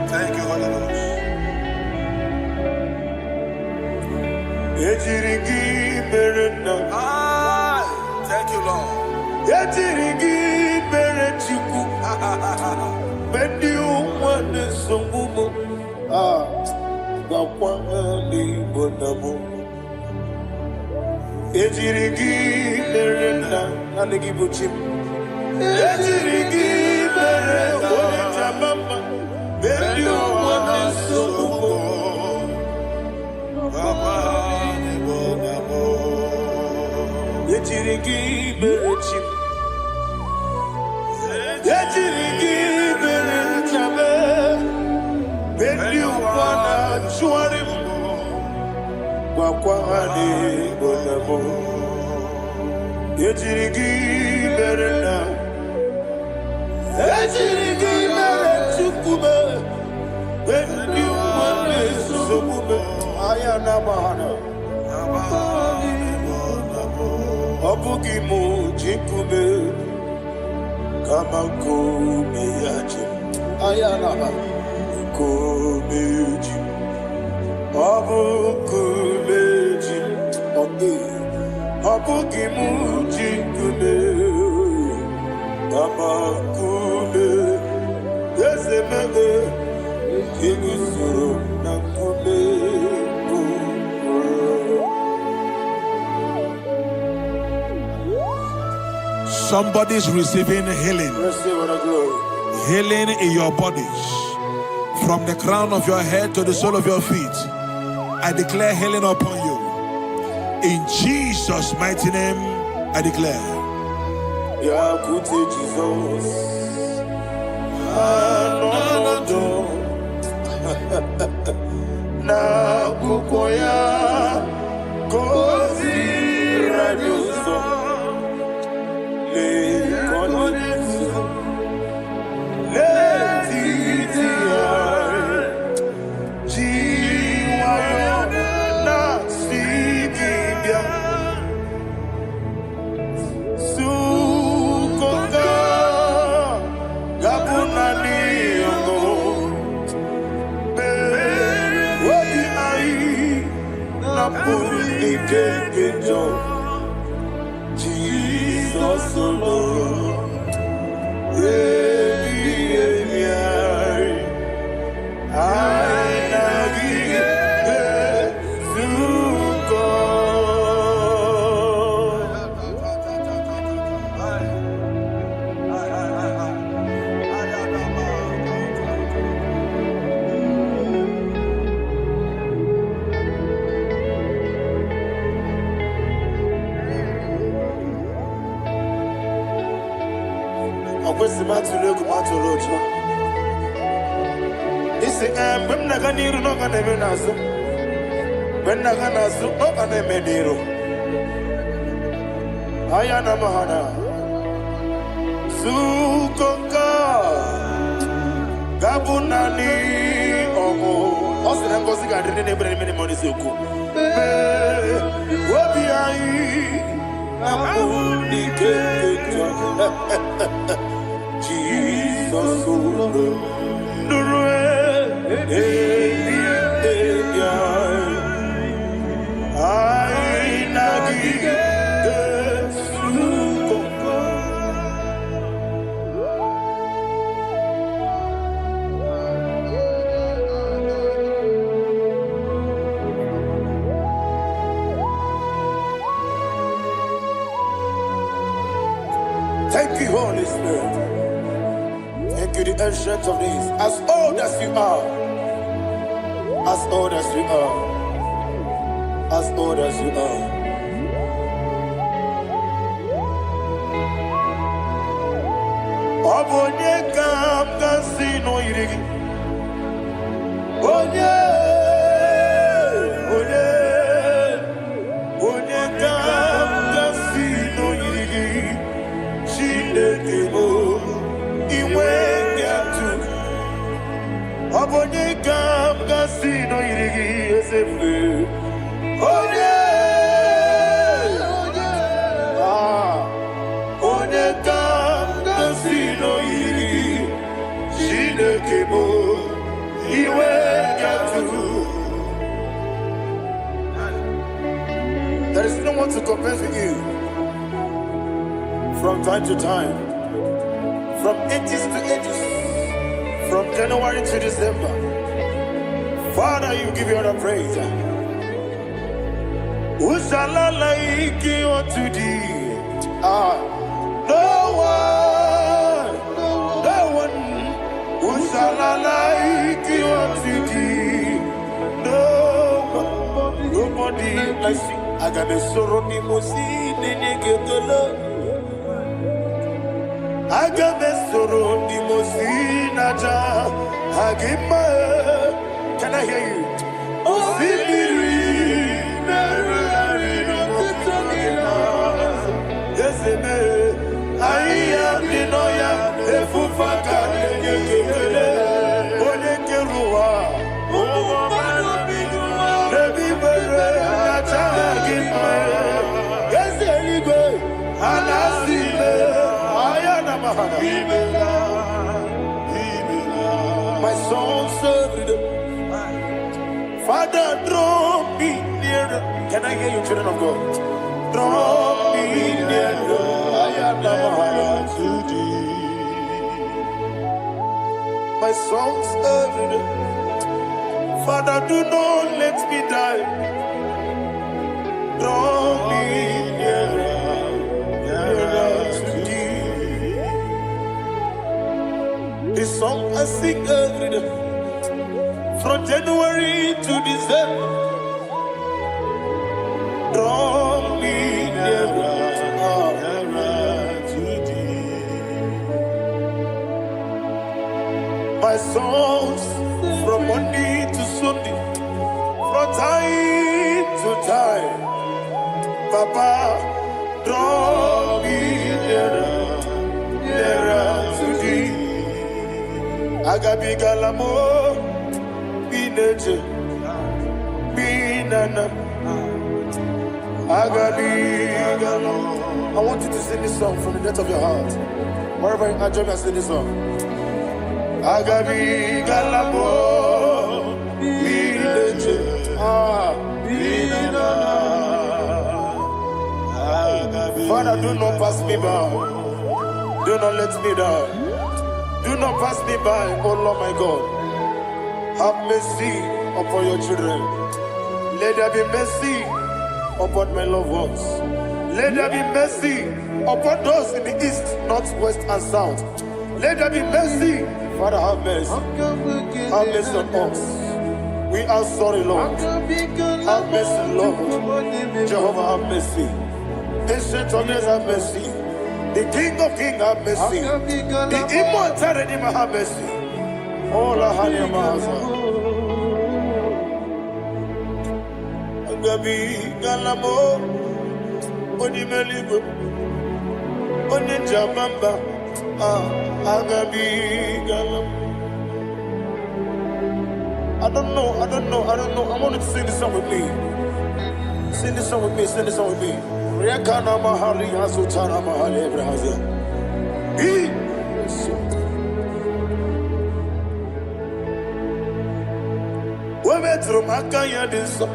Thank you, Holy Ghost. Thank you, Lord. Somebody's receiving healing. Healing in your bodies, from the crown of your head to the sole of your feet. I declare healing upon you. In Jesus' mighty name, I declare. Jesus. Na kukoya kozi radioso le konesu le titia jiwayo na sikibia sukoka gabuna niongo Jesus alone. Ayana mahana sukoka gabunani omo osina ngozi ga dene nebre mene moni suku wobi ai amuni keto Jesus nurwe ai nagi. Thank you, Holy Spirit. Thank you, the Ancient of Days. As old as you are, as old as you are, as old as you are. Obonye kam kasino irigi. Onye kam kasino irigi. Chinekebo iwe nyatu. Obonye kam kasino irigi esefe. Onye kam kasino irigi. Chinekebo iwe nyatu. There is no one to compare with you. From time to time, from ages to ages, from January to December. Father, you give you all the praise. Who shall I like you unto thee? No one. Who shall I like you unto thee? Nobody like you. I got a sorrow in Agamesoro di Mosinaja Hagima. Can I hear you? Osibiri Yeseme Aya Dinoya Efufaka Nekele Onekerua Nebi Bere Natagima Yeseligwe Anasime my soul served. Father, draw me nearer. Can I hear you, children of God? Draw me nearer. I am to thee. My soul served. Father, do not let me die. Draw me nearer to thee. January to December, draw me nearer to thee. My songs from Monday to Sunday, from time to time, Papa, draw me nearer to thee. Agabi galamo, bineje, binana. Agabi galamo. I want you to sing this song from the depth of your heart. Wherever you are, join me and sing this song. Agabi galamo, bineje, binana. Father, do not pass me by. Do not let me die. Do not pass me by, oh Lord my God. Have mercy upon your children. Let there be mercy upon my loved ones. Let there be mercy upon those in the east, north, west, and south. Let there be mercy. Father, have mercy. Have mercy on us. We are sorry, Lord. Have mercy, Lord. Jehovah, have mercy. Ancient of days, have mercy. The King of Kings, have mercy. The immortal Redeemer, have mercy. Oh, la Hanyamaza. Agabi Galamo, Onimeligo, Oninjabamba, Agabi Galamo. I don't know. I want you to sing this song with me. Sing this song with me. Rekana mahali asutana mahali Ebrahazia. Wemetru makanya diso.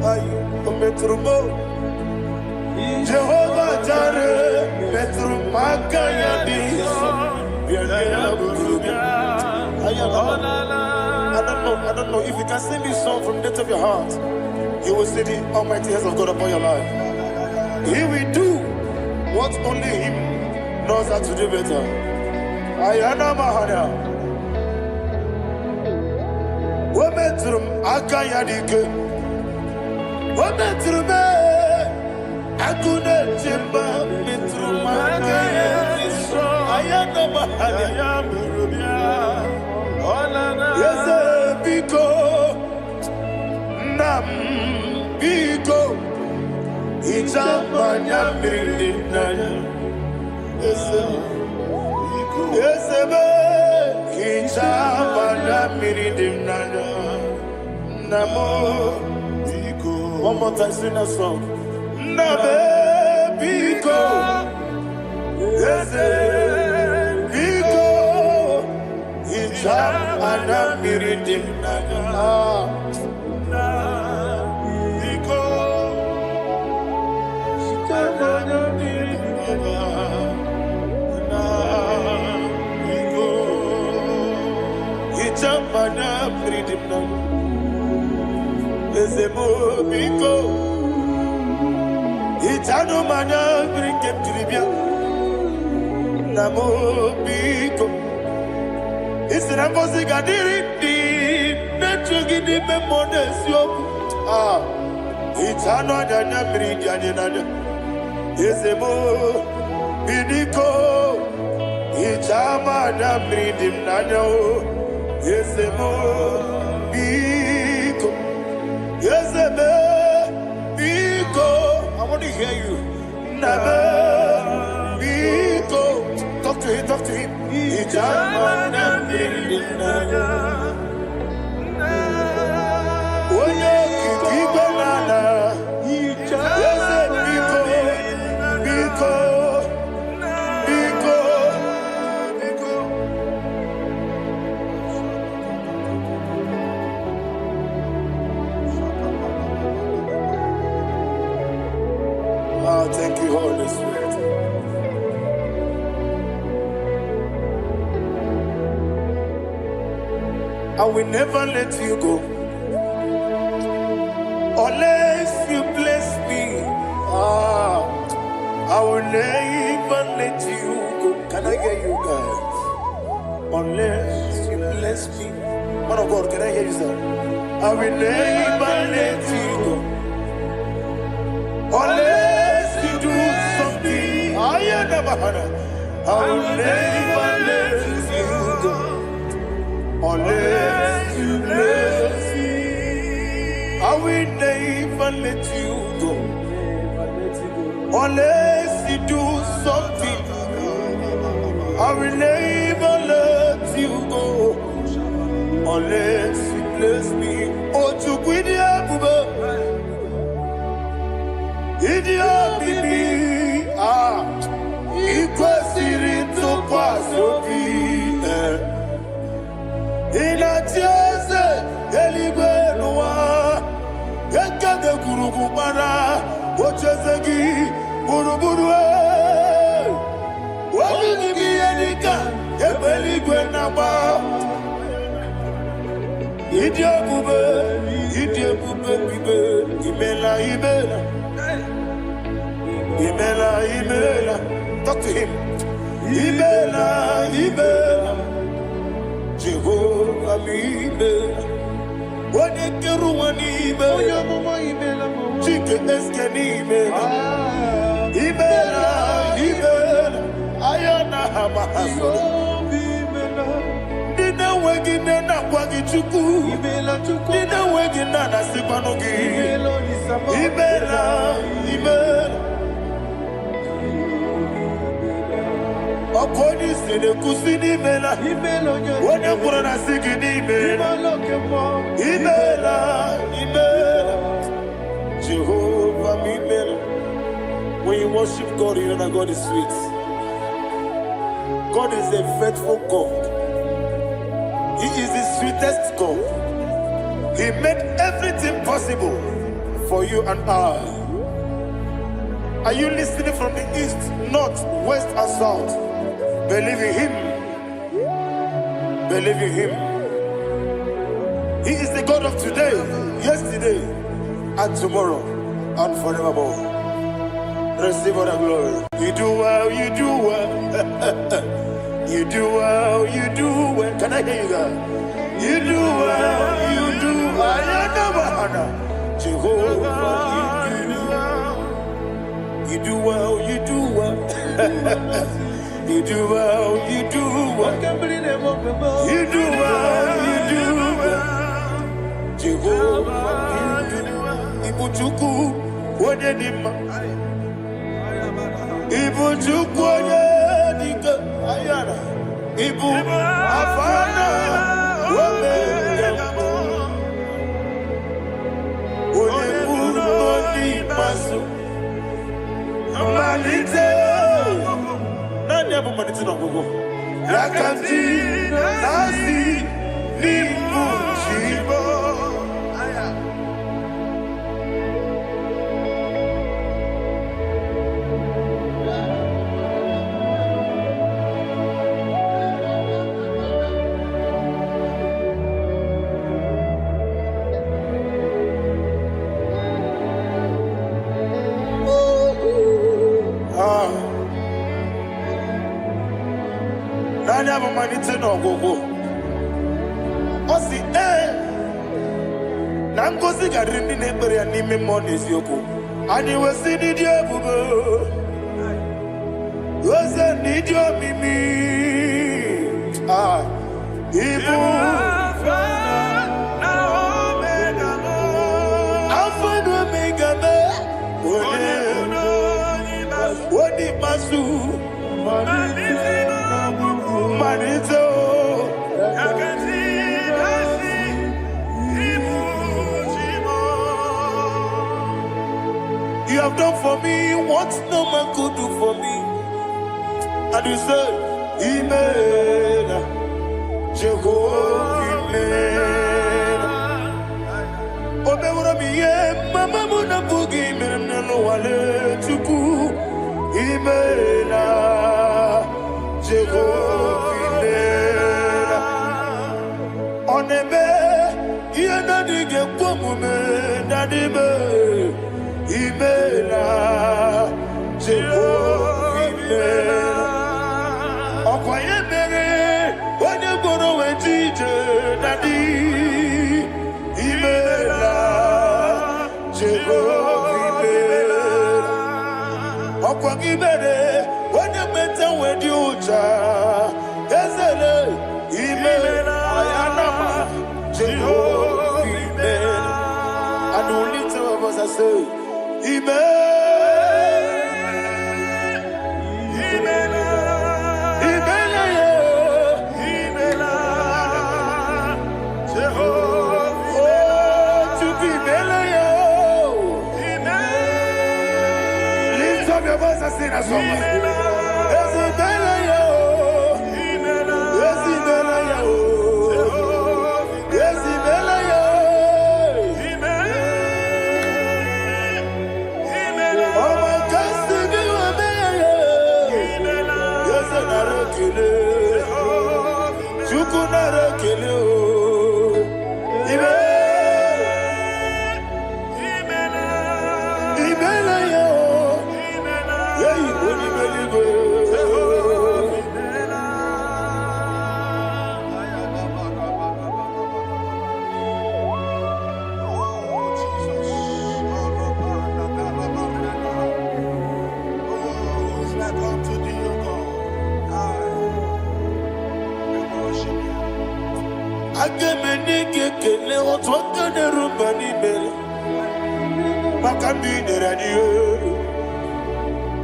Ayi, wemetru mo. Jehovah Jireh, metru makanya diso. I don't know if you can sing this song from the depth of your heart. You will see the almighty hands of God upon your life. He will do what only Him knows how to do better. Ayana Mahana. Wometrum Akayadike. Wometrum Akune Jimba Metrum Akayadike. Ayana Mahana. Yes, Biko Nam Biko. Ichamanya mirinaya, esebe. Ichamanya mirinaya, namo. One more time, sing that song. Nabe biko, ese biko. Ichamanya mirinaya. Mana freedom now. Ezemo biko. Itano mana bring him to Libya. Namo biko. Isra gadiri di nechugi di memodesio. Itano adanya bring yanada. Ezemo biko. Itama na bring him nanyo. Yesemo biko, yeseme biko. I want to hear you. Nabe biko. Talk to him. Ijama nabe nana. Oye kikibe nana. Yese biko, biko. Thank you, Holy Spirit. I will never let you go unless you bless me. I will never let you go. Can I hear you guys? Unless you bless me. Man of God, can I hear you, sir? I will never let you go unless you do something. I will never let you go unless you bless me. I will never let you go unless you do something. I will never let you go unless you bless me. Oh, to quit Idia bibi ikwesiri ntụkwasị ịna-achịeze eluigwe n'ụwa ekede gburugburu gbara ocheeze gị gburugburu obibi gị ihe dịka ebe eluigwe na-agba ịdị ebube bibe imela imela. Imela, Imela, talk to him. Imela, Imela, Jehovah, Imela. What did you do? Imela, chicken escani, Imela, Imela, Imela, Ayana Hamahaso. Dina wegina na kwagi chuku, Dina wegina na sipanogi, Imela, Imela. Akoni sene kusini mela, wone kurana sigini mela, imela, Jehovah imela. When you worship God, you know that God is sweet. God is a faithful God. He is the sweetest God. He made everything possible for you and I. Are you listening from the east, north, west, and south? Believe in him. Believe in him. He is the God of today, yesterday, and tomorrow, and forevermore. Receive all the glory. You do well, you do well. You do well, you do well. Can I hear you guys? You do well, you do well. Jehovah, you do well, you do well. You do well, you do well. You do well, you do well. Jehovah, you do well. Ibuchuku, Wadedima. Ibuchuku, Wadedika. Ayana. Ibu, Afana. Wameyamo. Onebu, Onimasu. Malite. Yakanti nasi ni mujibo. No go. Osi na ngozi garindi n'ekpere ya n'ime mmụọ n'eziokwu. Anyị wesi n'ịdị ebube, oze n'ịdị omimi. Ibu Alpha na Omega me. Odi masu Manito. You have done for me what no man could do for me. And you said, Imela, Jehovah, Imela. Obewura miye, mama muna bugi, meremnelo wale tuku. Imela, Jehovah, Imela. Onebe, yena dige kwomume, nadibe. Imela, Jehovah, Imela. Okoye mere, onye gboro wetije, nadi. ọkwa gị mere onye meta wedi ụja ezele imela ayanama Jehovah imela and only two of us are say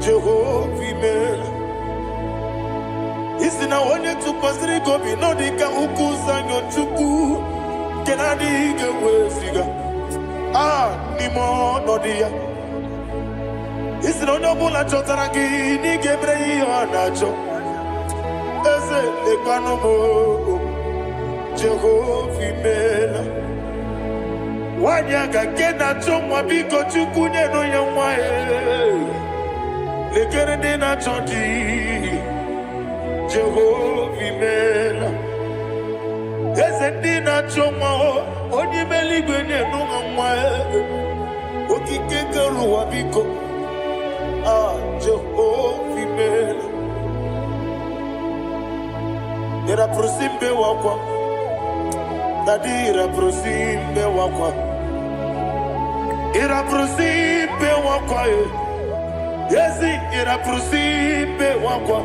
Jehovah imela isi na onye tụkwasịrị gị obi nọ dịka ukwu zanyo chukwu nke na-adịghị eweziga n'ime ọnọdụ ya isi na onye ọbụla chọtara gị n'ịga emere ihe ọ na-achọ eze lekwanụ m Jehovah imela nwanyị aga nke na-achọ nwa biko chukwu nyenụ ya nwa ya lekere ndị na-achọ di Jehovah imela eze ndị na-achọ nwa onye ime eluigwe nyenụ ha nwa ya okike kere ụwa biko Jehovah imela iraprosimbe wakwa dadi iraprosimbe wakwa iraprosimbe wakwa yesi iraprosimbe wakwa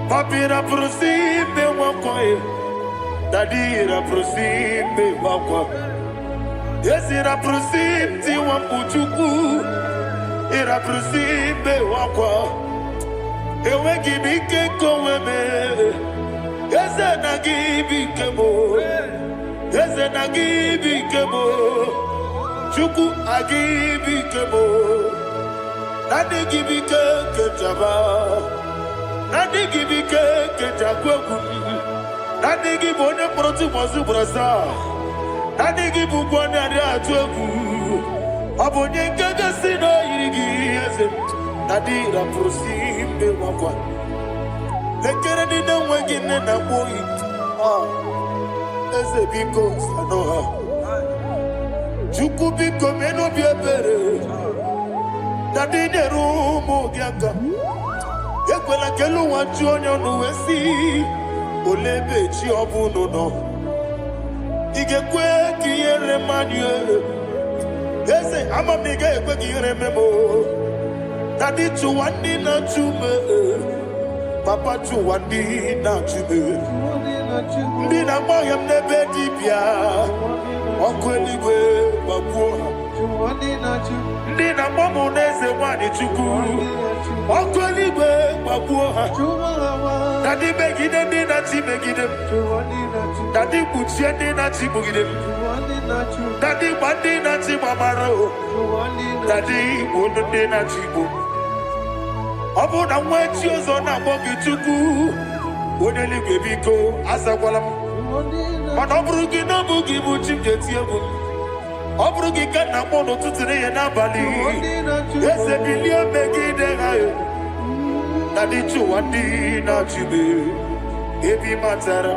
papi iraprosimbe wakwa dadi iraprosimbe wakwa yesi iraprosimti wakuchuku iraprosimbe wakwa ewe gibike koweme eze na gibike mo eze na gibike mo chuku agibike mo nadi gibike kejaba nadi gibike kejakwegu nadi gibone proti mozu brasa nadi gibugwane ari atwegu abonye ngege sino yirigi eze nadi raprosimbe wakwa lekere di na nwengi ne na boyi eze biko sanoha chukwu biko meno bi ebere dadi neru mu giaka ekwela kelu nwa chi onye ọnụ wee si olebe chi ọbụnụ nọ ị ga-ekwe ka ihere mmadụ eze ama m ị ga-ekwe ka ihere memo dadi chụwa ndị na-achụ me papa chụwa ndị na-achụ me ndị na-agba ọhịa m n'ebe dibịa ọkụ eluigwe gbagbuo ha ndị na-agba mụ n'eze nwanyị chukwu ọkụ eluigwe gbagbuo ha dadi megide ndị na-achị megide m dadi kpuchie ndị na-achị kpugide m dadi gba ndị na-achị gbamara o dadi igbo ndị na-achị igbo ọ bụ na nwa echi ọzọ na-akpọ gị chukwu onye eluigwe biko azakwala m mana ọ bụrụ gị na ọ bụ gị bụ chi m ga-eti egwu ọ bụrụ gị ka na mụ n'ụtụtụ n'ihe n'abalị eze bilie megide ha na dị chụwa ndị na-achụbe ebe matara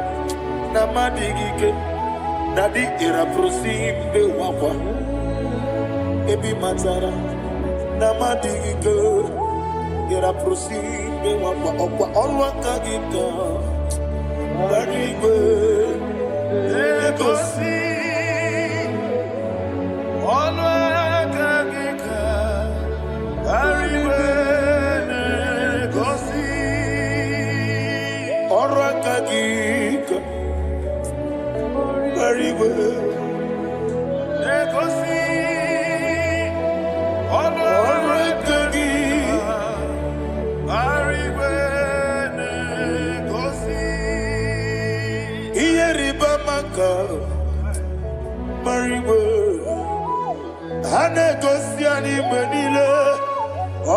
na mmadụ gị ike na dị ịrapụrụsi mbe wakwa ebe matara na mmadụ gị ike ịrapụrụsi mbe wakwa ọkwa ọrụ aka gị ka gbara igwe egosi ọnụ aka gị ka gbara igwe n'eluigwe na-egosi ọrụ aka gị. Arigwe na-egosi ihe rịba maka marigwe ha na-egosi anyị mgbe niile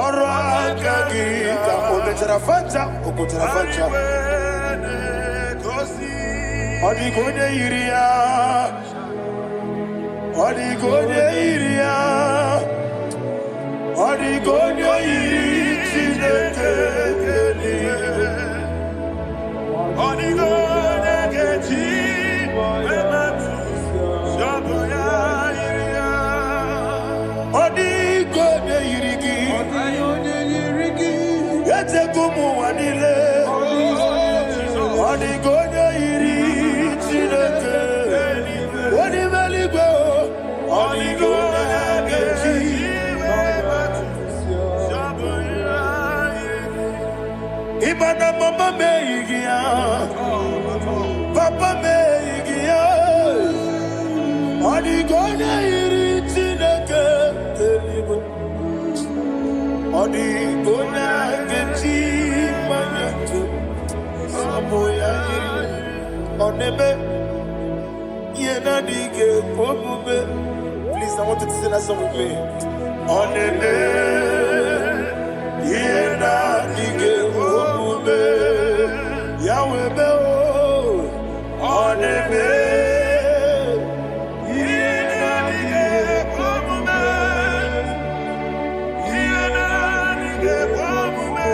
ọrụ aka gị. Ka o mechara facha o kwụchara facha, ọ dịghị onye yiri ya, ọ dịghị onye yiri ya, ọ dịghị onye yiri Chineke eluigwe. Ọ dịghị onye ga-eji emetụ shọbụ ya yiri ya. Ọ dịghị onye yiri gị, echego ụmụ ụwa niile. Ọ dịghị onye yiri Chineke onye eluigwe. Ọ dịghị onye ga-eji Ibana mama meghị ya, papa meghị ya. Ọ dịghị onye yiri Chineke eluigwe. Ọ dịghị onye ga-eji mmanya ntụ sabụ ya yiri. Ọ na-eme ihe na-adịghị ekwe omume. Please, I want you to sing that song with me. Ọ na-eme ihe na-adịghị ekwe omume. Ya wee mee ọ na-eme ihe na-adịghị ekwe omume. Ihe na-adịghị ekwe omume.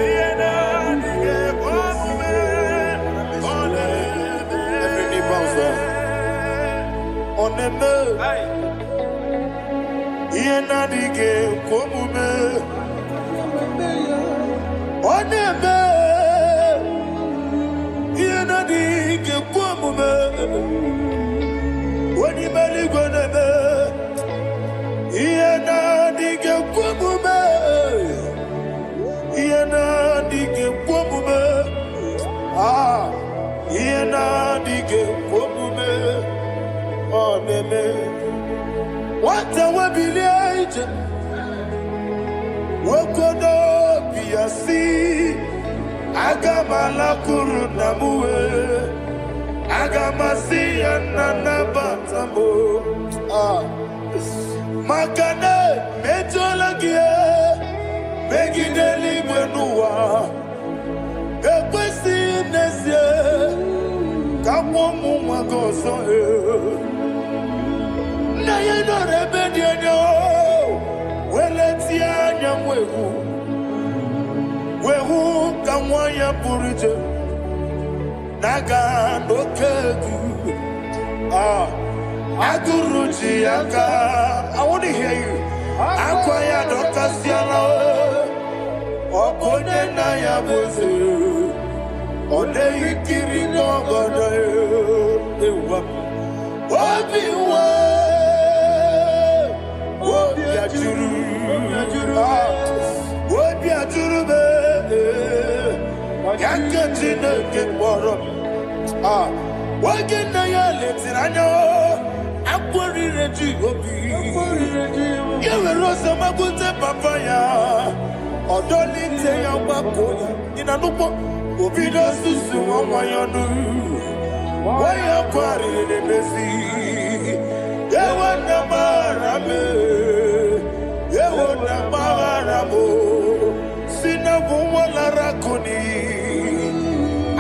Ihe na-adịghị ekwe omume. Ọ na-eme. Every knee bows down. Ọ na-eme ihe na-adịghị ekwe omume. Ọ na-eme ihe na-adịghị ekwe omume. Onye eluigwe na-eme ihe na-adịghị ekwe omume. Ihe na-adịghị ekwe omume. Ihe na-adịghị ekwe omume. Ọ na-eme nwata webilie ije wekodo obi ya si aga m alakụrụ nna m wee aga m asị ya nna nabata m maka na mejọla gị megide eluigwe n'ụwa. Ekwesịghị n'ezie ka kwụọ ụmụ nwa gị ọzọ. Nna ya nọrọ ebe dị anya weletie anya m wehu ka nwa ya pụrụ ije na-aga n'oke egwu. Agụrụ ji ya ka I want to hear you. Akwa ya dọkasịala ọ bụ onye nna ya bụ eze. Ọ na-eyikiri n'ọgọdọ ewa obi nwa obi ajuru m ya nke Chineke kpọrọ m. Oge nna ya letiri anya akpọrire ji obi ya were ọsọ magbute papa ya ọdọlite ya gbapụ ya. Ị na n'ụgbọ obido susu nwa ya ọnụ waya kwarịrị n'emezi. Ewo na mara me, ewo na mara mo. Sina bumwala rakuni,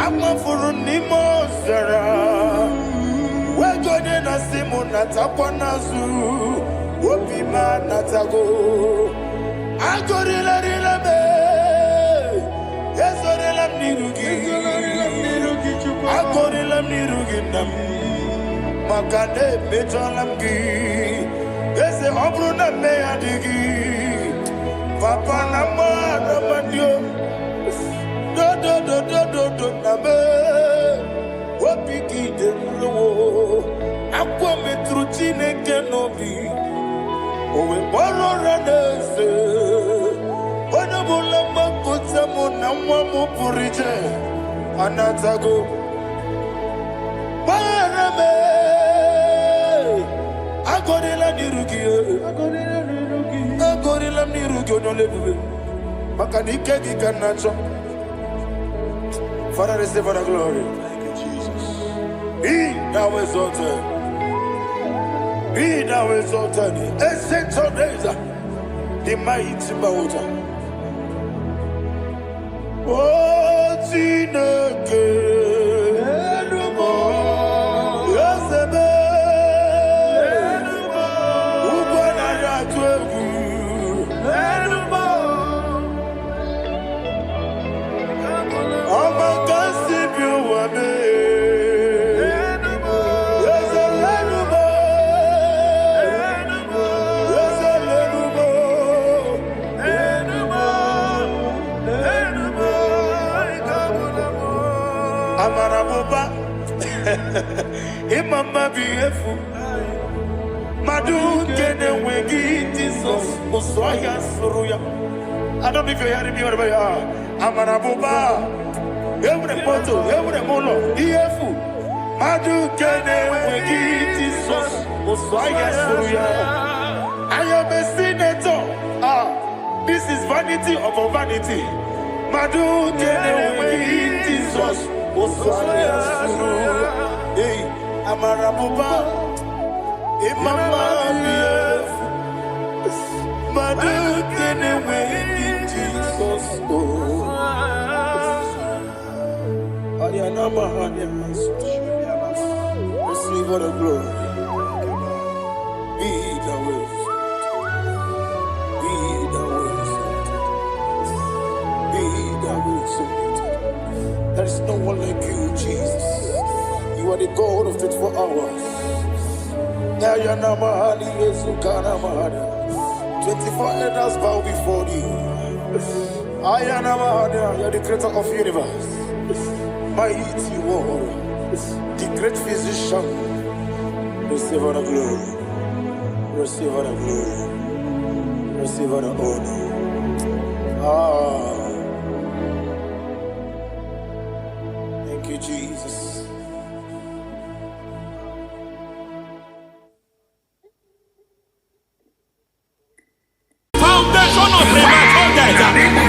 amafuru ni mozara. Wegode na simu natakwa nazu, wopima natago. Agorila rila me, ezorila mnirugi. Agorila mnirugi nam. Makane mejolam gi ese obru na me adigi papa na ma na mandio do na me opiki de lo akwa metru Chineke nobi owe boro ranese ona bula makota mo na mwa mo purije anatago Agorela nirugi, agorela nirugi onolebube. Makanike gikanacho. Father, receive the glory. Thank you, Jesus. Be thou exalted. Be thou exalted. Ancient of days, the mighty mountain. Oh, Chineke. Amaraboba, Imama beautiful. Madu kene wegi Jesus, Oswaya Suruya. I don't know if you're hearing me or whatever you are. Amaraboba, every photo, every mono, beautiful. Madu kene wegi Jesus, Oswaya Suruya. I am a senator. This is vanity of a vanity. Madu kene wegi Jesus. Hey, Amarabuba, Imama, Madu kene wegi Jesus. Ariana, receive all the glory. Be the way. Be the way. Be the way. There is no one like you, Jesus. You are the God of 24 hours. 24 elders bow before you. You are the creator of the universe. Mighty warrior, the great physician. Receive all the glory. Receive all the glory. Receive all the honor. Thank you, Jesus. Foundation of premature death.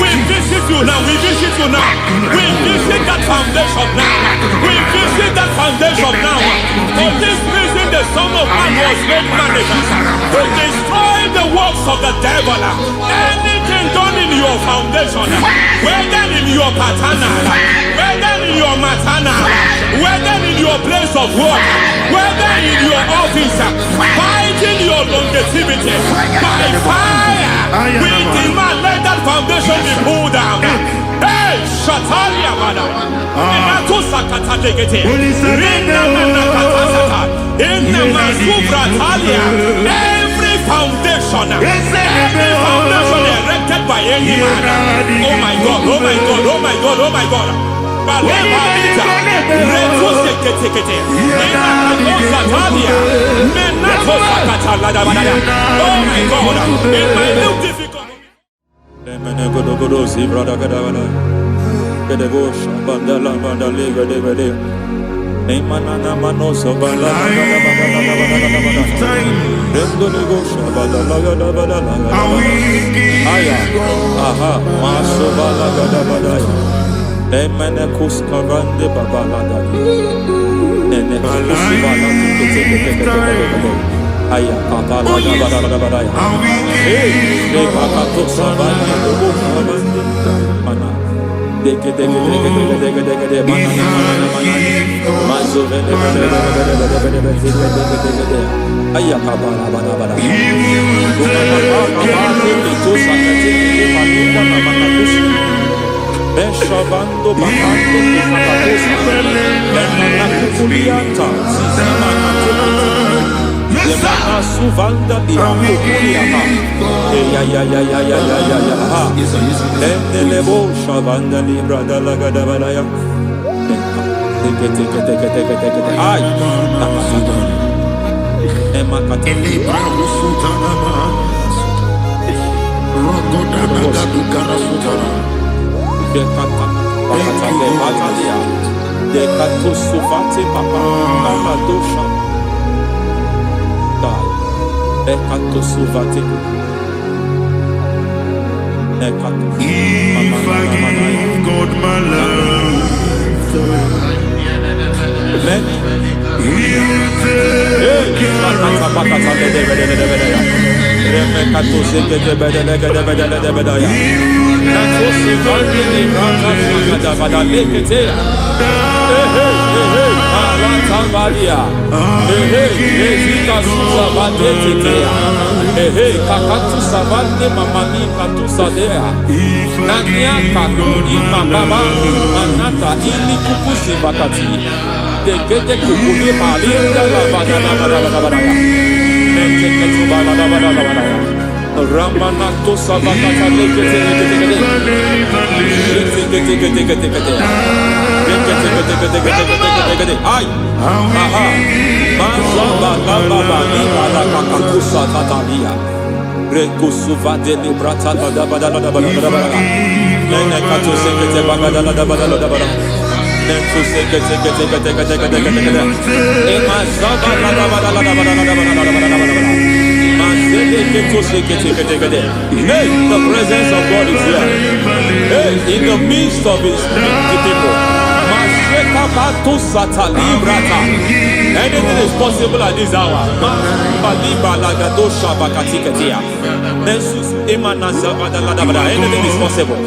We visit you now. We visit you now. We visit that foundation now. We visit that foundation now. For this reason, the Son of Man was made manifest to destroy the works of the devil. Anything done in your foundation, whether in your paternal, whether in your maternal, whether in your place of work, whether in your office, fighting your longevity by fire, we demand let that foundation be pulled down. Hey, Shatalia, madam. Every foundation erected by any man. Oh my God, oh my God, oh my God, oh my God. Oh my God, it might look difficult. Emenekus karande babalada. Nene kusibala tukete. Aya kapala bada. Hey, de bakato sabani dobo sabani. Mana. Deke mana. Mazo vele. Aya kapala bada. Beshabando bakando kikapakosa Enana kukulianta Zizimana Yemana suvanda bihakukuliata Ya Enelebo shavanda libra dalagadabadaya Teke Ay Nakasada Emakata Elibra usutanama Rogoda nagadugara sutana Dekata Batalia Dekato Sufati Papa Amadosha Die Ekato suvate. Ekato. If I give God my love, He will take care Ramanato Savakata Ay, aha, Mazaba Baba Lima Kakakusa Tatalia, Rekusuva de Librata Badabada, Nene Katu Sekete Bagada, Nentu Sekete, Emazaba Hey, the presence of God is here. Hey, in the midst of His people. Anything is possible at this hour. Anything is possible.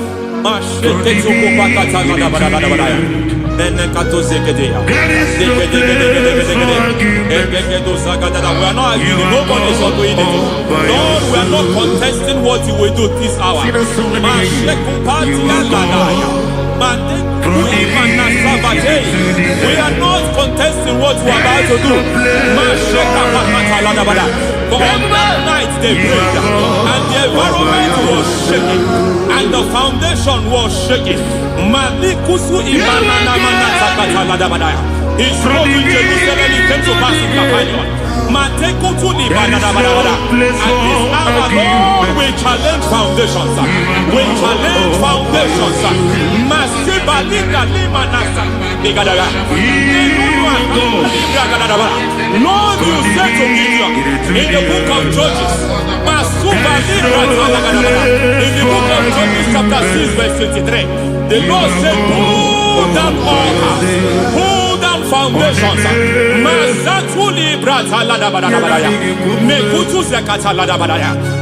We are not arguing, nobody is doing it. Lord, we are not contesting what you will do this hour. We are not contesting what we are about to do. For all that night they prayed, and the environment was shaking, and the foundation was shaking. He spoke in Jerusalem, he came to pass in Capernaum. At this hour, Lord, we challenge foundations. We challenge foundations. Lord, you said to Gideon in the book of Judges, in the book of Judges chapter 6 verse 23, the Lord said, pull down altars, pull down foundations.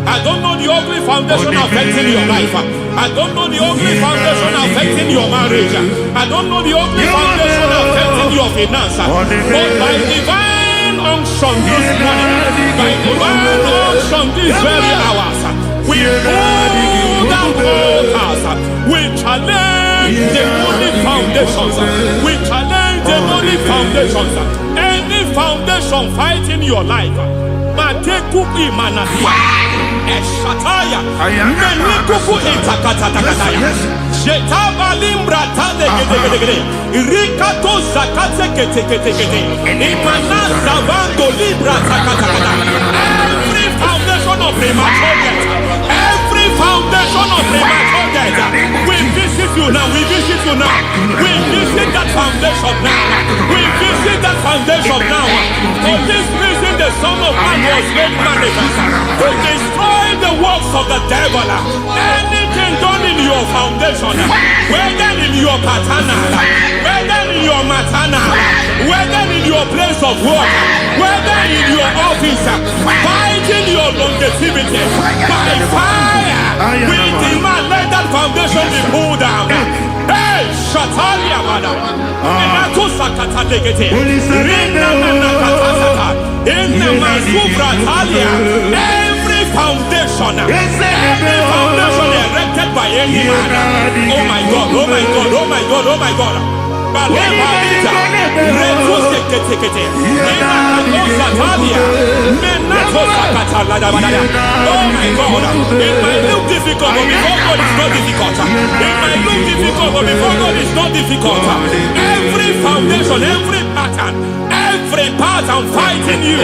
I don't know the ugly foundation affecting your life. I don't know the ugly foundation affecting your marriage. I don't know the ugly foundation affecting your finance. But by divine unction this morning, by divine unction these very hours, we pull down altars. We challenge demonic foundations. We challenge demonic foundations. Any foundation fighting your life, Matekuki Manatia, Eshataya, Menikuku Itakatatakataya, Shetavalimbra Tadegede, Rikato Zakate Ketekete, Imana Savando Libra Takatakata. Every foundation of premature death, every foundation of premature death, we visit you now, we visit you now, we visit that foundation now, we visit that foundation now. For this reason, the Son of Man was made manifest to destroy the works of the devil. Anything done in your foundation, whether in your paternal, whether in your maternal, whether in your place of work, whether in your office, fighting your longevity by fire, we demand let that foundation be pulled down. Hey, Shatalia, madam. Every foundation erected by any man. Oh my God, oh my God, oh my God, oh my God. Oh my God, it might look difficult, but before God it's not difficult. It might look difficult, but before God it's not difficult. Every foundation, every pattern fighting you,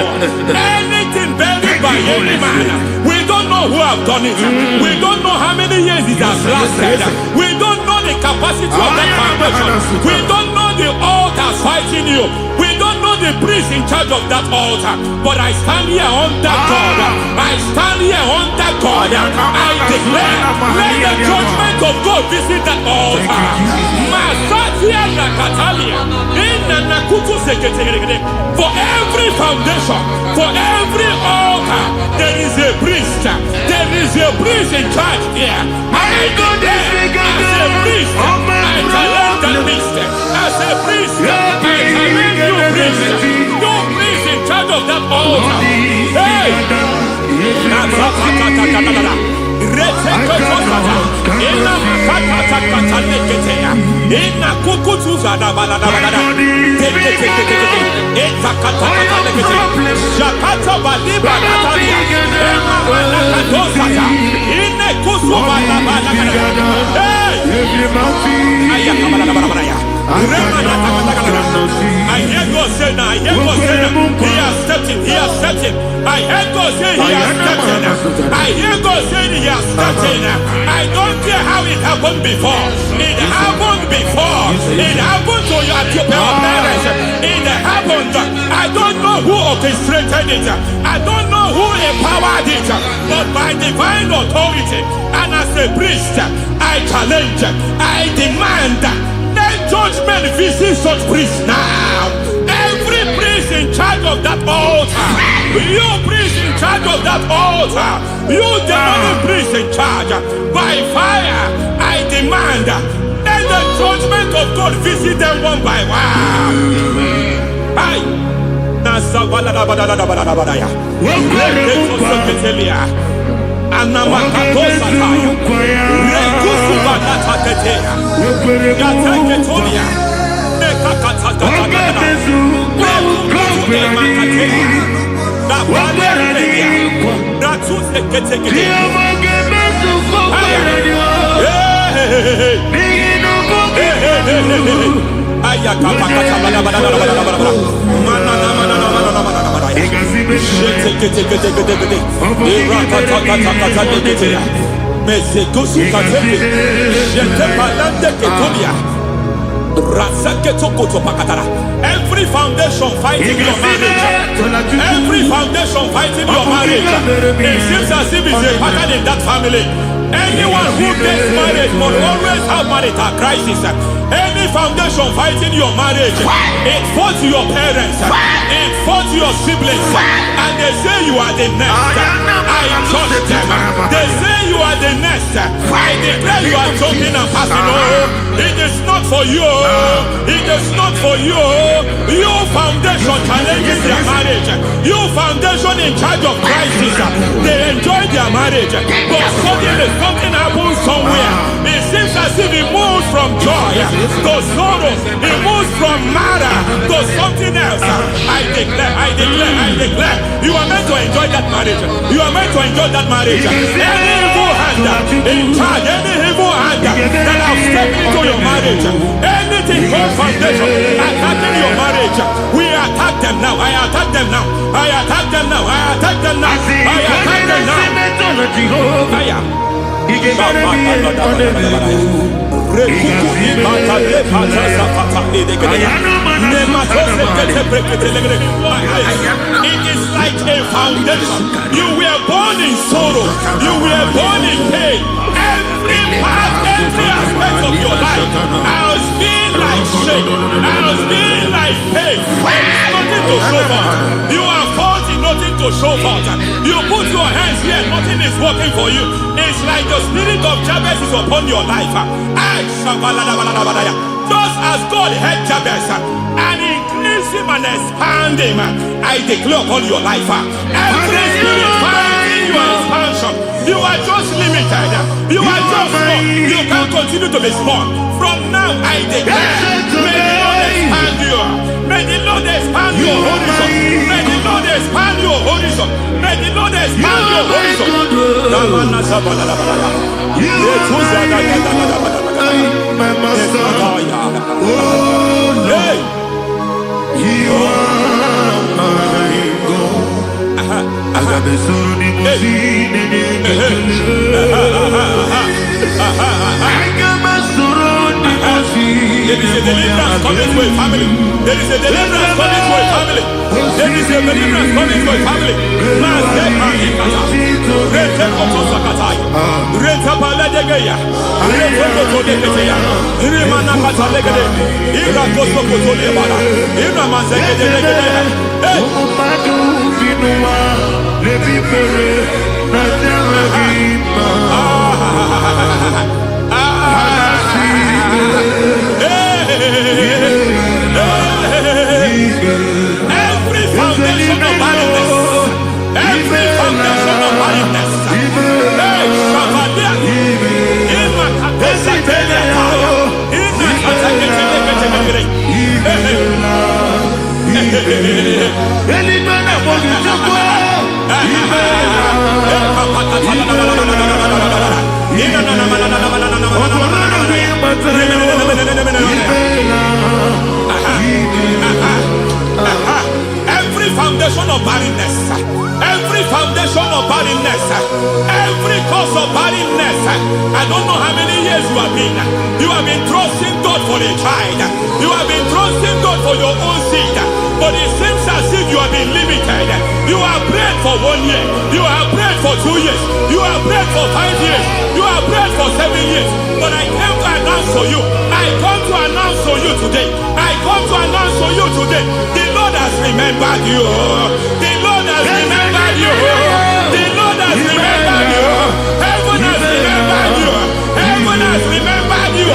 anything buried by any man, we don't know who have done it. We don't know how many years it has lasted. We don't know the capacity of that foundation. We don't know the altars fighting you. We don't know the priest in charge of that altar, but I stand here under God. I stand here under God. I declare, let the judgment of God visit that altar. For every foundation, for every altar, there is a priest. There is a priest in charge here. I declare, as a priest, I challenge that priest. As a priest, I challenge you priest. You priest in charge of that altar. Hey! I hear God say now, he has stepped in, he has stepped in. I hear God say he has stepped in. I hear God say he has stepped in. I don't care how it happened before. It happened before. It happened to your parents. It happened. I don't know who orchestrated it. I don't know who empowered it. But by divine authority and as a priest, I challenge, I demand, let judgment visit such priests now. Every priest in charge of that altar, you priest in charge of that altar, you demonic priest in charge, by fire, I demand, let the judgment of God visit them one by one. Aye. Every foundation fighting your marriage, every foundation fighting your marriage, it seems as if it's a pattern in that family. Anyone who gets married will always have marital crisis. Any foundation fighting your marriage, it fought your parents, it fought your siblings, and they say you are the next. I judge them. They say you are the next. I declare you are choking and passing. Oh, it is not for you. It is not for you. You foundation challenges their marriage. You foundation in charge of crisis. They enjoy their marriage, but suddenly something happens somewhere. It seems as if it moves from joy to sorrow. It moves from matter to something else. I declare, you are meant to enjoy that marriage. You are meant to enjoy that marriage. Any evil hand in charge, any evil hand that have stepped into your marriage, anything called foundation attacking your marriage, we attack them now. I attack them now. I attack them now. I attack them now. I attack them now. It is like a foundation. You were born in sorrow. You were born in pain. Every part, every aspect of your life has been like shame. Has been like pain. There is nothing to show for. You are faulty, nothing to show for. You put your hands here, nothing is working for you. It's like the spirit of Jabez is upon your life. Just as God had Jabez and increased him and expand him, I declare upon your life, every spirit finding your expansion, you are just limited. You are just small. You can't continue to be small. From now, I declare, may the Lord expand you. May the Lord expand your horizon. May the Lord expand your horizon. May the Lord expand your horizon. My master, oh Lord, you are my God. I got the soul in my feet, I got my soul in my feet. There is a deliverance coming to a family. There is a deliverance coming to a family. There is a deliverance coming to a family. Every foundation of barrenness, every foundation of barrenness, every foundation of barrenness, every foundation of barrenness, every cause of barrenness. I don't know how many years you have been trusting God for a child. You have been trusting God for your own seed, but it seems as if you have been limited. You have prayed for 1 year, you have prayed for 2 years, you have prayed for 5 years, you have prayed for 7 years. But I came to announce to you, I come to announce to you today, I come to announce to you today, the Lord has remembered you. The Lord has remembered you. The Lord has remembered you. Heaven has remembered you. Heaven has remembered you.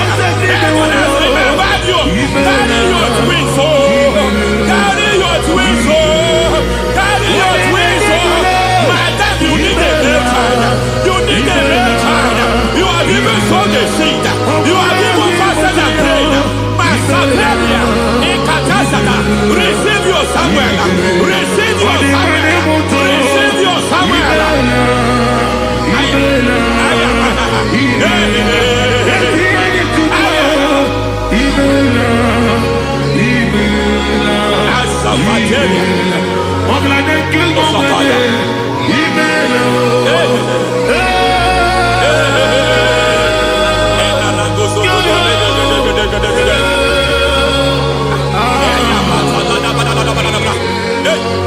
Heaven has remembered you. Carry your twins, oh. Carry your twins, oh. Carry your twins, oh. Madam, you need a real child. You need a real child. You have even sown the seed. You have even fasted and prayed. Masaperia, Ekatasaka, receive your Samuel. Receive your Samuel. Receive your Samuel.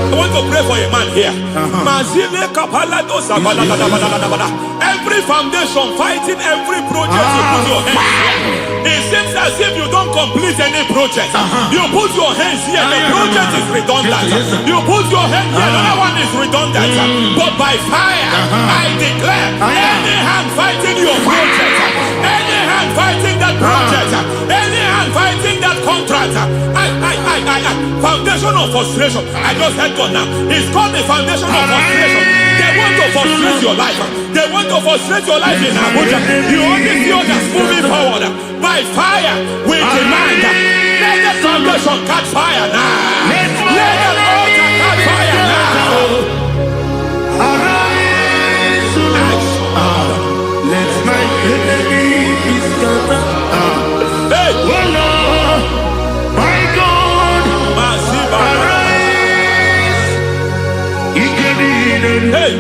I want to pray for a man here. Every foundation fighting every project you put your hands. It seems as if you don't complete any project. You put your hands here, the project is redundant. You put your hand here, another one is redundant. But by fire, I declare, any hand fighting your project, any hand fighting that project, any hand fighting that contract, foundation of frustration. I just heard God now. It's called the foundation of frustration. They want to frustrate your life. They want to frustrate your life in Abuja. You only see others moving forward. By fire, we demand. Let the foundation catch fire now. Let the altar catch fire now. Arise, let my enemy be scattered. Hey, Oh Lord, my God, arise. hey.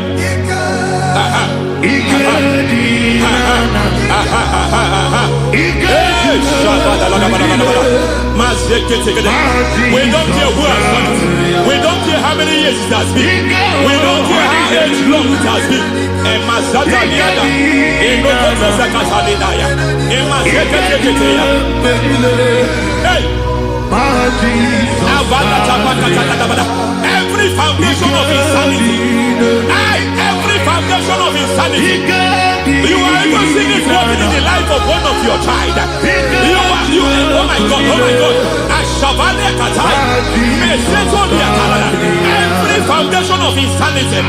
We don't care who has done it. We don't care how many years it has been. We don't care how long it has been. Hey. Every foundation of insanity, every foundation of insanity, you are even seeing it working in the life of one of your child. Oh my God, every foundation of insanity,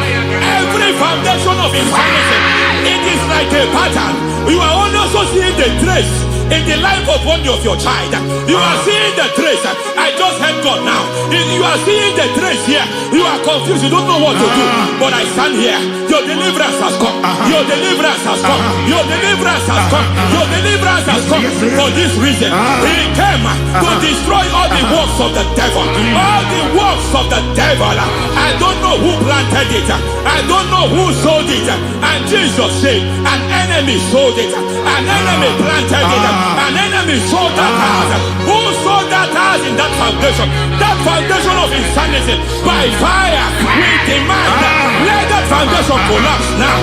every foundation of insanity, it is like a pattern. You are also seeing the trace in the life of one of your child. You are seeing the trace. I just heard God now. If you are seeing the trace here, you are confused, you don't know what to do. But I stand here. Your deliverance has come. Your deliverance has come. Your deliverance has come. Your deliverance has come. For this reason, he came to destroy all the works of the devil. All the works of the devil. I don't know who planted it. I don't know who sold it. And Jesus said, an enemy sold it. An enemy planted it. An enemy sold that house. Who sold that house in that foundation? That foundation of insanity. By fire, we demand, let that foundation collapse now.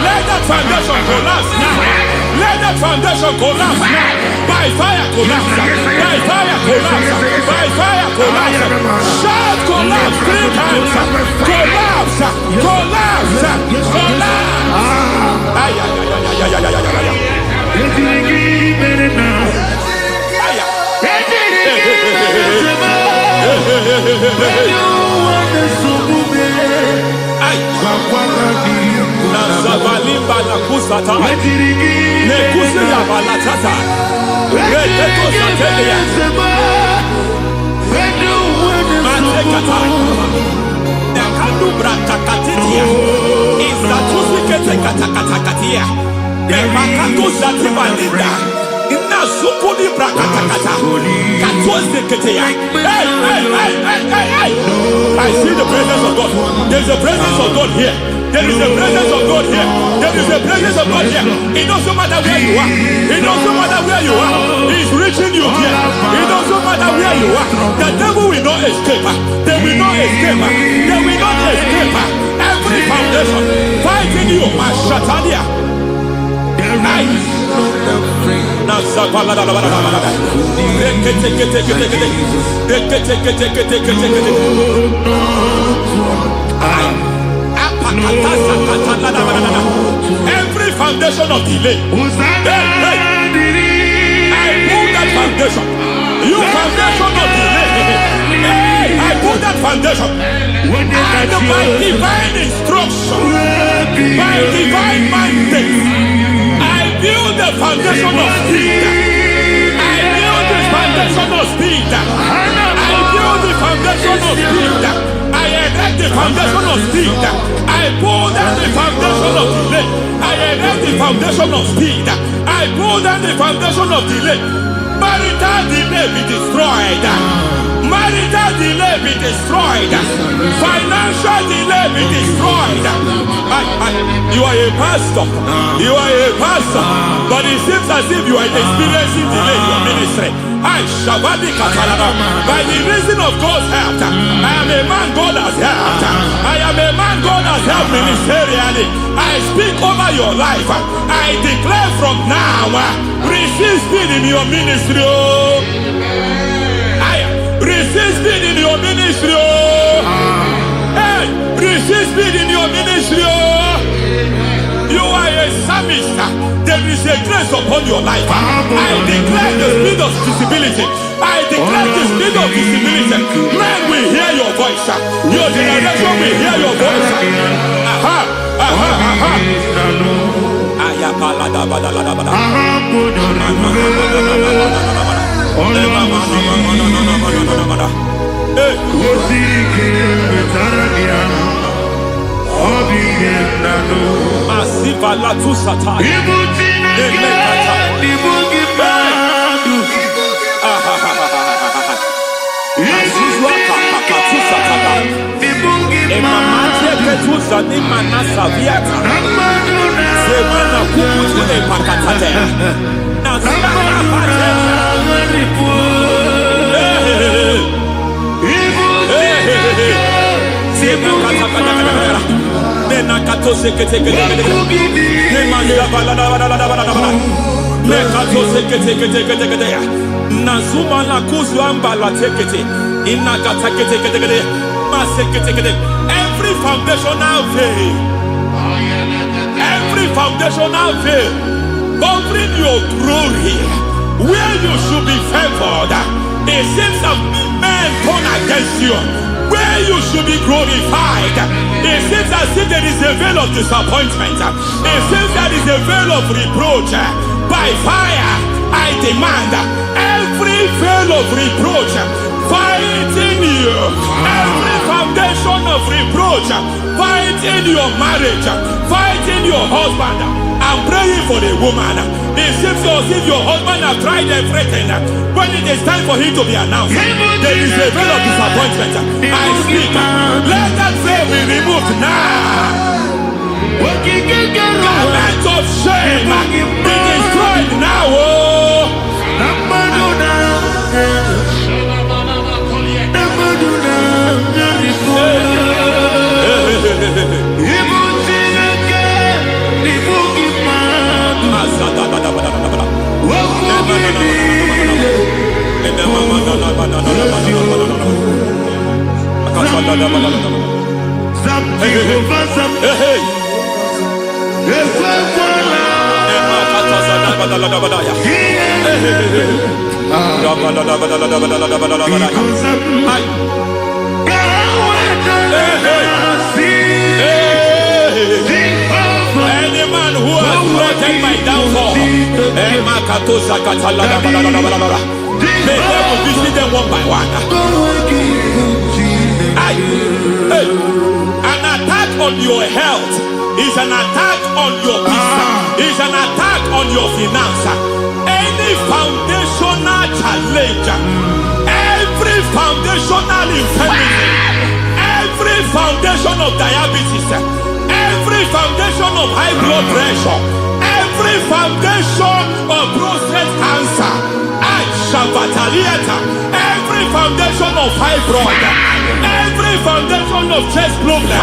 Let that foundation collapse now. Let that foundation collapse now. By fire collapse. By fire collapse. By fire collapse. Shout collapse 3 times. Collapse. Collapse. Collapse. Ay, ay, ay, ay, ay, ay, ay, ay, ay. Nazavalimba na kusata nekusi ya balatata reteto satelia matekata nekadu bratakatitia izatusikete katakatakatia nemakatu zatibalinda inazukuli brakatakata katoziketea. I see the presence of God. There's a presence of God here. There is a presence of God here. There is a presence of God here. It doesn't matter where you are. It doesn't matter where you are. He's reaching you here. It doesn't matter where you are. The devil will not escape. They will not escape. They will not escape. Every foundation fighting you, my Shatalia. Every foundation of delay, I pull that foundation. You foundation of delay, I pull that foundation. And by divine instruction, by divine mandate, I build the foundation of speed. I build the foundation of speed. I build the foundation of speed. I erect the foundation of speed. I pull down the foundation of delay. I erect the foundation of speed. I pull down the foundation of delay. Marital delay be destroyed. Marital delay be destroyed. Financial delay be destroyed. You are a pastor. You are a pastor. But it seems as if you are experiencing delay in your ministry. By the reason of God's help, I am a man God has helped. I am a man God has helped ministerially. I speak over your life. I declare from now, receive speed in your ministry. Receive speed in your ministry. Hey, receive speed in your ministry. You are a psalmist. There is a grace upon your life. I declare the speed of visibility. I declare the speed of visibility. Men will hear your voice. Your generation will hear your voice. Aha, aha, aha. Masiva la tu sata. Nazuma la kuzwamba la tekete inagata kete every foundational veil, every foundational veil covering your glory where you should be favored. It seems that men turn against you where you should be glorified. It seems as if there is a veil of disappointment. It seems there is a veil of reproach. By fire, I demand every veil of reproach, fighting you. Every foundation of reproach, fighting your marriage, fighting your husband. I'm praying for the woman. It seems as if your husband has tried everything. When it is time for him to be announced, there is a veil of disappointment. I speak. Let that veil be removed now. Garment of shame be destroyed now. Any man who has plotted my downfall, may devil visit them one by one. An attack on your health is an attack on your peace, is an attack on your finance. Any foundational challenge, every foundational infirmity, every foundation of diabetes, every foundation of high blood pressure, every foundation of prostate cancer, every foundation of fibroid, every foundation of chest problem,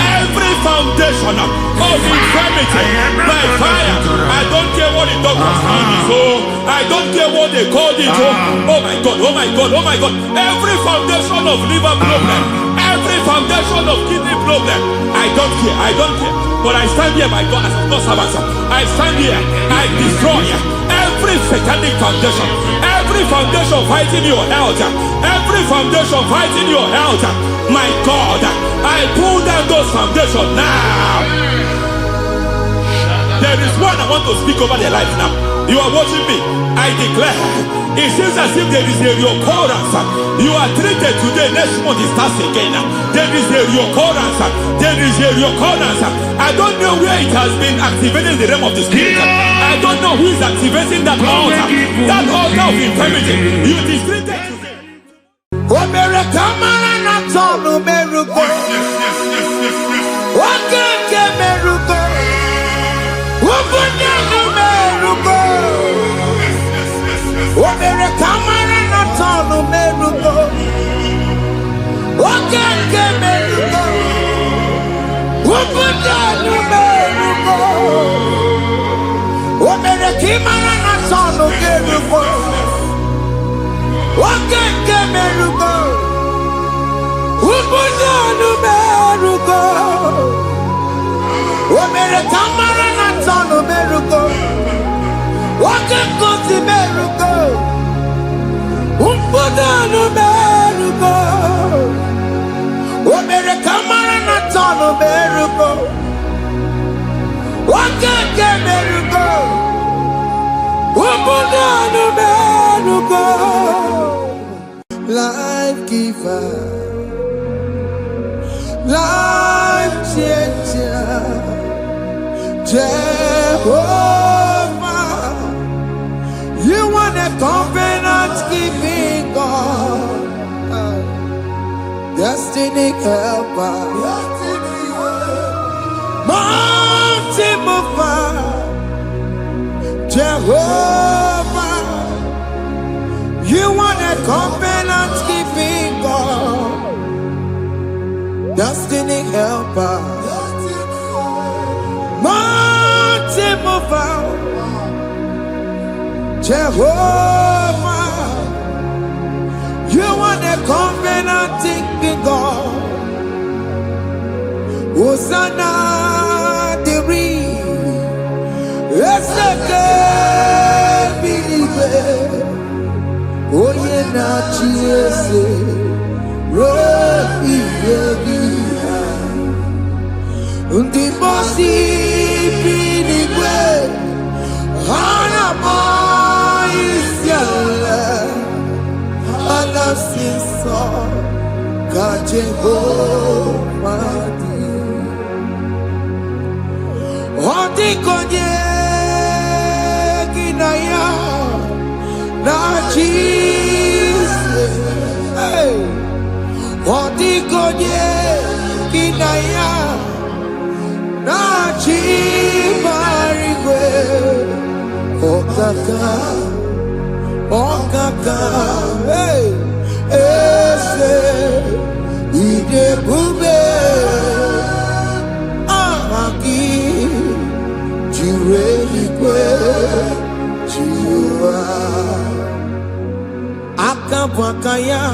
every foundation of infirmity by fire. I don't care what the doctors call it, so I don't care what they called it. Oh my God, oh my God, oh my God. Every foundation of liver problem, every foundation of kidney problem, I don't care, I don't care. But I stand here, my God, as God's servant. I stand here, I destroy every satanic foundation, every foundation fighting your health, every foundation fighting your health. My God, I pull down those foundations now. There is one I want to speak over their life now. You are watching me. I declare, it seems as if there is a reoccurrence. You are treated today, next month it starts again. There is a reoccurrence. There is a reoccurrence. I don't know where it has been activated in the realm of the spirit. I don't know who is activating that altar of infirmity. You is treated today. Life giver, life changer, Jehovah, you want a covenant keeping God, destiny helper, mountain mover, Jehovah, you want a covenant keeping God, destiny helper, mountain mover, Jehovah, you want a covenant keeping God. Hosanna, the oh yeah, na chiese, rohi yebi, undi bosi pinigwe, hana mo isyala, alasi Jehovah Otikonye kinaya na Jesus. Otikonye kinaya na Chimarigwe. Okaka, ese idebube amaki jirelikwe jiwa akabwakaya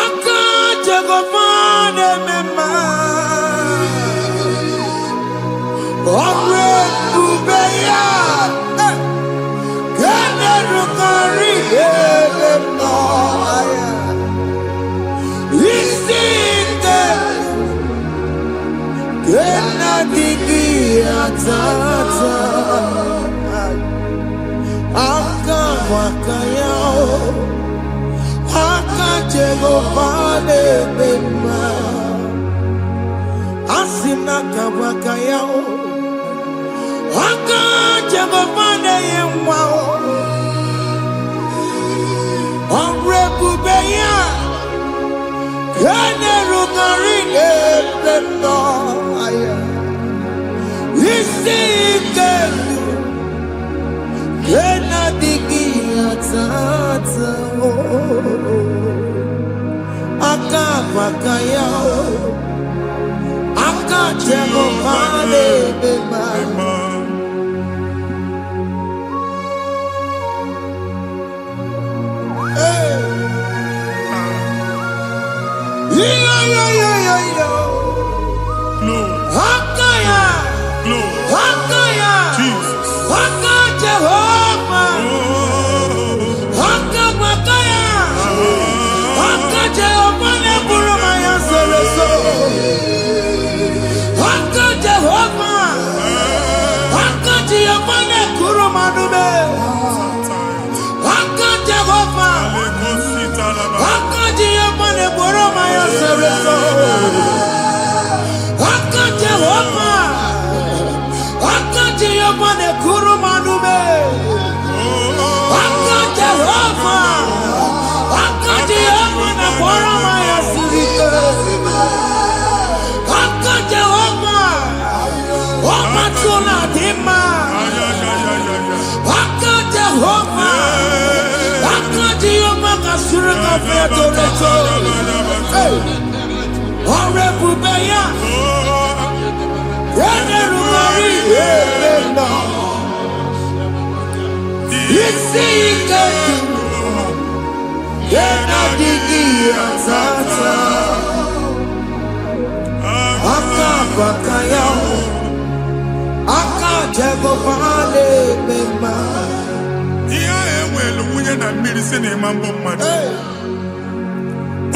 akajegomane mema orebubeya generukari ebemaya isinde genadigi atata akawakayao akajegomane mema asinakawakayao akajegomane yemwao onrebubeya generukarine penoaya isike genadigia tata akapakayao akajegomane mema. Jesus.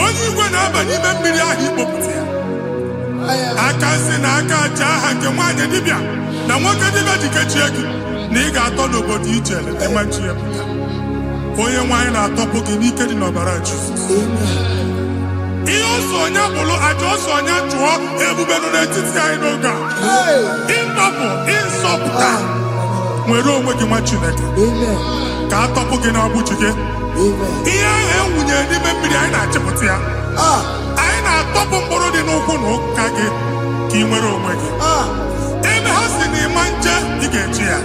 Onye igwe na-aba n'ime mmiri ahụ ikpopụta ya aka nsị na aka aja aha nke nwaanyị dibịa na nwoke dibịa ji kechie gị na ị ga-atọ n'obodo ije leta nwachi ya pụta. Onye nwaanyị na-atọpụ gị n'ike dị n'ọbara Jizọs. Ihe ọsọ onye bụrụ aja ọsọ onye chụọ ebube nọ n'etiti anyị n'oge a ịtọpụ ịsọpụta nwere onwe gị nwa Chineke ka a tọpụ gị n'ọgbụchi gị. Ihe ahụ enwunye n'ime mmiri anyị na-achịpụta ya anyị na-atọpụ mkpụrụ dị n'ụkwụ na ụka gị ka ị nwere onwe gị. Ebe ha si na ịma nje ị ga-eji ya,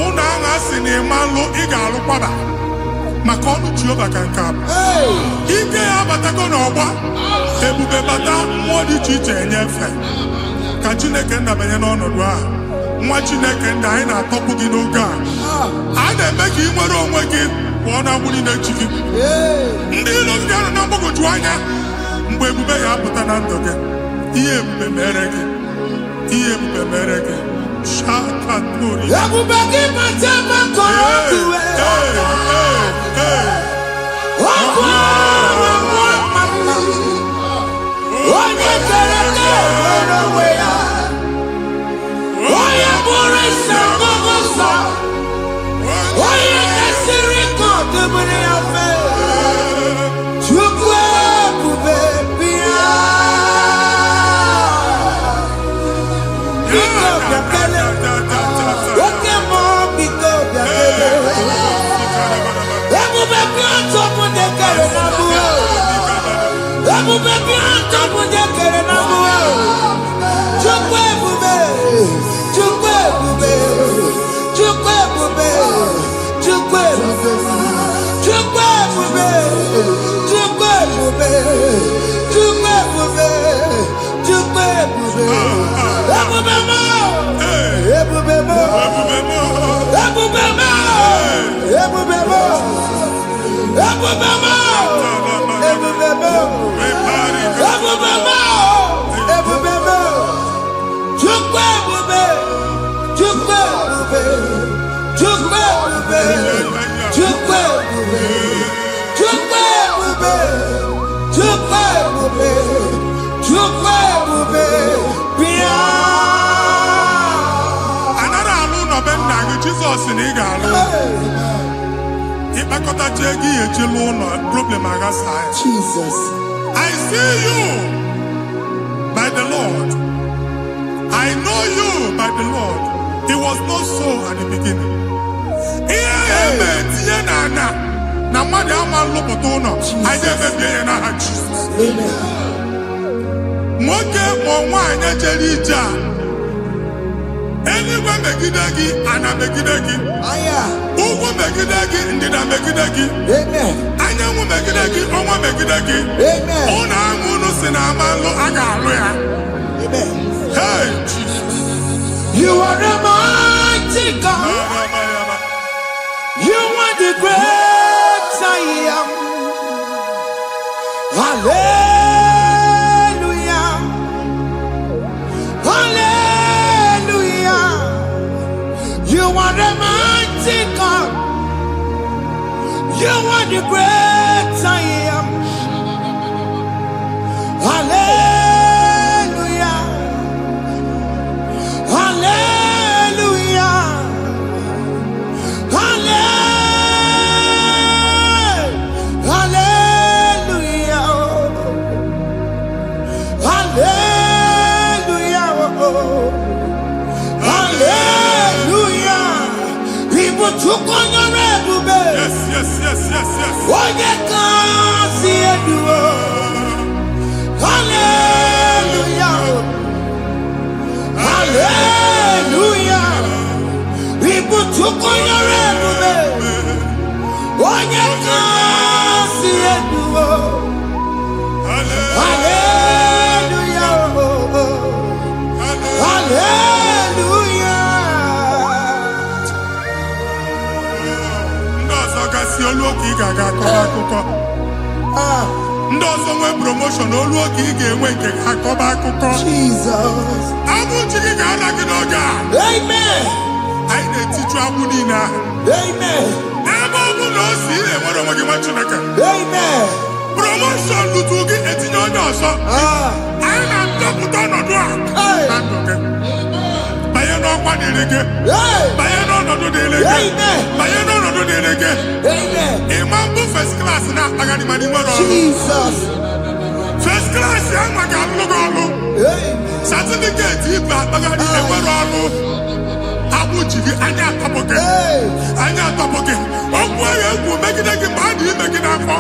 ụlọ ahụ ha si na ịma nlụ ị ga-alụkwaba maka ọnụ Jehova ka nke a bụ. Ike ya abatago n'ọgba ebube bata, mmụọ dị iche iche enyefe ka Chineke ndabanye n'ọnọdụ ahụ. Nwa Chineke ndị anyị na-atọpụ gị n'oge a na-eme ka ị nwere onwe gị pụọ na agbụrụ na-echi gị. Ndị ilo gị anọ na mgbagwoju anya mgbe ebube ya apụta na ndụ gị. Ihe ebube mere gị, ihe ebube mere gị. Shakatori ebube gị mata makọrọ duwe onye kere nwere onwe ya, onye bụrụ isi ngọgọsọ, onye kesiri ka ọ dịbụrụ ya fe Chukwu Jesus in Igalo. Jesus. I see you by the Lord. I know you by the Lord. It was not so at the beginning. Anywhere megidagi, ana megidagi. Aya. Ugo megidagi, ndida megidagi. Amen. Anyanwu megidagi, onwa megidagi. Amen. Ona amunu sinamalo aga aluya. Amen. Hey, Jesus. You are the mighty God. You are the great I am. Hallelujah. Hallelujah. You are the mighty God. You are the great I am. Hallelujah. Hallelujah. Hallelujah. Hallelujah. Hallelujah. Hallelujah. People took on your red. Yes, yes, yes, yes, yes. Oh, you can't see it. Hallelujah. Hallelujah. People took on your red. Oh, you can't see it. Hallelujah. Hallelujah. Si oluoki gaga akọba ndị ọzọ nwee promotion oluoki ị ga-enwe nke akọba akụkọ Jesus. abụchi gị ga-ala gị n'oge a. Amen. Anyị na-etiju agbụ niile ahụ. Amen. Ebe ọ bụ na o si ị na-enwere onwe gị nwa Chineke. Amen. Promotion lutu gị etinye onye ọzọ. Anyị na-adọpụta ọnọdụ a na ndụ gị. Banye n'ọkwa dịrị gị. Banye n'ọnọdụ dịrị gị. Banye n'ọnọdụ dịrị gị. Ịma mbụ first class na-akpagharị ma n'ime ọrụ. Jesus. First class ya nwa ga-alụ gị ọrụ. Certificate ibu akpagharị enwere ọrụ. Agbụ ji gị anya atọpụ gị. Anya atọpụ gị. Okwu ahụ egwu megide gị mgbe a dị ime gị n'afọ.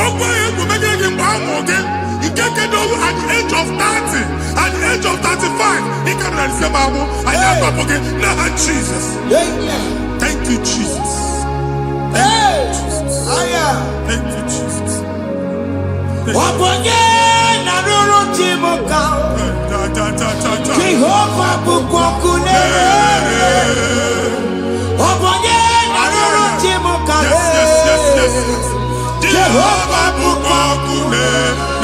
Okwu ahụ egwu megide gị mgbe a mụrụ gị. Nke kedu at the age of 30, at the age of 35, he can receive abu. I am not forget. Now, Jesus. Thank you, Jesus. Thank you, Jesus. Thank you, Jesus. Jehovah bukokune. Jehovah bukokune. Jehovah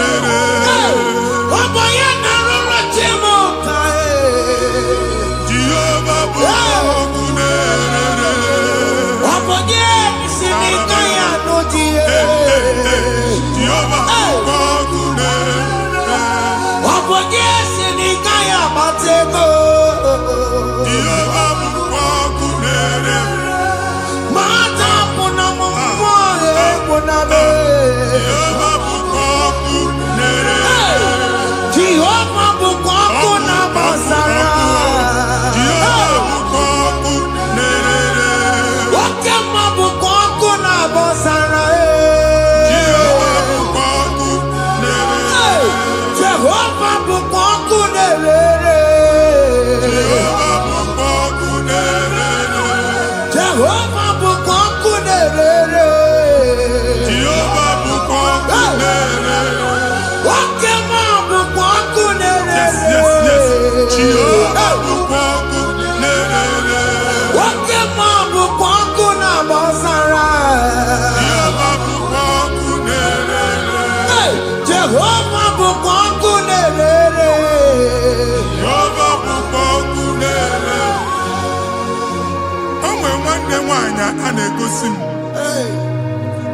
nwaanyị a na-egosi m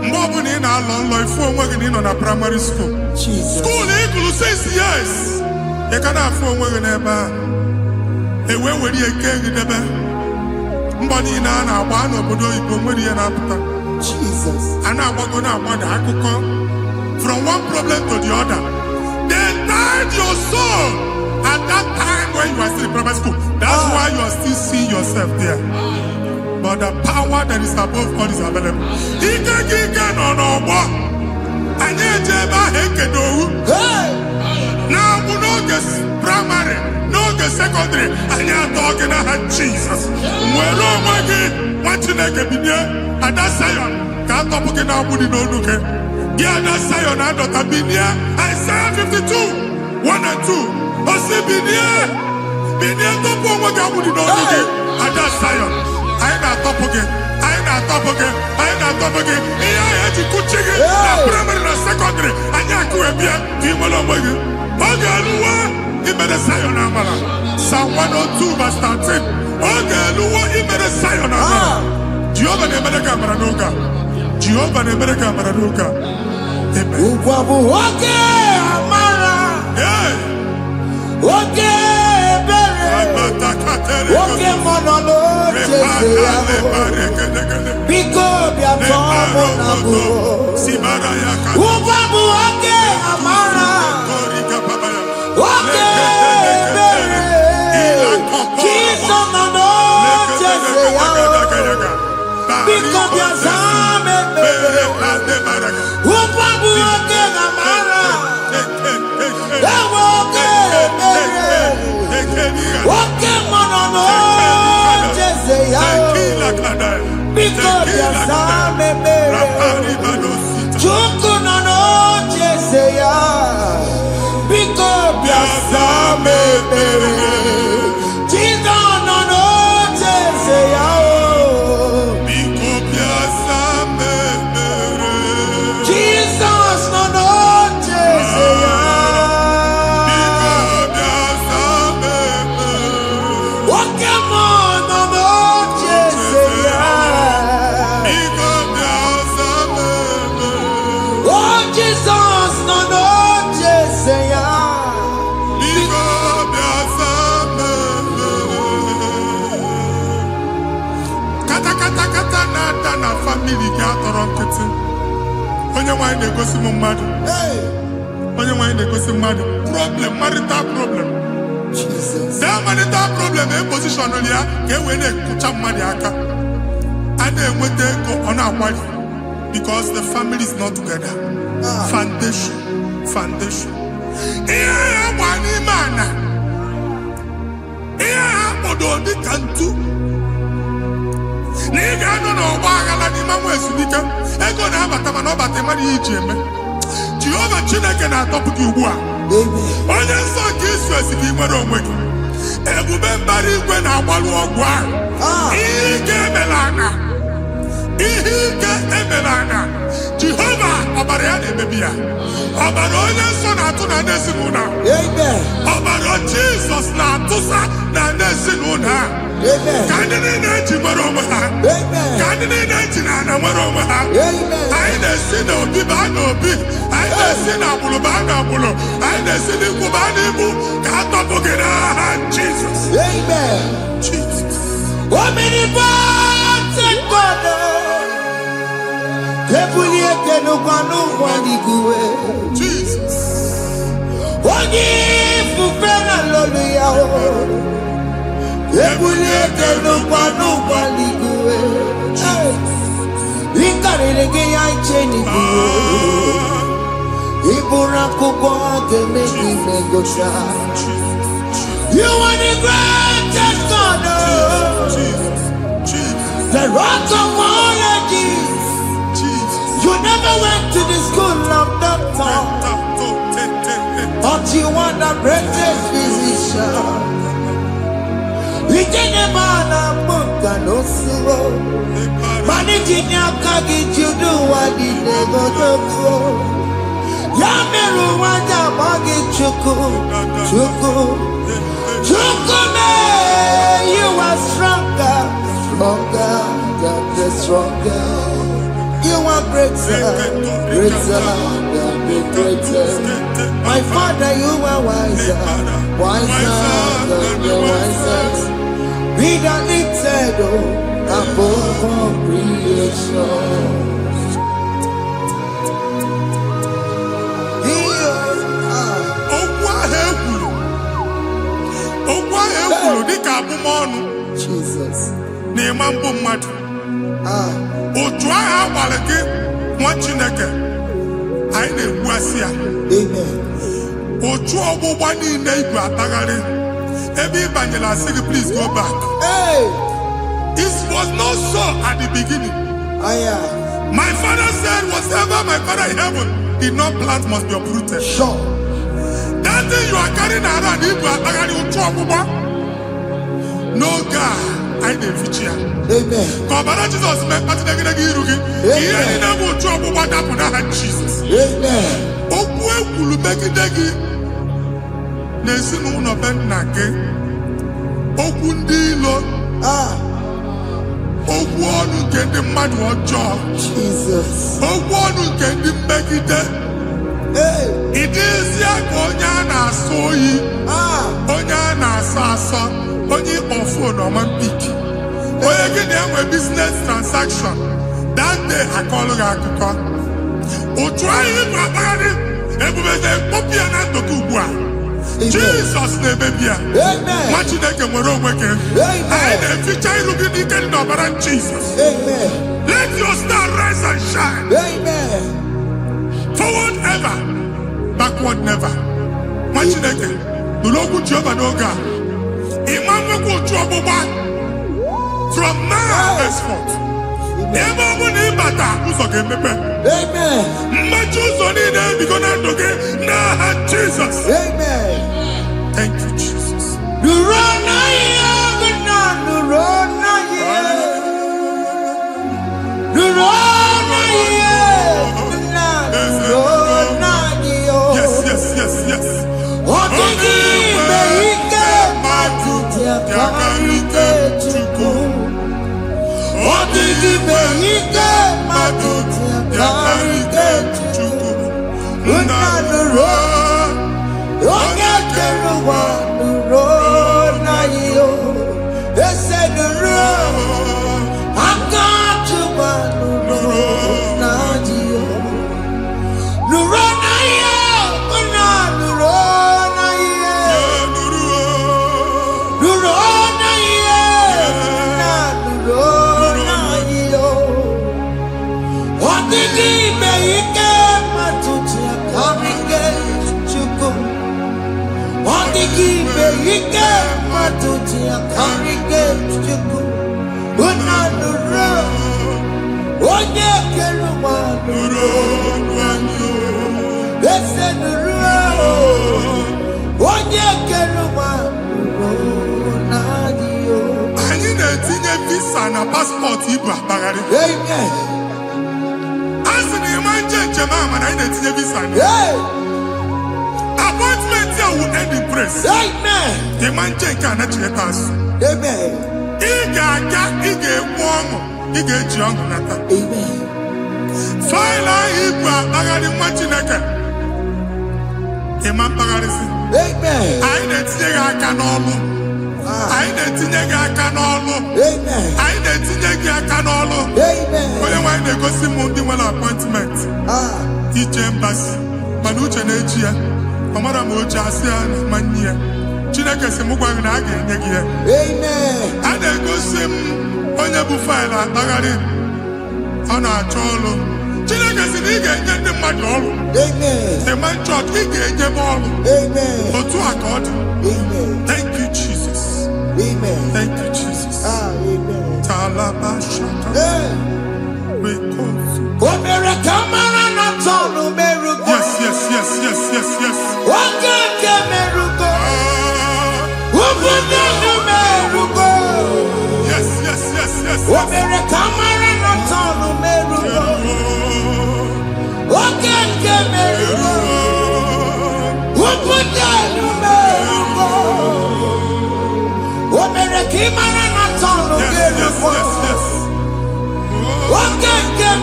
mgbe ọ bụla ị na-alọ nlọ ifu onwe gị na ị nọ na primary school skuul ị gụrụ 6 years ị ka na-afụ onwe gị n'ebe a ewe were ihe ke gị debe mba niile a na-agba n'obodo oyibo nwere ihe na-apụta a na-agbago na-agbada akụkọ from one problem to the other. They tied your soul at that time when you are still in primary school. That's why you are still seeing yourself there. But the power that is above all is available. Ike no no. Anye jeba hekedowu. Now we no get primary, no get secondary. Anye talking about Jesus. Mwelo mwagi wachineke bidye. Ada sayon kato puke na abudi no nuke. Giada sayon adota bidye. Isaiah 52, 1 and 2. Osi bidye topo mwagi abudi no nuke. Ada sayon. Aina topo ge. Iya ya jikuchige. Na primary na secondary. Anya kuwebia. Kimolo mwagi. Oge aluwa. Imede sayon amala. Psalm 102 verse 13. Oge aluwa imede sayon amala. Jehovah ne mere ka maranuka. Jehovah ne mere ka maranuka. Amen. Ukwabu oge amara. Oge bere. Oge monolo jese ya. Biko bia tomo nabu. Ukwabu oge amara. Oge bere. Jesus nono jese ya. Biko bia zame bere. Ukwabu oge amara. Oge bere. Oge monolo jese ya. Biko bia zame bere. Chuku nono jese ya. Biko bia zame bere. Jesus nono jese ya. Jesus nono jese ya. Oke monono jese ya. Oh Jesus nono jese ya. Kata na family ga atọrọ nkịtị. Onye nwanyị na-egosi m mmadụ. Onye nwanyị na-egosi mmadụ. Problem, marital problem. That marital problem position ya ka e wee na-ekucha mmadụ aka. A na-enweta ego ọ na-akwali because the family is not together. Foundation. Ihe ya gba n'ime ana. Ihe ya kpọdo dị ka ntu. Na ị ga-anọ n'ọgba aghara n'ime nwa ezumike ego na-abata mana ọ bata mmadụ ihe iji eme. Jehova Chineke na-atọpụ gị ugbu a. Onye nsọ nke Israel gị nwere onwe gị. Ebube mbara igwe na-agbalụ ọgwụ ahụ. Ihe ike emela ana. Jehova ọbara ya na-emebi ya. Ọbara onye nsọ na-atụ na ndị ezinụlọ. Ọbara Jizọs na-atụsa na ndị ezinụlọ ha. Ka ndị niile eji nwere onwe ha. Ka ndị niile eji na ana nwere onwe ha. Anyị na-esi n'obi baa n'obi. Anyị na-esi n'agbụrụ baa n'agbụrụ. Anyị na-esi n'ikwu baa n'ikwu. Ka a tọpụ gị n'aha Jizọs. Omnipotent God. Ebuli ekele kwanu kwaliguwe. Jesus. Onye ifufe na lolu ya o. Ebuli ekele kwanu kwaliguwe. Ikarere gị ya iche n'iguwe. Iburu akwụkwọ ga-eme gị megosha. You are the greatest God. The rock of all ages. You never went to the school of doctor, but you are the greatest physician. We didn't man a book and also managing your carriage, you do what you never do. Yameru wanja bagi chuku, me, you are stronger than stronger. You are greater, greater than the greatest. My Father, you are wiser, wiser than the wisest. Be the lifted above all creation. Jesus. Otu aha agbara gị nwa Chineke anyị na-egbu asị ya. Amen. Otu ọgbụgba niile igwe atagharị ebe ị banyere asị gị please go back. Hey. It was not so at the beginning. My father said whatever my father in heaven did not plant must be uprooted. Sure. That thing you are carrying around igwe atagharị otu ọgbụgba. No God. I didn't feature. Amen. Come Jesus, man. But they get you. Here in the world, trouble. What happened? I had Jesus. Amen. Okwe kulu meki degi. Nesi no no ben nage. Okundilo. Okwonu kendi madu ojo. Jesus. Okwonu kendi meki de. Hey. It is ya konya na soyi. Konya na sasa. Only on phone or man pick. When you get there with business transaction, that day I call you Akuka. O try it, Papa. Everybody, Poppy and Antokubwa. Jesus, name baby. Amen. What you think we're wrong with him? I the future looking at the number of Jesus. Amen. Let your star rise and shine. Amen. Forward ever, backward never. What you think? The local job and Oga. From now henceforth. Amen. Jesus. Amen. Thank you, Jesus. Yes. Passport Igbo Bagari. Amen. As in the man Jemama, I didn't see visa. Appointment here will end in praise. Amen. The man cannot let us. Amen. Ige Womo, Ige John Nata. Amen. File Igbo Bagari Machinaka. The man Bagari. Amen. I didn't see I can all. I didn't think I can all. Amen. I didn't think I can all. Amen. When they go see Mundi well appointment. Teach embassy. Manucha Nejia. Amara Moja Sian Mania. Chinaka Simugwa again. Amen. I then go see Onyabu File Bagari on our cholo. Chinaka Siniga and the Madol. Amen. The man church, he gave them all. Amen. But to accord. Amen. Thank you, Jesus. Amen. Thank you, Jesus. Amen. Talaba Shatters. We call you. Yes. Yes.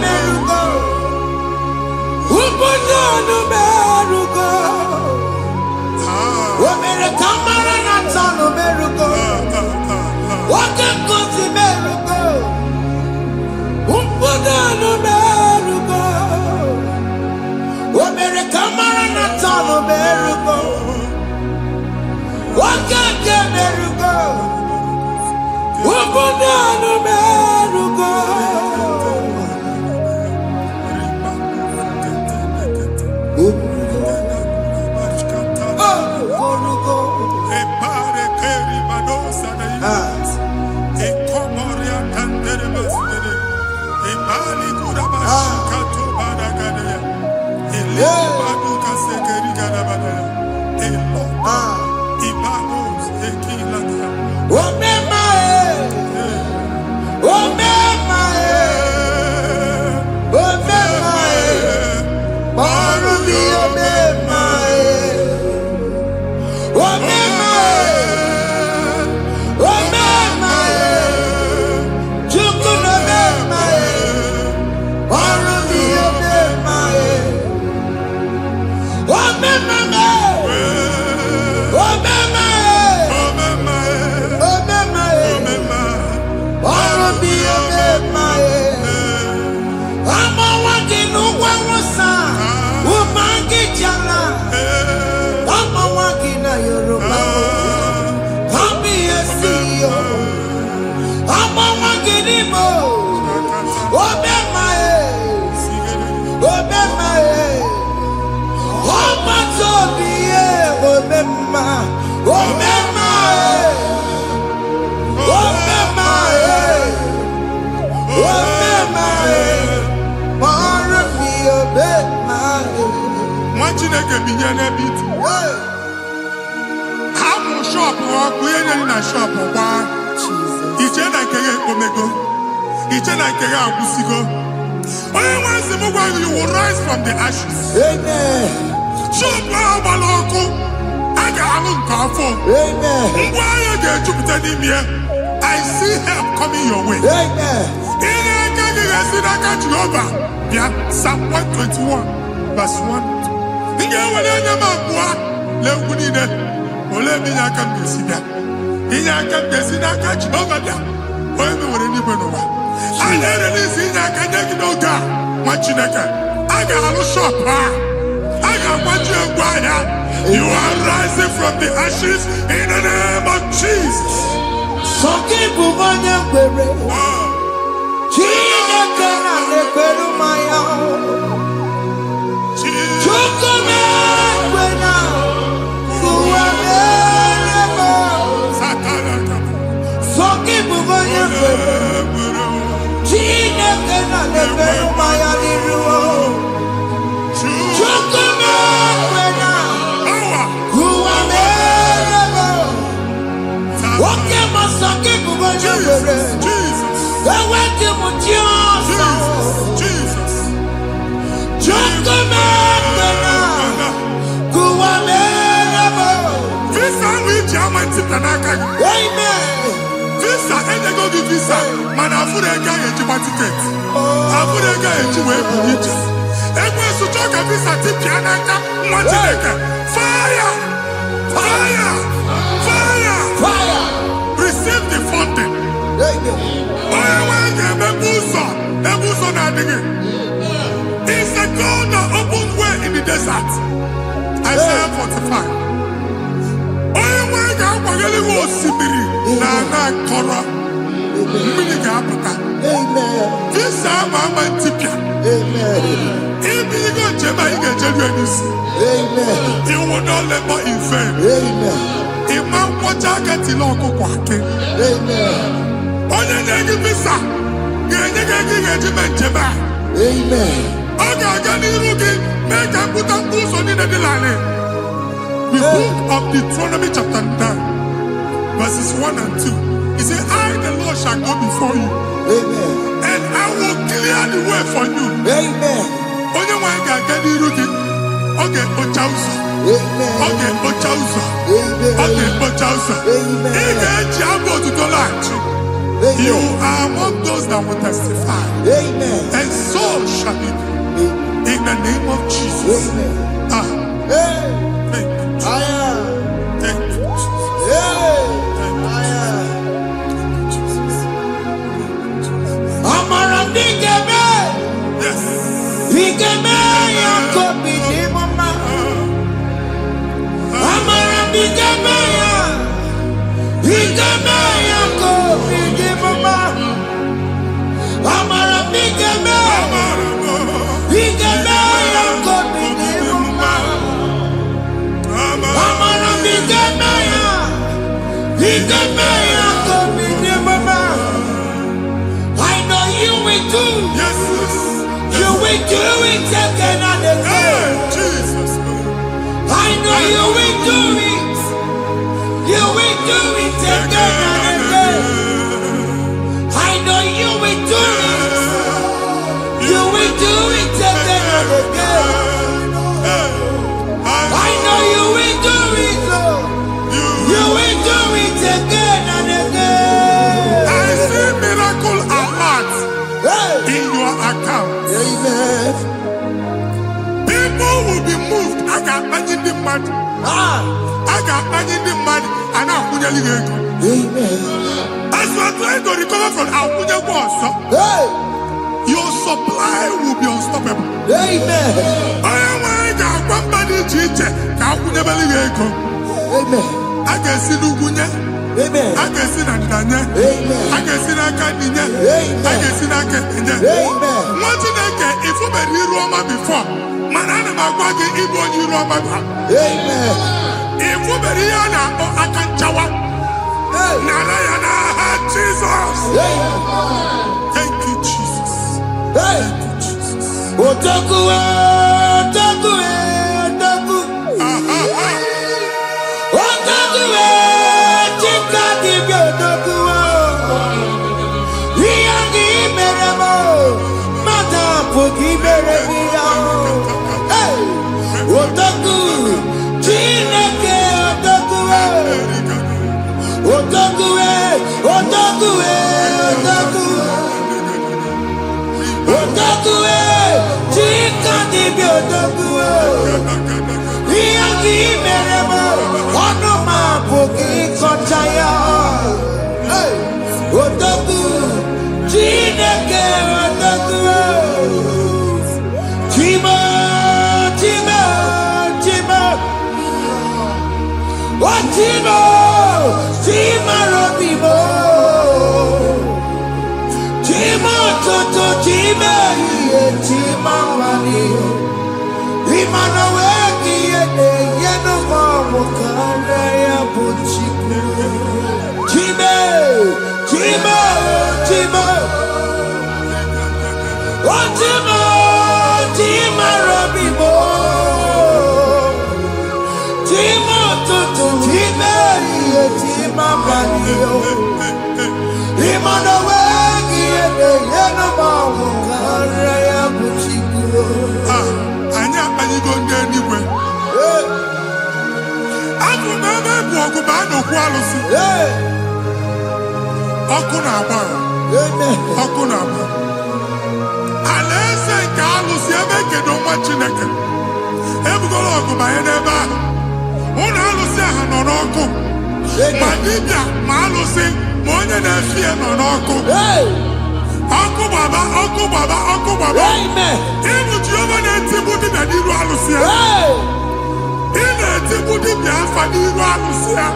merugo. Ubunanu merugo. Omere kamara na tano merugo. Wake kosi merugo. Ubunanu merugo. Omere kamara na tano merugo. Wake ke merugo. Ubunanu merugo. You will rise from the ashes. Amen. I see help coming your way. Amen. Psalm 121, verse 1. You are rising from the ashes in the name of Jesus. Receive the funding. It's a God that opens way in the desert. Isaiah 45. You will not labor in vain. The book of Deuteronomy chapter 9, verses 1 and 2. He said, I, the Lord, shall go before you. Amen. And I will clear the way for you. Amen. Onye nwa ga aga n'iru gị, ọ ga-ekpocha ụzọ. Ọ ga-ekpocha ụzọ. Ọ ga-ekpocha ụzọ. Ị ga-eji abụ otuto laghachi. You are among those that will testify. Amen. And so shall it be. In the name of Jesus. Amen. Thank you, Jesus. Thank you, Jesus. Yes. I know you will do. Yes. You will do it again and again. Jesus. I know you will do it. You will do it again and again. I know you will do it. You will do it again and again. I know you will do it, Lord. You will do it again and again. I see miracle alert in your account. Amen. People will be moved. I got money in the money. I got money in the money. And I'm going to go. Amen. As you are trying to recover from Abuja Boss, your supply will be unstoppable. Amen. I got somebody teacher. Amen. I can see Lugunya. Amen. I can see Nandanya. Amen. I can see Nakaninya. Amen. I can see Nakaninya. Amen. What did I get? If you were in Roma before, Manana Magwagi, Ibo, you Roma. Amen. If you were in Akanchawa, Narayana, Jesus. Thank you, Jesus. Thank you, Jesus. Otaku, Otaku, Otaku. Otaku, Chika, Dibio, Otaku. Riyangi, Meremo, Madam, Puki, Meremia. Otaku, Chineke, Otaku. Otaku, Otaku, Otaku. Otaku, Chika, Dibio, Otaku. Riyangi, Meremo, Onoma, Puki, Kochaya. Otaku, Chineke, Otaku. Chima, Chima, Chima. What Chima? Chima, Robibo. Chima, Toto, Chima, Chima, Mani. Imana weki yenu mawakanda ya buchiku. Chime, Chime, Chime. Oh Chime, Chime Robibo. Chime tutu, Chime, Chime Manio. Imana weki yenu mawakanda ya buchiku. Anya anyị go ndị eluigwe. Abụ m ebe bụ ọgụ ma a na-okwu alụsị. Ọkụ na-agba. Ọkụ na-agba. Alaeze nke alụsị ebe ekedo nwa Chineke. Ebugoro ọgụ banye n'ebe ahụ. Ụlọ alụsị ahụ nọ n'ọkụ. Ma dibịa ma alụsị ma onye na-efi ya nọ n'ọkụ. Ọkụ gbaba, ọkụ gbaba, ọkụ gbaba. Ịbụ Jehova na-etigbu dibịa n'iru alụsị ya. Ị na-etigbu dibịa afa n'iru alụsị ya.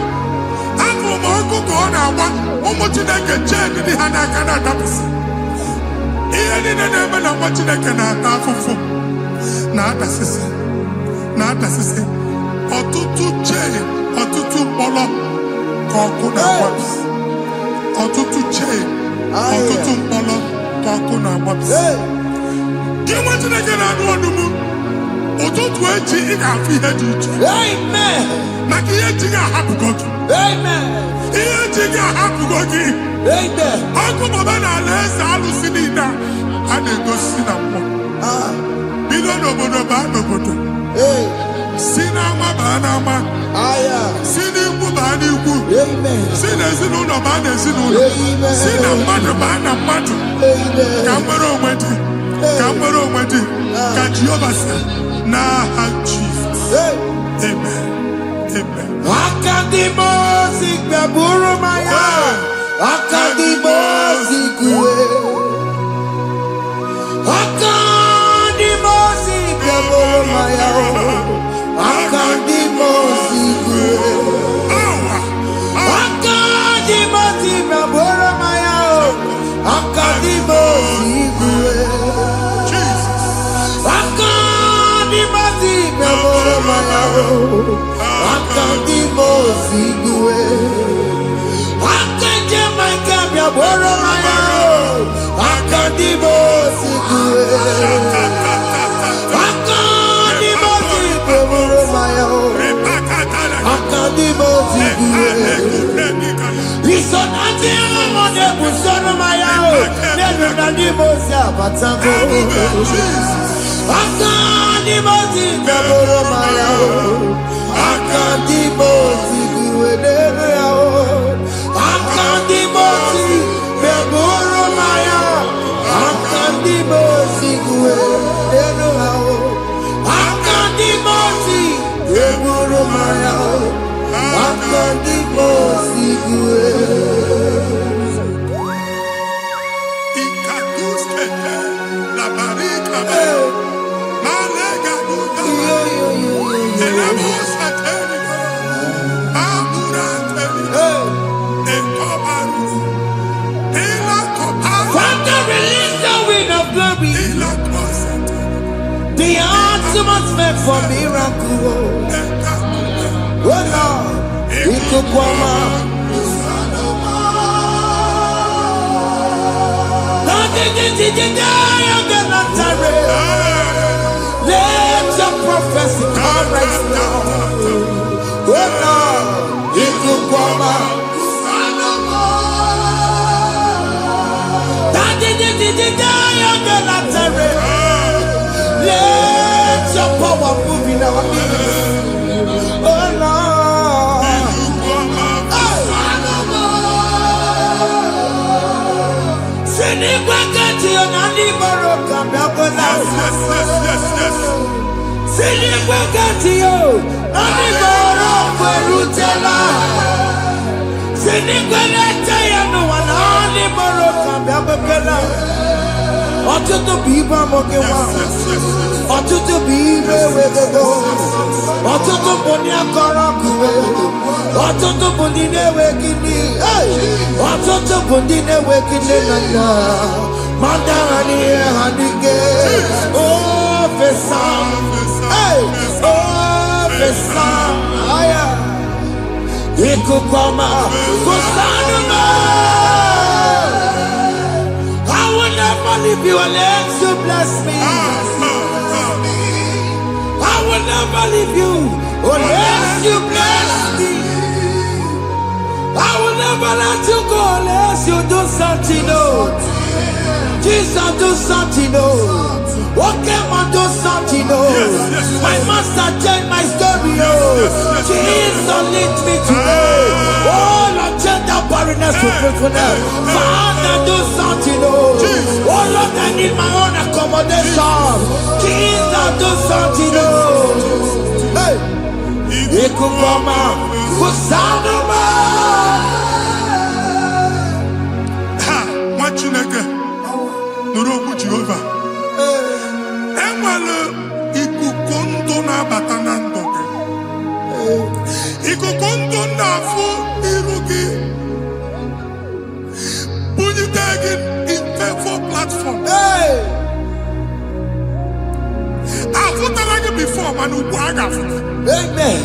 Afọ ma ọkụ ka ọ na-agba ụmụ Chineke chee dị ha n'aka na-adapụsị. Ihe niile na-eme na nwa Chineke na-ata afụfụ na-adasịsị. Ọtụtụ chee, ọtụtụ mkpọrọ ka ọkụ na-agbapụsị. Ọtụtụ chee, ọtụtụ mkpọrọ ka ọkụ na-agbapụsị. Gị nwa Chineke na-anụ ọdụmụ, ụtụtụ echi ị ga-afụ ihe dị iche. Maka ihe echi ga-ahapụgo gị. Ihe echi ga-ahapụgo gị. Ọkụ baba na alaeze alụsị niile a na-egosi na mmụọ. Bido n'obodo baa n'obodo. Sinama banama. Aya. Siniku baniku. Amen. Sinezinu no banezinu. Amen. Sinamadu banamadu. Amen. Kamero madi. Kamero madi. Kajiyobasa. Na Jesus. Amen. Amen. Akadimosi gbaburu maya. Akadimosi kuwe. Akadimosi gbaburu maya. Akadimosi kuwe. Akadimosi gbaburu maya. Akadimosi kuwe. Akadimosi gbaburu maya. Akadimosi kuwe. Akadimosi gbaburu maya. Akadimosi kuwe. Akadimosi gbaburu maya. Akadimosi kuwe. Isonati amone busono maya. Nenu nadimosi abatango. Akadimosi gbaburu maya. Akadimosi kuwe. Akadimosi gbaburu maya. Akadimosi kuwe. Akadimosi gbaburu maya. Akadimosi kuwe. Ikaduskete la barika. Malega duka. Elamusa teliga. Abura teliga. Ekobaru. Ela koparu. Father, release the wind of glory. Ela kosete. The atmosphere for miracle. Oh Lord, ikukwama. Let your prophecy come right now. Oh Lord, ikukwama. Let your power move in our midst. Oh Lord. Sinigwagati onani boroka biakola. Sinigwagati yo ani boroka rutela. Sinigwagati ya no ani boroka biakola. Ọtụtụ bụ ibe amụghị nwa. Ọtụtụ bụ ibe ewegego. Ọtụtụ bụ ndị akọrọ ọkụwe. Ọtụtụ bụ ndị na-enweghị nne. Ọtụtụ bụ ndị na-enweghị nne na nna. Ma ndị agha n'ihe ha dịke. Ofesa. Ofesa. Ikuku ọma. Kusanụ m. I will never leave you unless you bless me. I will never leave you unless you bless me. I will never let you go unless you do something. Oh, Jesus, do something. Oh, okay, man, do something. Oh, my master changed my story. Oh, Jesus, lead me today. Oh, Lord, change that barrenness to fruitfulness. Father, do something. Oh, Lord, I need my own accommodation. Jesus, do something. Oh, hey, Ikukoma, Kusanuma. Ha, Machineke, Nuroku Jehovah. Enwale ikuku ndụ na-abata na ndụ gị. Ikuku ndụ na-afụ iru gị. Bunyite gị infevo platform. Afụtara gị before mana ugbu a ga-afụta. Amen.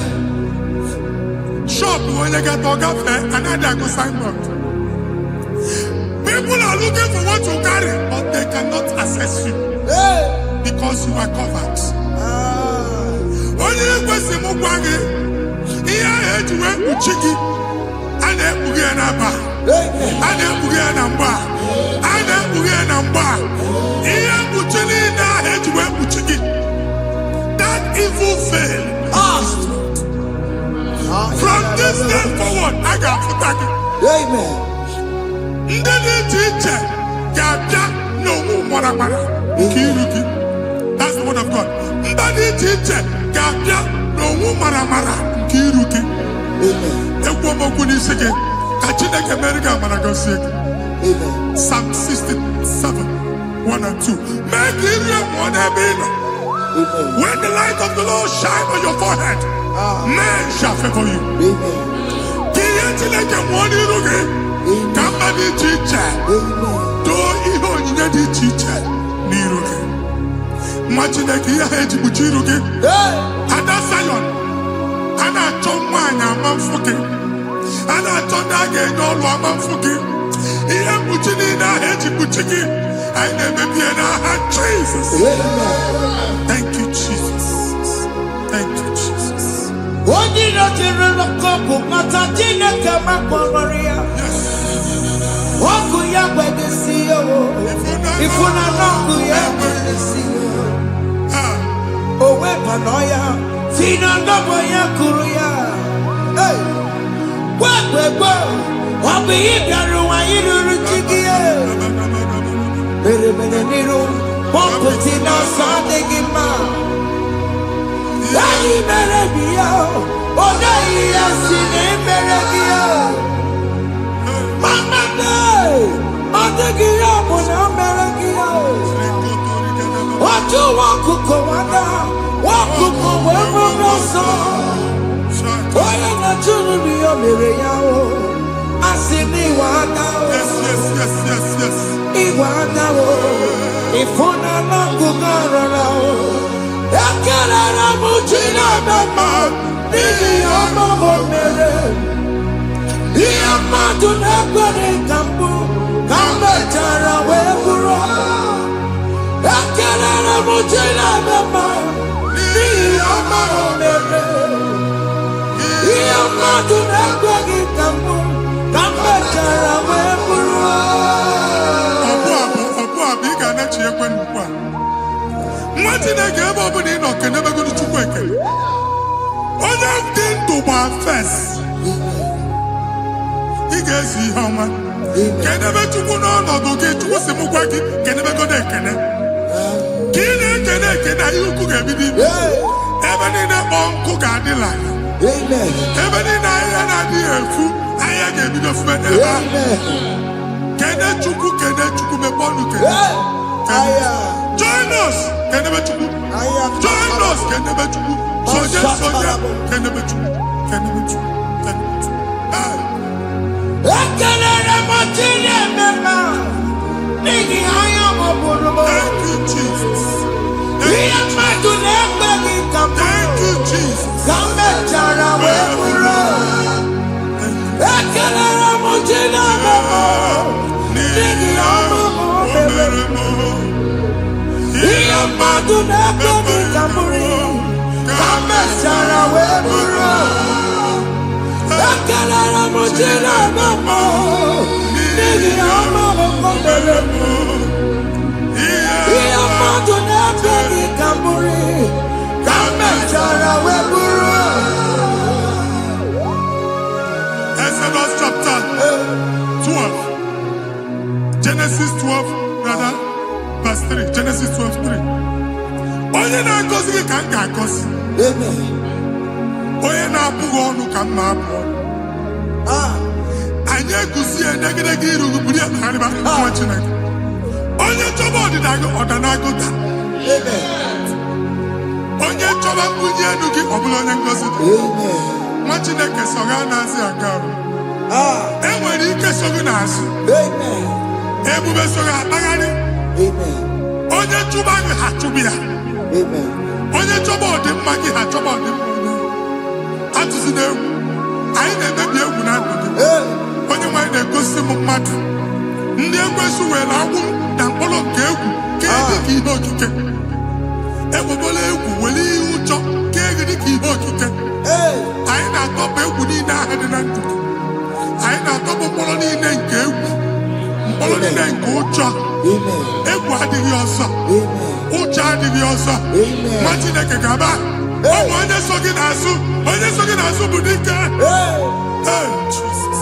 Shop onye ga-atọ gafee anaghị agụ signboard. People are looking for what you carry, but they cannot access you because you are covered. Onye kwesị m gwa gị ihe ahụ eji wee kpuchi gị a na-ekpughe ya n'aba, a na-ekpughe ya na mgba, a na-ekpughe ya na mgba. Ihe mkpuchi niile ahụ eji wee kpuchi gị, that evil veil That's the word of God. Psalm 67, 1 and 2. Make it one when the light of the Lord shine on your forehead, men shall favor you. Jesus. Thank you, Jesus. Thank you, Jesus. Join us. Join us. Thank you, Jesus. Thank you, Jesus. Exodus chapter 12. Genesis 12, rather, verse 3. Genesis 12, 3. Onye na-agọzi gị ka m ga-agọzi. Onye na-abụghị ọnụ ka m na-abụ ọnụ. Anyị eguzie negedege iru buru ya narịba nwa Chineke. Onye chọba ọdịda gị ọdanagoda. Onye chọba mbunye elu gị ọ bụla onye ngọzi dị. Nwa Chineke so ga na-azị aga arụ. Enwere ike so gị n'azụ. Ebube so ga akpagharị. Onye chụba gị ha chụba ya. Onye chọba ọdịmma gị ha chọba ọdịmma onye. Atụzina egwu. Anyị na-emebi egwu na ndụ gị. Onye nwanyị na-egosi m mmadụ. Ndị ekwensu were agwụ na mkpọrọ nke egwu kee dị ka ihe okike. Egbebola egwu were ihe ụjọ kee dị ka ihe okike. Anyị na-atọpụ egwu niile ahụ dị na ndụ gị. Anyị na-atọpụ mkpọrọ niile nke egwu. Mkpọrọ niile nke ụjọ. Egwu adịghị ọzọ. Ụjọ adịghị ọzọ. Nwa Chineke ga-aba. Ọ bụ onye so gị n'azụ. Onye so gị n'azụ bụ dike. Jesus.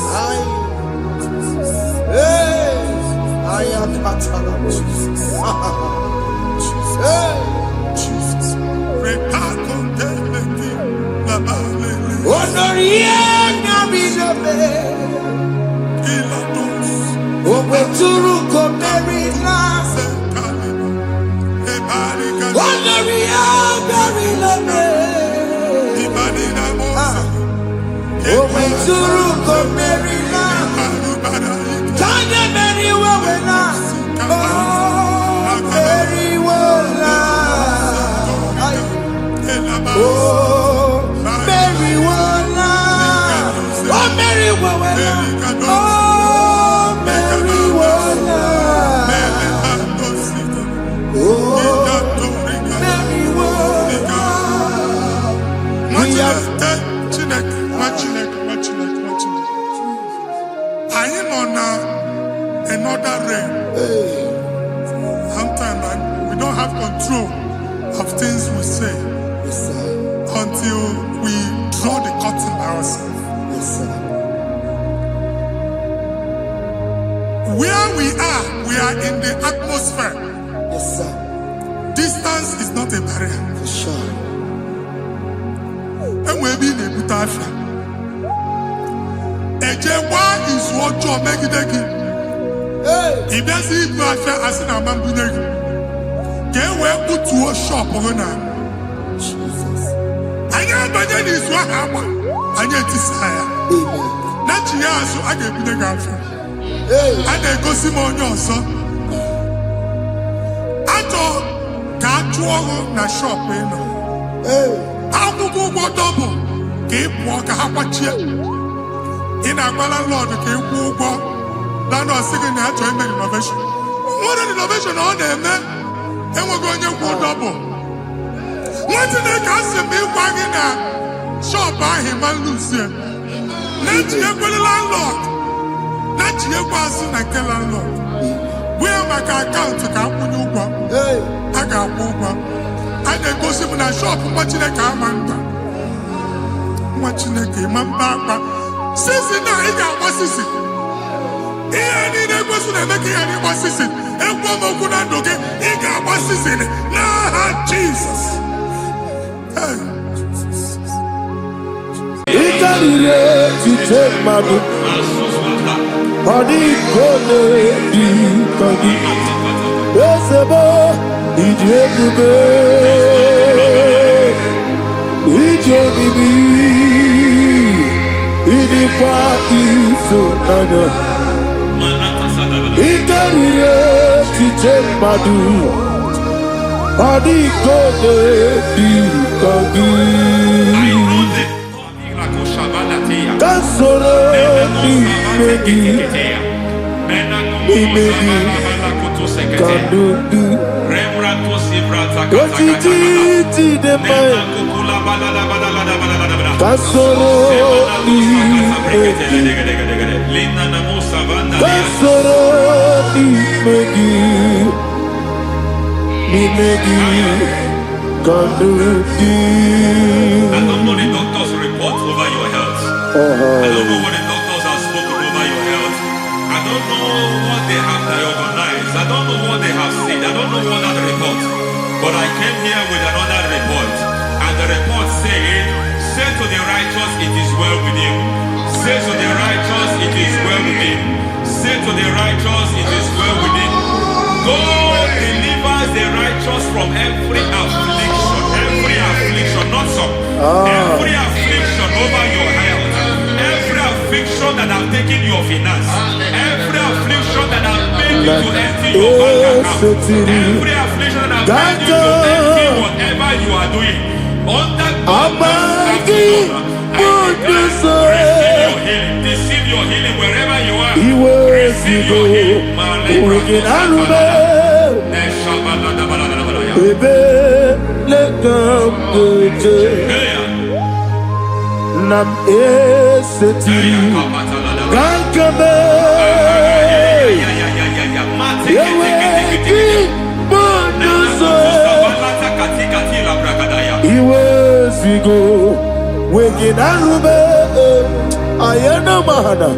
Ayana mahana,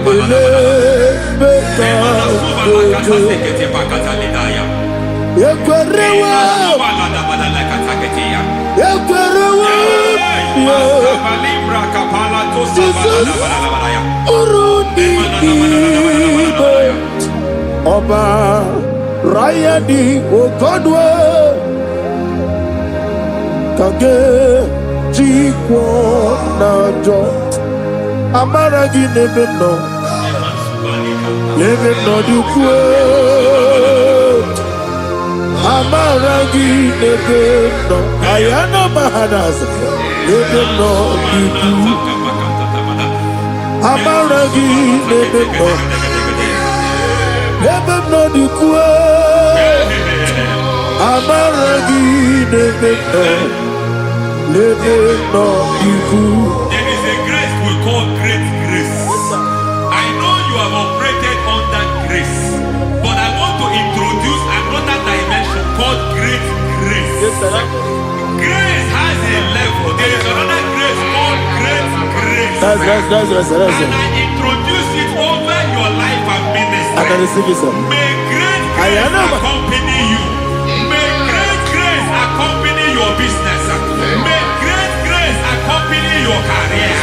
ele beka Oba Rayadi Ogodwe Kage Jikwo Najo Amaragi Nebeno Nebeno Dukwe Amaragi Nebeno Ayana Mahadas Nebeno Dukwe Amaragi Nebeno Nebeno Dukwe Amaragi Nebeno Nebeno Dukwe. There is a grace we call great grace. I know you have operated under grace, but I want to introduce another dimension called great grace. Yes, sir. Grace has a level. There is another grace called great grace. That's And I introduce it over your life and ministry. I can receive it, sir. May great grace accompany you. May great grace accompany your business. May great grace accompany your career.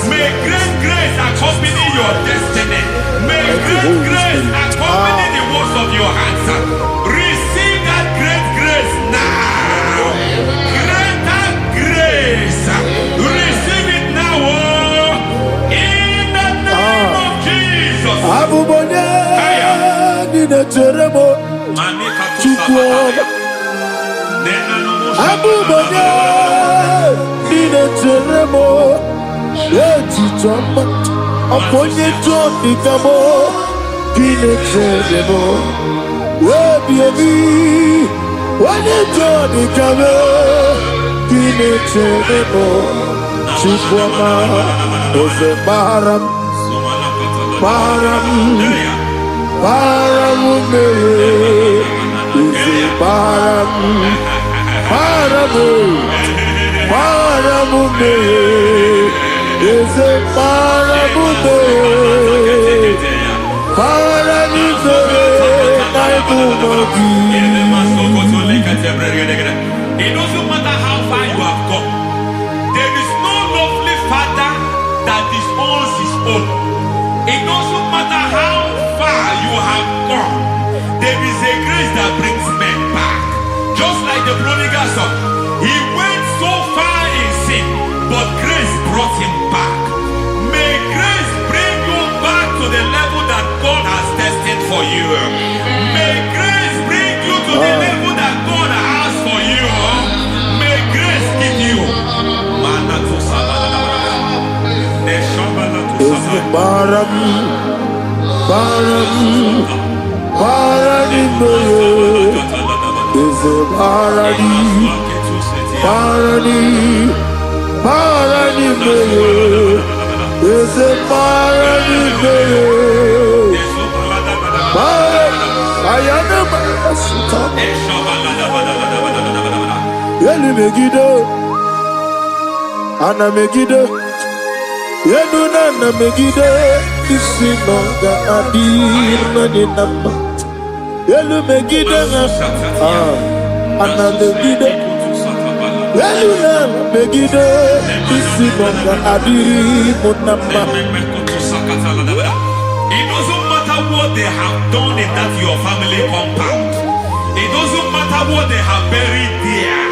May great grace accompany your destiny. May great grace accompany the works of your hands. Receive that great grace now. Greater grace. Receive it now. In the name of Jesus. Abubonye Nina Teremo Chukwu Abubonye Nina Teremo Eti Choma Aponye Choni Kamo Nina Teremo Webi Wanye Choni Kamo Nina Teremo Chukwu Ose Baharam Param Ise Param Ise It doesn't matter how far you have gone. There is no lovely father that disowns his own. It doesn't matter how far you have gone. There is a grace that brings men back. Just like the prodigal son. He went so far in sin, but grace brought him back. May grace bring you back to the level that God has destined for you. May grace bring you to the level that God has for you. May grace give you. Param Ise Yeli Megido Ana Megido Yenuna na Megido Isi Nonga Adir Nani Nama Yelu Megido Ana Megido Yenuna na Megido Isi Nonga Adir Munama. It doesn't matter what they have done in that your family compound. It doesn't matter what they have buried there.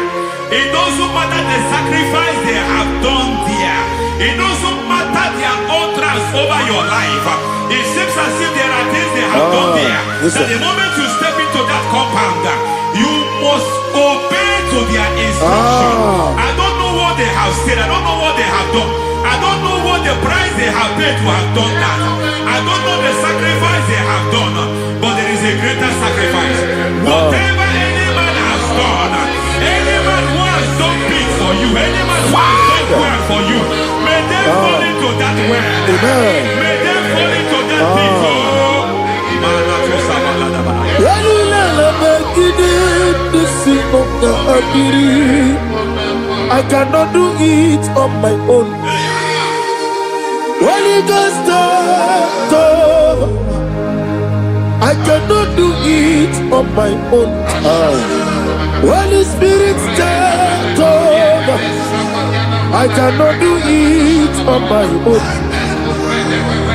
It doesn't matter the sacrifice they have done there. It doesn't matter their utterance over your life. It seems as if there are things they have done there. That the moment you step into that compound, you must obey to their instruction. I don't know what they have said. I don't know what they have done. I don't know what the price they have paid to have done that. I don't know the sacrifice they have done. But there is a greater sacrifice. Whatever any man has done, any man who has done big for you, any man who has done well for you, may they fall into that well. May they fall into that pit. I cannot do it on my own. Holy Ghost, I I cannot do it on my own. Holy Spirit, take over. I cannot do it on my own.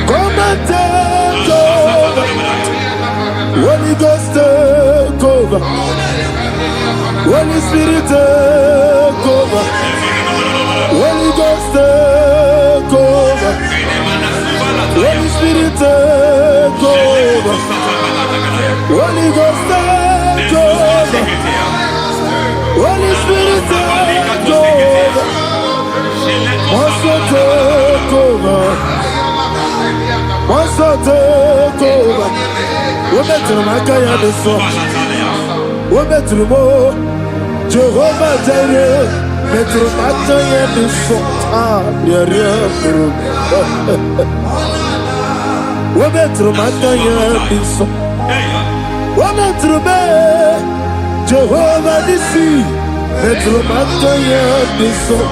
Come and take over. Holy Ghost, take over. Holy Spirit, take over. Holy Ghost, take over. Holy Spirit, take over. Holy Ghost, take over. Holy Spirit, take over. Also take over. Also take over. We better make a yard of song. We better more. Jehovah Jireh. Better make a yard of song. We better make a yard of song. We better make Jehovah Nissi. Better make a yard of song.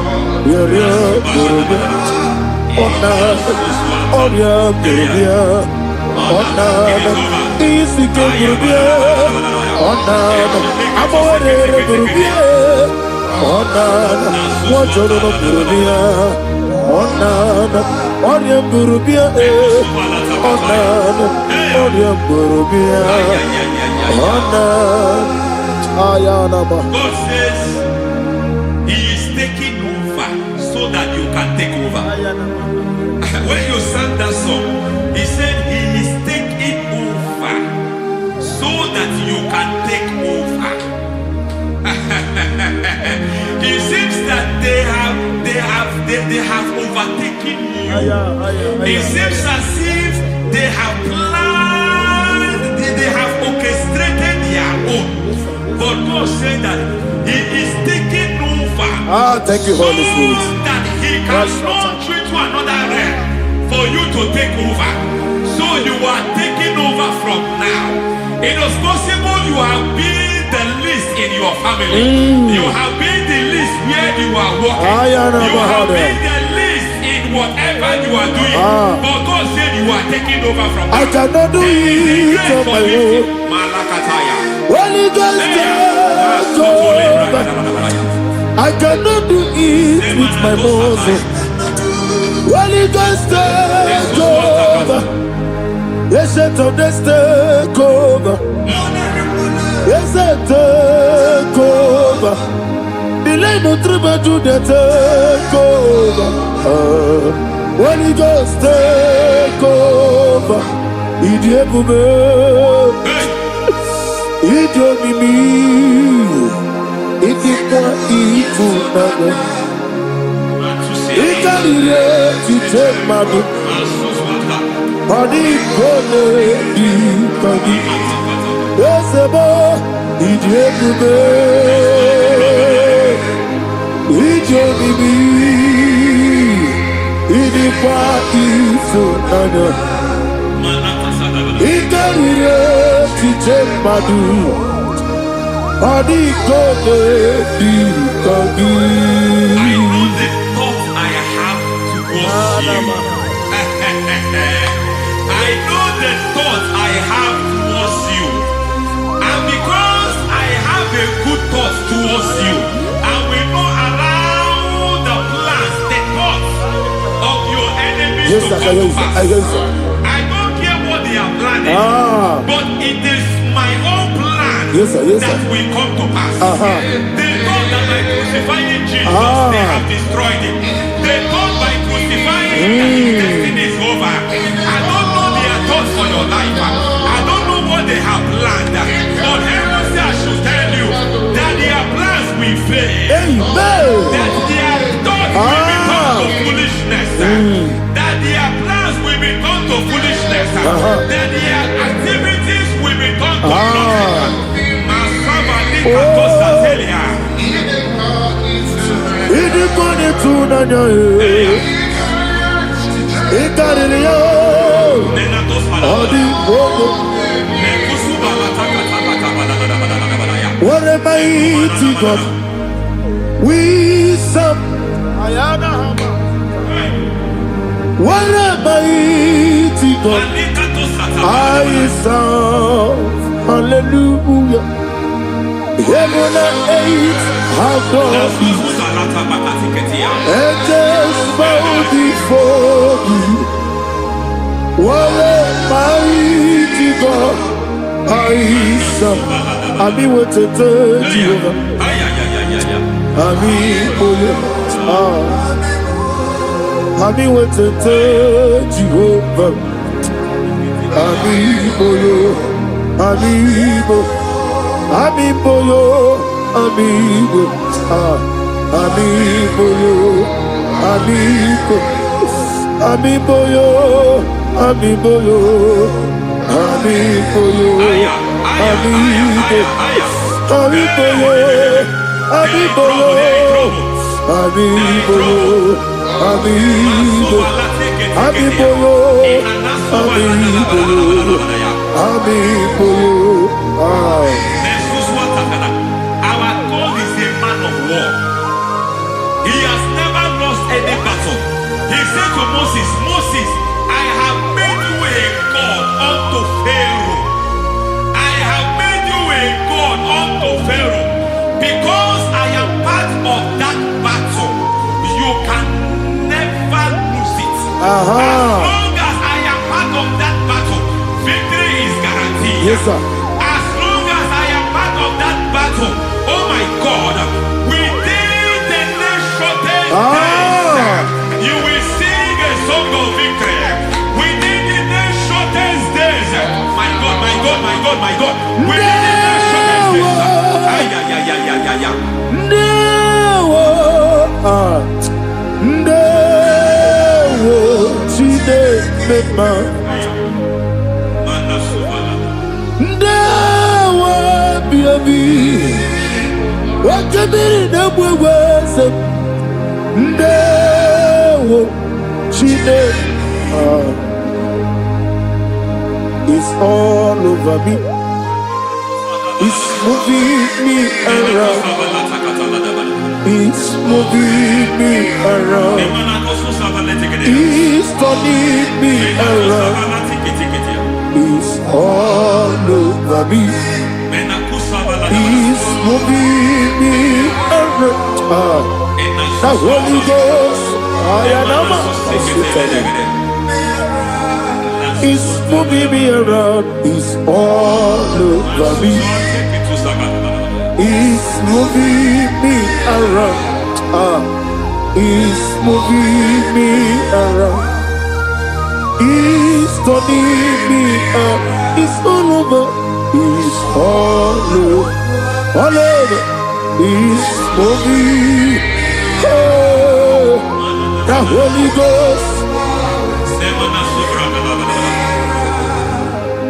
God says He is taking over so that you can take over. When you sang that song, He said He is taking over so that you can take over. It seems that they have overtaken you. It seems as if they have planned, they have orchestrated their own. But God said that He is taking over. Thank you, Holy Spirit. So that He can launch you to another realm for you to take over. So you are taking over from now. It is possible you have been the least in your family. You have been the least where you are working. You have been the least in whatever you are doing. But God said you are taking over from now. I cannot do it on my own. Holy Ghost, take over. I cannot do it with my muscle. Holy Ghost, take over. Yes, Shatters, take over. Yes, take over. Delay no trouble to the take over. Holy Ghost, take over. Idiomimi, idimwa ifunabo. Ikarire titemadu. Body kole di kagi. Esebo idiomimi, idiomimi, idimwa ifunabo. Ikarire titemadu. Body kole di kagi. I know the thoughts I have towards you. I know the thoughts I have towards you. And because I have a good thought towards you, I will not allow the plans, the thoughts of your enemies to come to pass. I don't care what they are planning, but it is my own plan that will come to pass. They thought that by crucifying Jesus, they have destroyed him. They thought by crucifying that his destiny is over. I don't know their thoughts for your life. I don't know what they have planned. But heaven says I should tell you that their plans will fail. That their thoughts will be turned to foolishness. That their plans will be turned to foolishness. That their activities will be turned to nothing. What a mighty God we serve. What a mighty God I serve. Hallelujah. Heaven and earth have gone. Angels bow before you. What a mighty God I serve. Ami wetete Jehovah. Ami boyo. Ami wetete Jehovah. Ami boyo. Ami boyo. Ami boyo. Ami boyo. Ami boyo. Ami boyo. Ami boyo. Ami boyo. Ami boyo. Ami boyo. Ami boyo. Ami boyo. Ami boyo. Ami boyo. Ami boyo. Ami boyo. Ami boyo. Our God is a man of war. He has never lost any battle. He said to Moses, Moses, I have made you a God unto Pharaoh. I have made you a God unto Pharaoh. Because I am part of that battle, you can never lose it. As long as I am part of that battle, victory is guaranteed. Yes, sir. As long as I am part of that battle, oh my God, within the next shortest days, you will sing a song of victory. Within the next shortest days, my God, my God, my God, my God, within the next shortest days, It's all over me. It's moving me around. It's moving me around. It's turning me around. It's all over me. It's moving me around. The Holy Ghost, it's moving me around. It's all over me. It's moving me around. It's moving me around. It's turning me up. It's all over. It's all over. All over. It's moving. Oh, the Holy Ghost.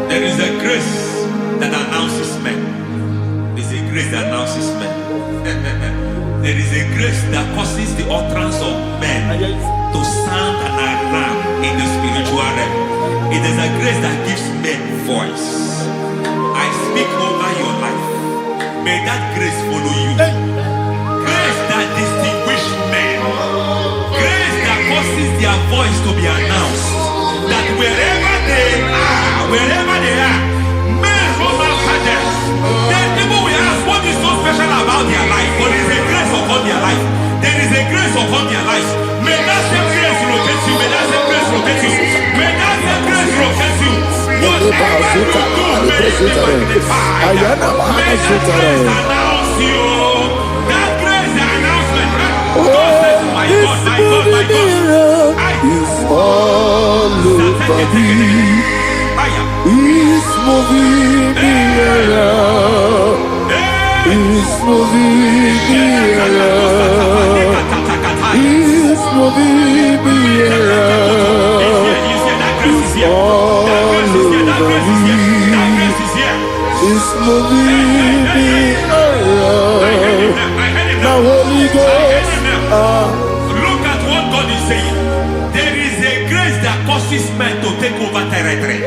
There is a grace that announces men. There is a grace that announces men. There is a grace that causes the utterance of men to sound an alarm in the spiritual realm. It is a grace that gives men voice. I speak over your life. May that grace follow you. Grace that distinguishes men. Grace that causes their voice to be announced. That wherever they are, men from after them. Then people will ask, what is so special about their life? But there is a grace upon their life. There is a grace upon their life. May that same grace locate you. May that same grace locate you. May that same grace locate you. Whatever you do, may it be magnified. May that grace announce you. That grace, the announcement. God says, my God, my God, my God. It's all over me. It's moving me around. It's moving me around. It's moving me around. It's all over me. It's moving me around. The Holy Ghost. Look at what God is saying. There is a grace that causes men to take over territory.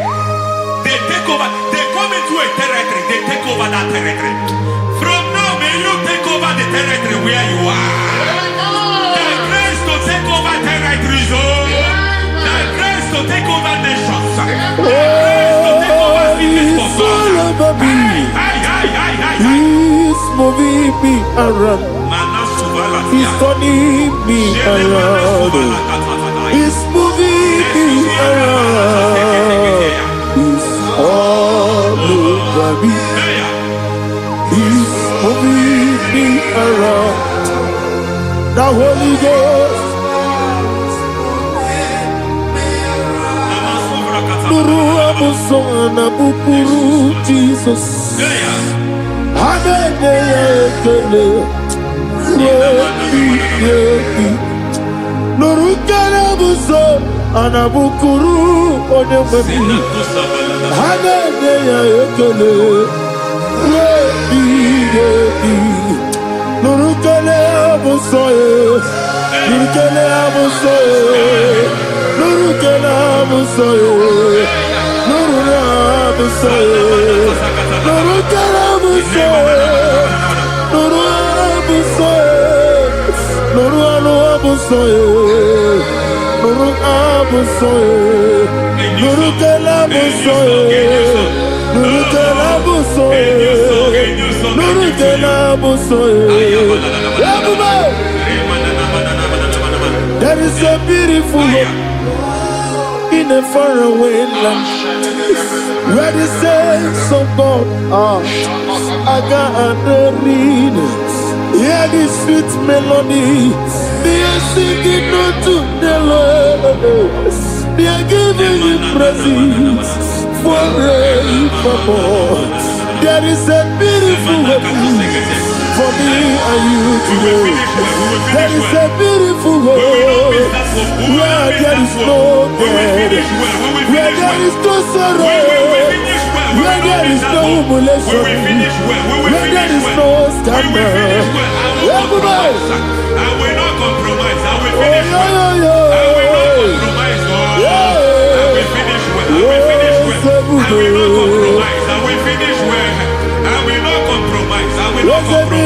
They take over. They come into a territory. They take over that territory. From now, may you take over the territory where you are. The grace to take over territories. The grace to take over nations. The grace to take over me. He's moving me around. He's turning me around. He's moving me around. He's all over me. He's moving me around. The Holy Ghost. Nuru amusona bukuru Jesus. Hanene ekele. Nuru kele amuso anabukuru onyememi. Hanene ekele. Nuru kele amuso. Nuru kele amuso. Nuru kele amuso. Nuru amuso. Nuru kele amuso. Nuru amuso. Nuru amuso. Nuru amuso. Nuru kele amuso. Nuru kele amuso. Nuru kele amuso. There is a beautiful hope in a faraway land where the saints of God are. I got the reading. Hear the sweet melody. They are singing unto the Lord. They are giving you praise forevermore. There is a beautiful hope for me and you today. There is a beautiful hope where there is no death, where there is no sorrow, where there is no humiliation, where there is no scandal. Everybody, I will not compromise. I will finish well. I will not compromise. I will finish well. I will finish well. I will not compromise. I will finish well. I will not compromise. I will not compromise.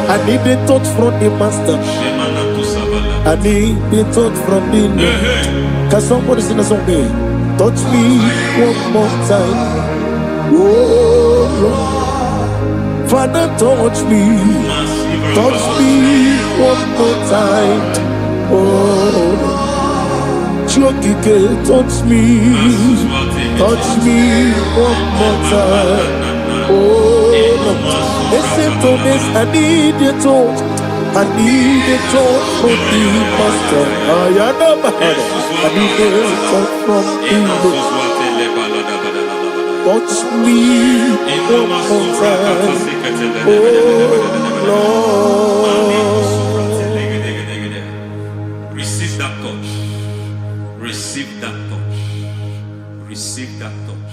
I need the touch from the master. I need the touch from the Lord. Can somebody sing a song there? Touch me one more time. Oh Lord, Father, touch me. Touch me one more time. Oh, Chokike, touch me. Touch me one more time. Oh Lord, listen to this. I need your touch. I need a touch from the master. I need a touch from the Lord. Touch me one more time. Oh Lord. Receive that touch. Receive that touch. Receive that touch.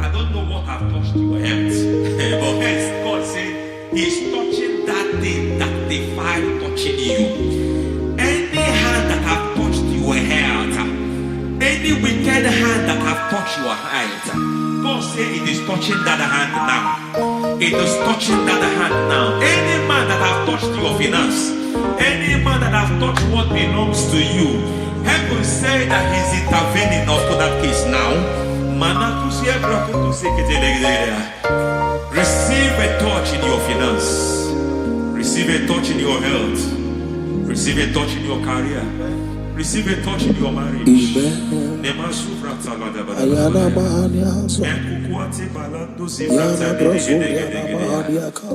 I don't know what I've touched your health, but hence God said He's touching that thing that defied touching you. Any hand that have touched your health, any wicked hand that have touched your health, God said it is touching that hand now. It is touching that hand now. Any man that has touched your finance, any man that has touched what belongs to you, heaven say that he's intervening after that case now. Receive a touch in your finance. Receive a touch in your health. Receive a touch in your career. Receive a touch in your marriage. Amen.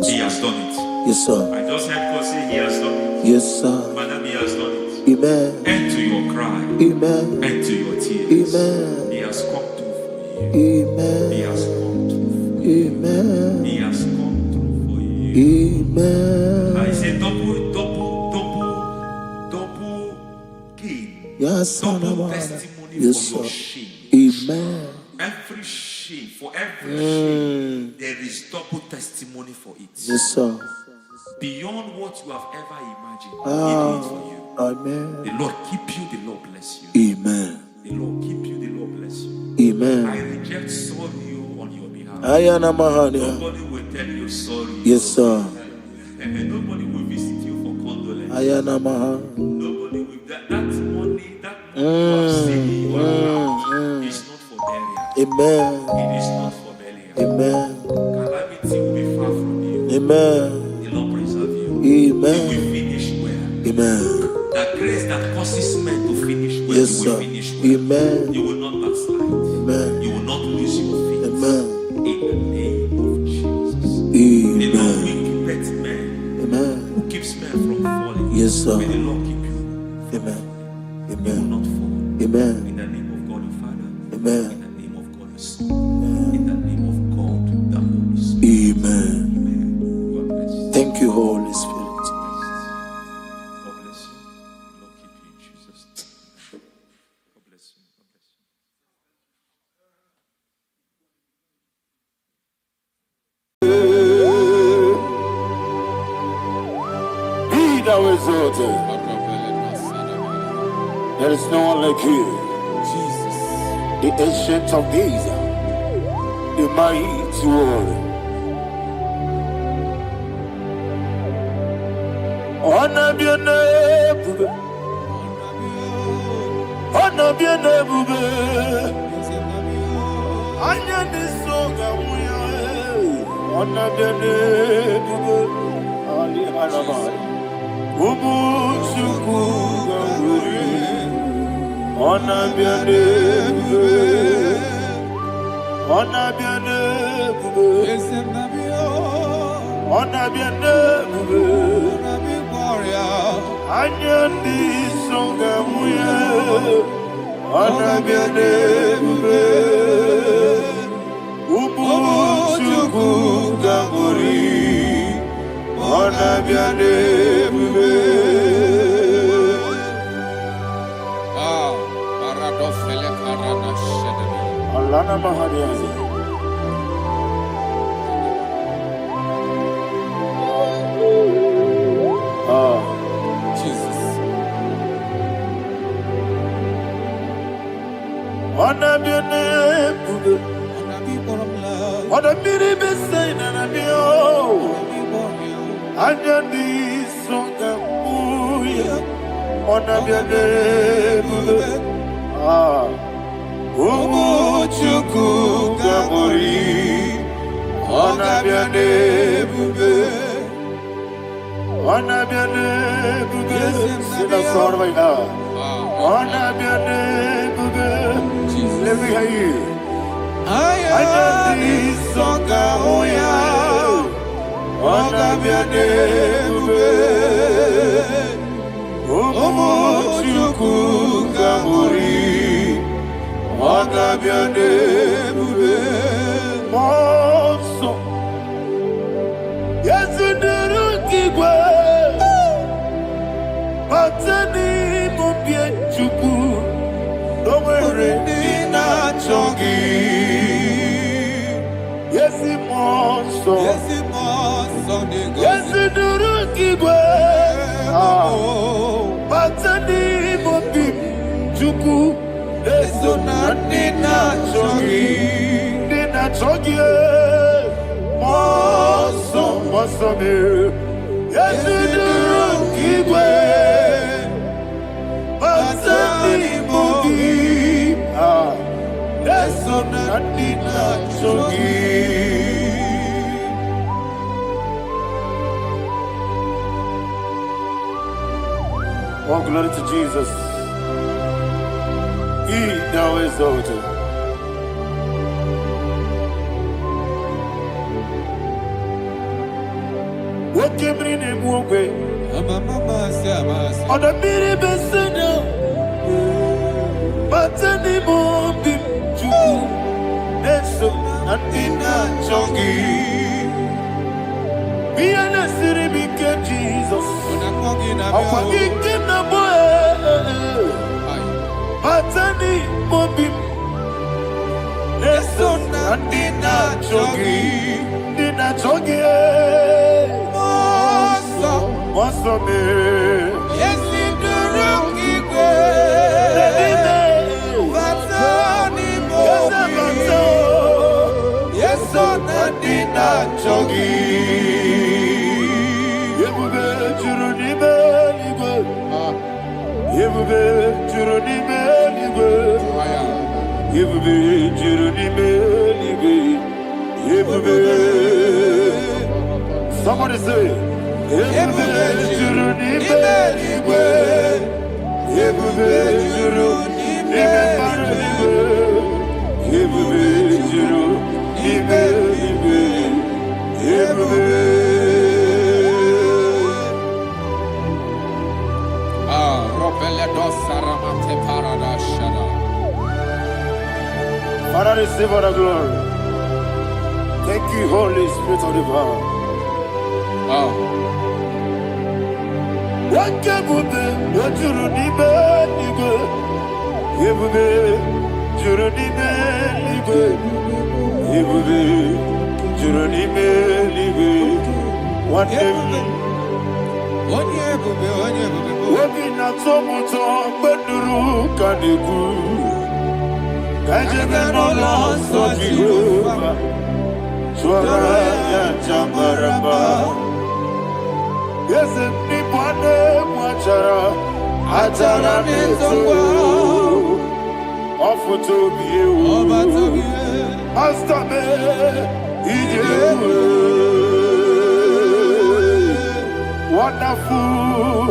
He has done it. Yes, sir. I just heard God say he has done it. Yes, sir. Madam, he has done it. Amen. End to your cry. Amen. End to your tears. Amen. He has come through for you. Amen. He has come through for you. Amen. He has come through for you. Amen. I say double gain. Yes, Double sir. testimony Yes, for your sir. shame. Amen. Every shame, for every shame, there is double testimony for it. Yes, sir. Beyond what you have ever imagined, he did it for you. Amen. The Lord keep you, the Lord bless you. Amen. The Lord keep you, the Lord bless you. Amen. I reject sorrow on your behalf. Ayana Mahania. Nobody will tell you sorry. Yes, sir. And nobody will visit you for condolence. Ayana Mahania. Nobody will. That money you have seen in your account is not for burial. Amen. It is not for burial. Amen. Calamity will be far from you. Amen. The Lord preserve you. Amen. You will finish well. Amen. The grace that causes men to finish well, Yes, you will sir. finish well. Amen. You will not backslide. Amen. You will not lose your faith. Amen. In the name of Jesus. Amen. The Lord will keep men. Amen. Who keeps men from falling. Yes, sir. May the Lord keep you. Amen. You will Amen. not fall. Amen. In the name of God the Father. Amen. In the name of God the Son. In the name of God the Holy Spirit. Amen. Amen. You are blessed. Thank you, Holy Spirit. God bless you. The Lord keep you in Jesus' name. God bless you. God bless you. Be thou exalted. There is no one like you. Jesus. The ancient of days, the mighty warrior. Honor be your name, honor be your name, honor the song honor be your name, Ali Alabari, Ubu Chukuga, honor be your name, honor be your name, honor be your name. Anyandi songa muya, ana biane bube, ubu chuku gamburi, ana biane bube. Ah, paradofele karana shedemi. Alana mahariazi. Jesus. Ana biane bube, ana biri besai na bio. Anyandi songa muya, ana biane bube. Ubu chuku gamburi, ana biane bube. Ana biane bube, sina sorvaina. Ana biane bube, let me hear you. Anyandi songa muya, ana biane bube. Ubu chuku gamburi, ana biane bube. Monso, yasunduru kigwe, matani mubye chuku, nomere nina chongi. Yesi monso, yasunduru kigwe, matani mubye chuku, nesona nina chongi, nina chongi. Wasome, yes, Igwe, Masani Mogi, yes, Nadina Chogi. Oh, glory to Jesus. He now exalted. What came in him one way? On the mini besina, but anymore be true. That's so Nadina Chogi. Be an city became Jesus. I'm forgetting the boy. Matani Mobi. Lesson and Dina Chogi. Dina Chogi. What's the name? Yes, in the rocky Matani Mobi. Yes, son and Dina Chogi. Somebody say, Father, receive all the glory. Thank you, Holy Spirit of divine. What can we do? What you need, yes, anybody Atara nezo Offer to be you Master me Wonderful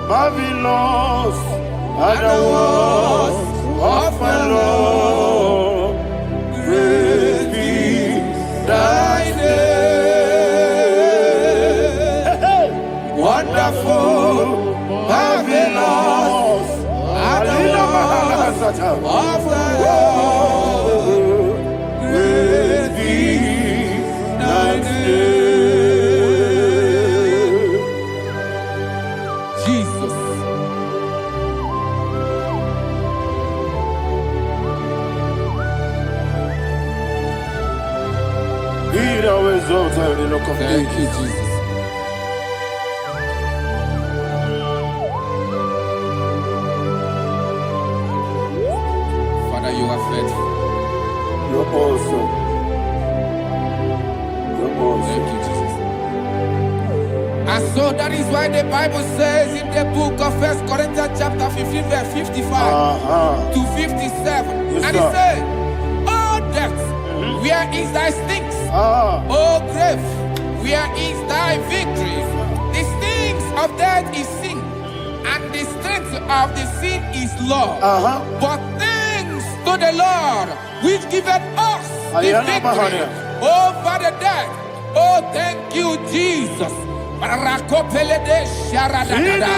Marvelous And the was of my Lord Praise be thy name Wonderful Marvelous and the was of my Lord Praise be thy name Jesus. Be thou exalted in the look of Thank you, Jesus. Father, you are faithful. You're awesome. You're awesome. Thank you, Jesus. And so that is why the Bible says in the book of 1 Corinthians chapter 15, verse 55 to 57. Yes, and it says, "Oh death, where is thy stings? Oh grave, where is thy victory? The stings of death is sin, and the strength of the sin is law. But thanks to the Lord, which giveth us the victory over the death. Oh, thank you, Jesus." Rakopele de sharadada.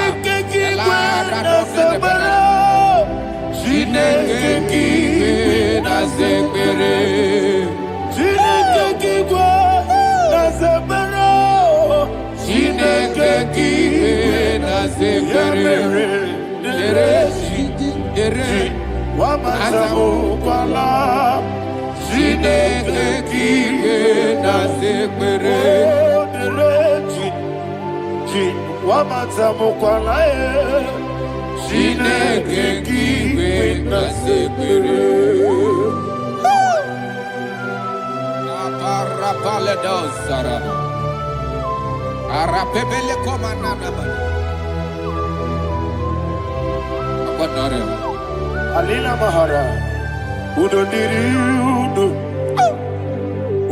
Arapebele komanana bana. Akonare. Alina Mahara. Udo diriudo.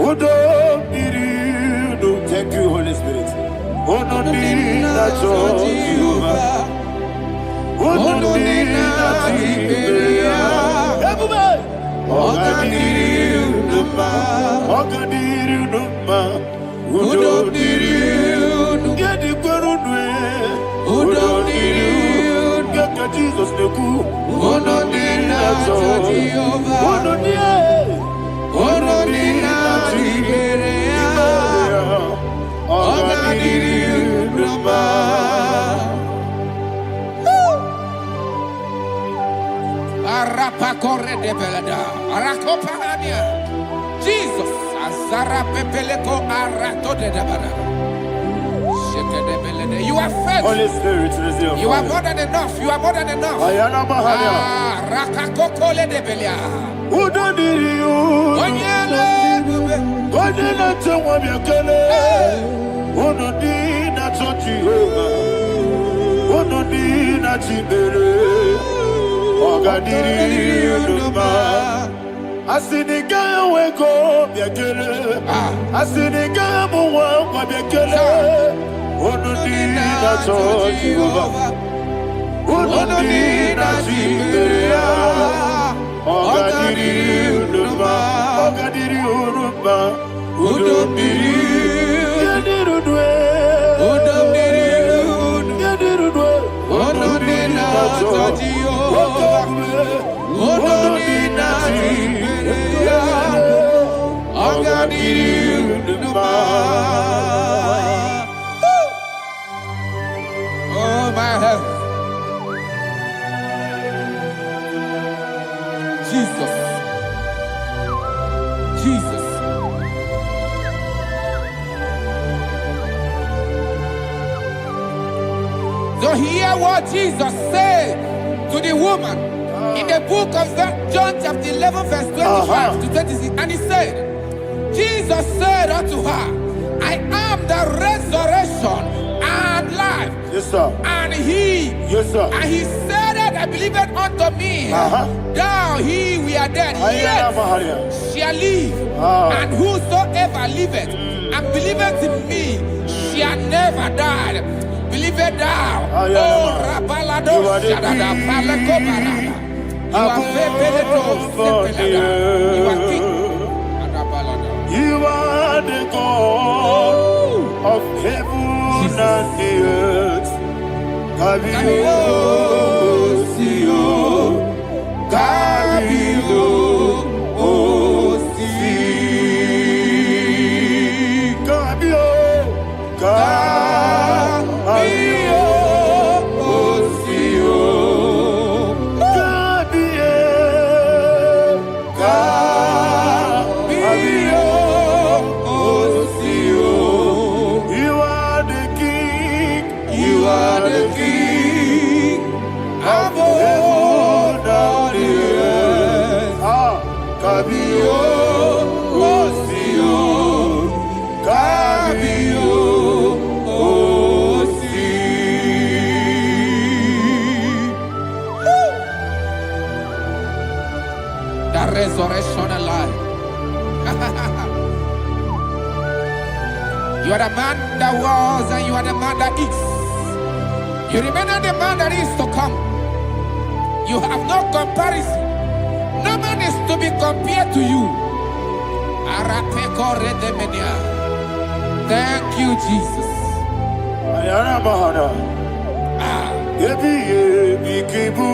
Udo diriudo. Thank you, Holy Spirit. Udo diriudo. Udo diriudo. Ogadiriudo. Udo diriudo. Gedi gwerudwe. Udo diriudo. Geka Jesus neku. Udo diriudo. Udo diriudo. Udo diriudo. Ogadiriudo. Arapa corre de belada. Arakopa ania. Jesus. Azara pepeleko arato de dabada. You are faithful. Holy Spirit, resume. You are more than enough. You are more than enough. Ayana Mahania. Rakakokole de belia. Udo diriudo. Onyele bube. Onyele tewa miakele. Udo dina Jehovah. Udo dina Chibere. Ogadiriudo. Asiniga weko miakele. Asiniga muwa miakele. Udo dina Jehovah. Udo dina Chibere. Ogadiriudo. Udo diriudo. Udo diriudo. Udo oh my heaven. Jesus. Jesus. So hear what Jesus said to the woman in the book of John chapter 11 verse 25 to 26. And he said, Jesus said unto her, I am the resurrection and life. Yes, sir. And he, Yes, sir. and he said that I believed unto me, thou he we are dead, Ayana yet Mahania. shall live. And whosoever liveth and believeth in me shall never die. Believe it thou. Oh, Rabalado, Shadada, Palako Barada. You are King. You are the God of heaven and the earth. Kabio, Sio, Kabio, Si, Kabio, Kabio, Sio, You are the King. You are the King of heaven and the earth. Kabio, Osio, Kabio, Osi. The resurrection alive. You are the man that was and you are the man that is. You remember the man that is to come. You have no comparison. No man is to be compared to you. Thank you, Jesus. Ayana Mahana. Yebi yebi kibu.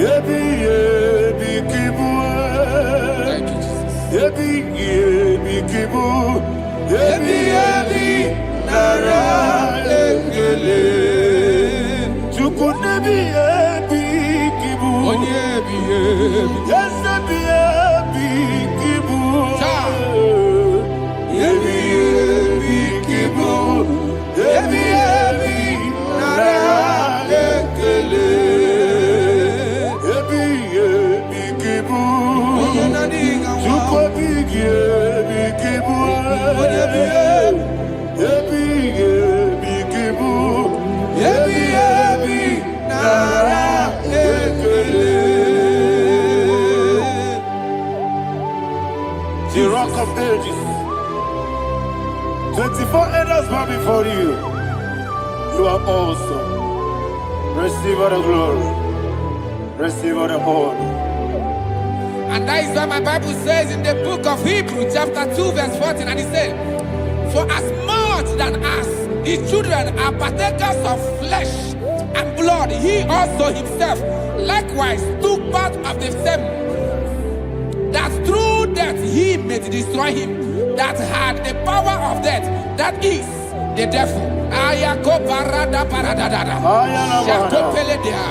Yebi yebi kibu. Thank you, Jesus. Yebi yebi kibu. Yebi yebi nara ekele. Chuku nebi yebi kibu. Onyebi yebi. Yes nebi yebi kibu. Yebi yebi kibu. Yebi yebi nara ekele. Yebi yebi kibu. Chuku yebi kibu. bow before you. You are awesome. Receive all the glory. Receive all the honor. And that is why my Bible says in the book of Hebrews chapter 2 verse 14, and it said, for as much than us, his children are partakers of flesh and blood, he also himself likewise took part of the same, that through death he may destroy him that had the power of death, that is the devil. Ayako parada paradada. Shako peledea.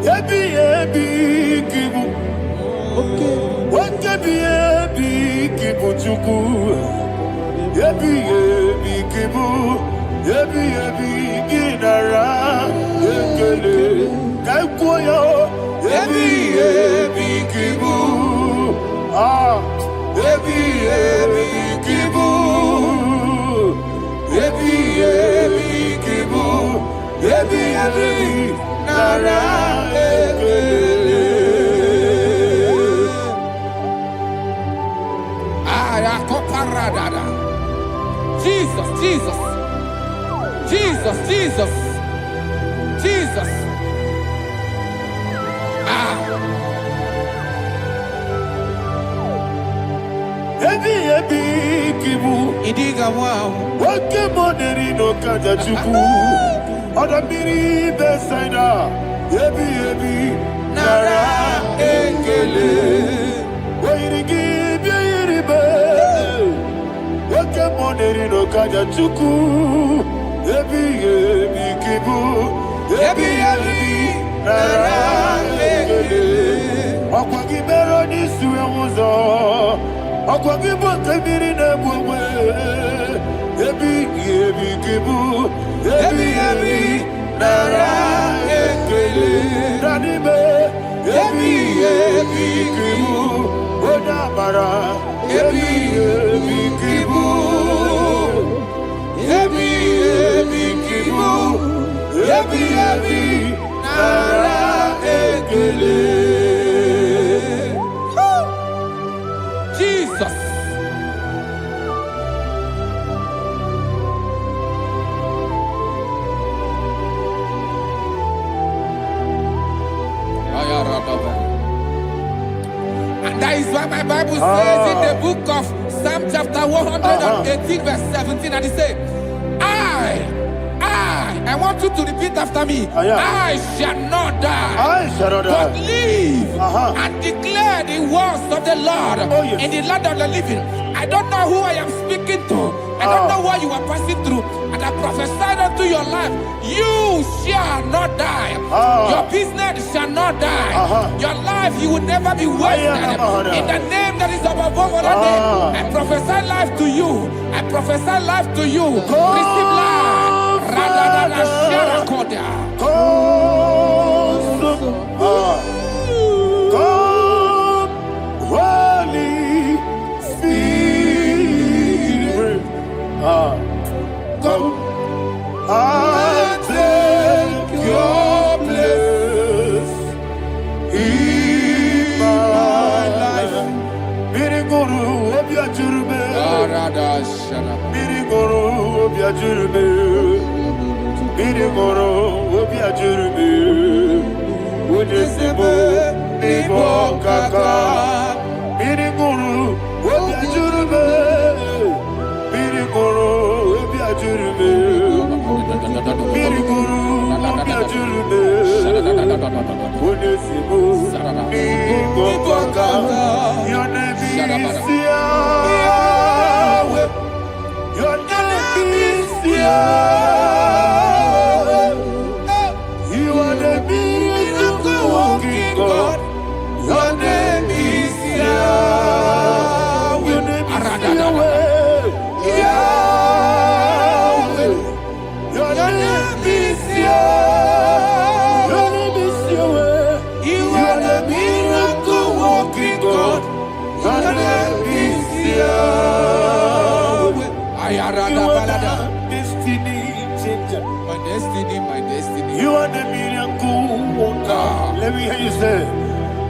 Yebi yebi kibu. Wakebi yebi kibu chuku. Yebi yebi kibu. Yebi yebi ginara. Yekele kaikuyo. Yebi yebi kibu. Yebi yebi kibu. Yebi yebi kibu. Yebi yebi nara. Jesus, Jesus, Jesus, Jesus, Jesus. Yebi yebi kibu. Idiga wow. Wake moneri no kaja chuku. Odamiri besaida. Yebi yebi nara ekele. Wairigi biiribe. Wake moneri no kaja chuku. Yebi yebi kibu. Yebi yebi nara ekele. Akwagi bero ni suwe muzo. Akwagi bote biri ne bwewe. Yebi yebi kibu. Yebi yebi nara ekele. Radime. Yebi yebi kibu. Odamara. Yebi yebi kibu. Yebi yebi kibu. Yebi yebi nara ekele. Jesus. And that is why my Bible says in the book of Psalm chapter 118 verse 17, and it says, I want you to repeat after me. I shall not die, but live and declare the words of the Lord in the land of the living. I don't know who I am speaking to. I don't know what you are passing through. And I prophesied unto your life, you shall not die. Your business shall not die. Your life, you will never be wasted. In the name that is above all other name, I prophesy life to you. I prophesy life to you. Receive life. Radadada Sharakoda. Come, Holy Spirit. Come and take your place in my life. Miriguru obiajurube. Miriguru obiajurube. Miriguru obiajurube. Udesibo ibo kaka. Miriguru obiajurube. Miriguru obiajurube. Miriguru obiajurube. Udesibo ibo kaka. Your name is Yahweh. Your name is Yahweh. You are the miracle working God. Your name is Yahweh. Your name is Yahweh. Yahweh. Your name is Yahweh. Your name is Yahweh. You are the miracle working God. Your name is Yahweh. You are the destiny changer. My destiny, my destiny. You are the miracle worker. Let me hear you say,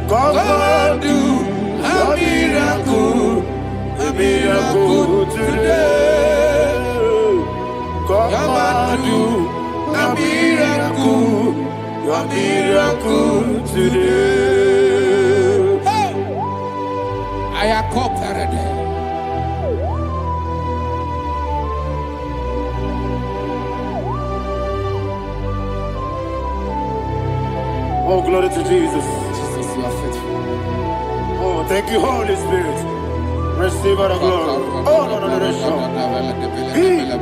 come Come and do a miracle today. Come and do a miracle today. I am cooperative. Oh, glory to Jesus. Jesus, you are faithful. Oh, thank you, Holy Spirit. Receive our glory. Oh, no,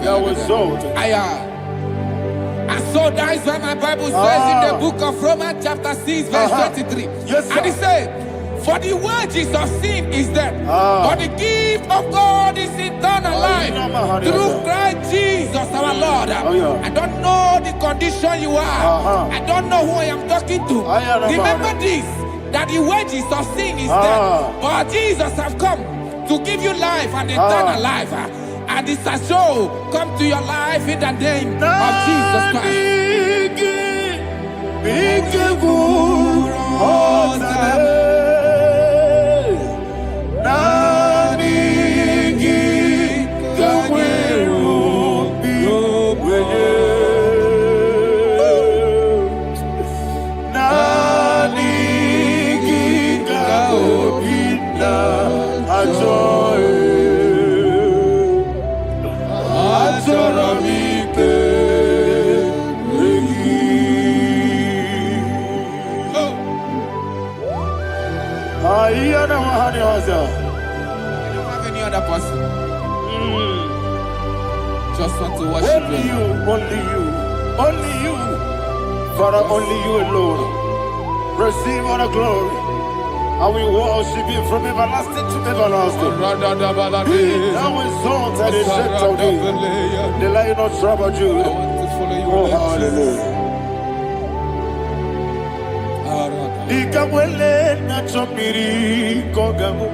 that was so. And so that is why my Bible says in the book of Romans chapter 6 verse 23. Yes, sir. And it says, for the wages of sin is death, but the gift of God is eternal life through Christ Jesus our Lord. I don't know the condition you are. I don't know who I am talking to. Remember this, that the wages of sin is death, but Jesus has come to give you life and eternal life. And this has so come to your life in the name of Jesus Christ. I don't have any other person. Just want to worship only you, only you, Father, only you alone. Receive all the glory. I will worship you from everlasting to everlasting. Be thou exalted and set of thee, the Lion of Tribe of Judah. Oh, hallelujah. Ikamwele na chomiri kogamu.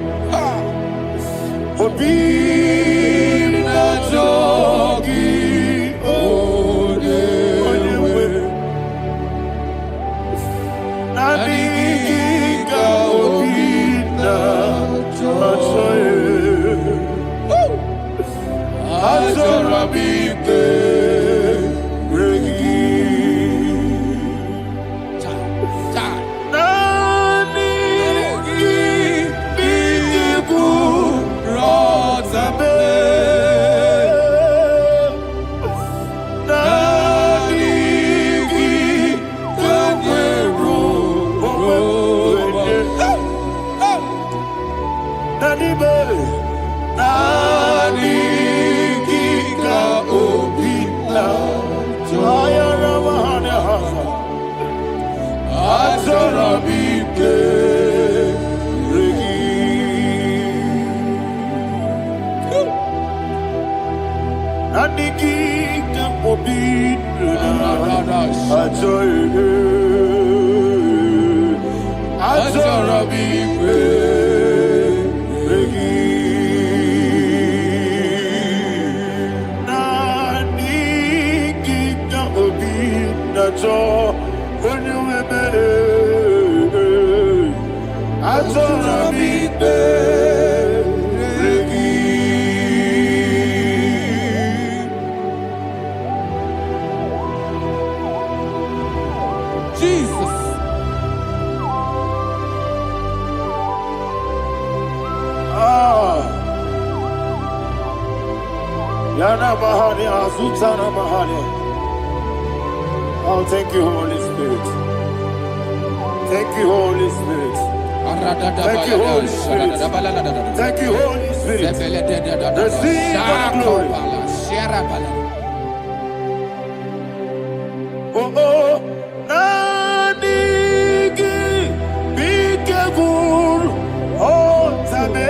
Obi na jogi onewe. Naniga obi na joye. Azorabite regi. Oh, thank you, Holy Spirit. Thank you, Holy Spirit. Thank you, Holy Spirit. Thank you, Holy Spirit. Receive the glory. Oh, oh, Nanigi, be careful, oh, Tame.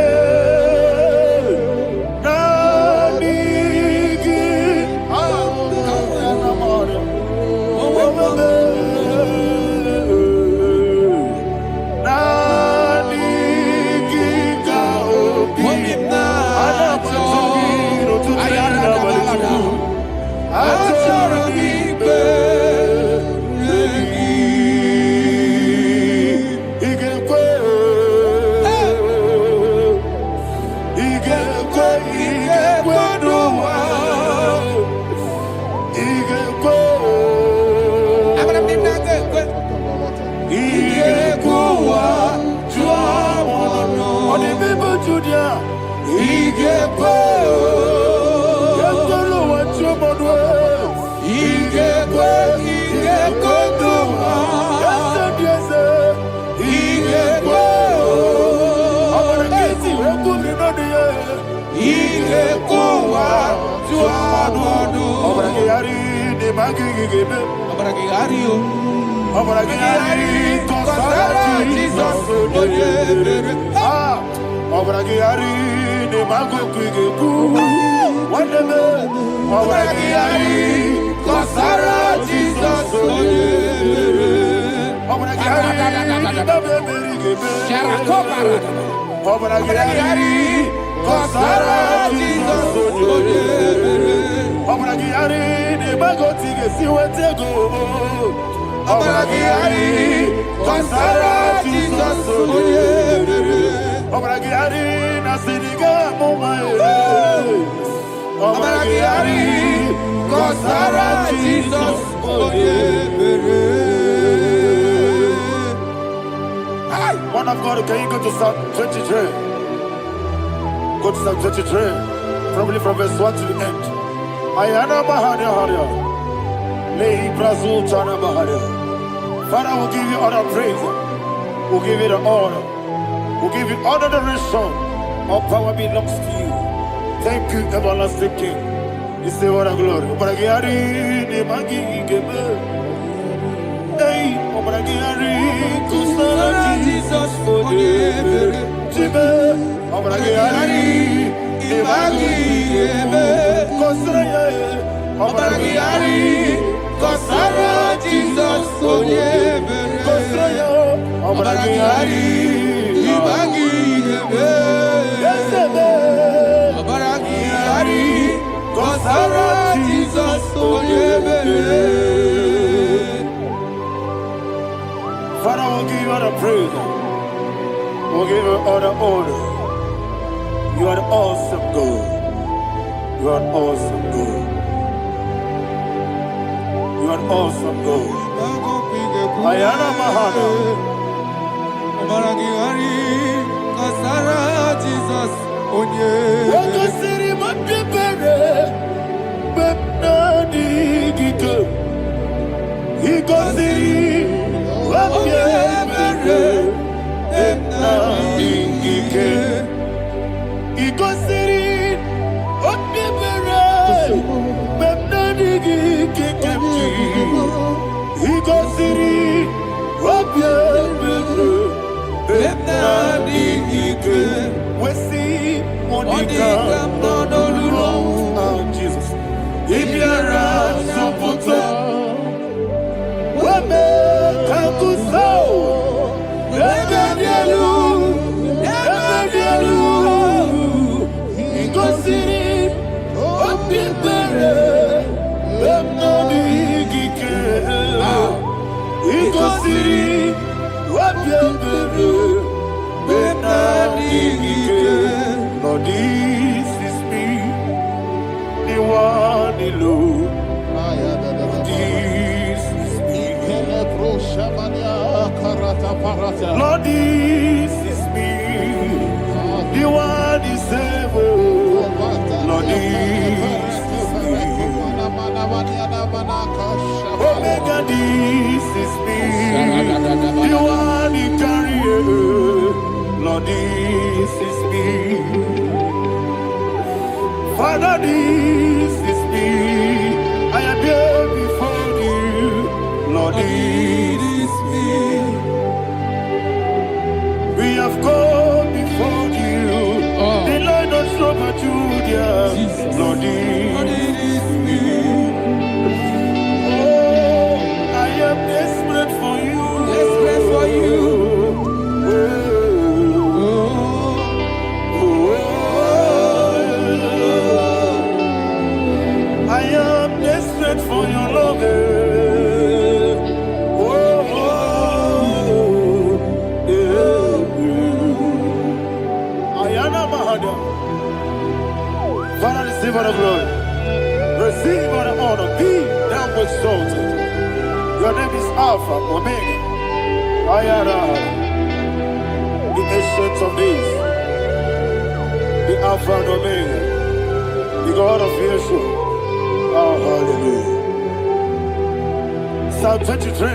Obragari de Magigebe. Obragari, Jesus. Obragari de Magogigegu. Whatever. Obragari, Kosara, Jesus. Obragari, Obragari, Kosara, Jesus. Obragari, de Magotige, Siwetego. Obragari, Kosara, Jesus. Obragari, Nasiriga, Momae. Obragari, Kosara, Jesus. One of God, can you go to Psalm 23? Go to Psalm 23, probably from verse 1 to the end. Ayana Bahania Haria. Lay Brazil Chana Bahania. Father, we'll give you all the praise. We'll give you the honor. We'll give you all the adoration. All power belongs to you. Thank you, everlasting King. You say what a glory. Obragari, Nemagi, Gebe. Hey, Obragari, Kusara, Jesus, forgive. Jibe, Obragari, Nemagi, Gebe. Kusara, Obragari, Kusara, Jesus, forgive. Kusara, Obragari, Nemagi, Gebe. Yes, Obragari, Kusara, Jesus, forgive. Father, we'll give you all the praise. We'll give you all the honor. You are the awesome God. You are an awesome God. You are an awesome God. Ayana Mahana. Jesus. Waka siri mapipere. Bepna digito. Iko siri. Wapyepere. Bepna digike. Iko siri. Wapyepere. Bepna digike kemchi. Iko siri. Wapyepere. Bepna digike. Wesi Monica. Oh, Jesus. Ibiara Soputo. Wame Kakuso. Ebedielu. Ebedielu. Igosiri. Opipere. Bemnodi Gike. Igosiri. Opipere. Lord, this is me, the one alone. This is me. Lord, this is me, the one is able. Lord, this is me. Omega, this is me, the one in carrier. Lord, this is me. Father, this is me. I am here before you. Lord, this is me. We have come before you. The Lord of Super Judah. Lord, this is me. Oh, I am desperate for you. Desperate for you. I am desperate for your love. Ayana Mahada. Father, receive all the glory. Receive all the honor. Be thou exalted. Your name is Alpha, Omega. Ayana. The ancient of days. The Alpha and Omega. The God of Yeshua. Oh, hallelujah. Psalm 23.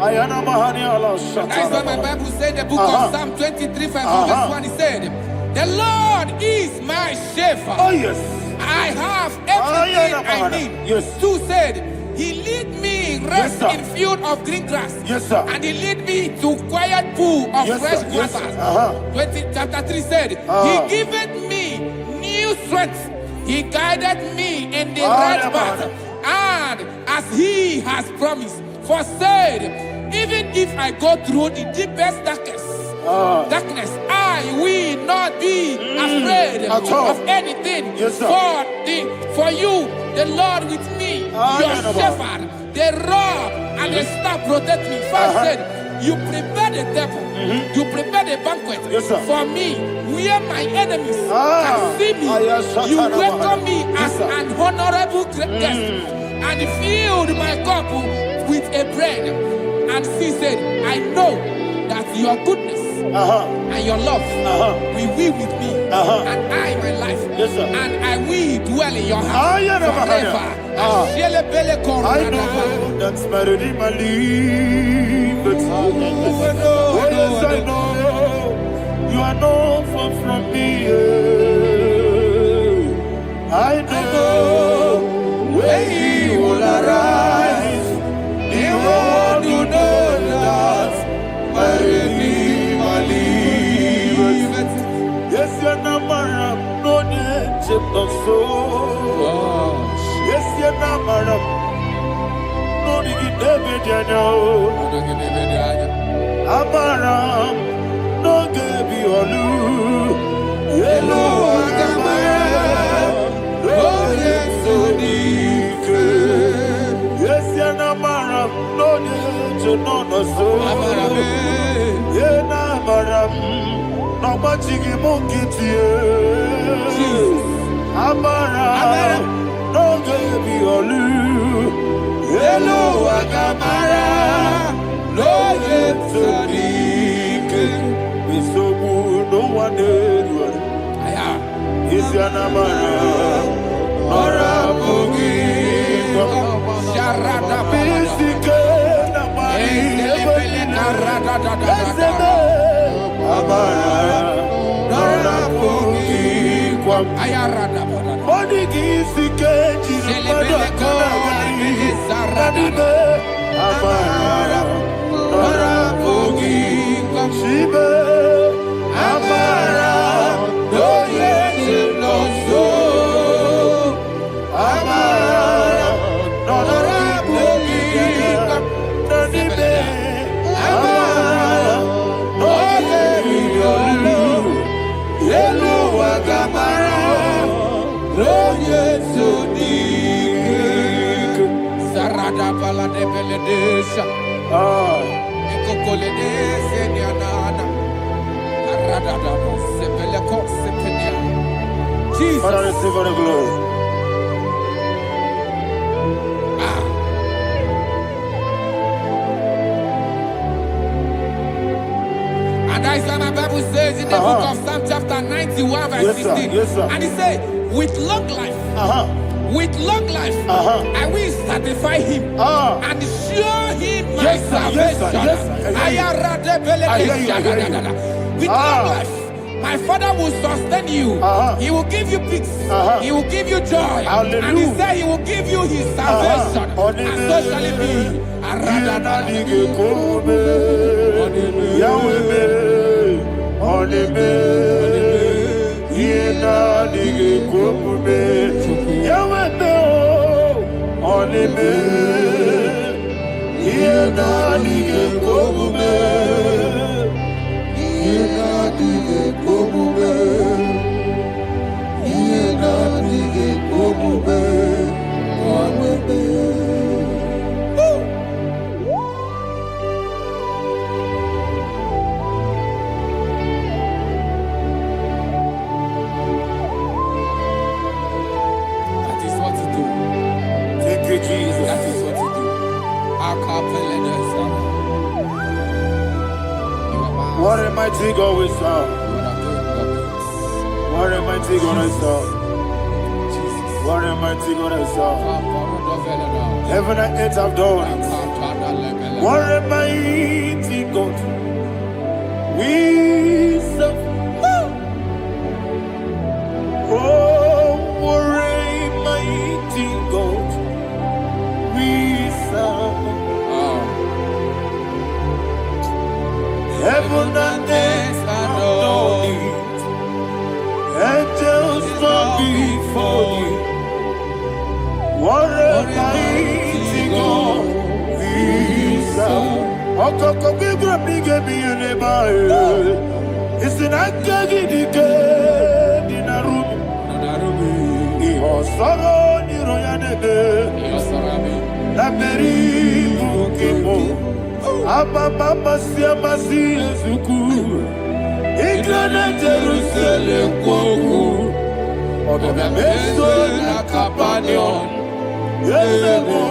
Ayana Mahani Allah Shatters. That is what my Bible said, the book of Psalm 23, verse 1. It said, the Lord is my shepherd. Oh, yes. I I have everything I need. Yes. 2 said, He lead me rest Yes, in field of green grass. Yes, sir. And He lead me to quiet pool of Yes, fresh sir. Yes, waters. sir. Chapter 3 said, He giveth me new strength. He guided me in the right path. And as He has promised, for said, even if I go through the deepest darkness, I will not be afraid of anything. Yes, sir. For you, the Lord with me, your shepherd, the rod and the staff protect me. First said, you prepare the table, you prepare the banquet for me, where my enemies can see me. You welcome me as an honorable guest, and filled my cup with a bread. And she said, I know that your goodness and your love will be with me, and I, my life, and I will dwell in your house forever. I know that's better than my life. Oh, yes, I know you are not far from me. I know when He will arise, He will do that. My Redeemer liveth. Yes, you're not married, no need to so. Yes, you're not married, no need to be Amaram, no gebi olu. Hello, Agamara, no yesodike. Yes, you're not married, no need to know no so. Yena maram, no machigi mukiti. Amaram, no gebi olu. Hello, Agamara, no yesodike. Misobu, no one did. Is your namara, ora bogi. Sharada Bisike namari. Amara, ora bogi. Odigi sike jiri kanagari. Nadibe, amara, ora bogi. Shibe, amara, doye jinoso. Amara, ora bogi. Nadibe, amara, doye jinoso. Yelu agamara, doye sodik. Sarada bala de beledesha. Ekokoledese nianana. Arada da sepeleko sepenia. Jesus. Father, receive all the glory. And that is why my Bible says in the book of Psalm chapter 91 verse 16. Yes, sir. And He said, with long life, with long life, I will satisfy him and show him my salvation. With long life, my Father will sustain you. He will give you peace. He will give you joy. Hallelujah. And He said He will give you His salvation. And so shall it be. What a mighty God we serve. What a mighty God I serve. What a mighty God I serve. Heaven and earth have done it. What a mighty God we serve. Oh, what a Okoko bibra bige biyene bae. Isinaka gidike dinarubi. Iho soro ni royanebe. Laberi bukipo. Ababa siamasi ezuku. Igrana Jerusalem kwoku. Obebe meso na kapanion. Yesebo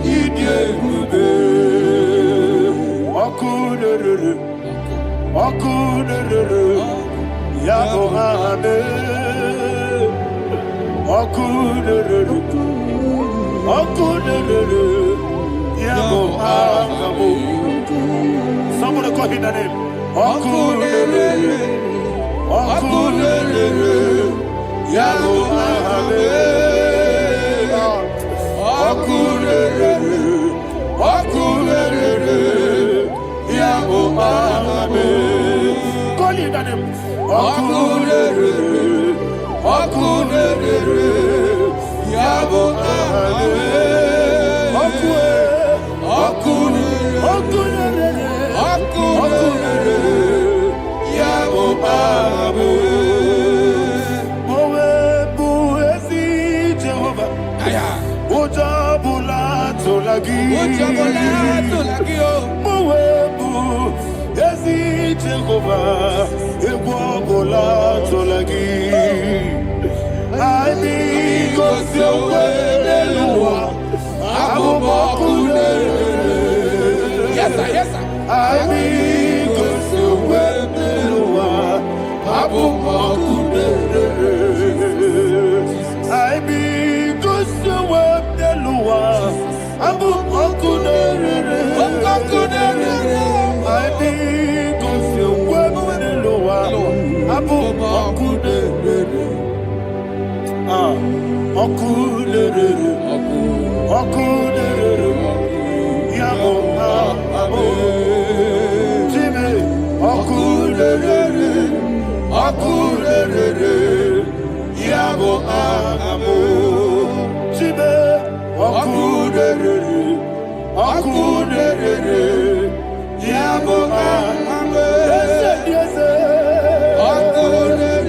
idie gube. Okunere. Okunere. Yabo hame. Okunere. Okunere. Yabo hame. Somebody call him the name. Okunere. Okunere. Yabo hame. Okunere. Okunere. Yabo hame. Call him the name. Okunere. Okunere. Yabo hame. Okunere. Yabo hame. Mowe bu ezi Jehovah. Ojabula tolagi. Mowebu ezi Jehovah. Egwabula tolagi. Aibi gosewe neluwa. Abubakune. Yes, sir. Aibi gosewe neluwa. Abubakune. Aibi gosewe neluwa. Abubakune. Aibi gosewe neluwa. Abubakune. Okunere. Yabo abo. Jimmy. Okunere. Yabo abo. Jimmy. Okunere. Yabo abo. Yes. Okunere.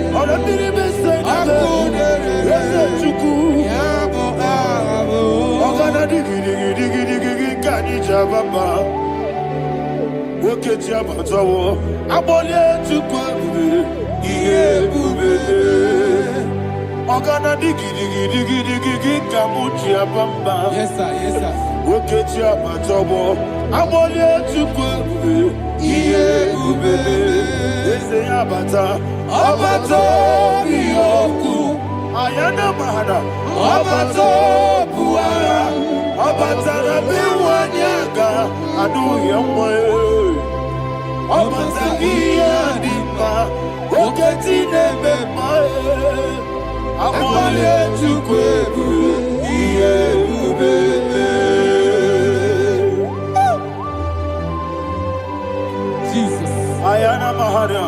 Okeji abatawo abole chukwu ihe ebube ogana digidi kamuji abamba. Yes, sir. Okeji abatawo abole chukwu ihe ebube eze abata biyoku ayana mahada abato buara abatara biwanyaga aduye mwe Obatagia dimba, oketi nebe mae, amole chukwebu, iye ubebe. Jesus. Ayana Mahana.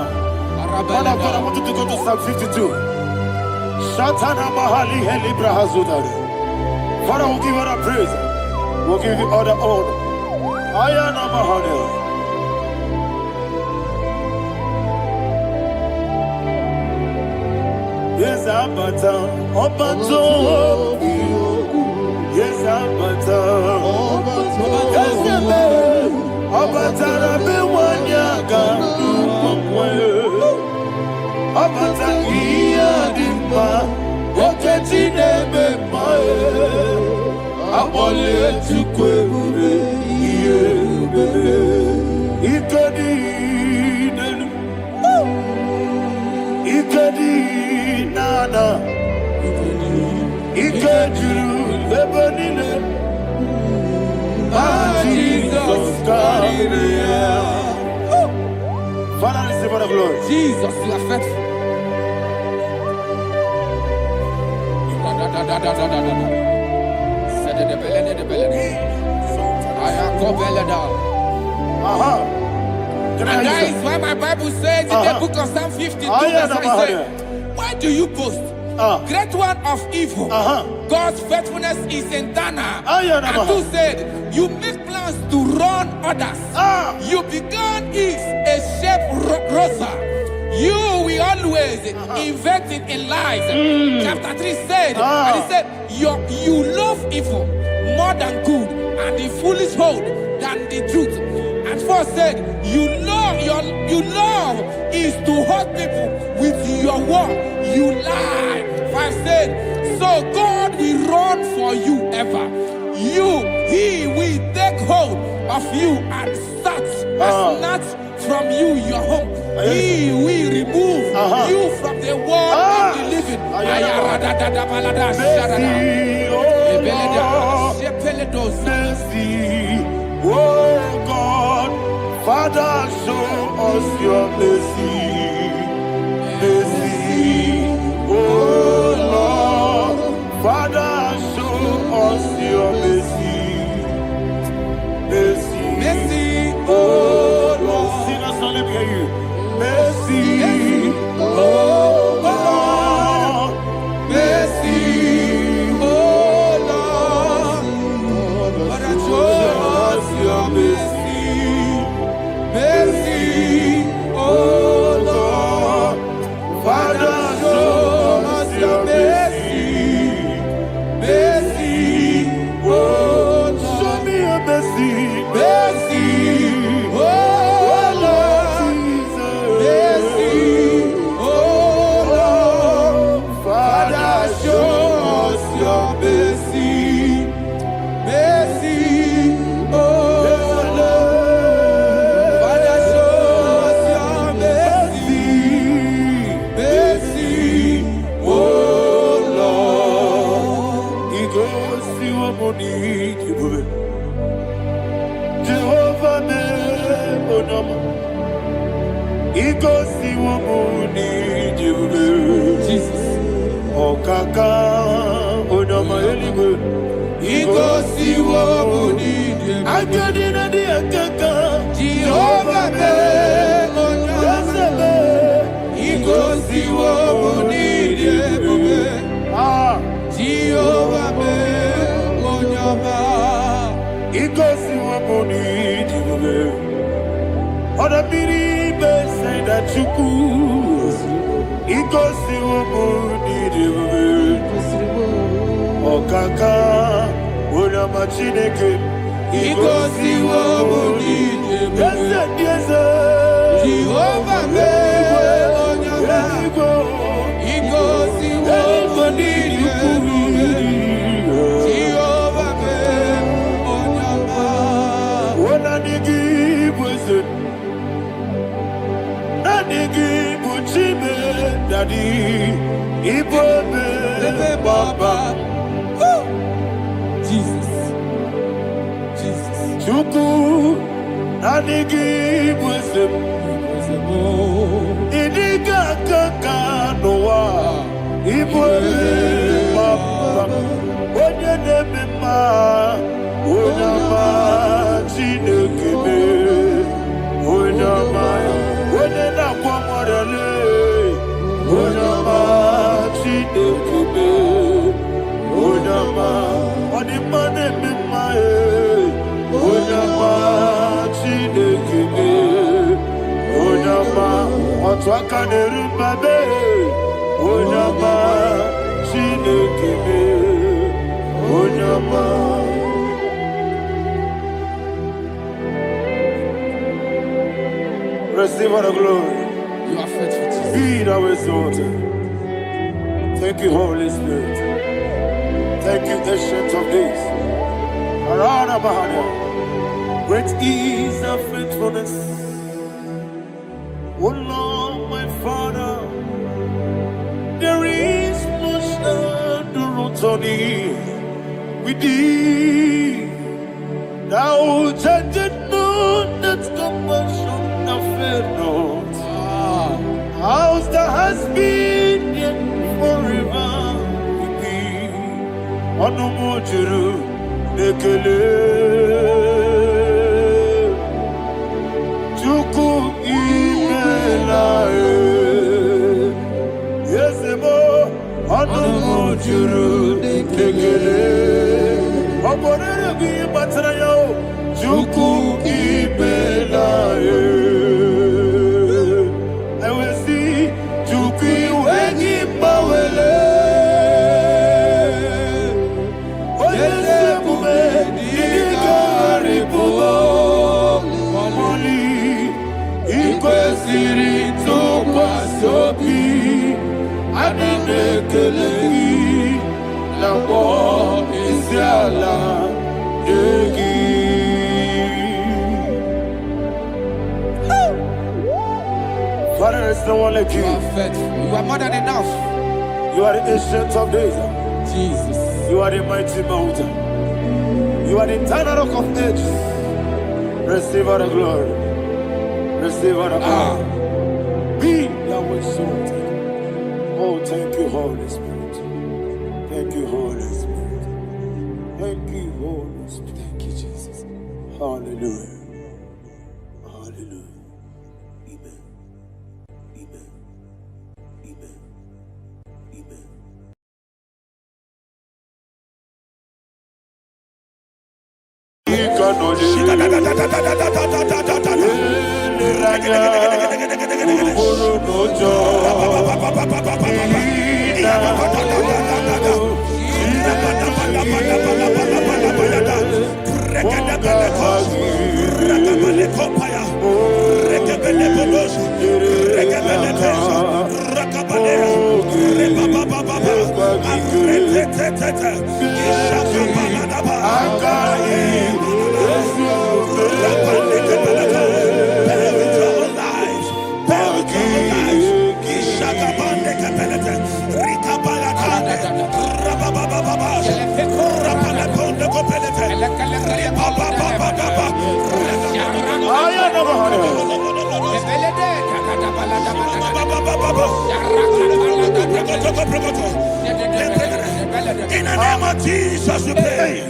Father, I want you to go to Psalm 52. Shatana Mahali Heli Brahazudari. Father, we'll give you all the praise. We'll give you all the honor. Ayana Mahana. Yes, Abata, Obato, yes, Abata, yes, Abata, Bewanyaga, Abata, Iadimba, Oketine, Bemae, Abole, Tukwe, Ikadi, Nana, Ikadu, Lebanine, Jesus, God. Father, receive all the glory. Jesus, you are faithful. And that is why my Bible says in the book of Psalm 52, verse 7, why do you boast? great one of evil. God's faithfulness is eternal. And 2 said, you make plans to run others. You began is a shape rosa. You will always invent it in lies. Chapter 3 said, and he said, you love evil more than good, and the foolish hold than the truth. And 4 said, you love is to hurt people with your word. You lie. 5 said, so God will run for you ever. He will take hold of you and snatch from you your home. He will remove you from the world of the living. Mercy, oh God, Father, show us your mercy. Mercy, oh Lord, Father, show us your mercy. Mercy, mercy, oh Lord. Sing us all, let me hear you. Mercy, oh Lord, mercy, oh Lord, Father, show us your mercy. Mercy, oh Lord, Father, show us your mercy. Mercy, oh Lord, show me your mercy. Mercy, oh Lord, mercy, oh Lord, Father, show us your mercy. Mercy, oh Lord, Father, show us your mercy. Mercy, oh Lord. He goes to your money, Jehovah me onama. He goes to your money, Jesus. Oh kaka onama eligwe. He goes to your money, I got in the kaka. Jehovah me onama. He goes to your money, Jehovah me onama. He goes to your money, other people say that you could. He goes to your money, oh kaka, onama chineke. He goes to your money, yes, Jehovah me onama. He goes to your money, Jehovah me onama. When I give was it, I give Uchime, Daddy, Ibobe, Baba. Jesus, Chuku, I give was it, Idiga Kaka Noa, Ibobe, Baba. When you name ma, Onama, Chinekebe, Onama, Onena Kwamorele, Onama, Chinekebe, Onama, Onimane Mimae, Onama, Chinekebe, Onama, Otwakane Rumbabe, Onama, Chinekebe, Onama. Receive all the glory. You are faithful, Jesus. Be thou exalted. Thank you, Holy Spirit. Thank you, Ancient of Days. Arana Bahania. Great is thy faithfulness. Oh Lord, my Father, there is much endurance on thee. With thee, thou judgest not that compassion of faith not. How's the has been yet forever with thee? Onomojuru nekele Chuku imela Yesemo juru ekele. Oborere gị gbatara ya o, Chukwu ibela ye. Ewesi Chukwu iwe gị gbawele. Onye na-ebume dị ka arịbụbo. Mọli ikwesịrị ntụkwasị obi. Ana m ekele gị na mkpọ isi ala nye gị. Father, there's no one like you. You are faithful. You are more than enough. You are the ancient of days. Jesus. You are the mighty mountain. You are the eternal rock of ages. Receive all the glory. Receive all the honor. Be thou exalted. Oh, thank you, Holy Spirit. Thank you, Holy Spirit. Thank you, Holy Spirit. Thank you, Jesus. Hallelujah. Hallelujah. Amen. Amen. Amen. Amen. In the name of Jesus, we pray.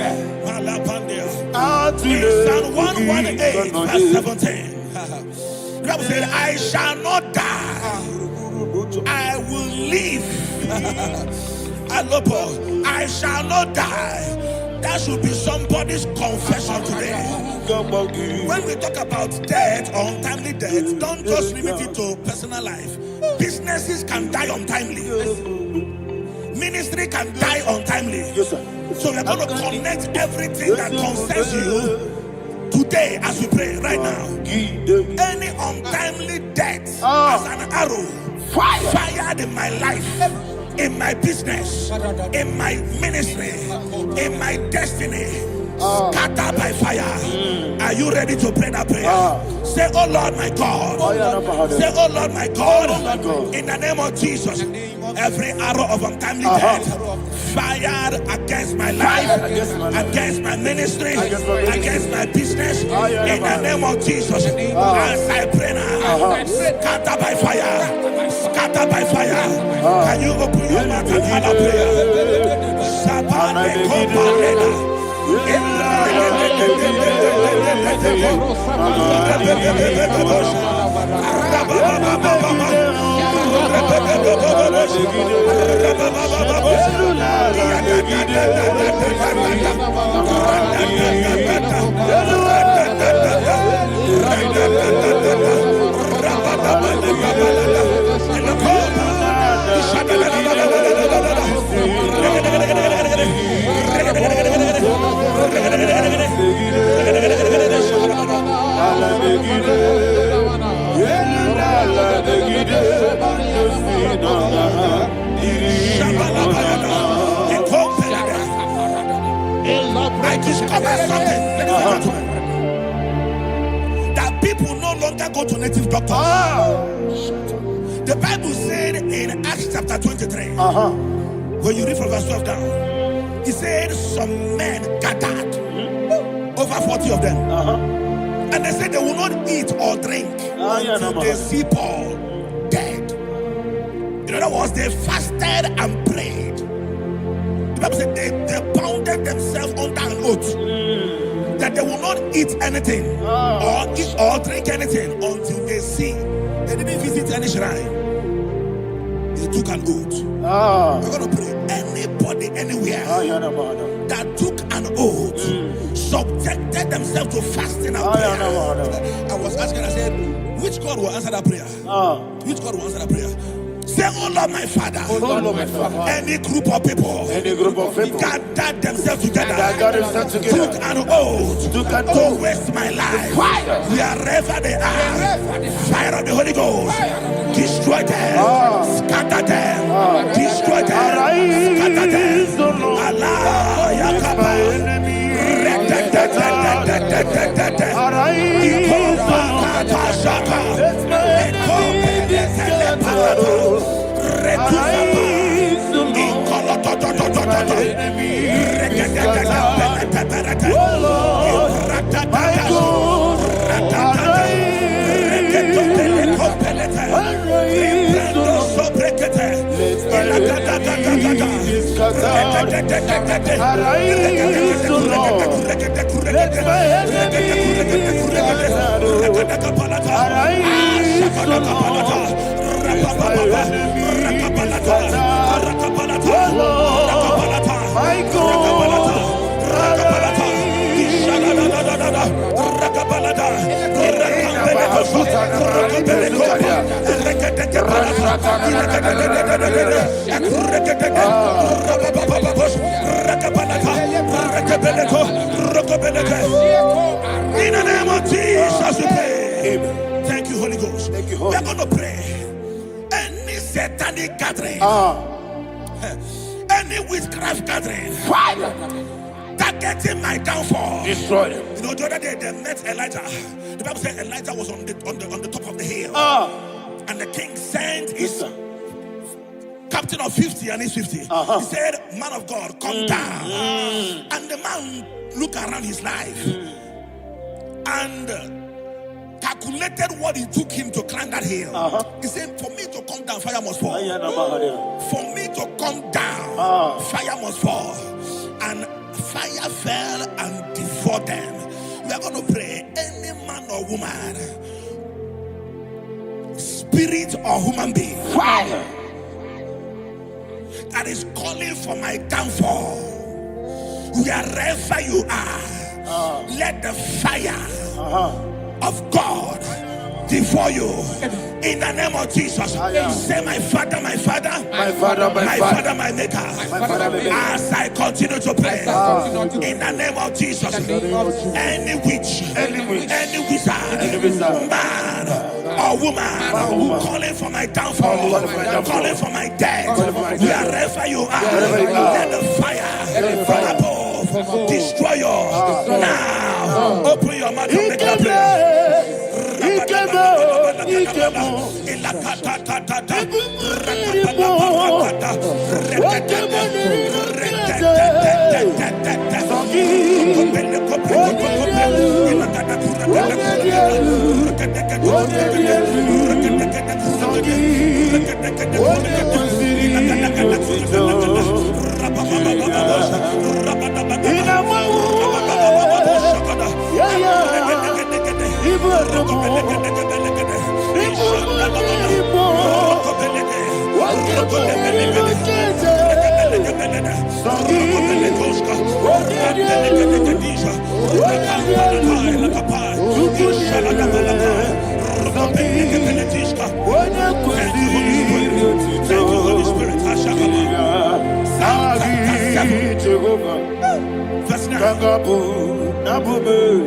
In Psalm 118, verse 17, the Bible said, I shall not die, I will live. I shall not die. That should be somebody's confession today. When we talk about death or untimely death, don't just limit it to personal life. Businesses can die untimely. Ministry can die untimely. Yes, sir. So we're going to connect everything that concerns you today as we pray right now. Any untimely death as an arrow fired in my life, in my business, in my ministry, in my destiny, scattered by fire. Are you ready to pray that prayer? Say, oh Lord my God. Say, oh Lord my God. In the name of Jesus, every arrow of untimely death fired against my life, against my ministry, against my business, in the name of Jesus, as I pray now, scattered by fire, scattered by fire. Can you open your mouth and have a prayer? I discovered something that people no longer go to native doctors. The Bible said in Acts chapter 23, when you read from verse 12 down, it said some men gathered, over 40 of them, and they said they will not eat or drink until they see Paul dead. In other words, they fasted and prayed. The Bible said they bounded themselves under an oath that they will not eat anything or eat or drink anything until they see. They didn't visit any shrine. They took an oath. We're going to pray. Anybody, anywhere that took an oath, subjected themselves to fasting and prayer. I was asking, I said, which God will answer that prayer? Which God will answer that prayer? Say, oh Lord, my Father. Oh Lord, my Father. Any group of people gathered themselves together, took an oath to waste my life. Wherever they are, fire of the Holy Ghost, destroy them, scatter them, destroy them, scatter them. Allah, Yakaba, in the name of Jesus, we pray. Thank you, Holy Ghost. Thank you, Holy. We're going to pray. Any satanic gathering, any witchcraft gathering, targeting my downfall, destroy them. You know, the other day they met Elijah. The Bible said Elijah was on the top of the hill, and the king sent his captain of 50 and his 50. He said, man of God, come down. And the man looked around his life and calculated what it took him to climb that hill. He said, for me to come down, fire must fall. For me to come down, fire must fall. And fire fell and devoured them. We are going to pray. Any man or woman, spirit or human being, fire, that is calling for my downfall, wherever you are, let the fire of God devour you in the name of Jesus. Say, my Father, my Father, my Father, my Father, my Maker. As I continue to pray in the name of Jesus, any witch, any wizard, man or woman calling for my downfall, calling for my death, wherever you are, let the fire from above destroy you now. Open your mouth and make a prayer.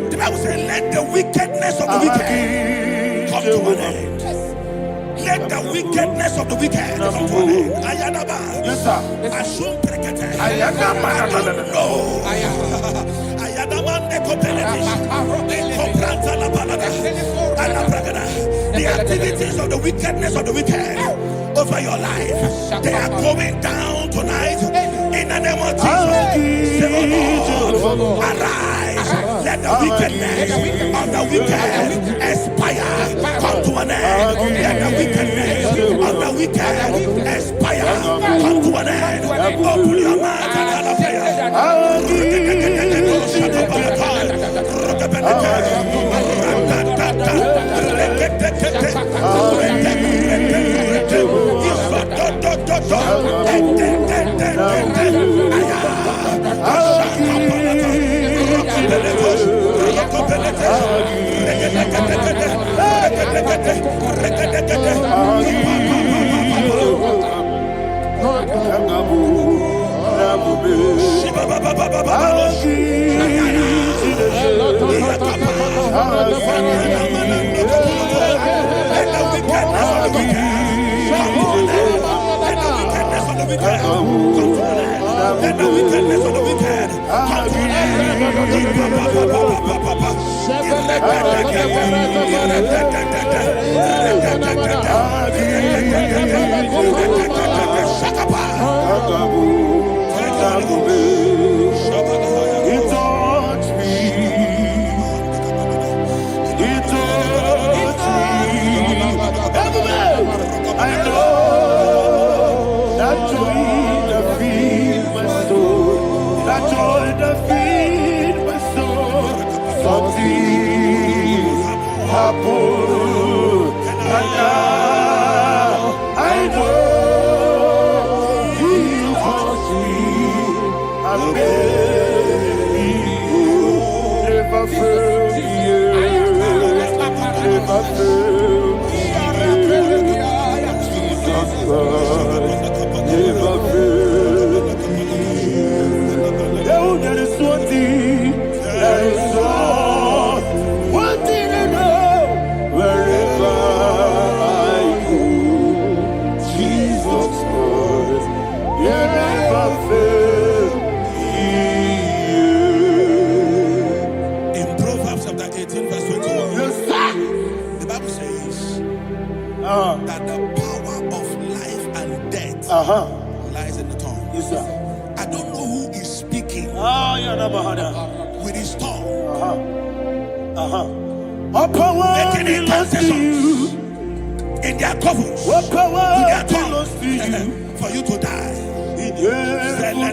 The Bible says, let the wickedness of the wicked come to an end. Let the wickedness of the wicked come to an end. Ayadaba. Yes, sir. Assume prekete. Ayadaba. No. Ayadaba nekopeletis. Kompranta la balada. Alabragada. The activities of the wickedness of the wicked over your life, they are going down tonight in the name of Jesus. Say, oh Lord, arise. Let the wickedness of the wicked expire, come to an end. Let the wickedness of the wicked expire, come to an end. Open your mouth and have a prayer. That the power of life and death lies in the tongue. Yes, sir. I don't know who is speaking with his tongue, making incantations in their covens, with their tongue, for you to die. He said in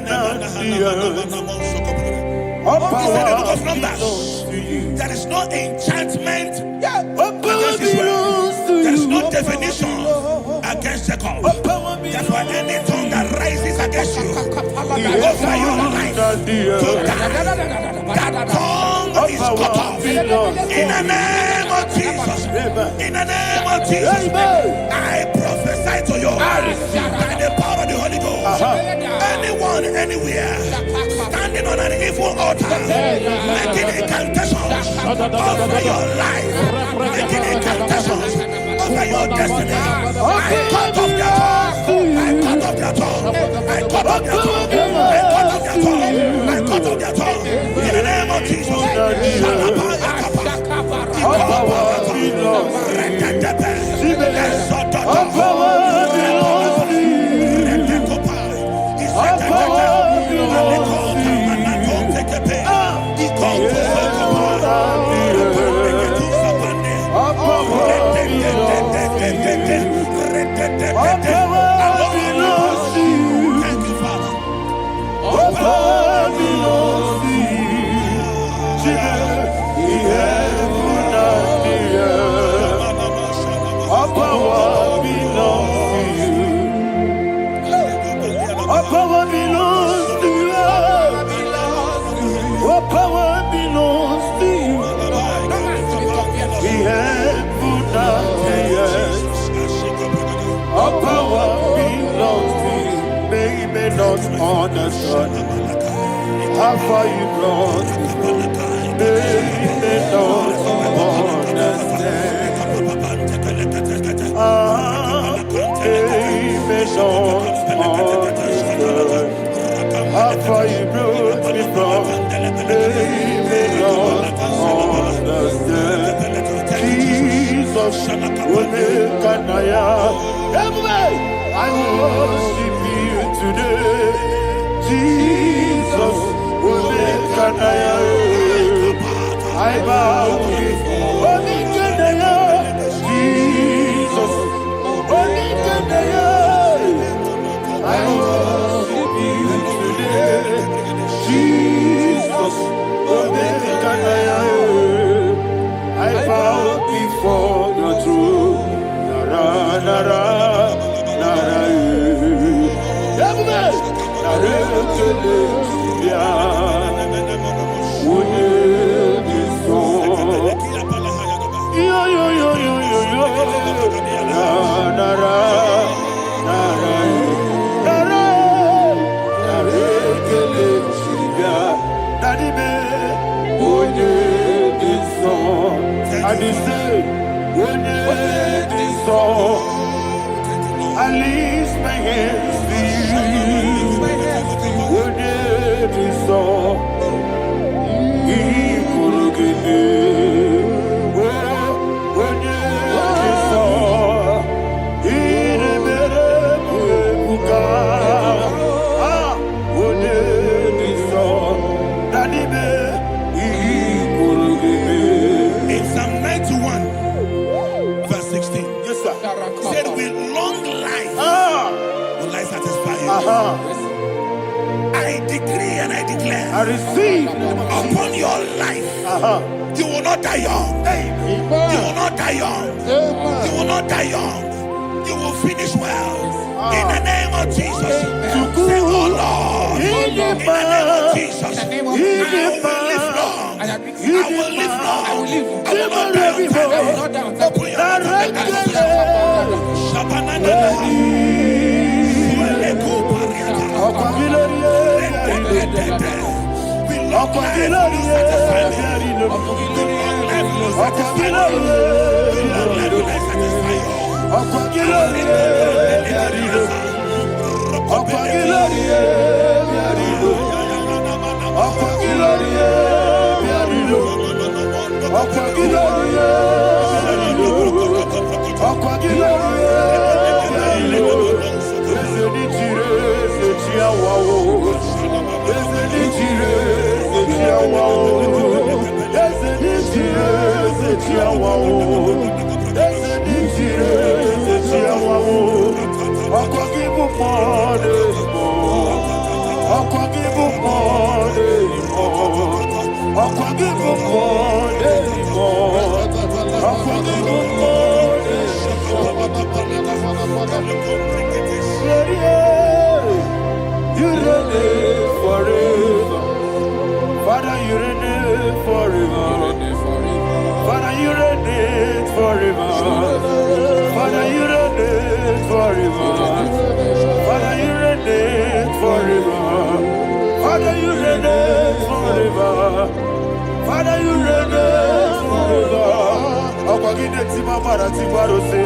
the book of Numbers, there is no enchantment against Israel. There is no definition against Jacob. Therefore, any tongue that rises against you over your life to die, that tongue is cut off. In the name of Jesus. In the name of Jesus. I prophesy to you by the power of the Holy Ghost. Anyone, anywhere, standing on an evil altar, making incantations over your life, making incantations over your destiny, I cut off their tongue. I cut off their tongue. I cut off their tongue. I cut off their tongue. I cut off their tongue. In the name of Jesus. Thank you, Father. Understand how far you brought me. They don't understand. They don't understand how far you brought me from. They don't understand. Jesus, will make an I worship you today. Jesus, will make an I bow before Jesus, will make an I worship you today. Jesus, will make an I bow before the throne. Somebody say, when it is all, I lift my hands to you. When it is all, he could give me. When it is all, he never buka. Ah, when it is all, that he could give me. In Psalm 91, verse 16, Yes, sir. said, with long life will I satisfy you. I decree and I declare, I receive upon your life, you will not die young. You will not die young. You will not die young. You will finish well. In the name of Jesus. Say, oh Lord, in the name of Jesus, I will live long. I will live long. I will not die on time. Open your mouth and you reign forever. Father, you reign forever. Father, you reign forever. Father, you reign forever. Father, you reign forever. Father, you reign forever. Father, you reign forever. Akwagide timamara tibarose.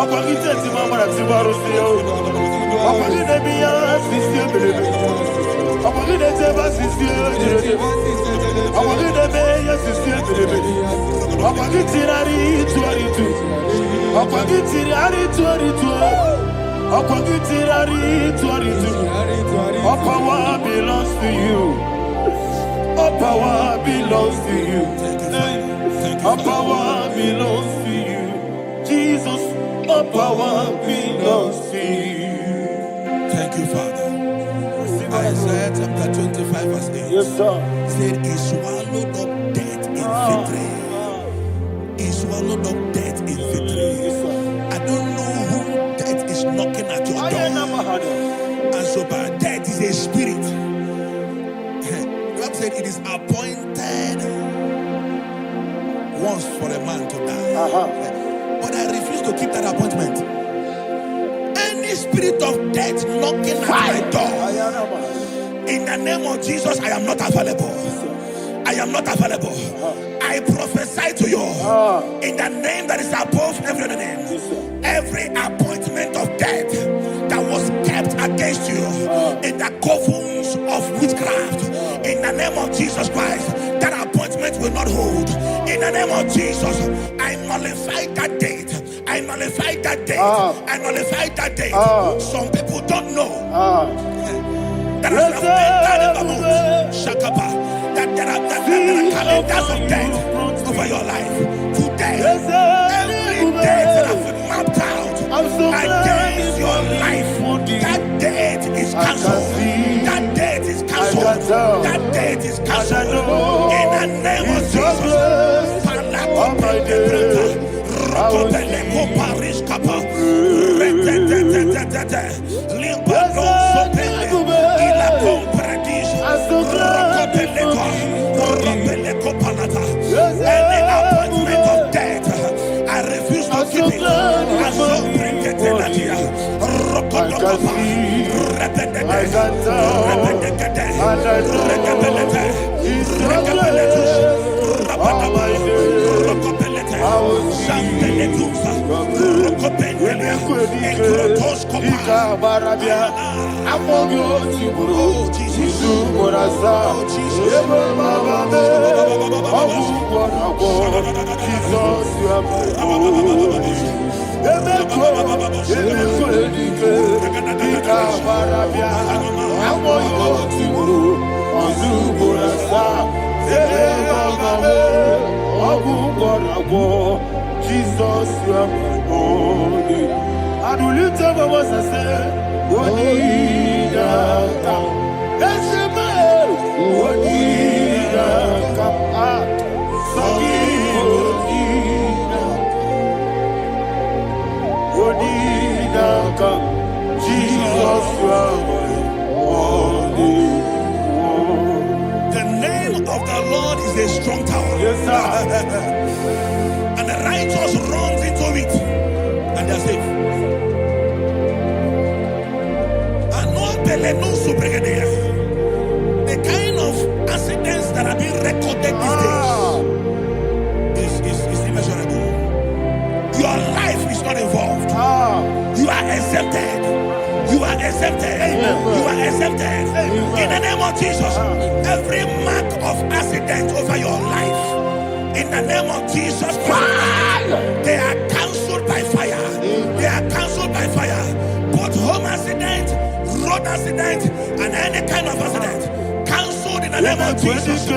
Akwagide timamara tibarose. Akwagide biya sisi belebe. Akwagide teba sisi belebe. Akwagide beya sisi belebe. Akwagide rari tuaritu. Akwagide rari tuaritu. Akwagide rari tuaritu. All power belongs to you. All power belongs to you. All power belongs to you. Jesus, all power belongs to you. thank you, Father. Isaiah chapter 25, verse 8. Yes, sir. Said, he swallowed up death in victory. He swallowed up death in victory. I don't know who death is knocking at your door. And so, but death is a spirit. God said it is appointed once for a man to die. But I refuse to keep that appointment. Any spirit of death knocking at my door, in the name of Jesus, I am not available. I am not available. I prophesy to you in the name that is above every other name. Every appointment of death that was kept against you in the covens of witchcraft, in the name of Jesus Christ, that appointment will not hold. In the name of Jesus, I nullify that date. I nullify that date. I nullify that date. Some people don't know that as of Shakapa, that there are calendars of death over your life. Today, every date that has been mapped out against your life, that date is cancelled. That date is cancelled. That date is cancelled. In the name of Jesus. Any appointment of death, I refuse to keep it. I so bring it in the barabia. Amogo tiburu. Isu morasa. Ebe baba me. Ogu bonago. Jesus, you are my holy. Emeko edike. Ika barabia. Amogo tiburu. Isu morasa. Ebe baba me. Ogu bonago. Jesus, you are my holy. And we lift up our voice and say, Wonidaka. Wonidaka. Wonidaka. Jesus, you are my holy. The name of the Lord is a strong tower. Yes, sir. And the righteous runs into it and they are safe. The kind of accidents that are being recorded these days is immeasurable. Your life is not involved. You are exempted. You are exempted. You are exempted. In the name of Jesus, every mark of accident over your life, in the name of Jesus Christ, they are cancelled by fire. They are cancelled by fire. Both home accident, road accident, and any kind of accident, cancelled in the name of Jesus.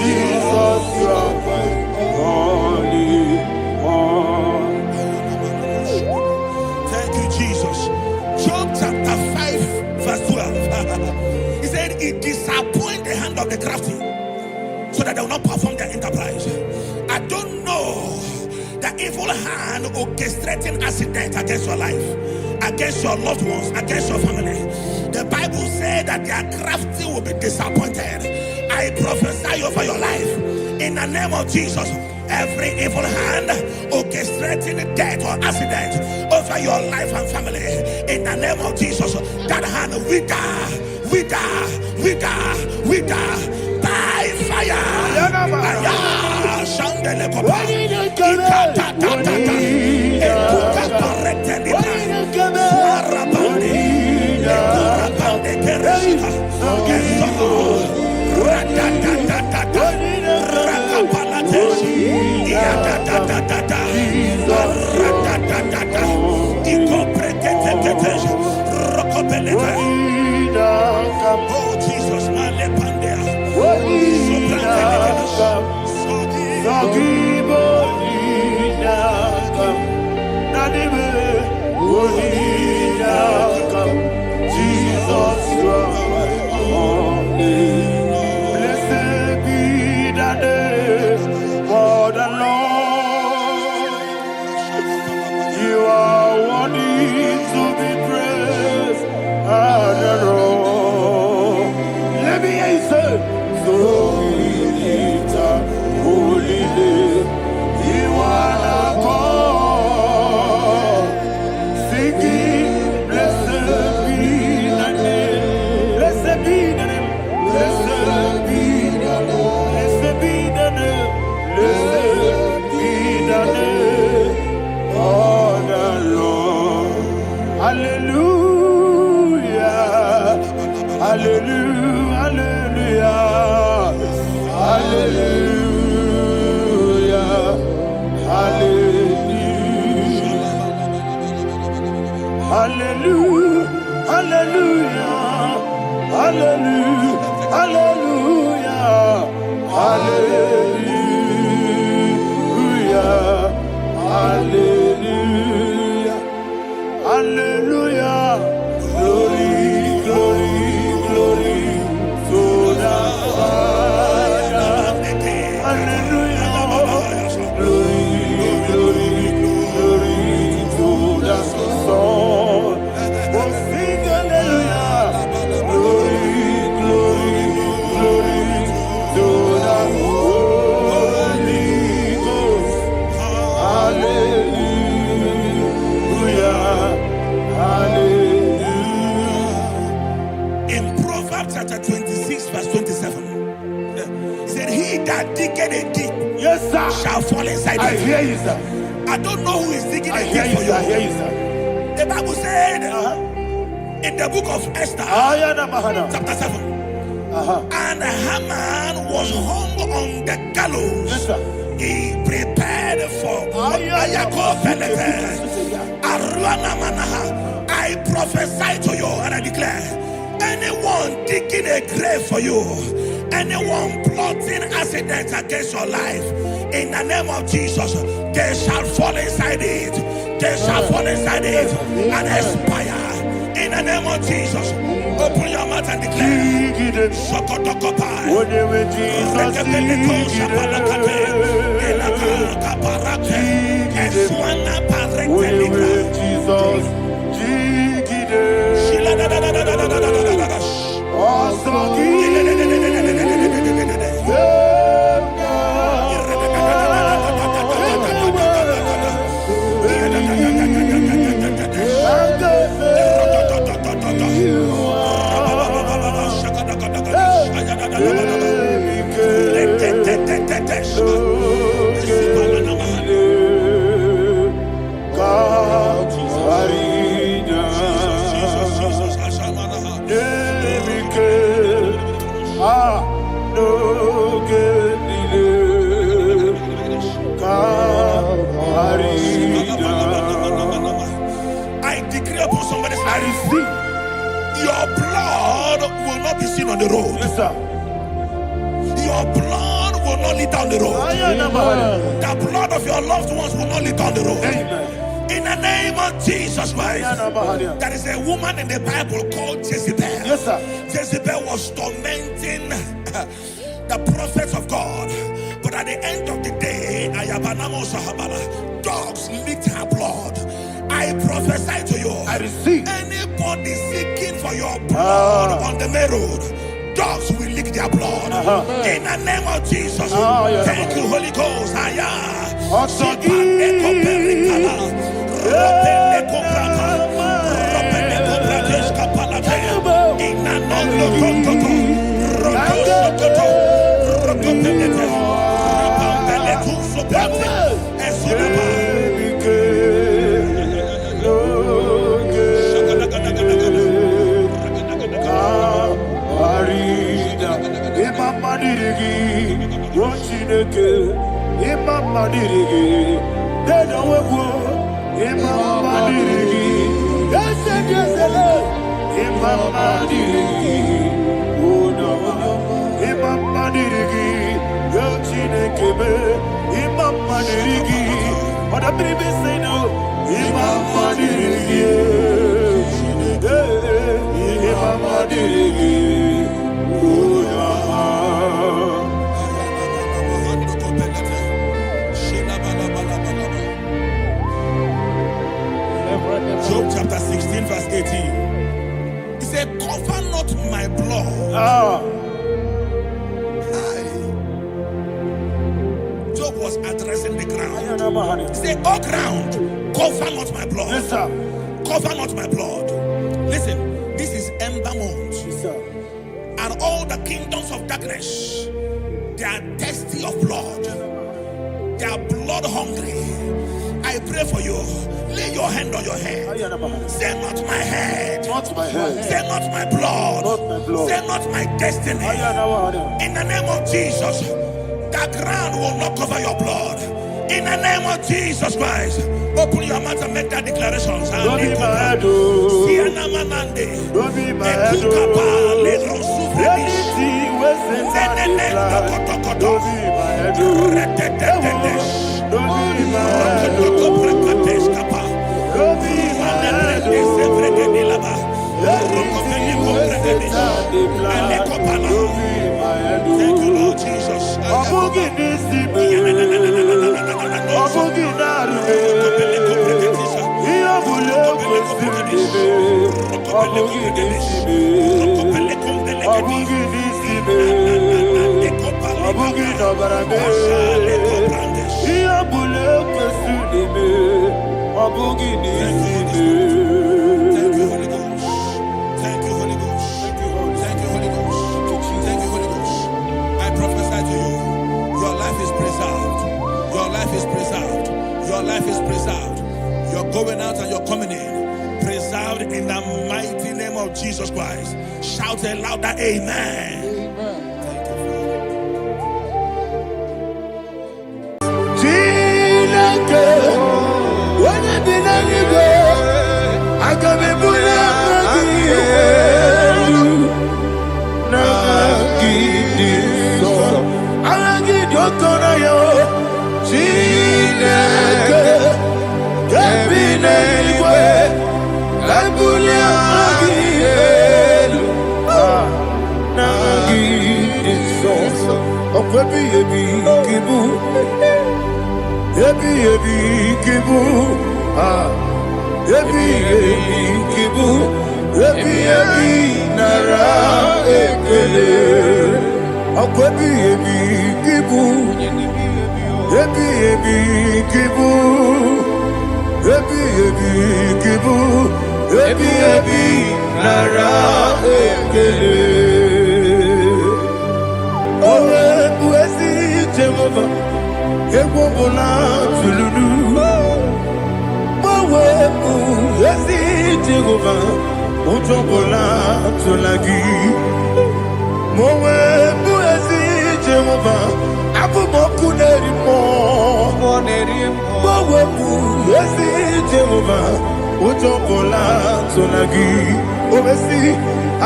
Jesus, you are my holy. Thank you, Jesus. Job chapter 5, verse 12. He said, it disappoints the hand of the crafty, so that they will not perform their enterprise. I don't know the evil hand orchestrating accident against your life, against your loved ones, against your family. The Bible said that their crafty will be disappointed. I prophesy over your life in the name of Jesus. Every evil hand orchestrating death or accident over your life and family, in the name of Jesus, that hand wither by fire. Oh Jesus, Jesus, you are my holy. Blessed be the name of the Lord. You are worthy to be praised and adored. Let me hear you say, so we lift up holy name. You are the God. Singing, blessed be the name. Blessed be the name. Blessed be the name. Blessed be the name. Blessed be the name of the Lord. Hallelujah. Hallelujah. Hallelujah. Hallelujah. Hallelujah. Hallelujah. Hallelujah. Hallelujah. Hallelujah. Hallelujah. chapter 26, verse 27. He said, he that diggeth a deep, Yes, sir. shall fall inside I it. hear you, sir. I don't know who is digging I a hear deep you, for sir. I hear you. you, sir. The Bible said in the book of Esther, chapter 7, and Haman was hung on the gallows. Yes, sir. He prepared for I prophesy to you and I declare, anyone digging a grave for you, anyone plotting accidents against your life, in the name of Jesus, they shall fall inside it. They shall fall inside it and expire. In the name of Jesus, open your mouth and declare. Sokotokopai. I decree upon somebody's life, your blood will not be seen on the road. Yes, sir. Your blood will not lead down the road. The blood of your loved ones will not lead down the road. In the name of Jesus Christ. There is a woman in the Bible called Jezebel. Yes, sir. Jezebel was tormenting the prophets of God. But at the end of the day, dogs licked her blood. I prophesy to you. I receive. Anybody seeking for your blood on the main road, dogs will lick their blood. In the name of Jesus. Thank you, Holy Ghost. Job chapter 16 verse 18. He said, cover not my blood. Job was addressing the ground. He said, oh ground, cover not my blood. Yes, sir. Cover not my blood. Listen, this is ember month. Yes, sir. And all the kingdoms of darkness, they are thirsty of blood. They are blood hungry. I pray for you. Lay your hand on your head. Say not my head. Not my head. Say not my blood. Not my blood. Say not my destiny. In the name of Jesus, the ground will not cover your blood. In the name of Jesus Christ, open your mouth and make that declaration. Don't be my head. Don't be my head. Anything was in that decline. Don't be my head. Don't be my head. Don't be my head. Thank you, Lord Jesus. Thank you, Holy Ghost. Thank you, Holy Ghost. Thank you, Holy Ghost. life is preserved. You're going out and you're coming in. Preserved in the mighty name of Jesus Christ. Shout a louder amen.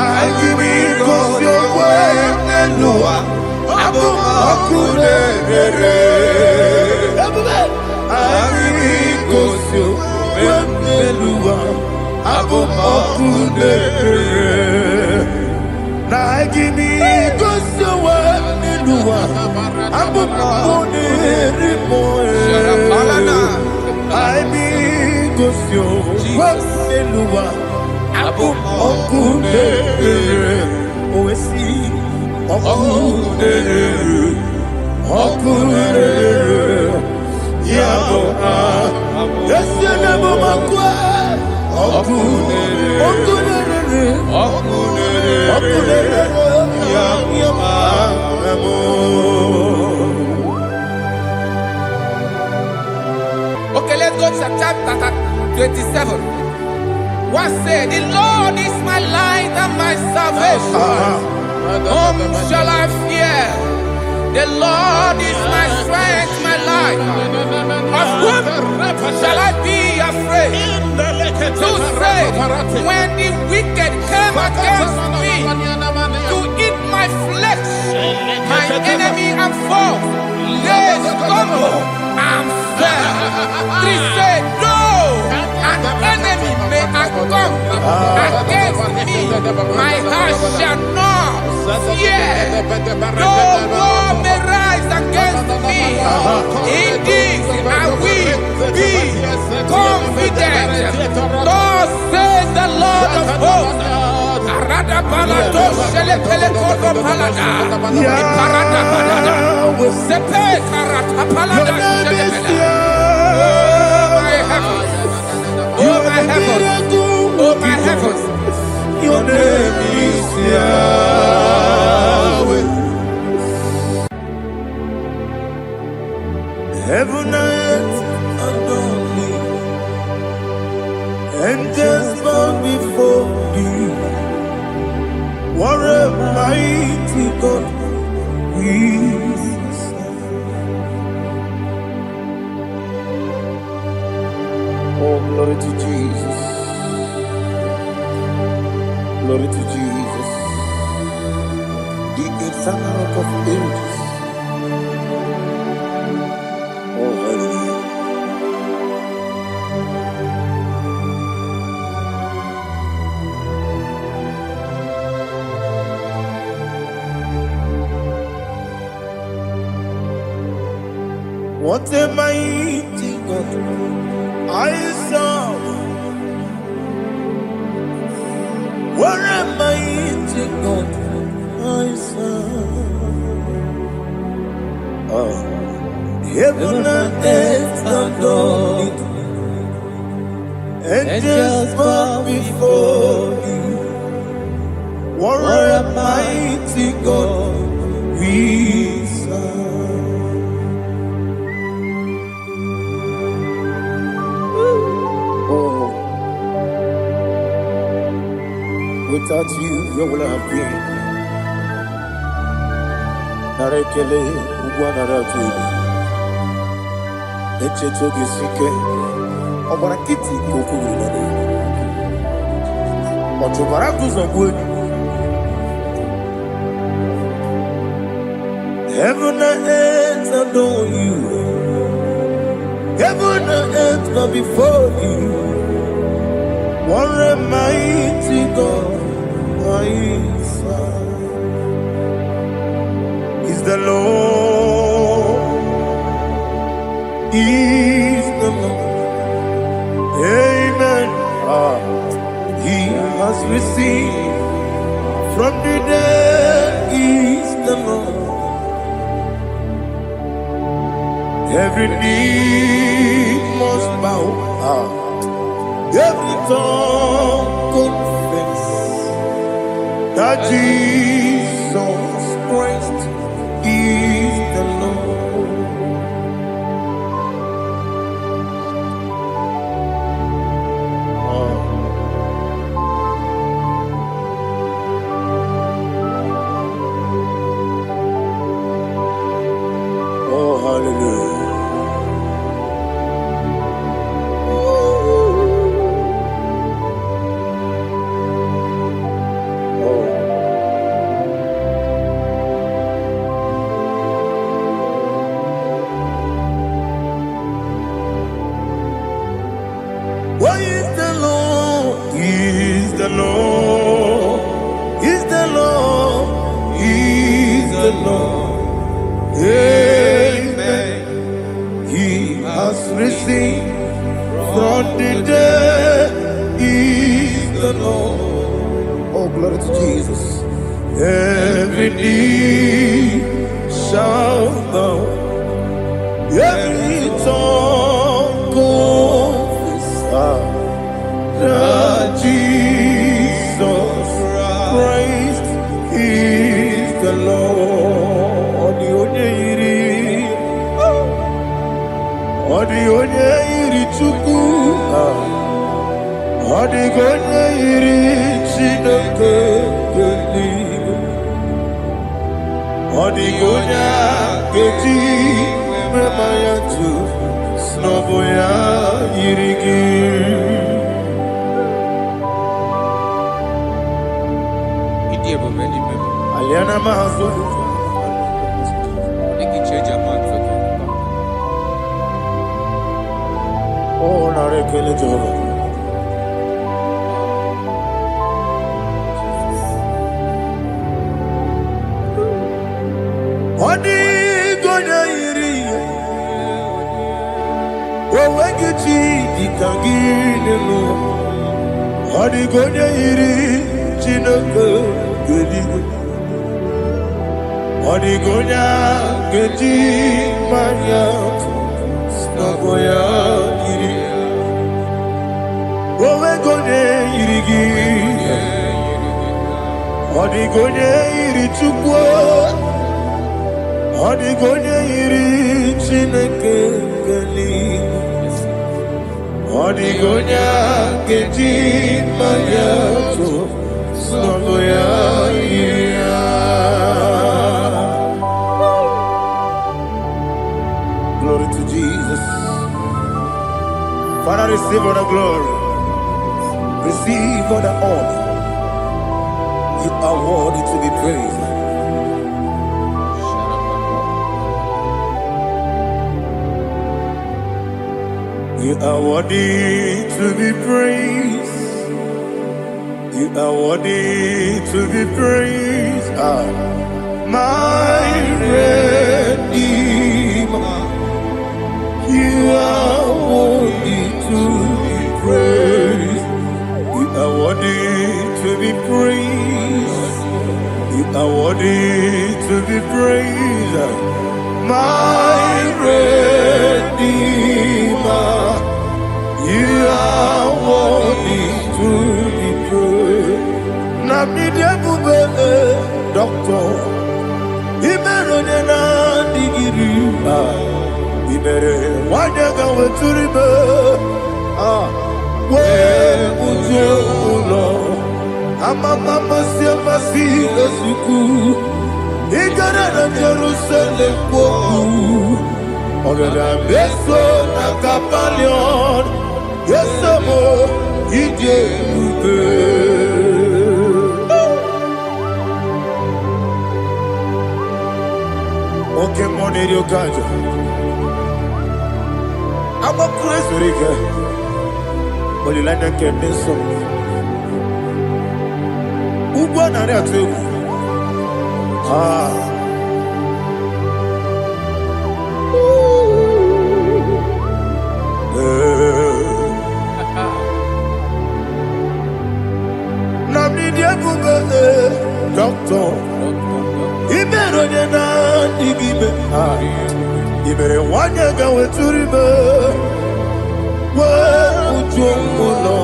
Thank you, Okay, let's go to chapter 27. What said, the Lord is my light and my salvation. Whom shall I fear? The Lord is my strength, my life. Of whom shall I be afraid? Who said, when the wicked came against me to eat my flesh, my enemy and foe, they stumble and fell. Three said, no, an enemy may come against me, my heart shall not fear. No war may rise against me. In this I will be confident. Thus says the Lord of hosts. Oh my heavens, oh my heavens, your name is Yahweh. Heaven and earth adore me, angels bow before thee. What a mighty God we serve. Oh, glory to Jesus. Glory to Jesus. The eternal rock of ages. Oh, hallelujah. What a mighty God I serve. What a mighty God I serve. Oh. Heaven and earth adore it. Angels bow before thee. What a mighty God we serve. Without you, where would I have been? Narekele, Ugwanaratu. Echetogi Sike. Obarakiti Kokuru. Otobarakus of wood. Heaven and earth adore you. Heaven and earth bow before you. What a mighty God I serve. Is the Lord. Is the Lord. Amen. He has received from the dead. Is the Lord. Every knee must bow. Every tongue confess that Jesus Christ is the Lord. Oh, hallelujah. Why is the Lord? Is the Lord? Is the Lord? Is the Lord? Amen. He has risen from the dead. Is the Lord? Oh, glory to Jesus. Every knee shall bow. Every tongue confess that Jesus Christ is the Lord. Odi onye iri Chukwu, odi onye iri Chineke eluigwe, odi onye keji mema ya tu, snobo ya iri gị. Aliana mahazo. Oh, narekele Jehovah. Odi gonya iri, owegichi dikagilelo. Odi gonya iri, Chineke geligo. Odi gonya keji manya, snogoya iri. Owegonya iri gi. Odi gonya iri Chukwu. Odi gonya iri Chineke geligo. Odi gonya keji manya, snogoya iri. Glory to Jesus. Father, receive all the glory. Receive all the honor. You are worthy to be praised. You are worthy to be praised. You are worthy to be praised. My Redeemer. You are worthy to be praised. You are worthy to be praised. You are worthy to be praised. My Redeemer. You are worthy to be praised. Namidebube, Doctor. Imeronena digiri. Ibere wanyanga weturibe. Where would you, Lord? Amama Siamasi Esuku Igara Jerusalem Woku Ogada Beso Nakapalion Yesamo Ije Ube Okay, money you got. I'm a crazy Riga. But you like that can miss some. Who won at that too? Namni dia kumbe doctor. Ibero na digibe. Ibere wanya ga weturibe. Wa ujomulo.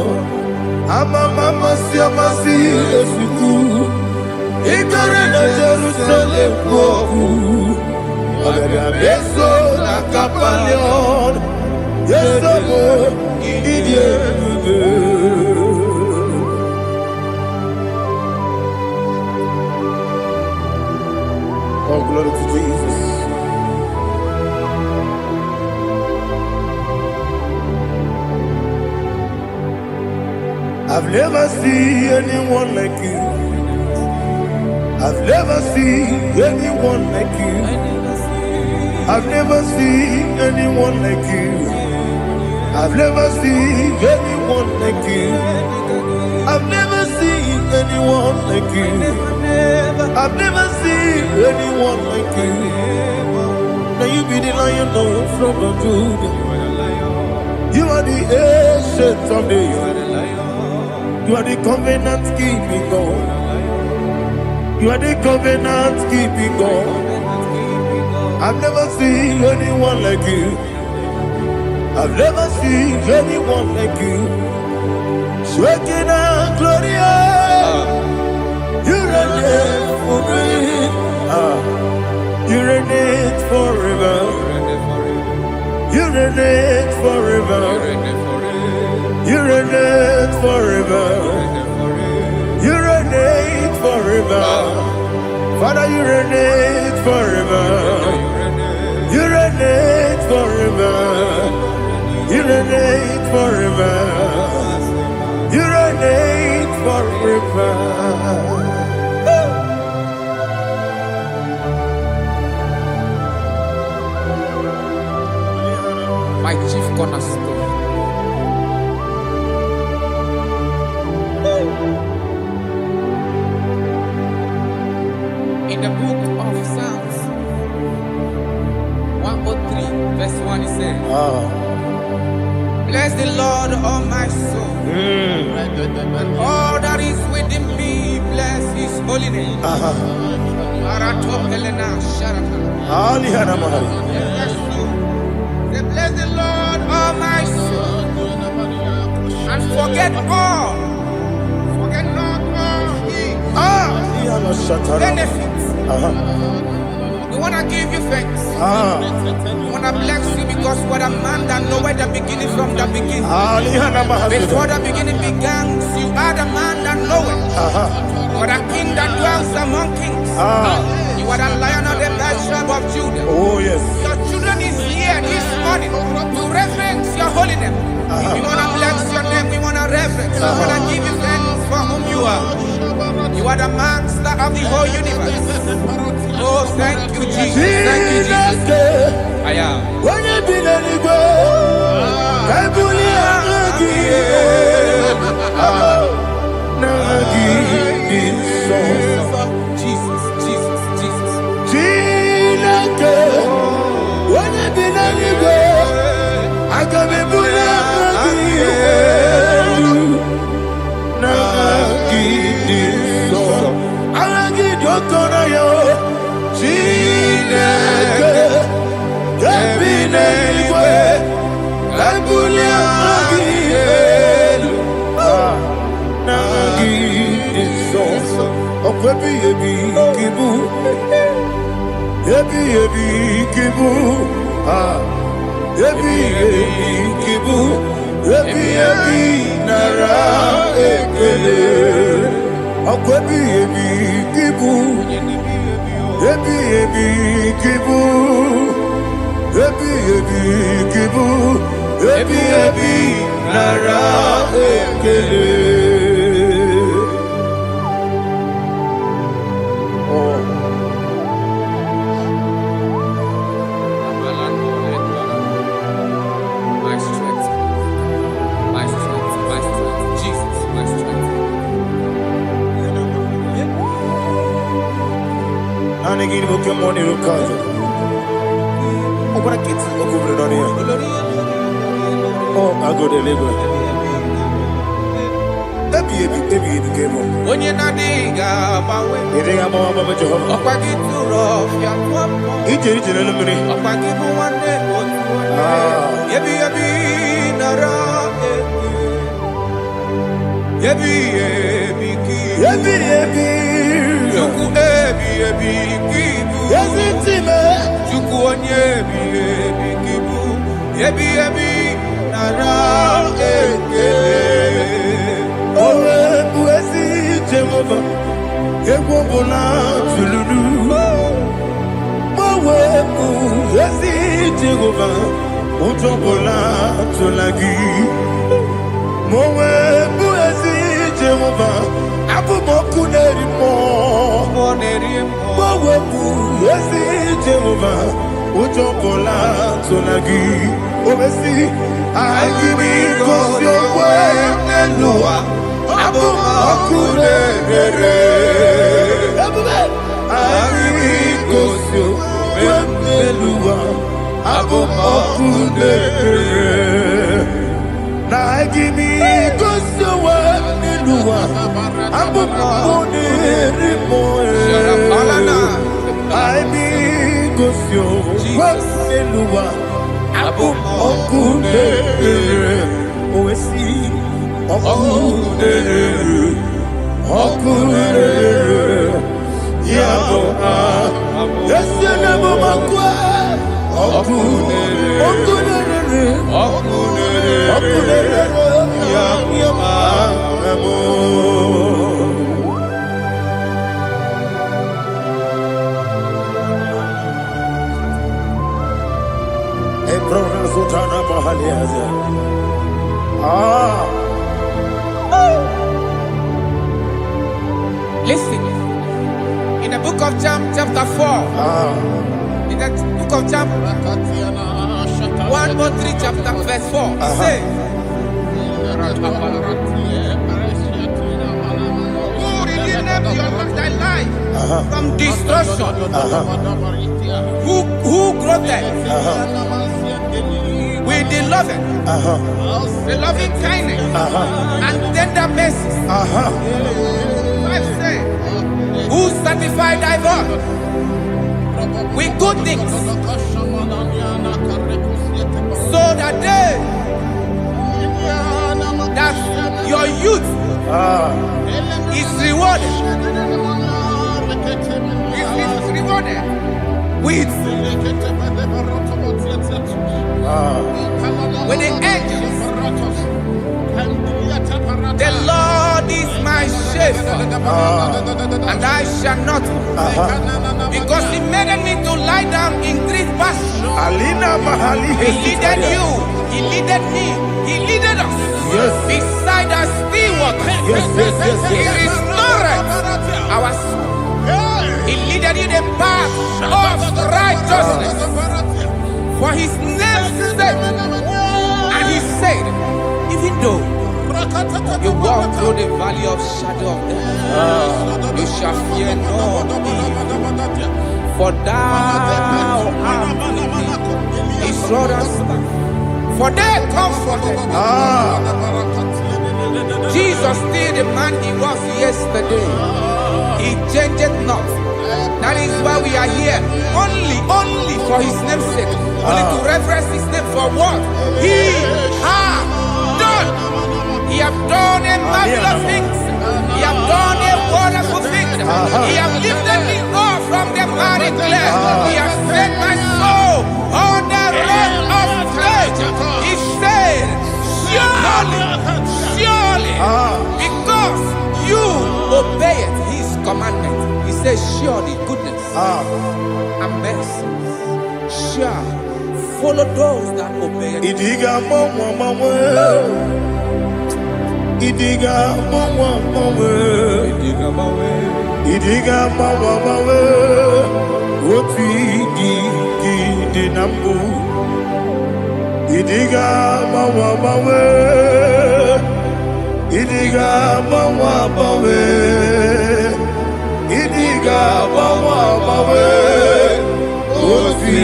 Amama siamasi esuku. Igara na Jerusalem woku. Agara beso na kapalion. Yesamo idie. Oh, glory to Jesus. I've never seen anyone like you. I've never seen anyone like you. I've never seen anyone like you. I've never seen anyone like you. I've never seen anyone like you. I've never seen anyone like you. Now you be the lion from the Judah. You are the ancient of days. You are the covenant keeping God. You are the covenant keeping God. I've never seen anyone like you. I've never seen anyone like you. Shekinah Gloria, you reign for me. You reign forever. You reign forever. You reign forever. You reign forever. Father, you reign forever. You reign forever. You reign forever. You reign forever. My chief cornerstone. In the book of Psalms 103, verse 1, it says, bless the Lord, all my soul, and all that is within me, bless his holy name. Bless the Lord, all my soul, and forget not all his benefits. We want to give you thanks. We want to bless you because what a man that knoweth the beginning from the beginning. Before the beginning began, you are the man that knoweth. For the king that dwells among kings. You are the lion of the tribe of Judah. Oh yes. Your children is here this morning to reverence your holiness. We want to bless your name. We want to reverence. We want to give you thanks for whom you are. You are the master of the whole universe. Oh, thank you, Jesus. Thank you, Jesus. I am. When you be the go, I Jesus, Jesus, Jesus. When you be the go, I can be Akwebi ebi kibu, ebi kibu, ebi kibu, ebi nara ekele. My strength, my strength, my strength, Jesus, my strength. Nani gini boke moni rukaza. Okura kiti okubre nani ya. Oh, ago deliver. Ebi kemo. Onye nadiga bawe. Iriga bawa baba Jehovah. Okwagi turo fia tuapo. Ije na lumini. Okwagi muwane otuwane. Ebi nara eke. Ebi ki. Ebi. Chuku ebi kibu. Yazitime. Chuku onye ebi kibu. Ebi nara eke. Owe buezi Jehovah. Egwobona tululu. Owe buezi Jehovah. Utobola tulagi. Mowe buezi Jehovah. Abu moku nerimo. Mowe buezi Jehovah. Utobola tulagi. Obesi. Agimi kosyo wenelua. Abu moku nerere. Agimi kosyo wenelua. Abu moku nerere. Agimi kosyo wenelua. Abu moku nerimo. Agimi kosyo wenelua. Abu moku nerere. Oesi. Okurere, yabo esenebo makwa. Okurere, yabo Ebrona zutana mahaliaza. Listen, in the book of John, chapter 4, in the book of John, 1:3, chapter verse 4, it says, who redeemed thy life from destruction? Who groweth with the loving kindness and tender mercies? Who satisfy thy voice with good things, so that your youth is rewarded. Is rewarded with the angels. The Lord is my shepherd, and I shall not, because He made me to lie down in green pastures. He leaded you, He leaded me, He leaded us beside the still waters. He restored our soul. He leaded you the path of righteousness for His name's sake. And He said, even though you walk through the valley of shadow of death, you shall fear no evil, for thou art with me. His rod and staff, for they comforted. Jesus still the man He was yesterday. He changed not. That is why we are here, only for His name's sake, only to reverence His name for what He has done. He has done a marvelous things. He has done a wonderful thing. He has lifted me up from the miry clay. He has set my soul on the rock of faith. He said, surely, because you obey commandment. He says, surely goodness and mercy shall follow those that obey. Idiga mama, Idiga mama, Idiga mama, what we did nambu. Idiga mama, Idiga mama, Idiga mama, what we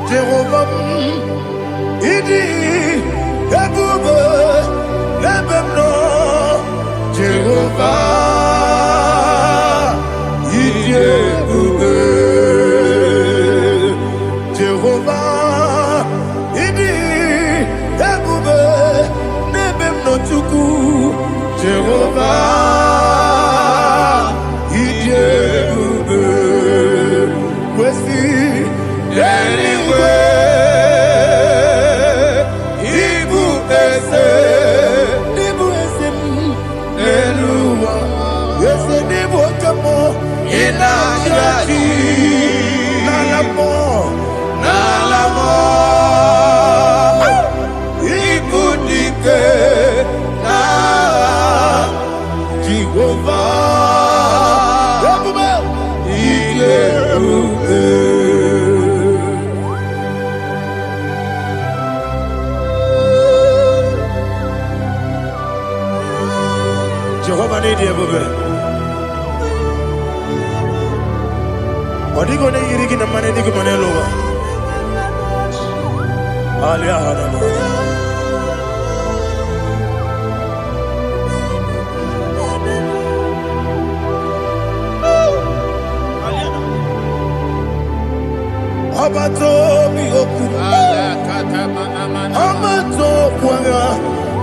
Jehovah, Idi, Ebube, Lebemno, Jehovah, Idi, Ebube, Jehovah, Idi, Ebube, Lebemno Chuku, Jehovah, Idi, Ebube, Kwesi, anyway, Ibu Ese, Elua, Ese Nibu Kamo, Inajati, Nalamo, Ibu Dike, Na, Jehovah, Jehovah need you, baby. What are you going to eat in the money? You can lower. Abato mi oku, Abato kwanga,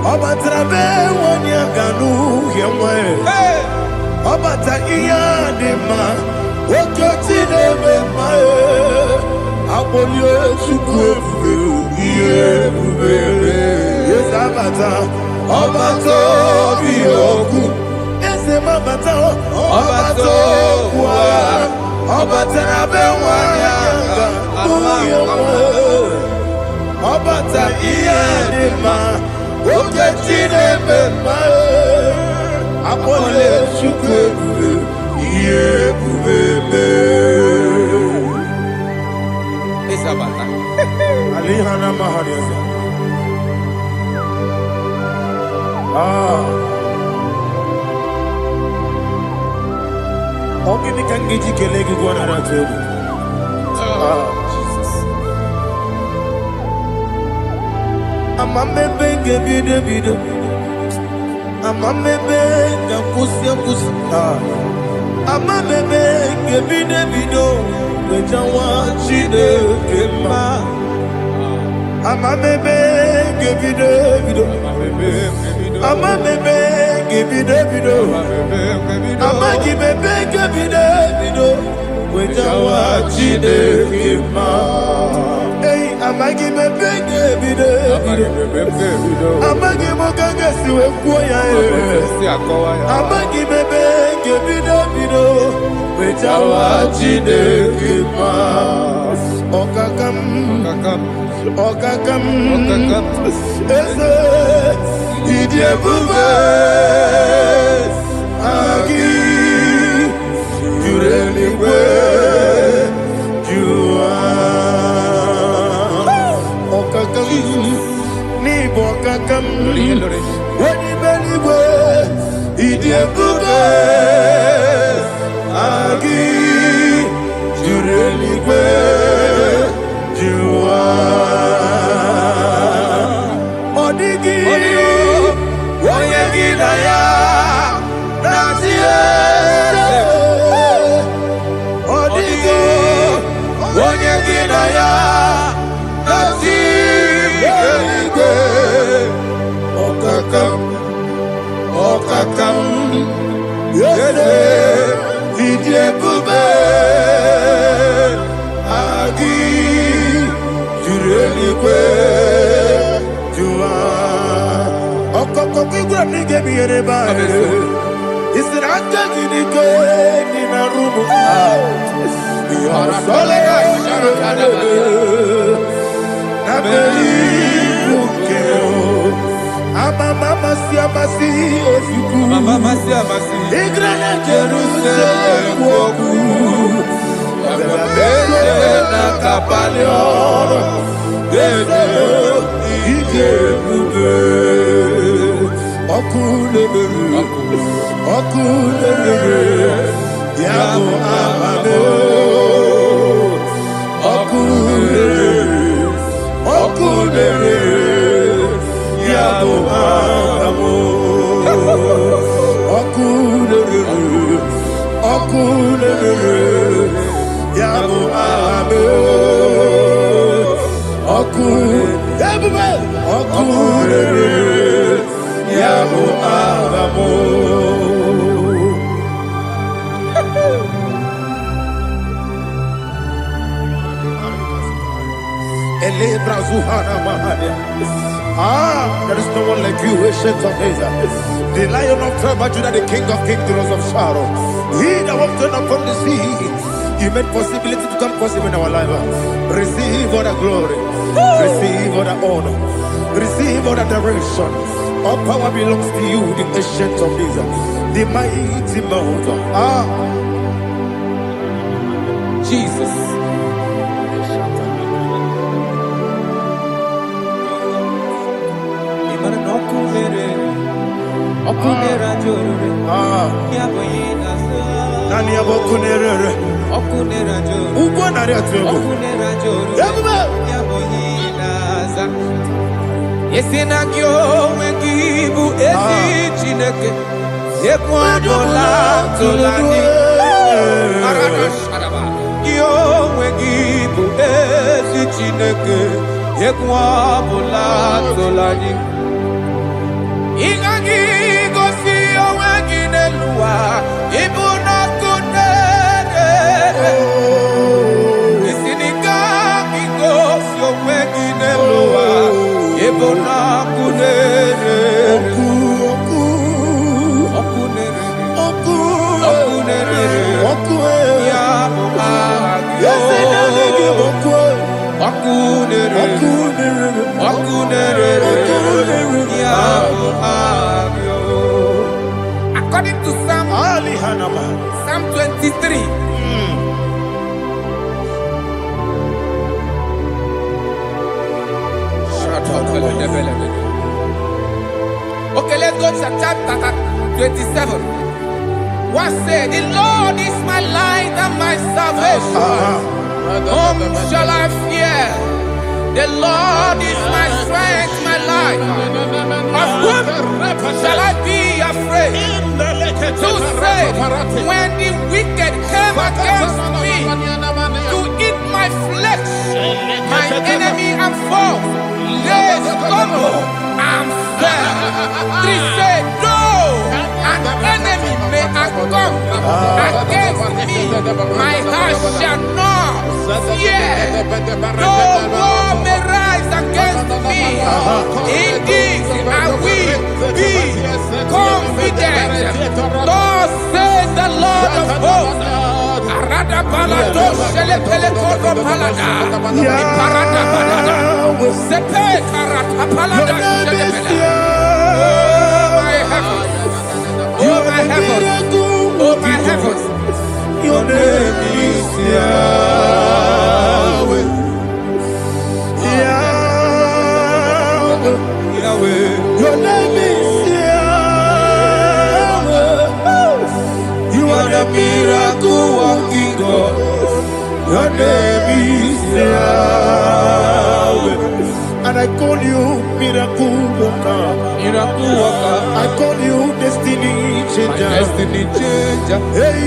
Abatrabe wanya ganu yemwe, Abata iya dema, Okoti deme mae, Abolio chukwe iye bubebe, Yes Abata, Abato mi oku, Ese mabata, Abato kwa, Abatrabe wanya Obata iyadema, oketine bema, apole chukwe yebubebe. Isabata. Alihana mahariya. Ogini kangiji kelegi gwana ratebu. Amamebe gebide bide, amamebe gakusia kusia, amamebe gebide bido, bejawa chide kema, amamebe gebide bido, amamebe gebide bido, amagibebe gebide bido, bejawa chide kema. Amagi me bege bide, amagi mo gaga siwe kuya amagi me bege bide bido, bejawa chide kima, okakam, ese idie bube, agi jureliwe, ni bokakam wani beliwe idie bube agi jureliwe jua odigi woyegi daya natie odigi woyegi daya natie Okakam, yede, idie bube, agi, jurelikwe, jua, okokokigwe. There is no one like you, ancient of days. The Lion of tribe of Judah, the King of kings, the Rose of Sharon. He that walked upon the sea, He made possibility to come possible in our life. Receive all the glory, receive all the honor, receive all the direction. All power belongs to you, the ancient of days, the mighty mountain. Jesus. Esinagyo wekibu esi chineke ekwadola tolani arada sharaba yo wekibu esi chineke ekwadola tolani igagi gosi oweginelua ibuna kunere esinika gosi oweginelua ibuna kunere ya according to Psalm 23. Okay, let's go to chapter 27. What said? The Lord is my light and my salvation. Whom shall I fear? The Lord is my strength, my life. Of whom shall I be afraid? To say, when the wicked came against me to eat my flesh, my enemy and foe, they stumble and fell. 3 say, though an enemy may come against me, my heart shall not fear. Though war may rise against me, in this I will be confident. Thus says the Lord of hosts. Arada balado shele pele kodo palada. Iparada balada. Sepe karata palada shele pele. Oh my heavens, oh my heavens, your name is Yahweh. Yahweh, Yahweh, your name is Yahweh. You are the miracle working God. Your name is Yahweh. And I call you miracle worker. Miracle worker. I call you destiny changer. My destiny changer. Hey,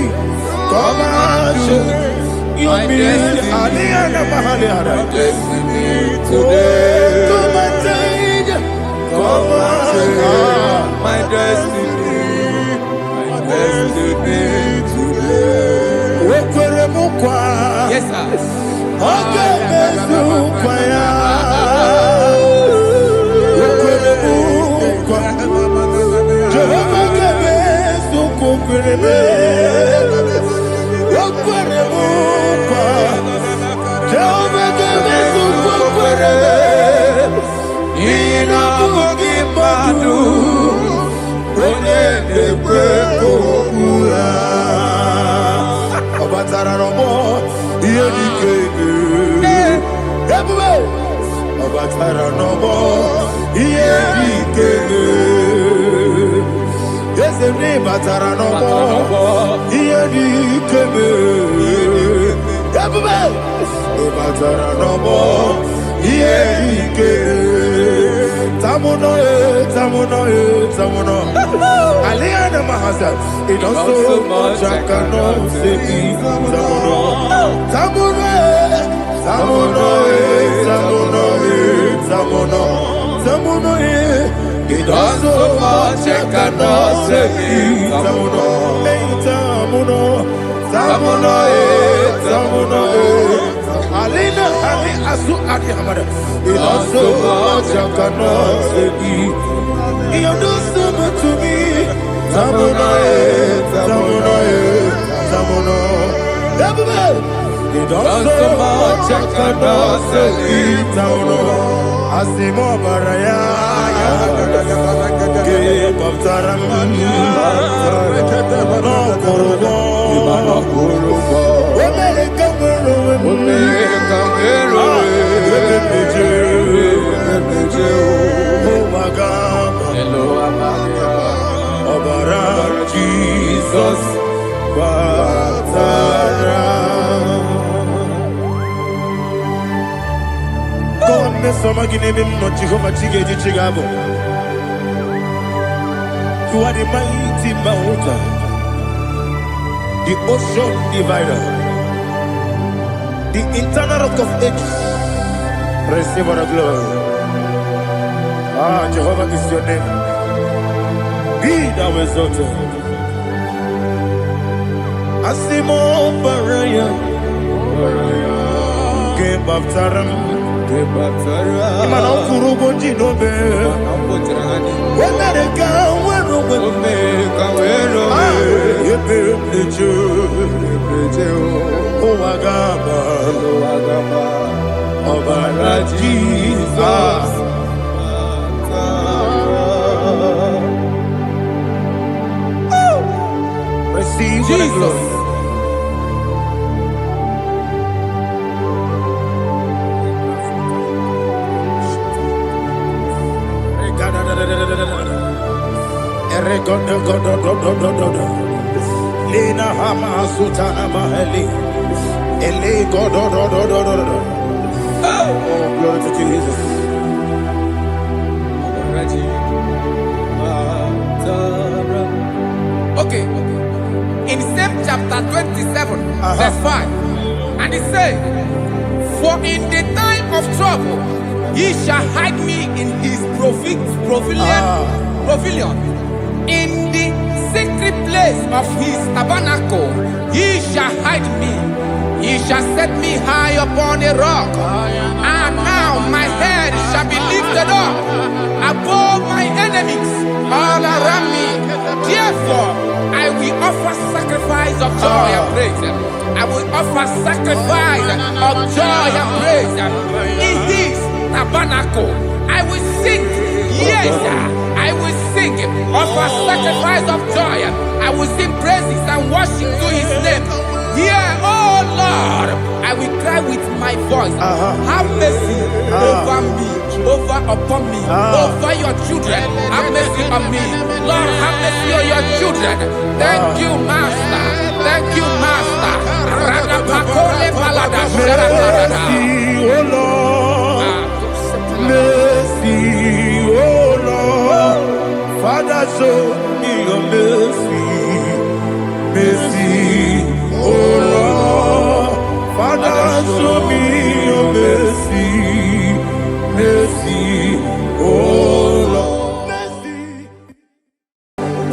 come on, you mean Aliana Mahaliana. My destiny today. Come and change. Come on, my destiny. My destiny today. Yes, sir. Okay, It also much I cannot say. It also much I cannot say. Alina Ali Asu Adi Hamada. It also much I cannot say. You do so much to me. Tamuno. It also much I cannot say. Tamuno. Asimo Baraya. Give up Taram. No Kurubo. Jesus, God, me so magine me no Jehovah Chige Chigabo. You are the mighty mountain, the ocean divider, the eternal rock of ages. Receive our glory. Ah, Jehovah is your name. Be thou exalted. Asimo Baraya, Game of Taram, Imano Kurubo Jinobe, America, where Obara Jesus. Receive Jesus. Lina Hama Sutana Maheli. Ele Godo. Oh, glory to Jesus. Okay. In same chapter 27, verse 5, and it says, "For in the time of trouble, he shall hide me in his pavilion. In the secret place of his tabernacle, he shall hide me. He shall set me high upon a rock. And now my head shall be lifted up above my enemies all around me. Therefore, I will offer sacrifice of joy and praise. I will offer sacrifice of joy and praise in his tabernacle. I will sing, yes, I will sing, offer sacrifice of joy. I will sing praises and worship to his name. Here, oh Lord, I will cry with my voice. Have mercy over me, upon me, over your children. Have mercy on me. Lord, have mercy on your children. Thank you, Master. Thank you, Master. Mercy, oh Lord. Mercy, oh Lord. Father, show me your mercy. Mercy, oh Lord. Father, show me your mercy. Mercy, oh Lord. Mercy.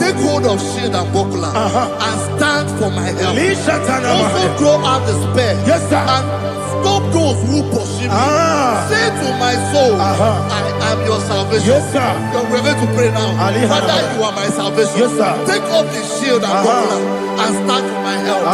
Take hold of sin and buckler and stand for my help. Lishatana Also Mahaya. throw out despair. Yes, sir. And stop those who pursue me. Say to my soul, I am your salvation. Yes, sir. We're going to pray now. Father, you are my salvation. Yes, sir. Take off the shield and buckler and stand for my help.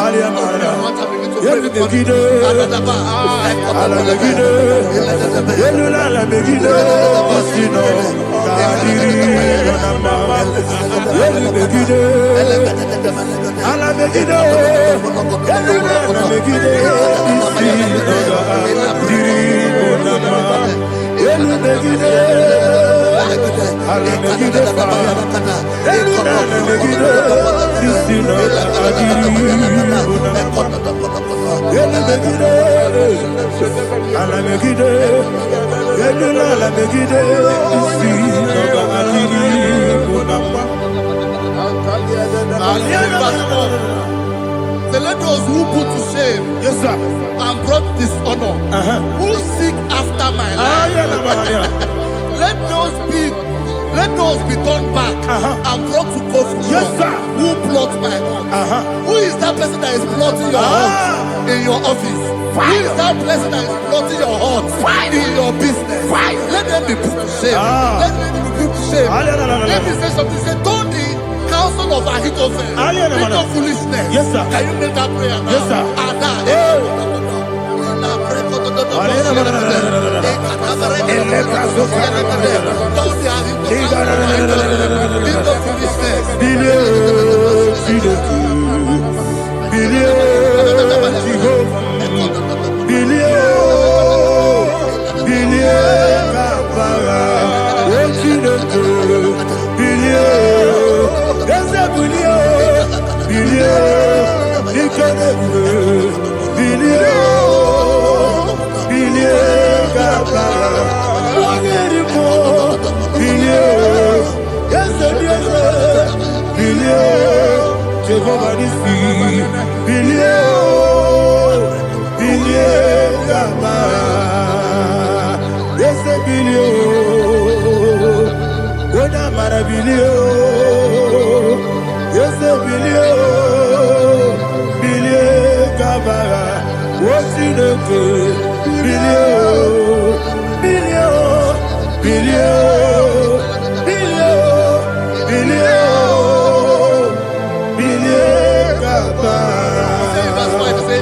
So let those who put to shame, Yes, sir. and brought dishonor, who seek after my life, let those be turned back and brought to court. Yes, sir. Who plot my hurt? Who is that person that is plotting your hurt in your office? Who is that person that is plotting your hurt in your business? Let them be put to shame. Let them be put to shame. Let me say something. Say, don't the counsel of Ahithophel think of foolishness. Yes, sir. Can you make that prayer now? Yes, sir.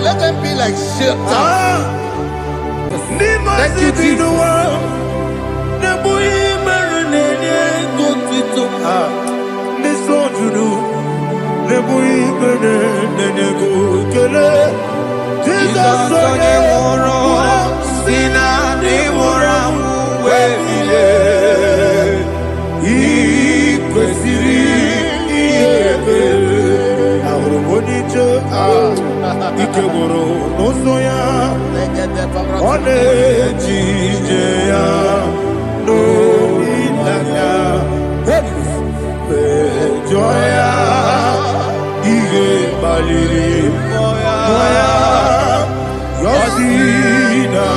Let them be like shelter. Thank you, Jesus. Ikeboro nosoya one jijeya no ilaya joya ige baliri moya yosina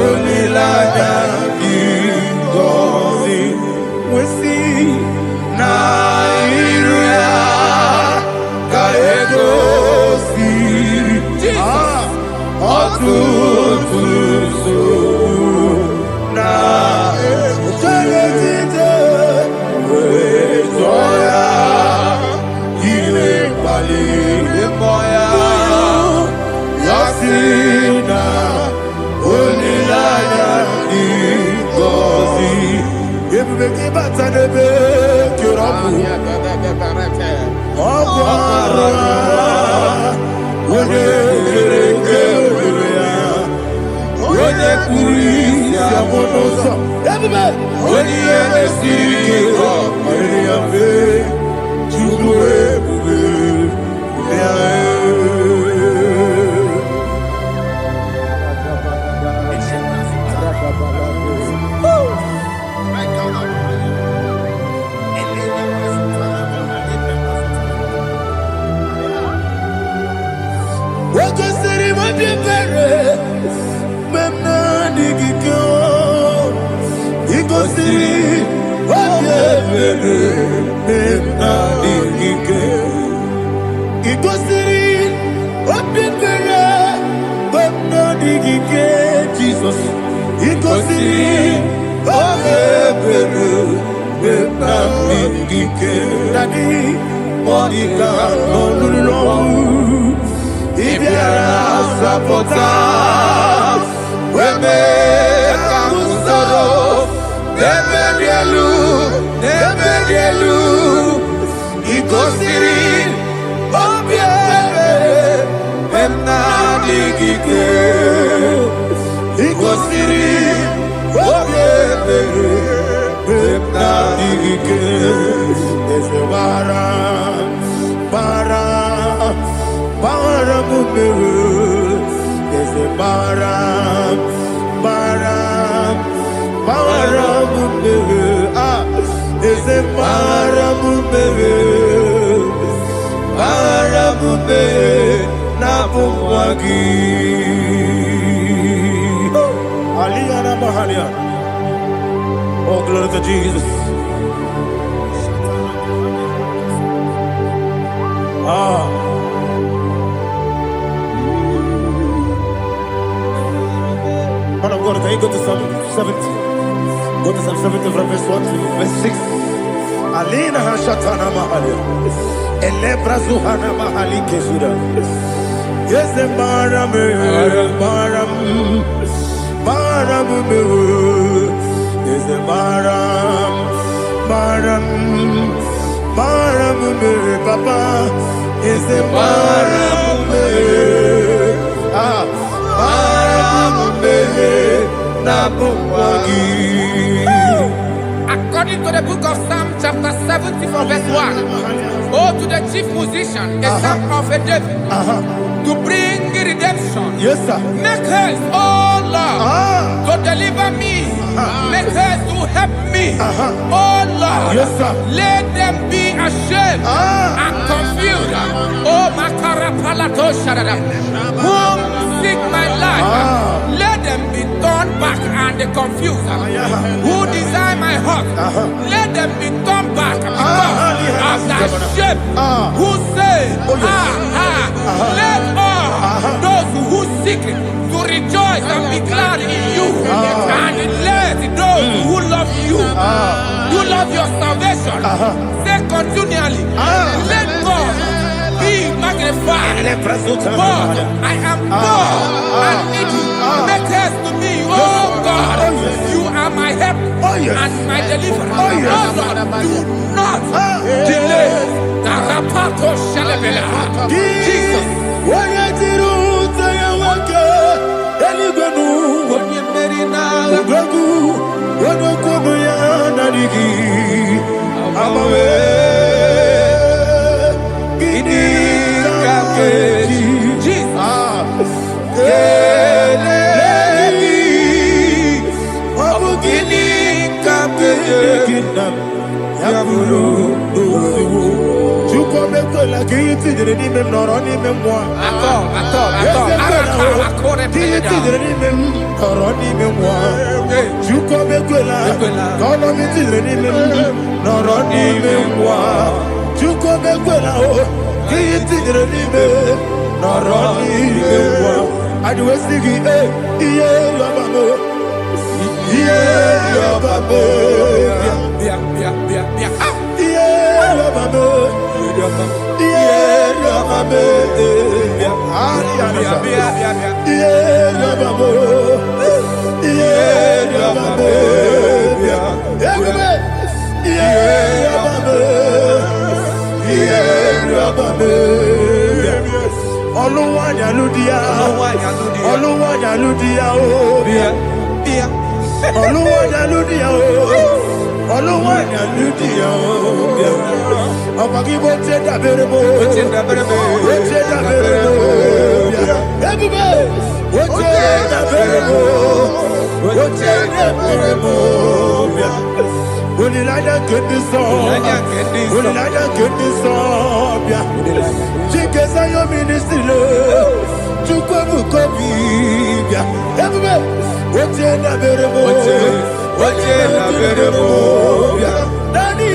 olilaya ingozi wesi na iruya kaego Ikosiri, gosiri obi mere gbọmọ digige Jesus. He gosiri obi mere gbọmọ digige. Daddy, Monica no lulu. Ibiara sapota. Weme kamusoro. Nebedielu. Igosiri obiebe emna digige. Igosiri obiebe emna digige. Ese bara mumere. Ese bara mumere. Ese bara mumere. Na bumwagi Aliyana Mahalia. Oh, glory to Jesus. Man of God, can you go to Psalm 70? Go to Psalm 70 from verse 1 to verse 6. Alina Hashatana Mahalia. Elebra Zuhana Mahali Keshira. Yes, the Baram. Yes, the Baram. Papa. Yes, the Baram. Nabuwagi. According to the book of Psalm chapter 70 from verse 1, oh, to the chief musician, a son of a David, to bring redemption. Yes, sir. Make haste, oh Lord, to deliver me. Make haste to help me. Oh Lord, yes, sir. Let them be ashamed and confused. Oh, Makara Palato Shadada, whom seek my life, let them be turned back and confused. Who desire my heart, let them be turned back because of that shape. Who say, let all those who seek to rejoice and be glad in you, and let those who love you, who love your salvation, say continually, let God be magnified. God, I am poor and needy. Make haste to me, oh God. You are my help and my deliverer. Oh Lord, do not delay. Jesus. Daddy,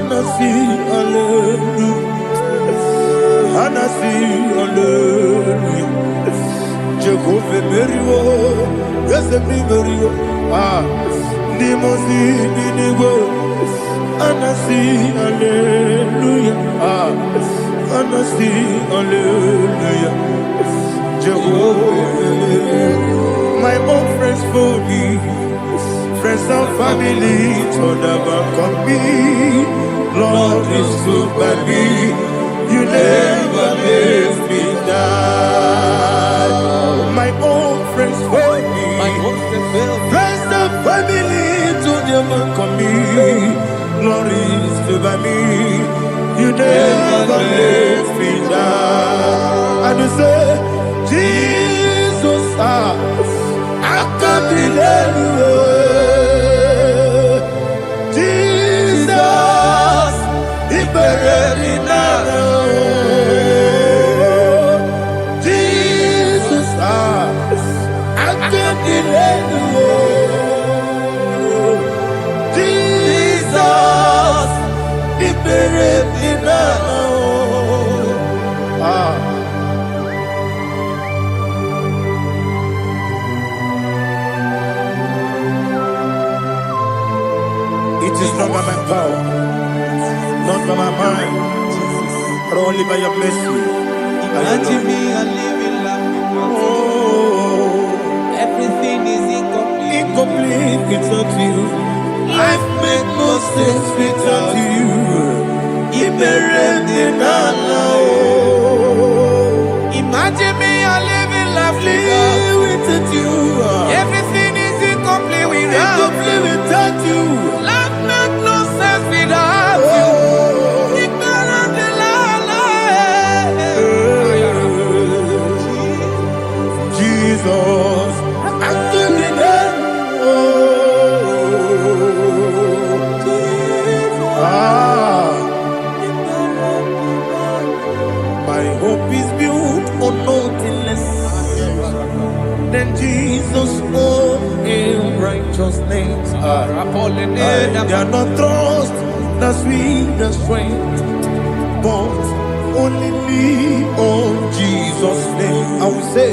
Anasi, hallelujah. Anasi, hallelujah. Jehovah Merio, yes, Merio. Nimosi, Ninigo. Anasi, hallelujah. Anasi, hallelujah. Jehovah, my own friends for me, friends and family, told about me. Lord is good by me. You never leave me die. My own friends for me, friends and family, told about me. Lord is good by me. You never leave me die. And you say, Jesus, I can't believe you. Jesus, He buried me now. Jesus, I can't believe you. Jesus, He buried me now. It is not by my power, not by my mind, but only by your mercy. Imagine me a living life without you. Everything is incomplete. Incomplete without you. Life made no sense without you. Imagine me a living life without you. Everything is incomplete Without you. Life makes no sense without you. Jesus, I give you my hope is built on nothing less than Jesus' own righteousness. I cannot trust the sweetest strength, but only lean on Jesus' name. I will say,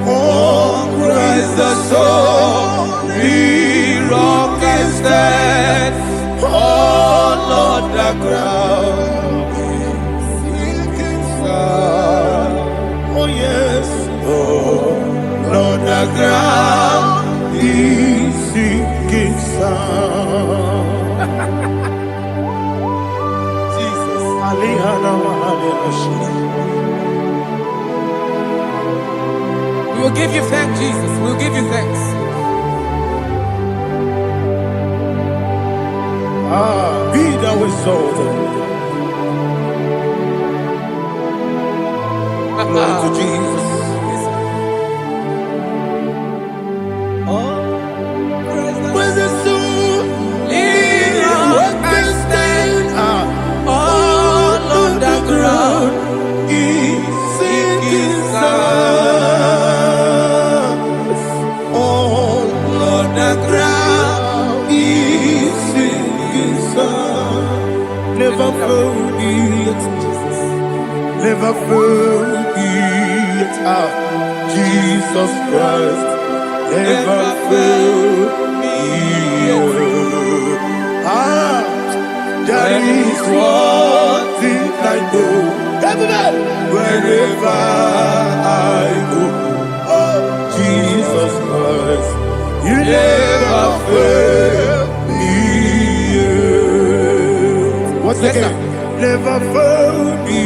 oh, Christ the solid rock and stand. Oh, Lord, the ground is sinking sand. Oh, yes, oh, Lord, the ground is sinking sand. Jesus, We will give you thanks, Jesus. We will give you thanks. Be thou exalted. Glory to Jesus. Where's the soul? What can stand? All on the ground is sinking sand. All on the ground is sinking sand. Never forget, never forget, Jesus Christ. Never fail me. That is one thing I know. Wherever I go, oh, Jesus Christ, you never fail me. Once again, never fail me.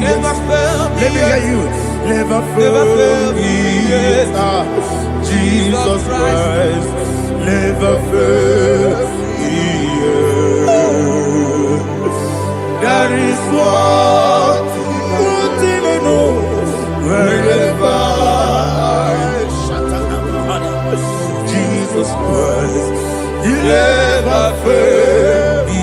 Never fail me. Let me hear you. Never fail me. Jesus Christ, never fail me. That is what I know. Wherever Jesus Christ, you never fail me.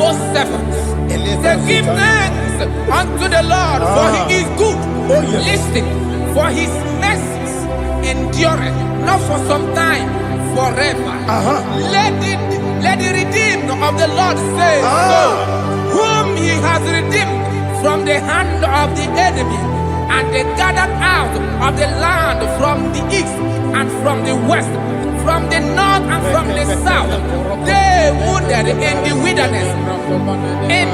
verse 7. Say, give thanks unto the Lord, for he is good. Listen, for his mercies endureth, not for some time, forever. Let the redeemed of the Lord say so, whom he has redeemed from the hand of the enemy, and they gathered out of the land from the east and from the west, from the north and from the south. They wandered in the wilderness, in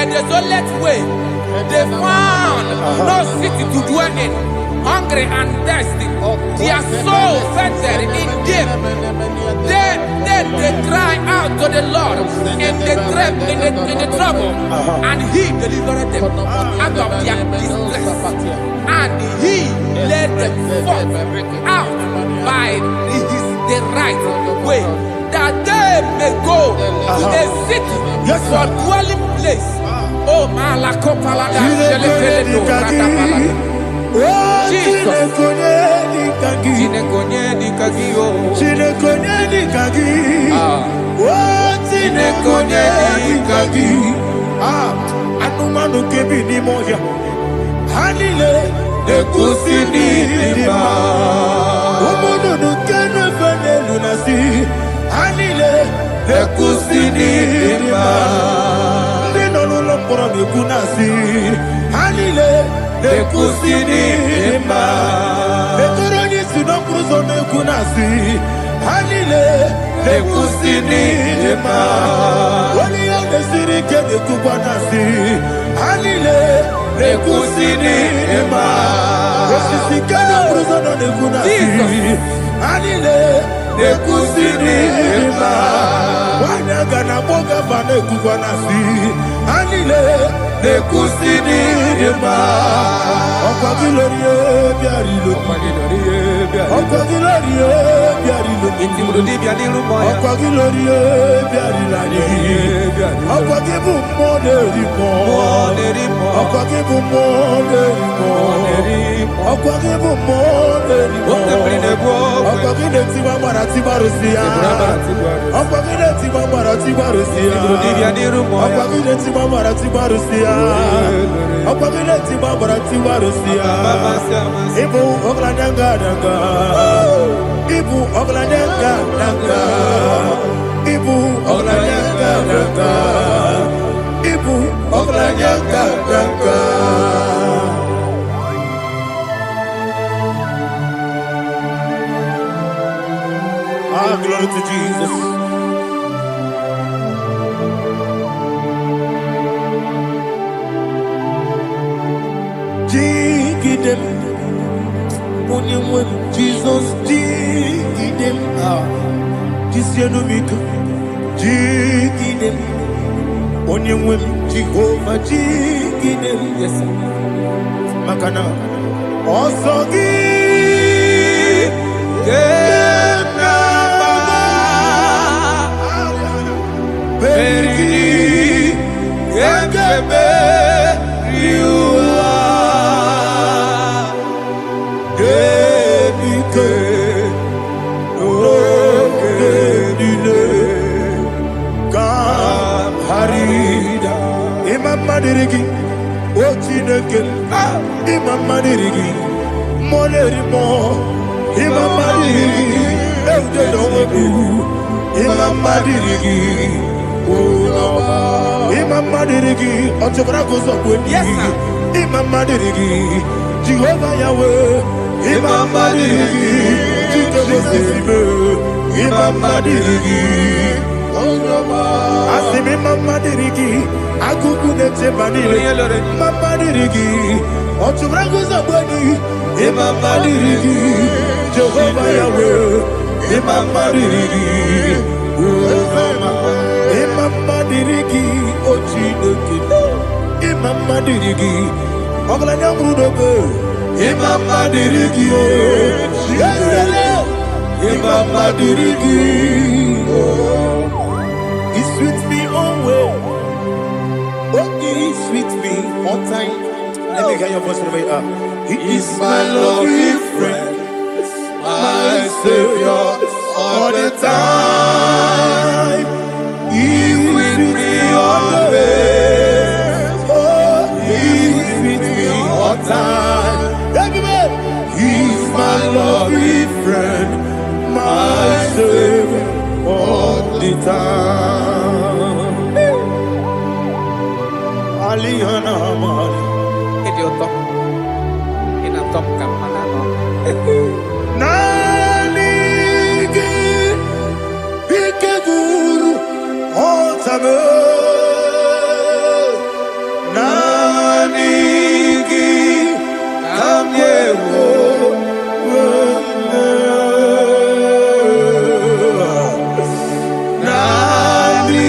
a desolate way. They found no city to dwell in, hungry and thirsty. Their soul fainted in them. Then they cry out to the Lord in the trouble, and he delivered them out of their distress, and he led them forth out by the right way, that they may go to a city for dwelling place. Oh, Malakopalada, Jesus. Anumanu kebi ni moja Hanile Ekusini nima Umudu nukenu fene lunasi Hanile Ekusini nima Nino luloporo mikunasi Hanile Ekusini nima Ekoroni sinokruzo mekunasi Hanile Ekusini nima Wali yande sirike nekubwanasi Hanile Ekusini nima Wasisikana bruzo no nekunasi Hanile Ekusini nima Wanyaga na boga vane kubwanasi Hanile Ekusini nima Okwa gilorie biarilo Okwa gilorie biarilo Okwa gilorie biarilani Okwa gibu moderimo Okwa gibu moderimo Okwa gibu moderimo Okwa gile tiba marati barusia Okwa gile tiba marati barusia Okwa gile tiba marati barusia Okwa gile tiba marati barusia Ibu ogladanga danga Ibu ogladanga danga Ibu ogladanga danga Ibu ogladanga danga Ah, glory to Jesus. Jigidem, Jesus, jigidem, Kisianomika, jigidem, Onyemwem, Jehovah, jigidem, yes, Makana, Osogi, Peri, Gekebe, Riua, Gebike, Okedile, Kam Harida, Imam Madirigi, Ochineke, Imam Madirigi, Molerimo, Imam Madirigi, Eudedobu, Imam Madirigi, Imam Madirigi, Ochobrakoso, yes, Imam Madirigi, Jehovah Yahweh, Imam Madirigi, Imam Madirigi, Asim Imam Madirigi, Akukune Chebanile, Imam Madirigi, Ochobrakoso, Imam Madirigi, Jehovah Yahweh, Imam Madirigi, Imam Madirigi, Ochineke, Imam Madirigi, Oglanya Brudogo, Imam Madirigi, Imam Madirigi, he sweet me always, oh he sweet me all time. Let me hear your voice right now. He is my loving friend, my Savior all the time. He with me Idi ụtọ. Ị na-atọ m ka mmanụ anọ. Nani gị ike guru ọtabe. Nani gị ka m na-ewo. Nani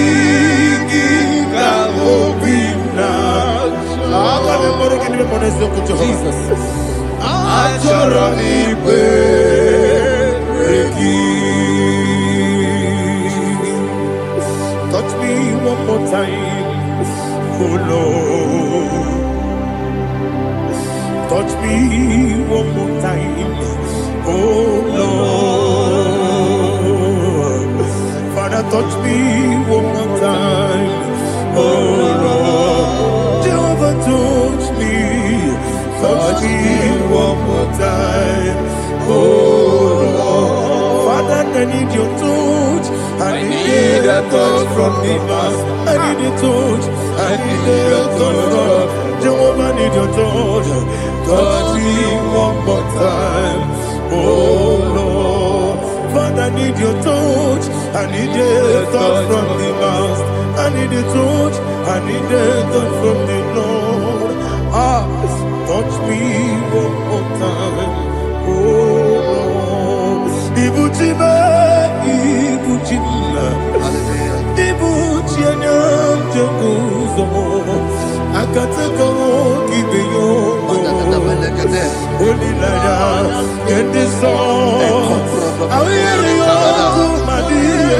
gị ka obi na-achọ. Aga m ekpọrọ gị n'ime mmụọ na eziokwu Jehova. Jesus. Achọrọ m ikpere gị. Touch me one more time, oh Lord. Touch me one more time, oh Lord. Father, touch me one more time, oh Lord. Jehovah, touch me. Touch me one more time, oh Lord. Father, I need your touch. I need a touch from the Master. I need a touch. I need a touch from Jehovah. I need your touch. Touch me one more time, oh Lord. Father, I need your touch. I need a touch from the Master. I need a touch. I need a touch from the Lord. Touch me one more time, oh Lord. Ibuchima, Ibuchima, Ibuchina, Jeruzo. Akataka kibeyo, Olilaya, and the song. I will you Madia,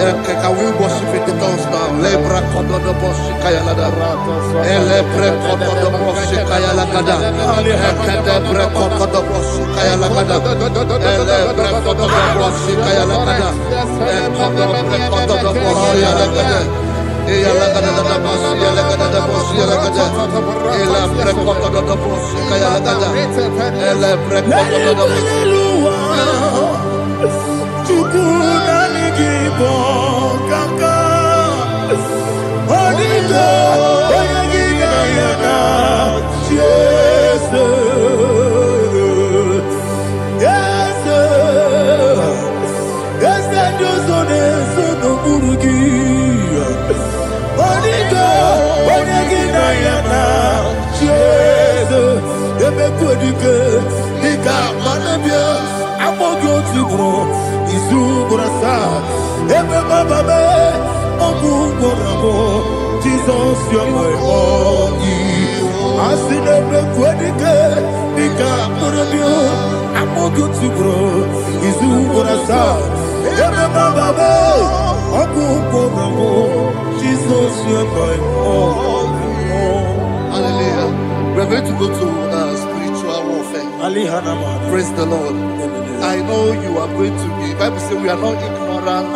Can we worship in the tongues now? Lebra kodo do boshi kaya lada. Ele pre kodo do boshi kaya lada. Ekede pre kodo do boshi kaya lada. Ele pre kodo do boshi kaya lada. Ekodo pre kodo do boshi lada. Eya lada da boshi lada da boshi lada. Ele pre kodo do boshi kaya lada. Ele pre kodo do boshi. Jesus, you're my only. I see the quadrique, the Caporabio, I'm more good to grow. Is who gonna start? Jesus, you're my only. Hallelujah. We're going to go to spiritual warfare. Praise the Lord. I know you are going to be. Bible says we are not ignorant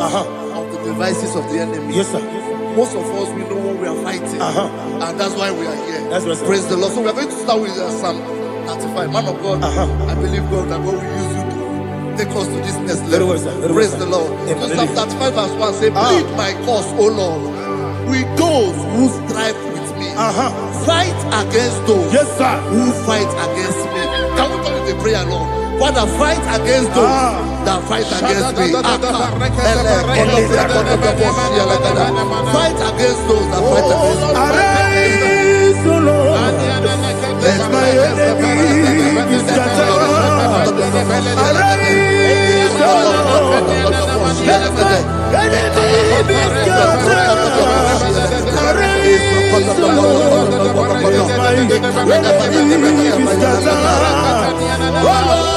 of the devices of the enemy. Yes, sir. Most of us, we know what we are fighting. And that's why we are here. That's right, sir. Praise the Lord. So we are going to start with Psalm 35. Man of God, I believe God that God will use you to take us to this next level. Well, sir. Praise the Lord. So Psalm 35 verse 1 says, plead my cause, O Lord, with those who strive with me. Fight against those who fight against me. Can we turn to the prayer, Lord? Father, fight against those that fight against me. Fight against those that fight against me. Arise, O Lord. Let my enemy be scattered. Arise, O Lord. Let my enemy be scattered. Arise, O Lord. Let my enemy be scattered. Oh Lord.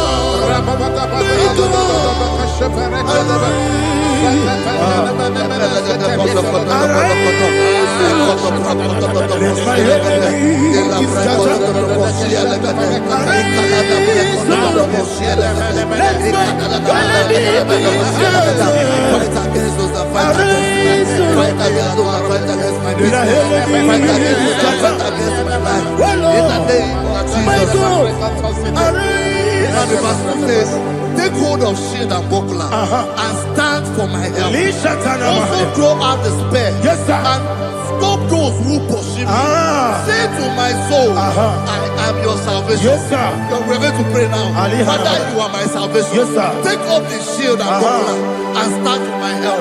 Take hold of shield and buckler and stand for my help. Also throw out despair and stop those who pursue me. Say to my soul, I am your salvation. We're going to pray now. Father, you are my salvation. Take up the shield and buckler and stand for my help.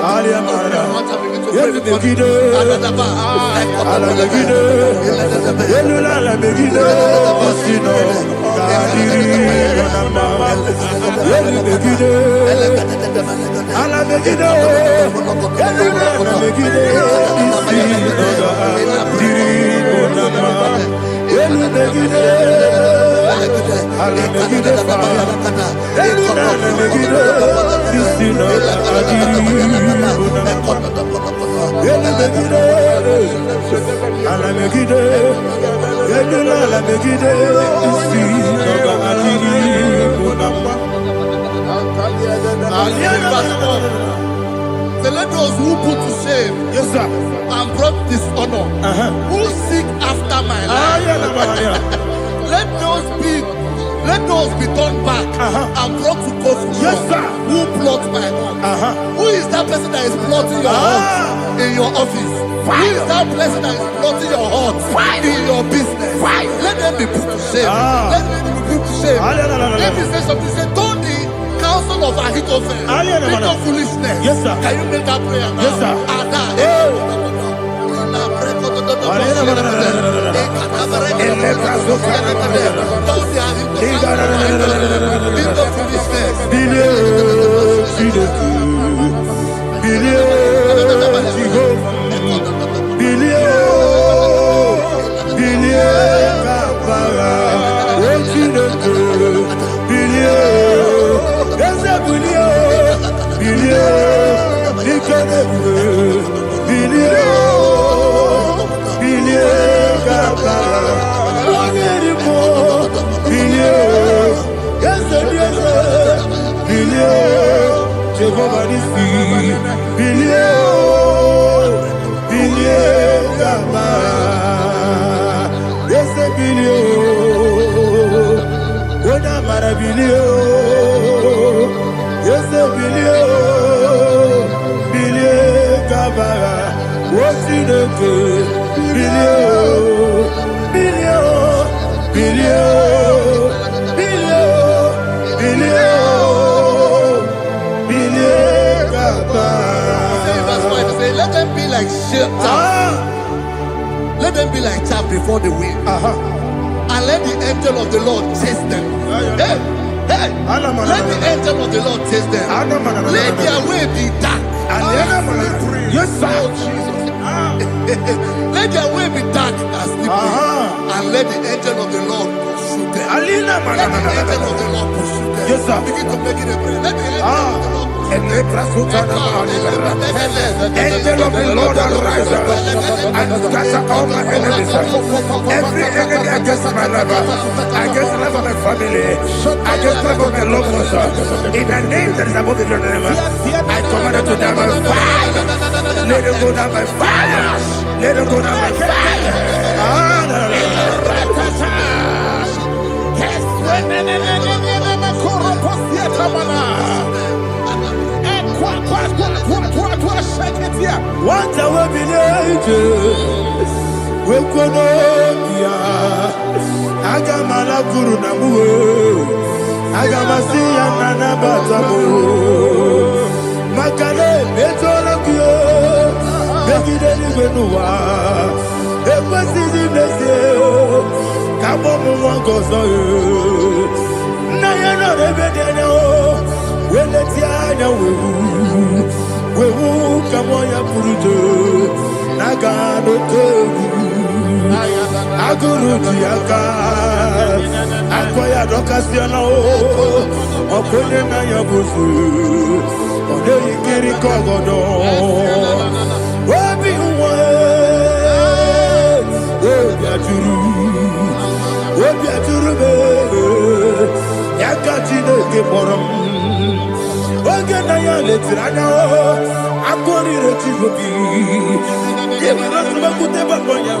Let those who put to shame and brought dishonor, who seek after my life, let those be turned back and brought to confusion. Who plot my hurt? Who is that person that is plotting your hurt in your office? Who is that person that is plotting your hurt in your business? Let them be put to shame. Let them be put to shame. Let me say something. Say, don't the counsel of Ahithophel think of foolishness. Can you make that prayer now? Let them be like let them be like chaff before the wind, and let the angel of the Lord chase them. Let the angel of the Lord chase them. Let their way be dark. Let their way be dark as slippery, and let the angel of the Lord pursue them. Let the angel of the Lord pursue them. Begin to make it a prayer. Let the angel of the Lord Angel of the Lord arise and scatter all my enemies. Every enemy against my life, against the life of my family, against the life of my loved ones. In the name that is above the name, I command it to die by fire. Let it go down by fire. Let it go down by fire. What our villages we Kononia Agamala Guru Namu Agamasiya Nana Batamu Makale Betolakio Begideni Benua Ekwasizi Blesseo Kabomu Wangozo Nayana Rebedeno Weletiana Wewu Kamoya Purujo Nagano Togu Aguru Diaka Akoya Dokasiano Okone Naya Busu They kiri kogodo. Obi uwe. Obi aturu. Obi aturu be. Yakachi ne kemoram. Oge na ya letirana. Akori rechi gobi. Yebi rasuma kute bakonya.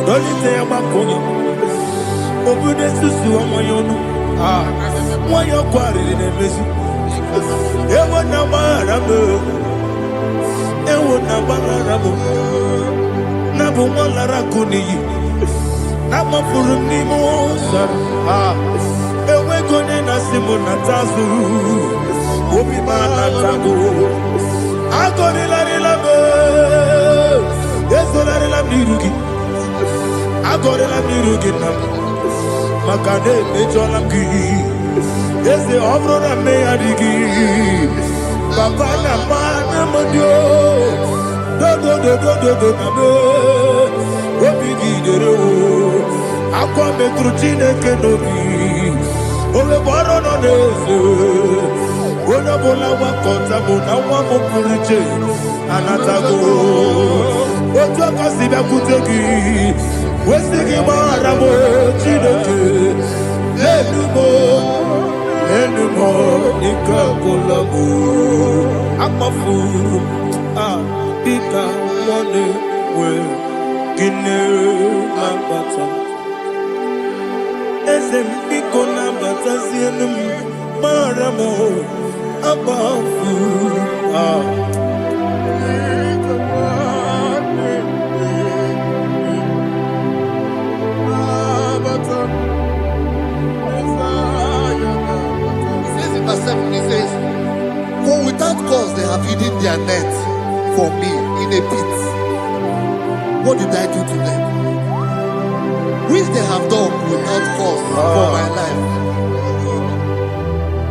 Doli te bakonya. Obude susu omoyonu. Moyo kwari ne mezi. Ewo na marabu. Ewo na marabu. Na bu molara kuni. Na mafuru ni mosa. Ewe gone na simu na tazu. Obi mana tago. Agori la be. Yeso la mirugi. Agori la mirugi na. Makade mejola ki. Yese obro na me adigi. Papa na mana modio. Do na me. Obi gidero. Akwa me krutine kenobi. Ole boro no nese. Ona bola wa kota bona wa mo puriche. Anatago. Ojo kasiba kutegi. Wesigi maramo chineke. Lenumo nikakolamu. Amafu. Ika one we. Gine ambata. Esempiko nambata sienum. Maramo. Abafu. He says, for without cause they have hidden their net for me in a pit. What did I do to them? Which they have done without cause for my life.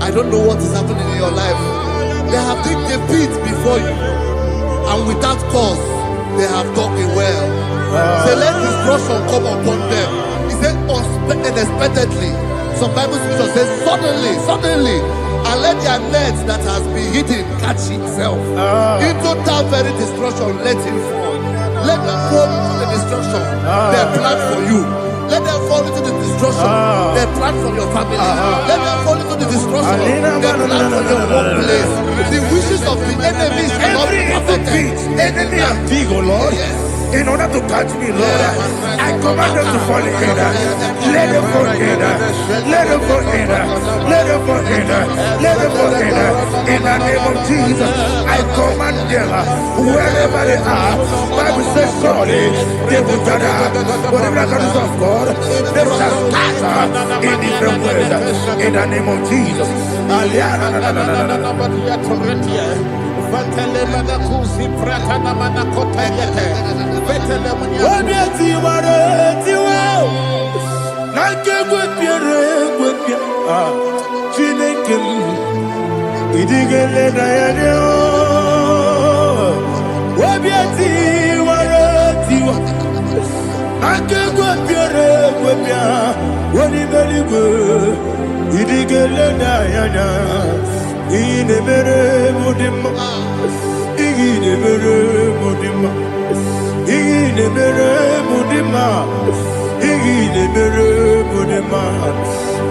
I don't know what is happening in your life. They have digged a pit before you, and without cause they have dug a well. Say, let destruction come upon them. He said, unexpectedly. Some Bible scripture says, suddenly, and let their net that has been hidden catch itself. Into that very destruction, let it fall. Let them fall into the destruction they plan for you. Let them fall into the destruction they plan for your family. Let them fall into the destruction they plan for your workplace. The wishes of the enemies cannot be perfected. Enemy and big, oh Lord. Yes. In order to catch me, Lord, I command them to fall in. Let them fall in. Let them fall in. Let them fall in. Let them fall in. In the name of Jesus, I command them wherever they are. Bible says surely they will gather. But the miracles of God, they shall scatter in different ways. In the name of Jesus.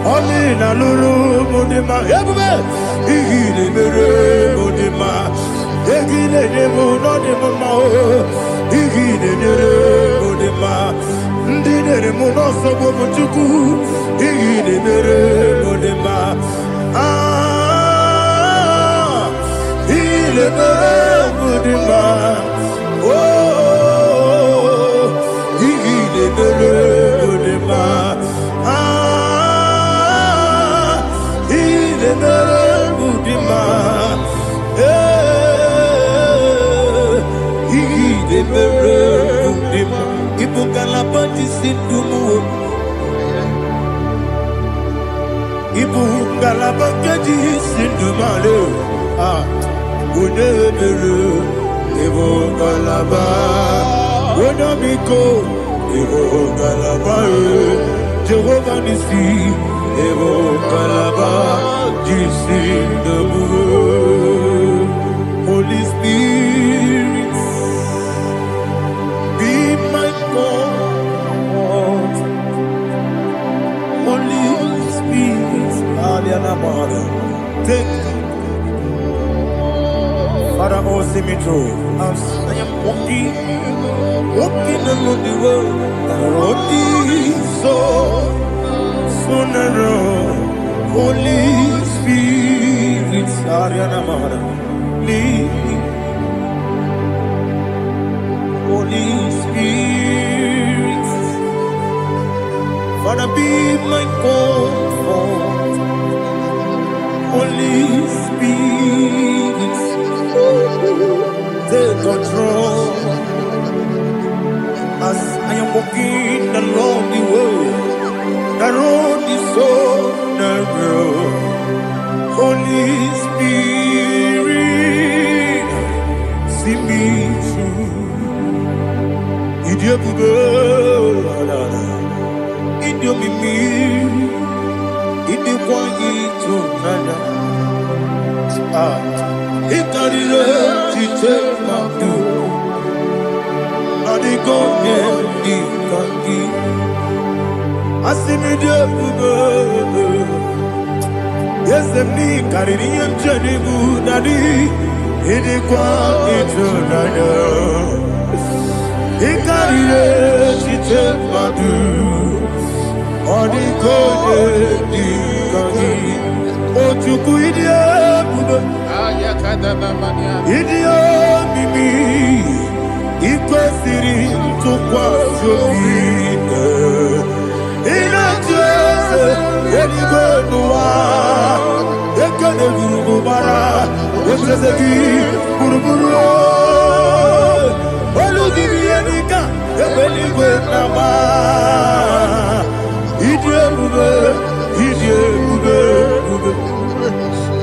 Olina lulu mudima, igile mere mudima, igile nemo no nemo mao, igile nere mudima, ndine muno sobo mutuku, igile mere mudima, igile mere mudima, oh, igile mere mudima. Jehovah Nissi, Evo Kalaba, Jisim Debu. take. Father, oh, see me through. As I am walking along the road, the road is so narrow. Holy Spirit, Ariana Mara, lead me. Holy Spirit, Father, be my comfort. Holy Spirit, take control. As I am walking along the road is so narrow. Holy Spirit, see me through. Idiopube, Idiomimi, Idioquaito, Nana. Itarire, Tite, Mabdu. Adigo, Nedi, Asimidioube. Yes, me, Caribbean Janibu, Daddy, Idioquaito, Nana. Ikarire, Tite, Mabdu. Adigo, Nedi, Otuku, Idiopube. Idio mimi iko siri tukwa sofine ina jese eligo nuwa ekane guru bara ojese ki buruburu olu dibi enika ebeligwe nama idie bube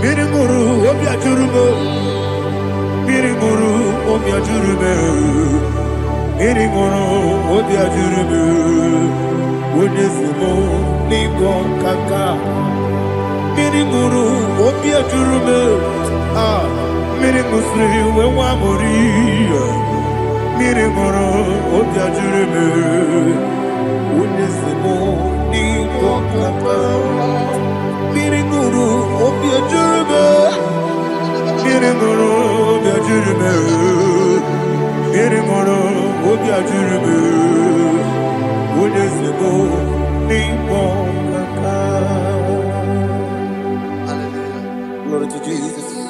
Mirimuru obi ajurume Mirimuru obi ajurume Mirimuru obi ajurume Onesimo nigo kaka Mirimuru obi ajurume Mirimusri wewa mori Mirimuru obi ajurume Onesimo nigo kaka Mirimuru obi ajurume Mirimuru obi ajurume Mirimuru obi ajurume Onesimo nigo kaka. Glory to Jesus.